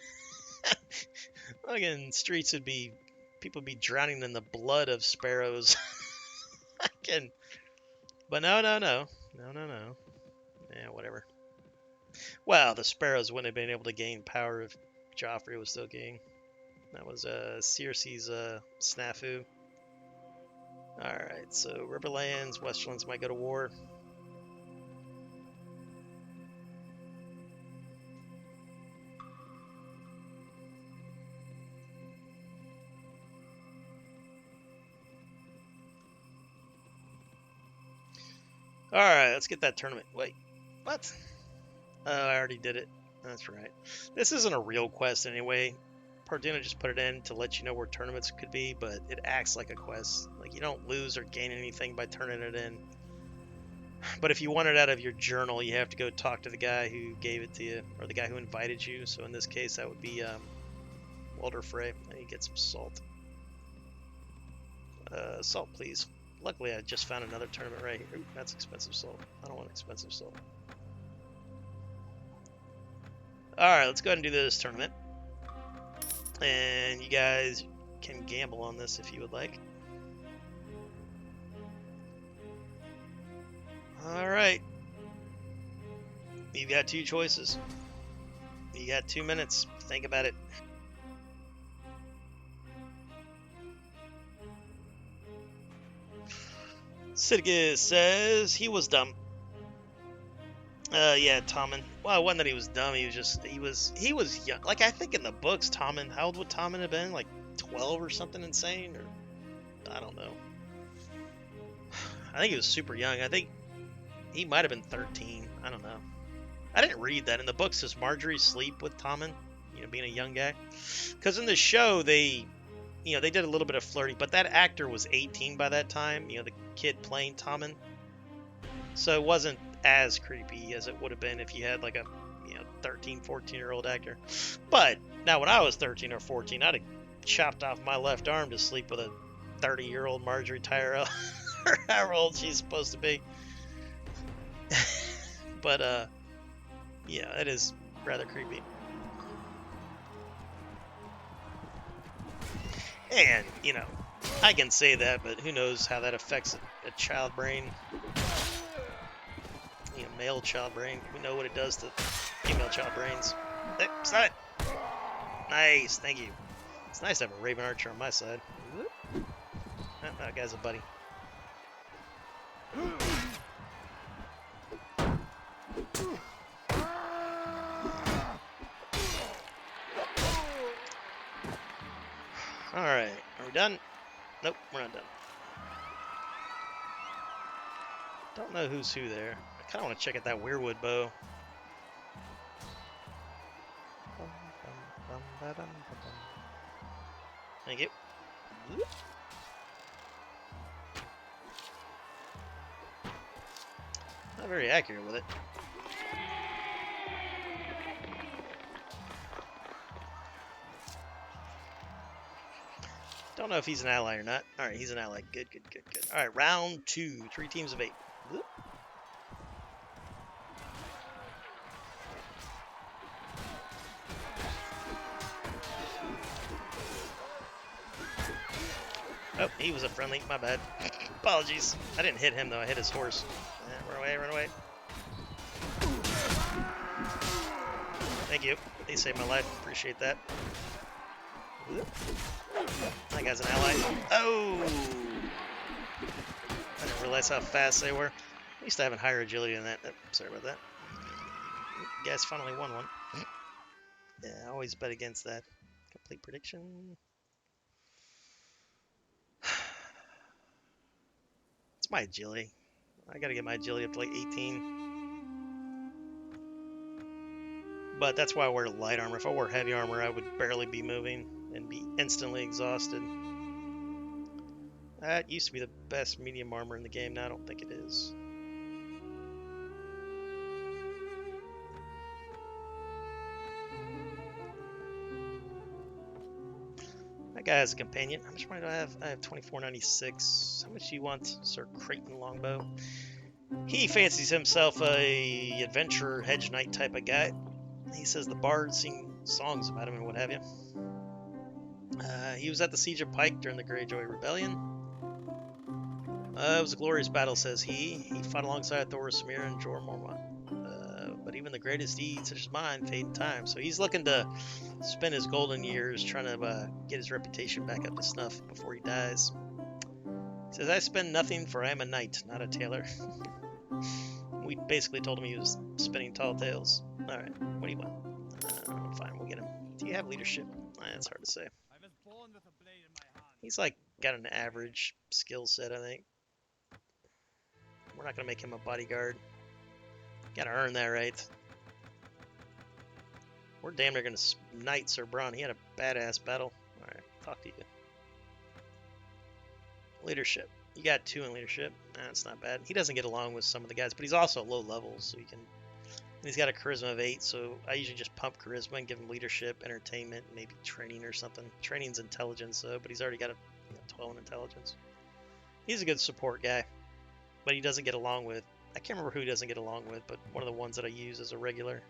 S1: Fucking streets would be, people would be drowning in the blood of sparrows. Fucking, but no. Yeah, whatever. Well, the sparrows wouldn't have been able to gain power if Joffrey was still king. That was Cersei's snafu. Alright, so Riverlands, Westerlands might go to war. Alright, let's get that tournament. Wait, what? Oh, I already did it. That's right. This isn't a real quest anyway. Parduna just put it in to let you know where tournaments could be, but it acts like a quest. Like, you don't lose or gain anything by turning it in. But if you want it out of your journal, you have to go talk to the guy who gave it to you, or the guy who invited you. So in this case, that would be Walter Frey. And you get some salt. Salt, please. Luckily, I just found another tournament right here. Ooh, that's expensive salt. I don't want expensive salt. Alright, let's go ahead and do this tournament. And you guys can gamble on this if you would like. Alright. You've got two choices. You got 2 minutes. Think about it. Sidgus says he was dumb. Yeah, Tommen. Well, it wasn't that he was dumb. He was just he was young. Like, I think in the books, Tommen. How old would Tommen have been? Like 12 or something insane, or I don't know. I think he was super young. I think he might have been 13. I don't know. I didn't read that in the books. Does Marjorie sleep with Tommen? You know, being a young guy. Because in the show, they did a little bit of flirting, but that actor was 18 by that time. You know, the kid playing Tommen. So it wasn't as creepy as it would have been if you had like a 13, 14-year-old actor. But now when I was 13 or 14, I'd have chopped off my left arm to sleep with a 30-year-old Marjorie Tyrell, or however old she's supposed to be. But yeah, it is rather creepy. And I can say that, but who knows how that affects a child brain. Male child brain. We know what it does to female child brains. Hey, stop it! Nice, thank you. It's nice to have a Raven Archer on my side. That guy's a buddy. Alright, are we done? Nope, we're not done. Don't know who's who there. I kind of want to check out that weirwood bow. Thank you. Not very accurate with it. Don't know if he's an ally or not. Alright, he's an ally. Good. Alright, round 2. 3 teams of 8. Whoop. Oh, he was a friendly. My bad. Apologies. I didn't hit him, though. I hit his horse. Run away. Thank you. They saved my life. Appreciate that. Whoop. That guy's an ally. Oh! I didn't realize how fast they were. I used to have higher agility than that. Oh, sorry about that. You guys finally won one. Yeah, I always bet against that. Complete prediction. It's my agility. I gotta get my agility up to like 18. But that's why I wear light armor. If I wore heavy armor, I would barely be moving and be instantly exhausted. That used to be the best medium armor in the game. Now I don't think it is. That guy has a companion. How much money do I have? I have 24.96. How much do you want, Sir Creighton Longbow? He fancies himself a adventurer, hedge knight type of guy. He says the bards sing songs about him and what have you. He was at the Siege of Pike during the Greyjoy Rebellion. It was a glorious battle, says he. He fought alongside Thorosmir and Jorah Mormont. But even the greatest deeds, such as mine, fade in time. So he's looking to spend his golden years trying to get his reputation back up to snuff before he dies. He says, I spend nothing, for I am a knight, not a tailor. We basically told him he was spinning tall tales. Alright, what do you want? Fine, we'll get him. Do you have leadership? That's hard to say.
S3: I was born with a blade in my hand.
S1: He's like got an average skill set, I think. We're not gonna make him a bodyguard. Gotta earn that right. We're damn near gonna knight Sir Bronn. He had a badass battle. Alright, talk to you. Leadership. You got 2 in leadership. That's not bad. He doesn't get along with some of the guys, but he's also low level, so he can. And he's got a charisma of 8, so I usually just pump charisma and give him leadership, entertainment, maybe training or something. Training's intelligence, though, but he's already got a 12 in intelligence. He's a good support guy, but he doesn't get along with. I can't remember who he doesn't get along with, but one of the ones that I use as a regular.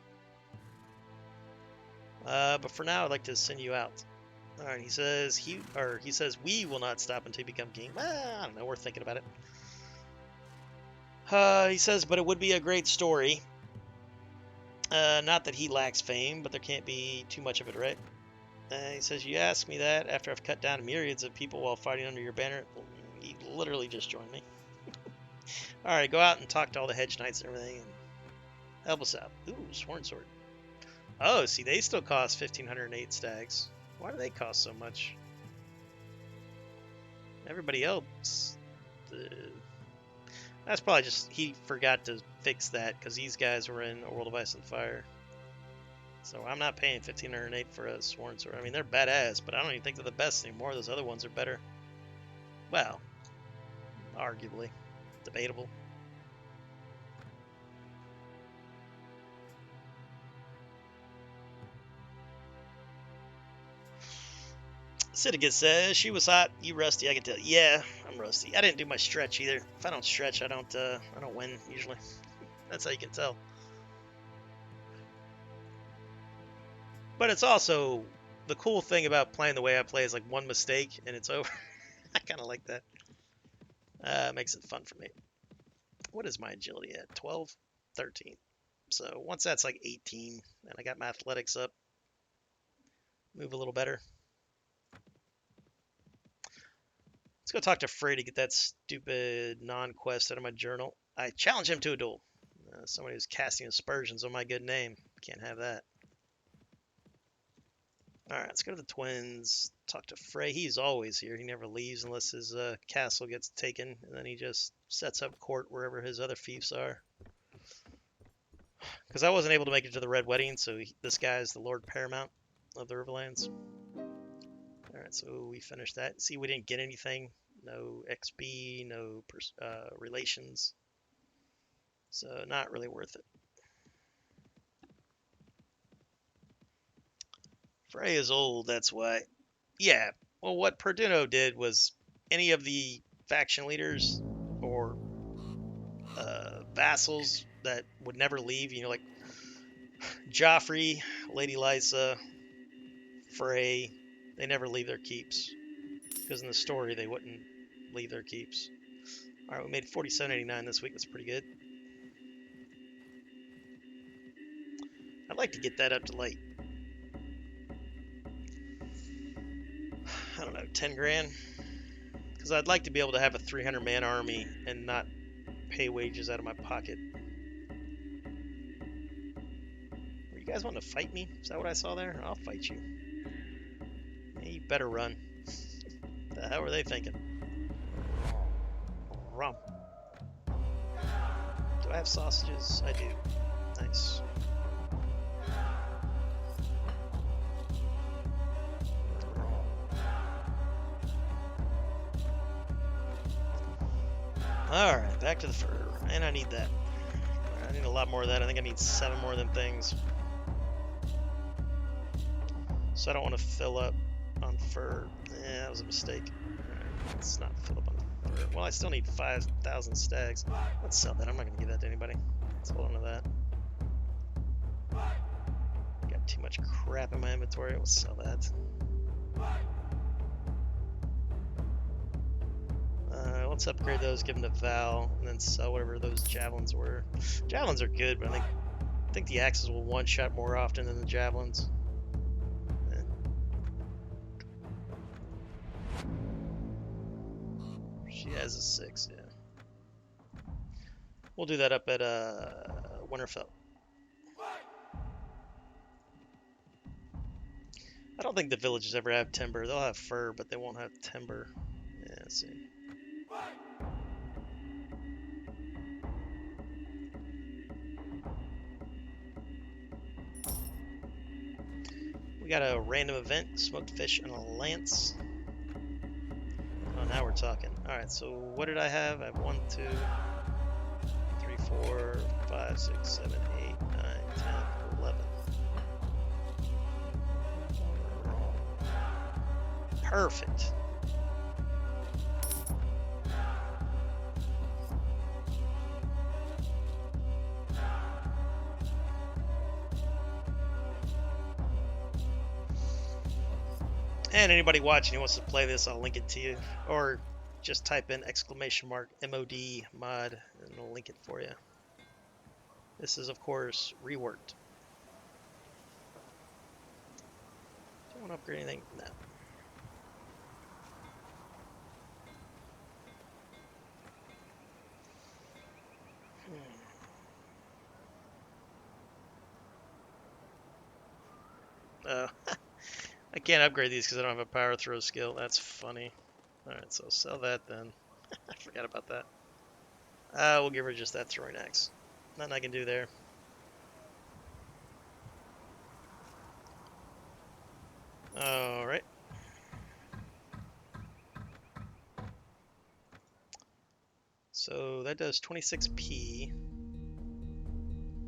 S1: But for now, I'd like to send you out. All right, he says we will not stop until you become king. I don't know. We're thinking about it. He says, but it would be a great story. Not that he lacks fame, but there can't be too much of it, right? He says, you ask me that after I've cut down myriads of people while fighting under your banner. Well, he literally just joined me. All right, go out and talk to all the hedge knights and everything, and help us out. Ooh, sworn sword. Oh, see, they still cost 1,508 stags. Why do they cost so much? Everybody else, that's probably just he forgot to fix that because these guys were in A World of Ice and Fire. So I'm not paying 1,508 for a sworn sword. I mean, they're badass, but I don't even think they're the best anymore. Those other ones are better. Well, arguably, debatable. Sidigus says, she was hot, you rusty, I can tell. Yeah, I'm rusty. I didn't do my stretch either. If I don't stretch, I don't win usually. That's how you can tell. But it's also the cool thing about playing the way I play is like one mistake and it's over. I kind of like that. Makes it fun for me. What is my agility at? 12? 13. So once that's like 18 and I got my athletics up, move a little better. Let's go talk to Frey to get that stupid non-quest out of my journal. I challenge him to a duel. Somebody who's casting aspersions on my good name. Can't have that. Alright, let's go to the twins. Talk to Frey. He's always here. He never leaves unless his castle gets taken. And then he just sets up court wherever his other fiefs are. Because I wasn't able to make it to the Red Wedding, so this guy's the Lord Paramount of the Riverlands. Alright, so we finished that. See, we didn't get anything. No XP, no relations. So, not really worth it. Frey is old, that's why. Yeah, well, what Perduno did was any of the faction leaders or vassals that would never leave, you know, like Joffrey, Lady Lysa, Frey, they never leave their keeps. Because in the story, they wouldn't leave their keeps. Alright, we made 47.89 this week. That's pretty good. I'd like to get that up to like, I don't know, 10 grand. Because I'd like to be able to have a 300-man army and not pay wages out of my pocket. Were you guys wanting to fight me? Is that what I saw there? I'll fight you. Yeah, you better run. The hell were they thinking? Rum. Do I have sausages? I do. Nice. Alright, back to the fur. And I need that. I need a lot more of that. I think I need 7 more of them things. So I don't want to fill up on fur. Yeah, that was a mistake. Alright, let's not fill up on fur. Well, I still need 5,000 stags. Let's sell that. I'm not going to give that to anybody. Let's hold on to that. Got too much crap in my inventory. We'll sell that. Let's upgrade those, give them to Val, and then sell whatever those javelins were. Javelins are good, but I think the axes will one-shot more often than the javelins. Eh. She has a 6, yeah. We'll do that up at Winterfell. I don't think the villages ever have timber. They'll have fur, but they won't have timber. Yeah, let's see. We got a random event, smoked fish and a lance. Oh, now we're talking. Alright, so what did I have? I have 1, 2, 3, 4, 5, 6, 7, 8, 9, 10, 11. Perfect. And anybody watching who wants to play this, I'll link it to you. Or just type in !MOD mod and I'll link it for you. This is, of course, Reworked. Do I want to upgrade anything? No. I can't upgrade these because I don't have a power throw skill. That's funny. Alright, so sell that then. I forgot about that. We'll give her just that throwing axe. Nothing I can do there. Alright. So that does 26p.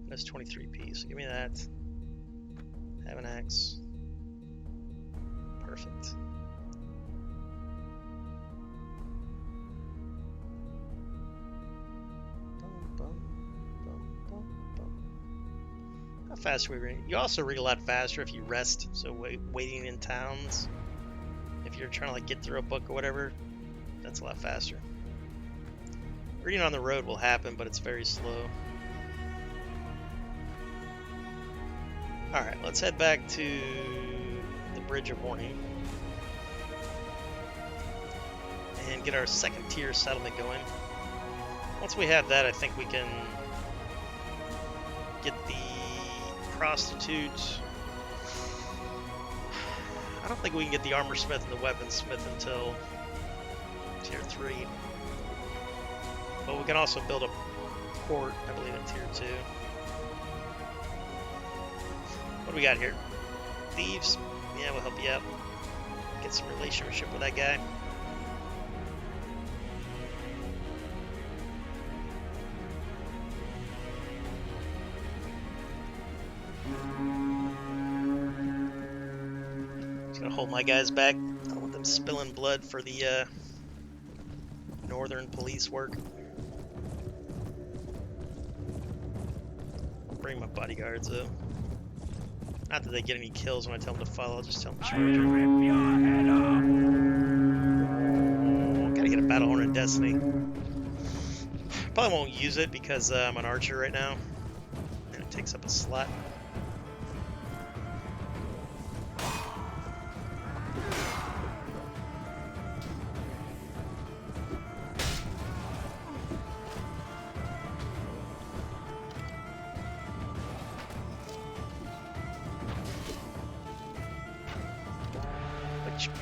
S1: That's 23p, so give me that. Have an axe. Perfect. How fast are we reading? You also read a lot faster if you rest, so waiting in towns. If you're trying to like get through a book or whatever, that's a lot faster. Reading on the road will happen, but it's very slow. Alright, let's head back to the Bridge of Morning and get our second tier settlement going. Once we have that, I think we can get the prostitute. I don't think we can get the armor smith and the weaponsmith until tier 3. But we can also build a port, I believe, at tier 2. What do we got here? Thieves? Yeah, we'll help you out. Get some relationship with that guy. Just gonna hold my guys back. I don't want them spilling blood for the northern police work. Bring my bodyguards though. Not that they get any kills when I tell them to follow, I'll just tell them to charge. Gotta get a battle horn in Destiny. Probably won't use it because I'm an archer right now, and it takes up a slot.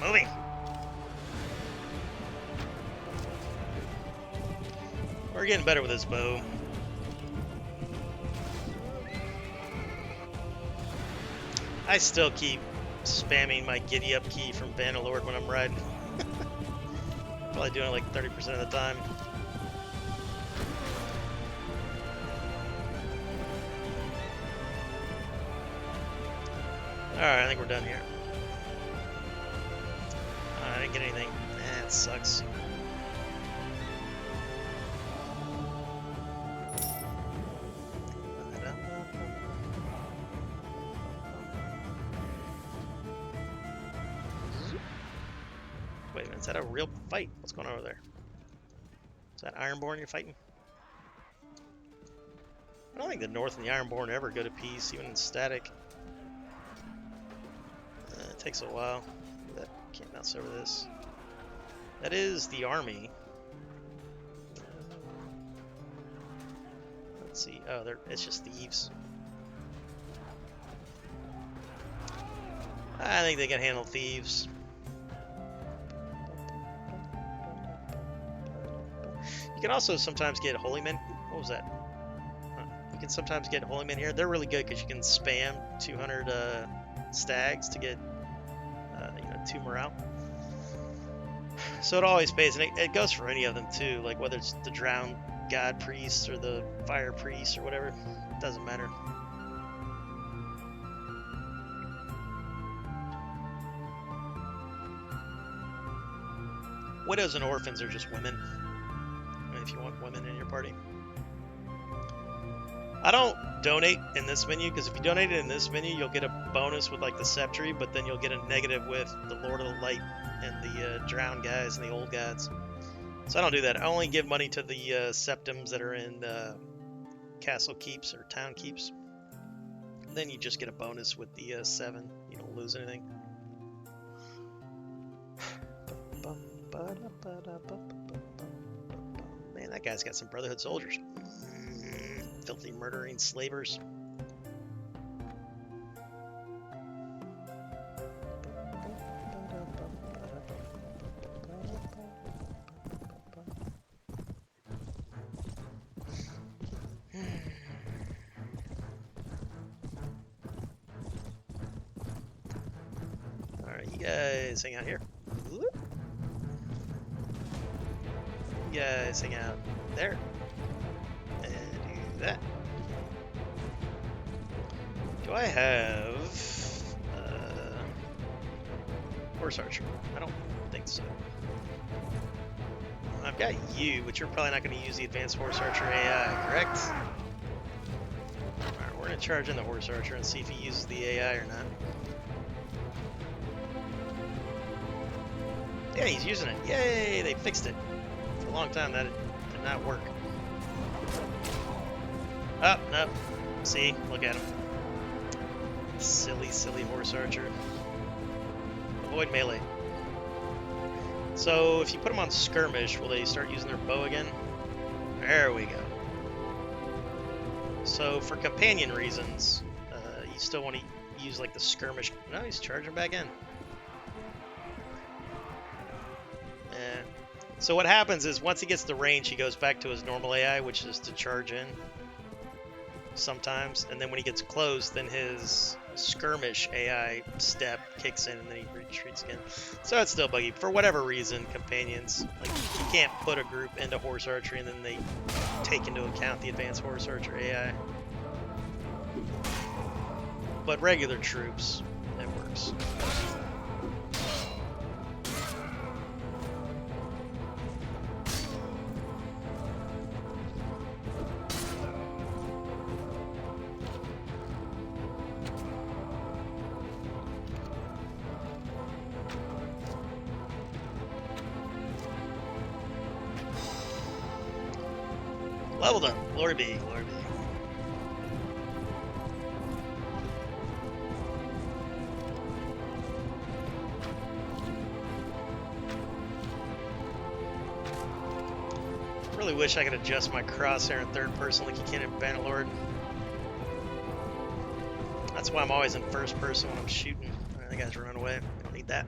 S1: Moving. We're getting better with this bow. I still keep spamming my giddy up key from Bannerlord when I'm riding. Probably doing it like 30% of the time. Alright, I think we're done here. didn't get anything. That sucks. Wait a minute, is that a real fight? What's going on over there? Is that Ironborn you're fighting? I don't think the North and the Ironborn ever go to peace, even in static. It takes a while. That can't mouse over this. That is the army. Let's see. Oh, it's just thieves. I think they can handle thieves. You can also sometimes get holy men. What was that? You can sometimes get holy men here. They're really good because you can spam 200 stags to get 2 morale. So it always pays, and it goes for any of them too. Like whether it's the drowned god priest or the fire priest or whatever, it doesn't matter. Widows and orphans are just women. If you want women in your party. I don't donate in this menu because if you donate it in this menu, you'll get a bonus with like the Sceptry, but then you'll get a negative with the Lord of the Light and the drowned guys and the old gods. So I don't do that. I only give money to the septums that are in castle keeps or town keeps. Then you just get a bonus with the 7. You don't lose anything. Man, that guy's got some Brotherhood soldiers. Filthy murdering slavers. Alright, you guys hang out here. You guys hang out there. And do that. Do I have horse archer? I don't think so. I've got you, but you're probably not going to use the advanced horse archer AI, correct? Alright, we're going to charge in the horse archer and see if he uses the AI or not. Yeah, he's using it. Yay, they fixed it. For a long time that did not work. Oh, no. See? Look at him. Silly, silly horse archer. Avoid melee. So, if you put them on skirmish, will they start using their bow again? There we go. So, for companion reasons, you still want to use, like, the skirmish... No, he's charging back in. Yeah. So what happens is, once he gets the range, he goes back to his normal AI, which is to charge in. Sometimes, and then when he gets close, then his skirmish AI step kicks in and then he retreats again. So it's still buggy. For whatever reason, companions, like, you can't put a group into horse archery and then they take into account the advanced horse archer AI. But regular troops, it works. Level done. Glory be, glory be. Really wish I could adjust my crosshair in third person like you can in Bannerlord. That's why I'm always in first person when I'm shooting. Alright, that guy's running away. We don't need that.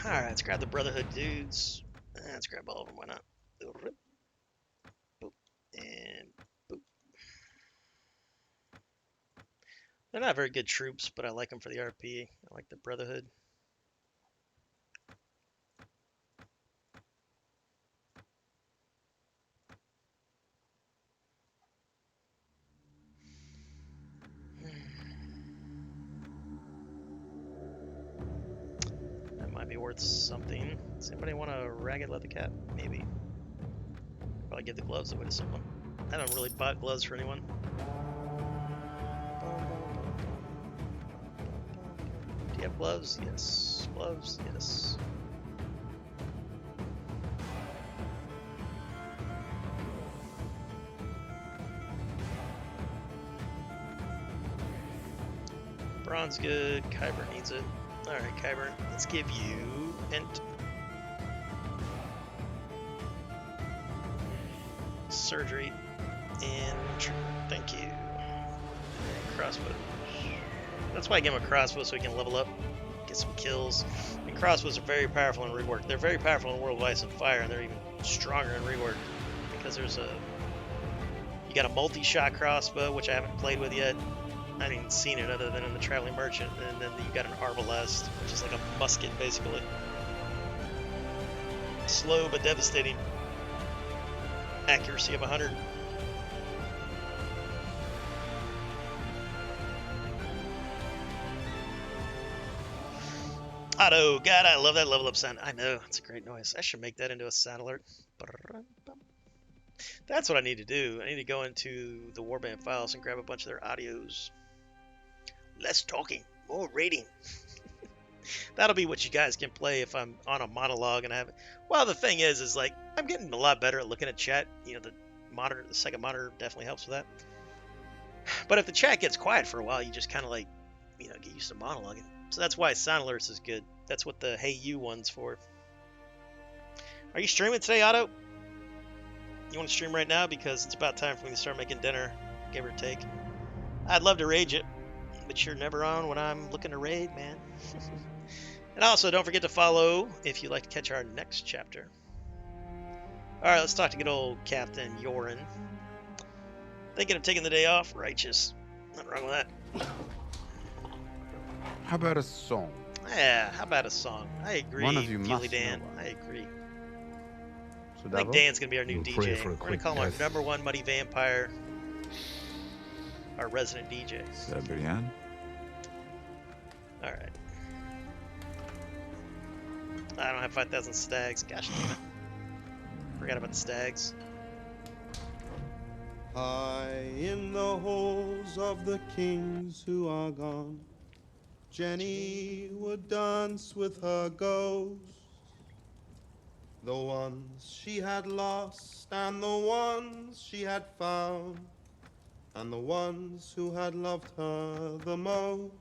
S1: Alright, let's grab the Brotherhood dudes. Let's grab all of them, why not? Boop, and boop. They're not very good troops, but I like them for the RP. I like the Brotherhood. be worth something. Does anybody want a ragged leather cap? Maybe. Probably give the gloves away to someone. I don't really buy gloves for anyone. Do you have gloves? Yes. Gloves? Yes. Bronze good. Kyber needs it. Alright, Kyber. Let's give you int. Surgery. And thank you. And crossbow. That's why I give him a crossbow so he can level up, get some kills. And crossbows are very powerful in Reworked. They're very powerful in World of Ice and Fire, and they're even stronger in Reworked because there's a you got a multi-shot crossbow, which I haven't played with yet. I haven't even seen it other than in the Traveling Merchant, and then you got an arbalest, which is like a musket basically. Slow but devastating. Accuracy of 100. Auto, God, I love that level up sound. I know, it's a great noise. I should make that into a sound alert. That's what I need to do. I need to go into the Warband files and grab a bunch of their audios. Less talking, more rating. That'll be what you guys can play if I'm on a monologue and I have. Well, the thing is like I'm getting a lot better at looking at chat. You know, the monitor, the second monitor definitely helps with that. But if the chat gets quiet for a while, you just kind of like, you know, get used to monologuing. So that's why sound alerts is good. That's what the Hey You one's for. Are you streaming today, Otto? You want to stream right now? Because it's about time for me to start making dinner, give or take. I'd love to rage it, but you're never on when I'm looking to raid, man. And also, don't forget to follow if you'd like to catch our next chapter. All right, let's talk to good old Captain Yorin. Thinking of taking the day off? Righteous. Nothing wrong with that.
S5: How about a song?
S1: Yeah, how about a song? I agree,
S5: One of you
S1: Feely
S5: must
S1: Dan.
S5: know one.
S1: I agree.
S5: So
S1: I think Dan's going to be our new
S6: We'll pray
S1: DJ.
S6: for a
S1: We're going to
S6: quick
S1: call him our
S6: death.
S1: #1 Muddy Vampire, our resident DJ.
S6: Sabrian?
S1: All right. I don't have 5,000 stags. Gosh damn it. Forgot about the stags.
S7: High in the halls of the kings who are gone, Jenny would dance with her ghosts, the ones she had lost and the ones she had found, and the ones who had loved her the most,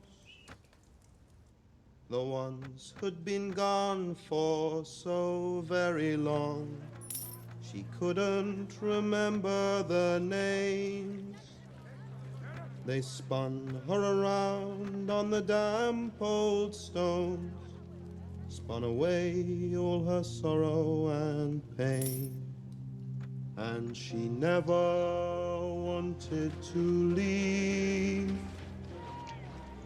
S7: the ones who'd been gone for so very long. She couldn't remember their names. They spun her around on the damp old stones, spun away all her sorrow and pain. And she never wanted to leave,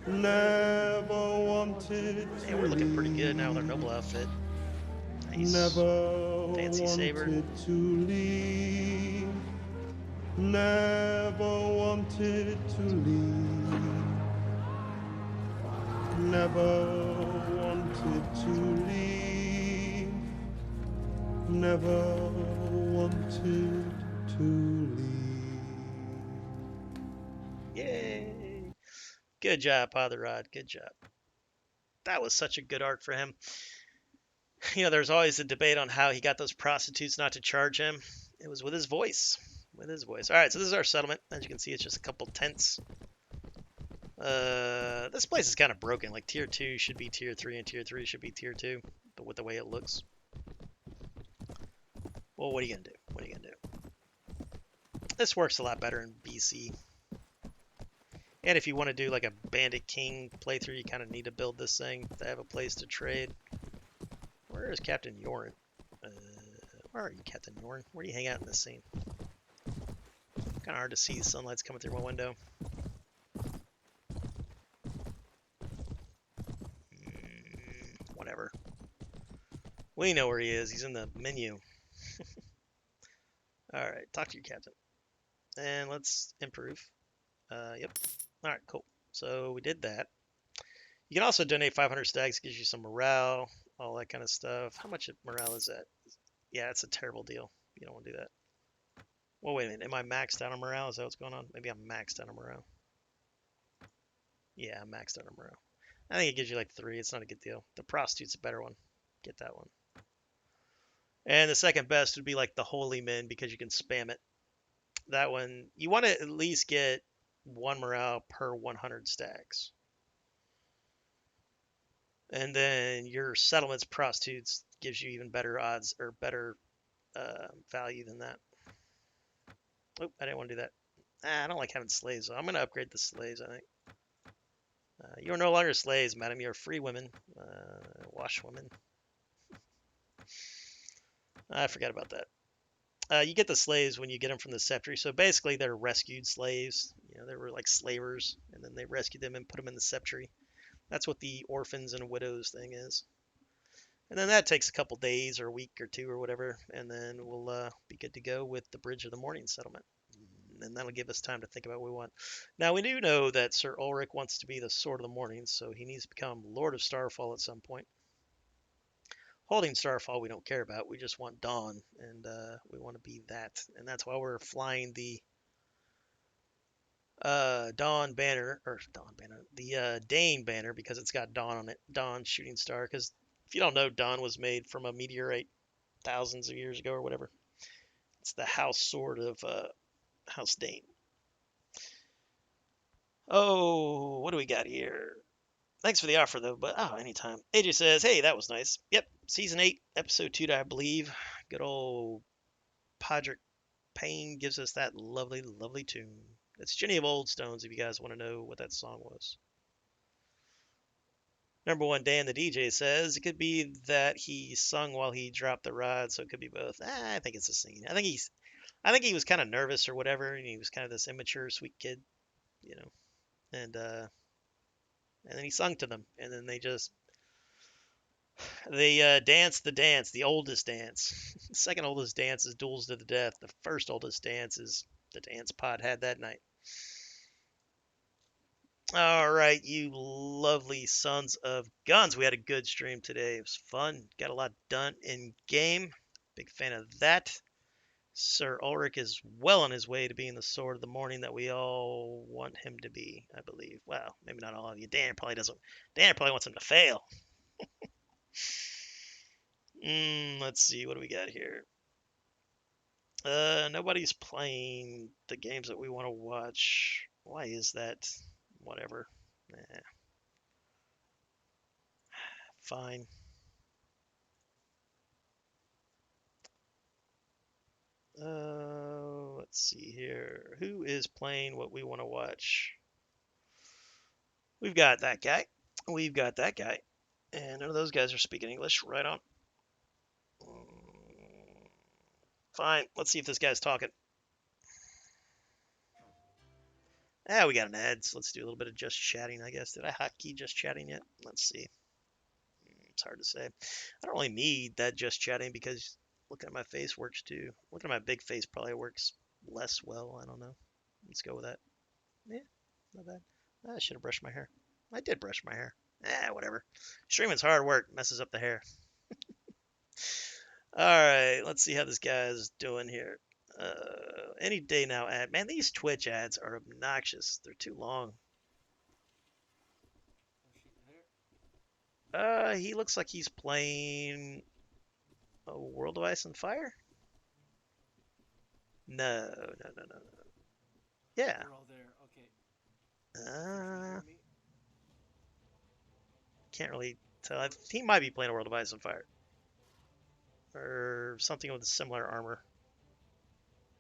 S7: never wanted to
S1: Hey, we're looking pretty good now with our noble outfit. Nice.
S7: Never
S1: Fancy saber.
S7: wanted to leave, never wanted to leave, never wanted to leave, never wanted to leave.
S1: Yay! Good job, Father Rod. Good job. That was such a good arc for him. You know, there's always a debate on how he got those prostitutes not to charge him. It was with his voice. With his voice. All right, so this is our settlement. As you can see, it's just a couple tents. This place is kind of broken. Like tier 2 should be tier 3 and tier 3 should be tier 2. But with the way it looks. Well, what are you going to do? What are you going to do? This works a lot better in BC. And if you want to do like a Bandit King playthrough, you kind of need to build this thing to have a place to trade. Where is Captain Yorin? Where are you, Captain Yorin? Where do you hang out in this scene? Kind of hard to see. The sunlight's coming through my window. Whatever. We know where he is. He's in the menu. Alright, talk to your captain. And let's improve. Yep. Alright, cool. So we did that. You can also donate 500 stags, gives you some morale. all that kind of stuff. How much morale is that? Yeah, it's a terrible deal. You don't want to do that. Well, wait a minute. Am I maxed out on morale? Is that what's going on? Maybe I'm maxed out on morale. Yeah, I'm maxed out on morale. I think it gives you like 3. It's not a good deal. The prostitute's a better one. Get that one. And the second best would be like the holy men because you can spam it. That one, you want to at least get 1 morale per 100 stacks. And then your settlements prostitutes gives you even better odds or better value than that. Oh, I didn't want to do that. I don't like having slaves. So I'm going to upgrade the slaves, I think. You are no longer slaves, madam. You are free women. Washwomen. I forgot about that. You get the slaves when you get them from the sceptry. So basically, they're rescued slaves. You know, they were like slavers, and then they rescued them and put them in the sceptry. That's what the orphans and widows thing is. And then that takes a couple days or a week or 2 or whatever, and then we'll be good to go with the Bridge of the Morning settlement. And that'll give us time to think about what we want. Now, we do know that Sir Ulrick wants to be the Sword of the Morning, so he needs to become Lord of Starfall at some point. Holding Starfall we don't care about. We just want Dawn, and we want to be that. And that's why we're flying the Dawn banner, the Dane banner, because it's got Dawn on it. Dawn shooting star, because if you don't know, Dawn was made from a meteorite thousands of years ago or whatever. It's the house sword of House Dane. Oh, what do we got here? Thanks for the offer, though, but anytime. AJ says, hey, that was nice. Yep, Season 8, Episode 2, I believe. Good old Podrick Payne gives us that lovely, lovely tune. It's Jenny of Old Stones, if you guys want to know what that song was. Number 1, Dan the DJ says, it could be that he sung while he dropped the rod, so it could be both. I think it's a scene. I think he was kind of nervous or whatever, and he was kind of this immature, sweet kid, you know. And then he sung to them, and then they danced the dance, the oldest dance. The second oldest dance is Duels to the Death. The first oldest dance is the dance Pod had that night. All right, you lovely sons of guns. We had a good stream today. It was fun. Got a lot done in game. Big fan of that. Sir Ulric is well on his way to being the Sword of the Morning that we all want him to be, I believe. Well, maybe not all of you. Dan probably doesn't. Dan probably wants him to fail. Let's see. What do we got here? Nobody's playing the games that we want to watch. Why is that? Whatever. Fine. Let's see here. Who is playing what we want to watch? We've got that guy. We've got that guy. And none of those guys are speaking English. Right on. Fine. Let's see if this guy's talking. We got an ad, so let's do a little bit of just chatting, I guess. Did I hotkey just chatting yet? Let's see. It's hard to say. I don't really need that just chatting because looking at my face works too. Looking at my big face probably works less well. I don't know. Let's go with that. Yeah, not bad. I should have brushed my hair. I did brush my hair. Whatever. Streaming's hard work. Messes up the hair. All right, let's see how this guy's doing here. Any day now ad. Man, these Twitch ads are obnoxious. They're too long. He looks like he's playing a World of Ice and Fire? No. Yeah.
S3: We're all there. Okay.
S1: Can't really tell. He might be playing a World of Ice and Fire. Or something with a similar armor.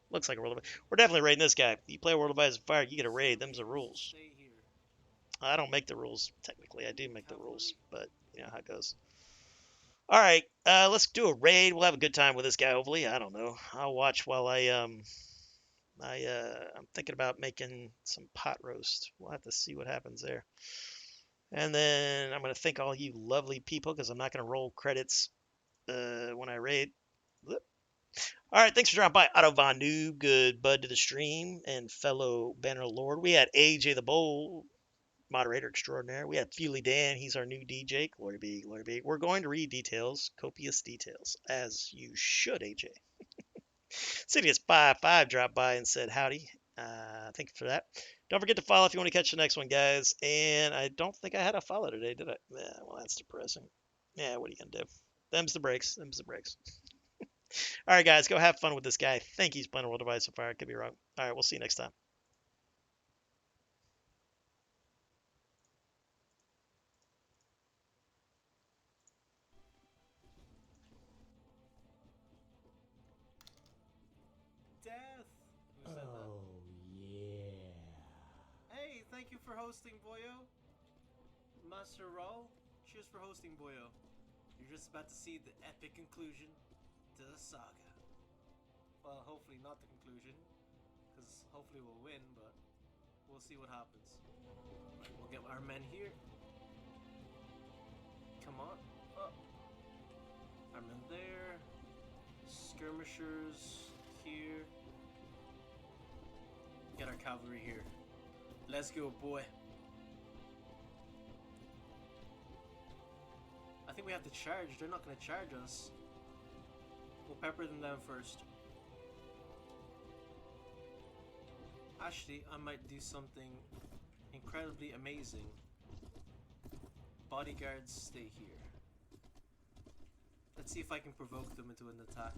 S1: Looks like a World of Ice. We're definitely raiding this guy. You play a World of Ice and Fire, you get a raid. Them's the rules.
S3: Stay here.
S1: I don't make the rules, technically. I do make the rules, but you know how it goes. All right, let's do a raid. We'll have a good time with this guy, hopefully. I don't know. I'll watch while I'm thinking about making some pot roast. We'll have to see what happens there. And then I'm going to thank all you lovely people because I'm not going to roll credits when I raid. Whoop. All right, thanks for dropping by, Otto Von Noob. Good bud to the stream and fellow Banner Lord. We had AJ the Bold moderator extraordinaire. We have Fewley Dan. He's our new DJ. Glory be, glory be. We're going to read details, copious details, as you should, AJ. Sidious55 dropped by and said howdy. Thank you for that. Don't forget to follow if you want to catch the next one, guys. And I don't think I had a follow today, did I? Yeah, well, that's depressing. Yeah, what are you going to do? Them's the breaks. Them's the breaks. All right, guys, go have fun with this guy. I think he's playing a World Device so far. I could be wrong. All right, we'll see you next time.
S3: Death. Who said that? Hey, thank you for hosting, Boyo. Master Raul, cheers for hosting, Boyo. You're just about to see the epic conclusion to the saga. Well, hopefully not the conclusion, because hopefully we'll win, but we'll see what happens. Right, we'll get our men here. Come on. Up. Our men there. Skirmishers here. Get our cavalry here. Let's go, boy. I think we have to charge. They're not going to charge us. We'll pepper them down first. Actually, I might do something incredibly amazing. Bodyguards, stay here. Let's see if I can provoke them into an attack.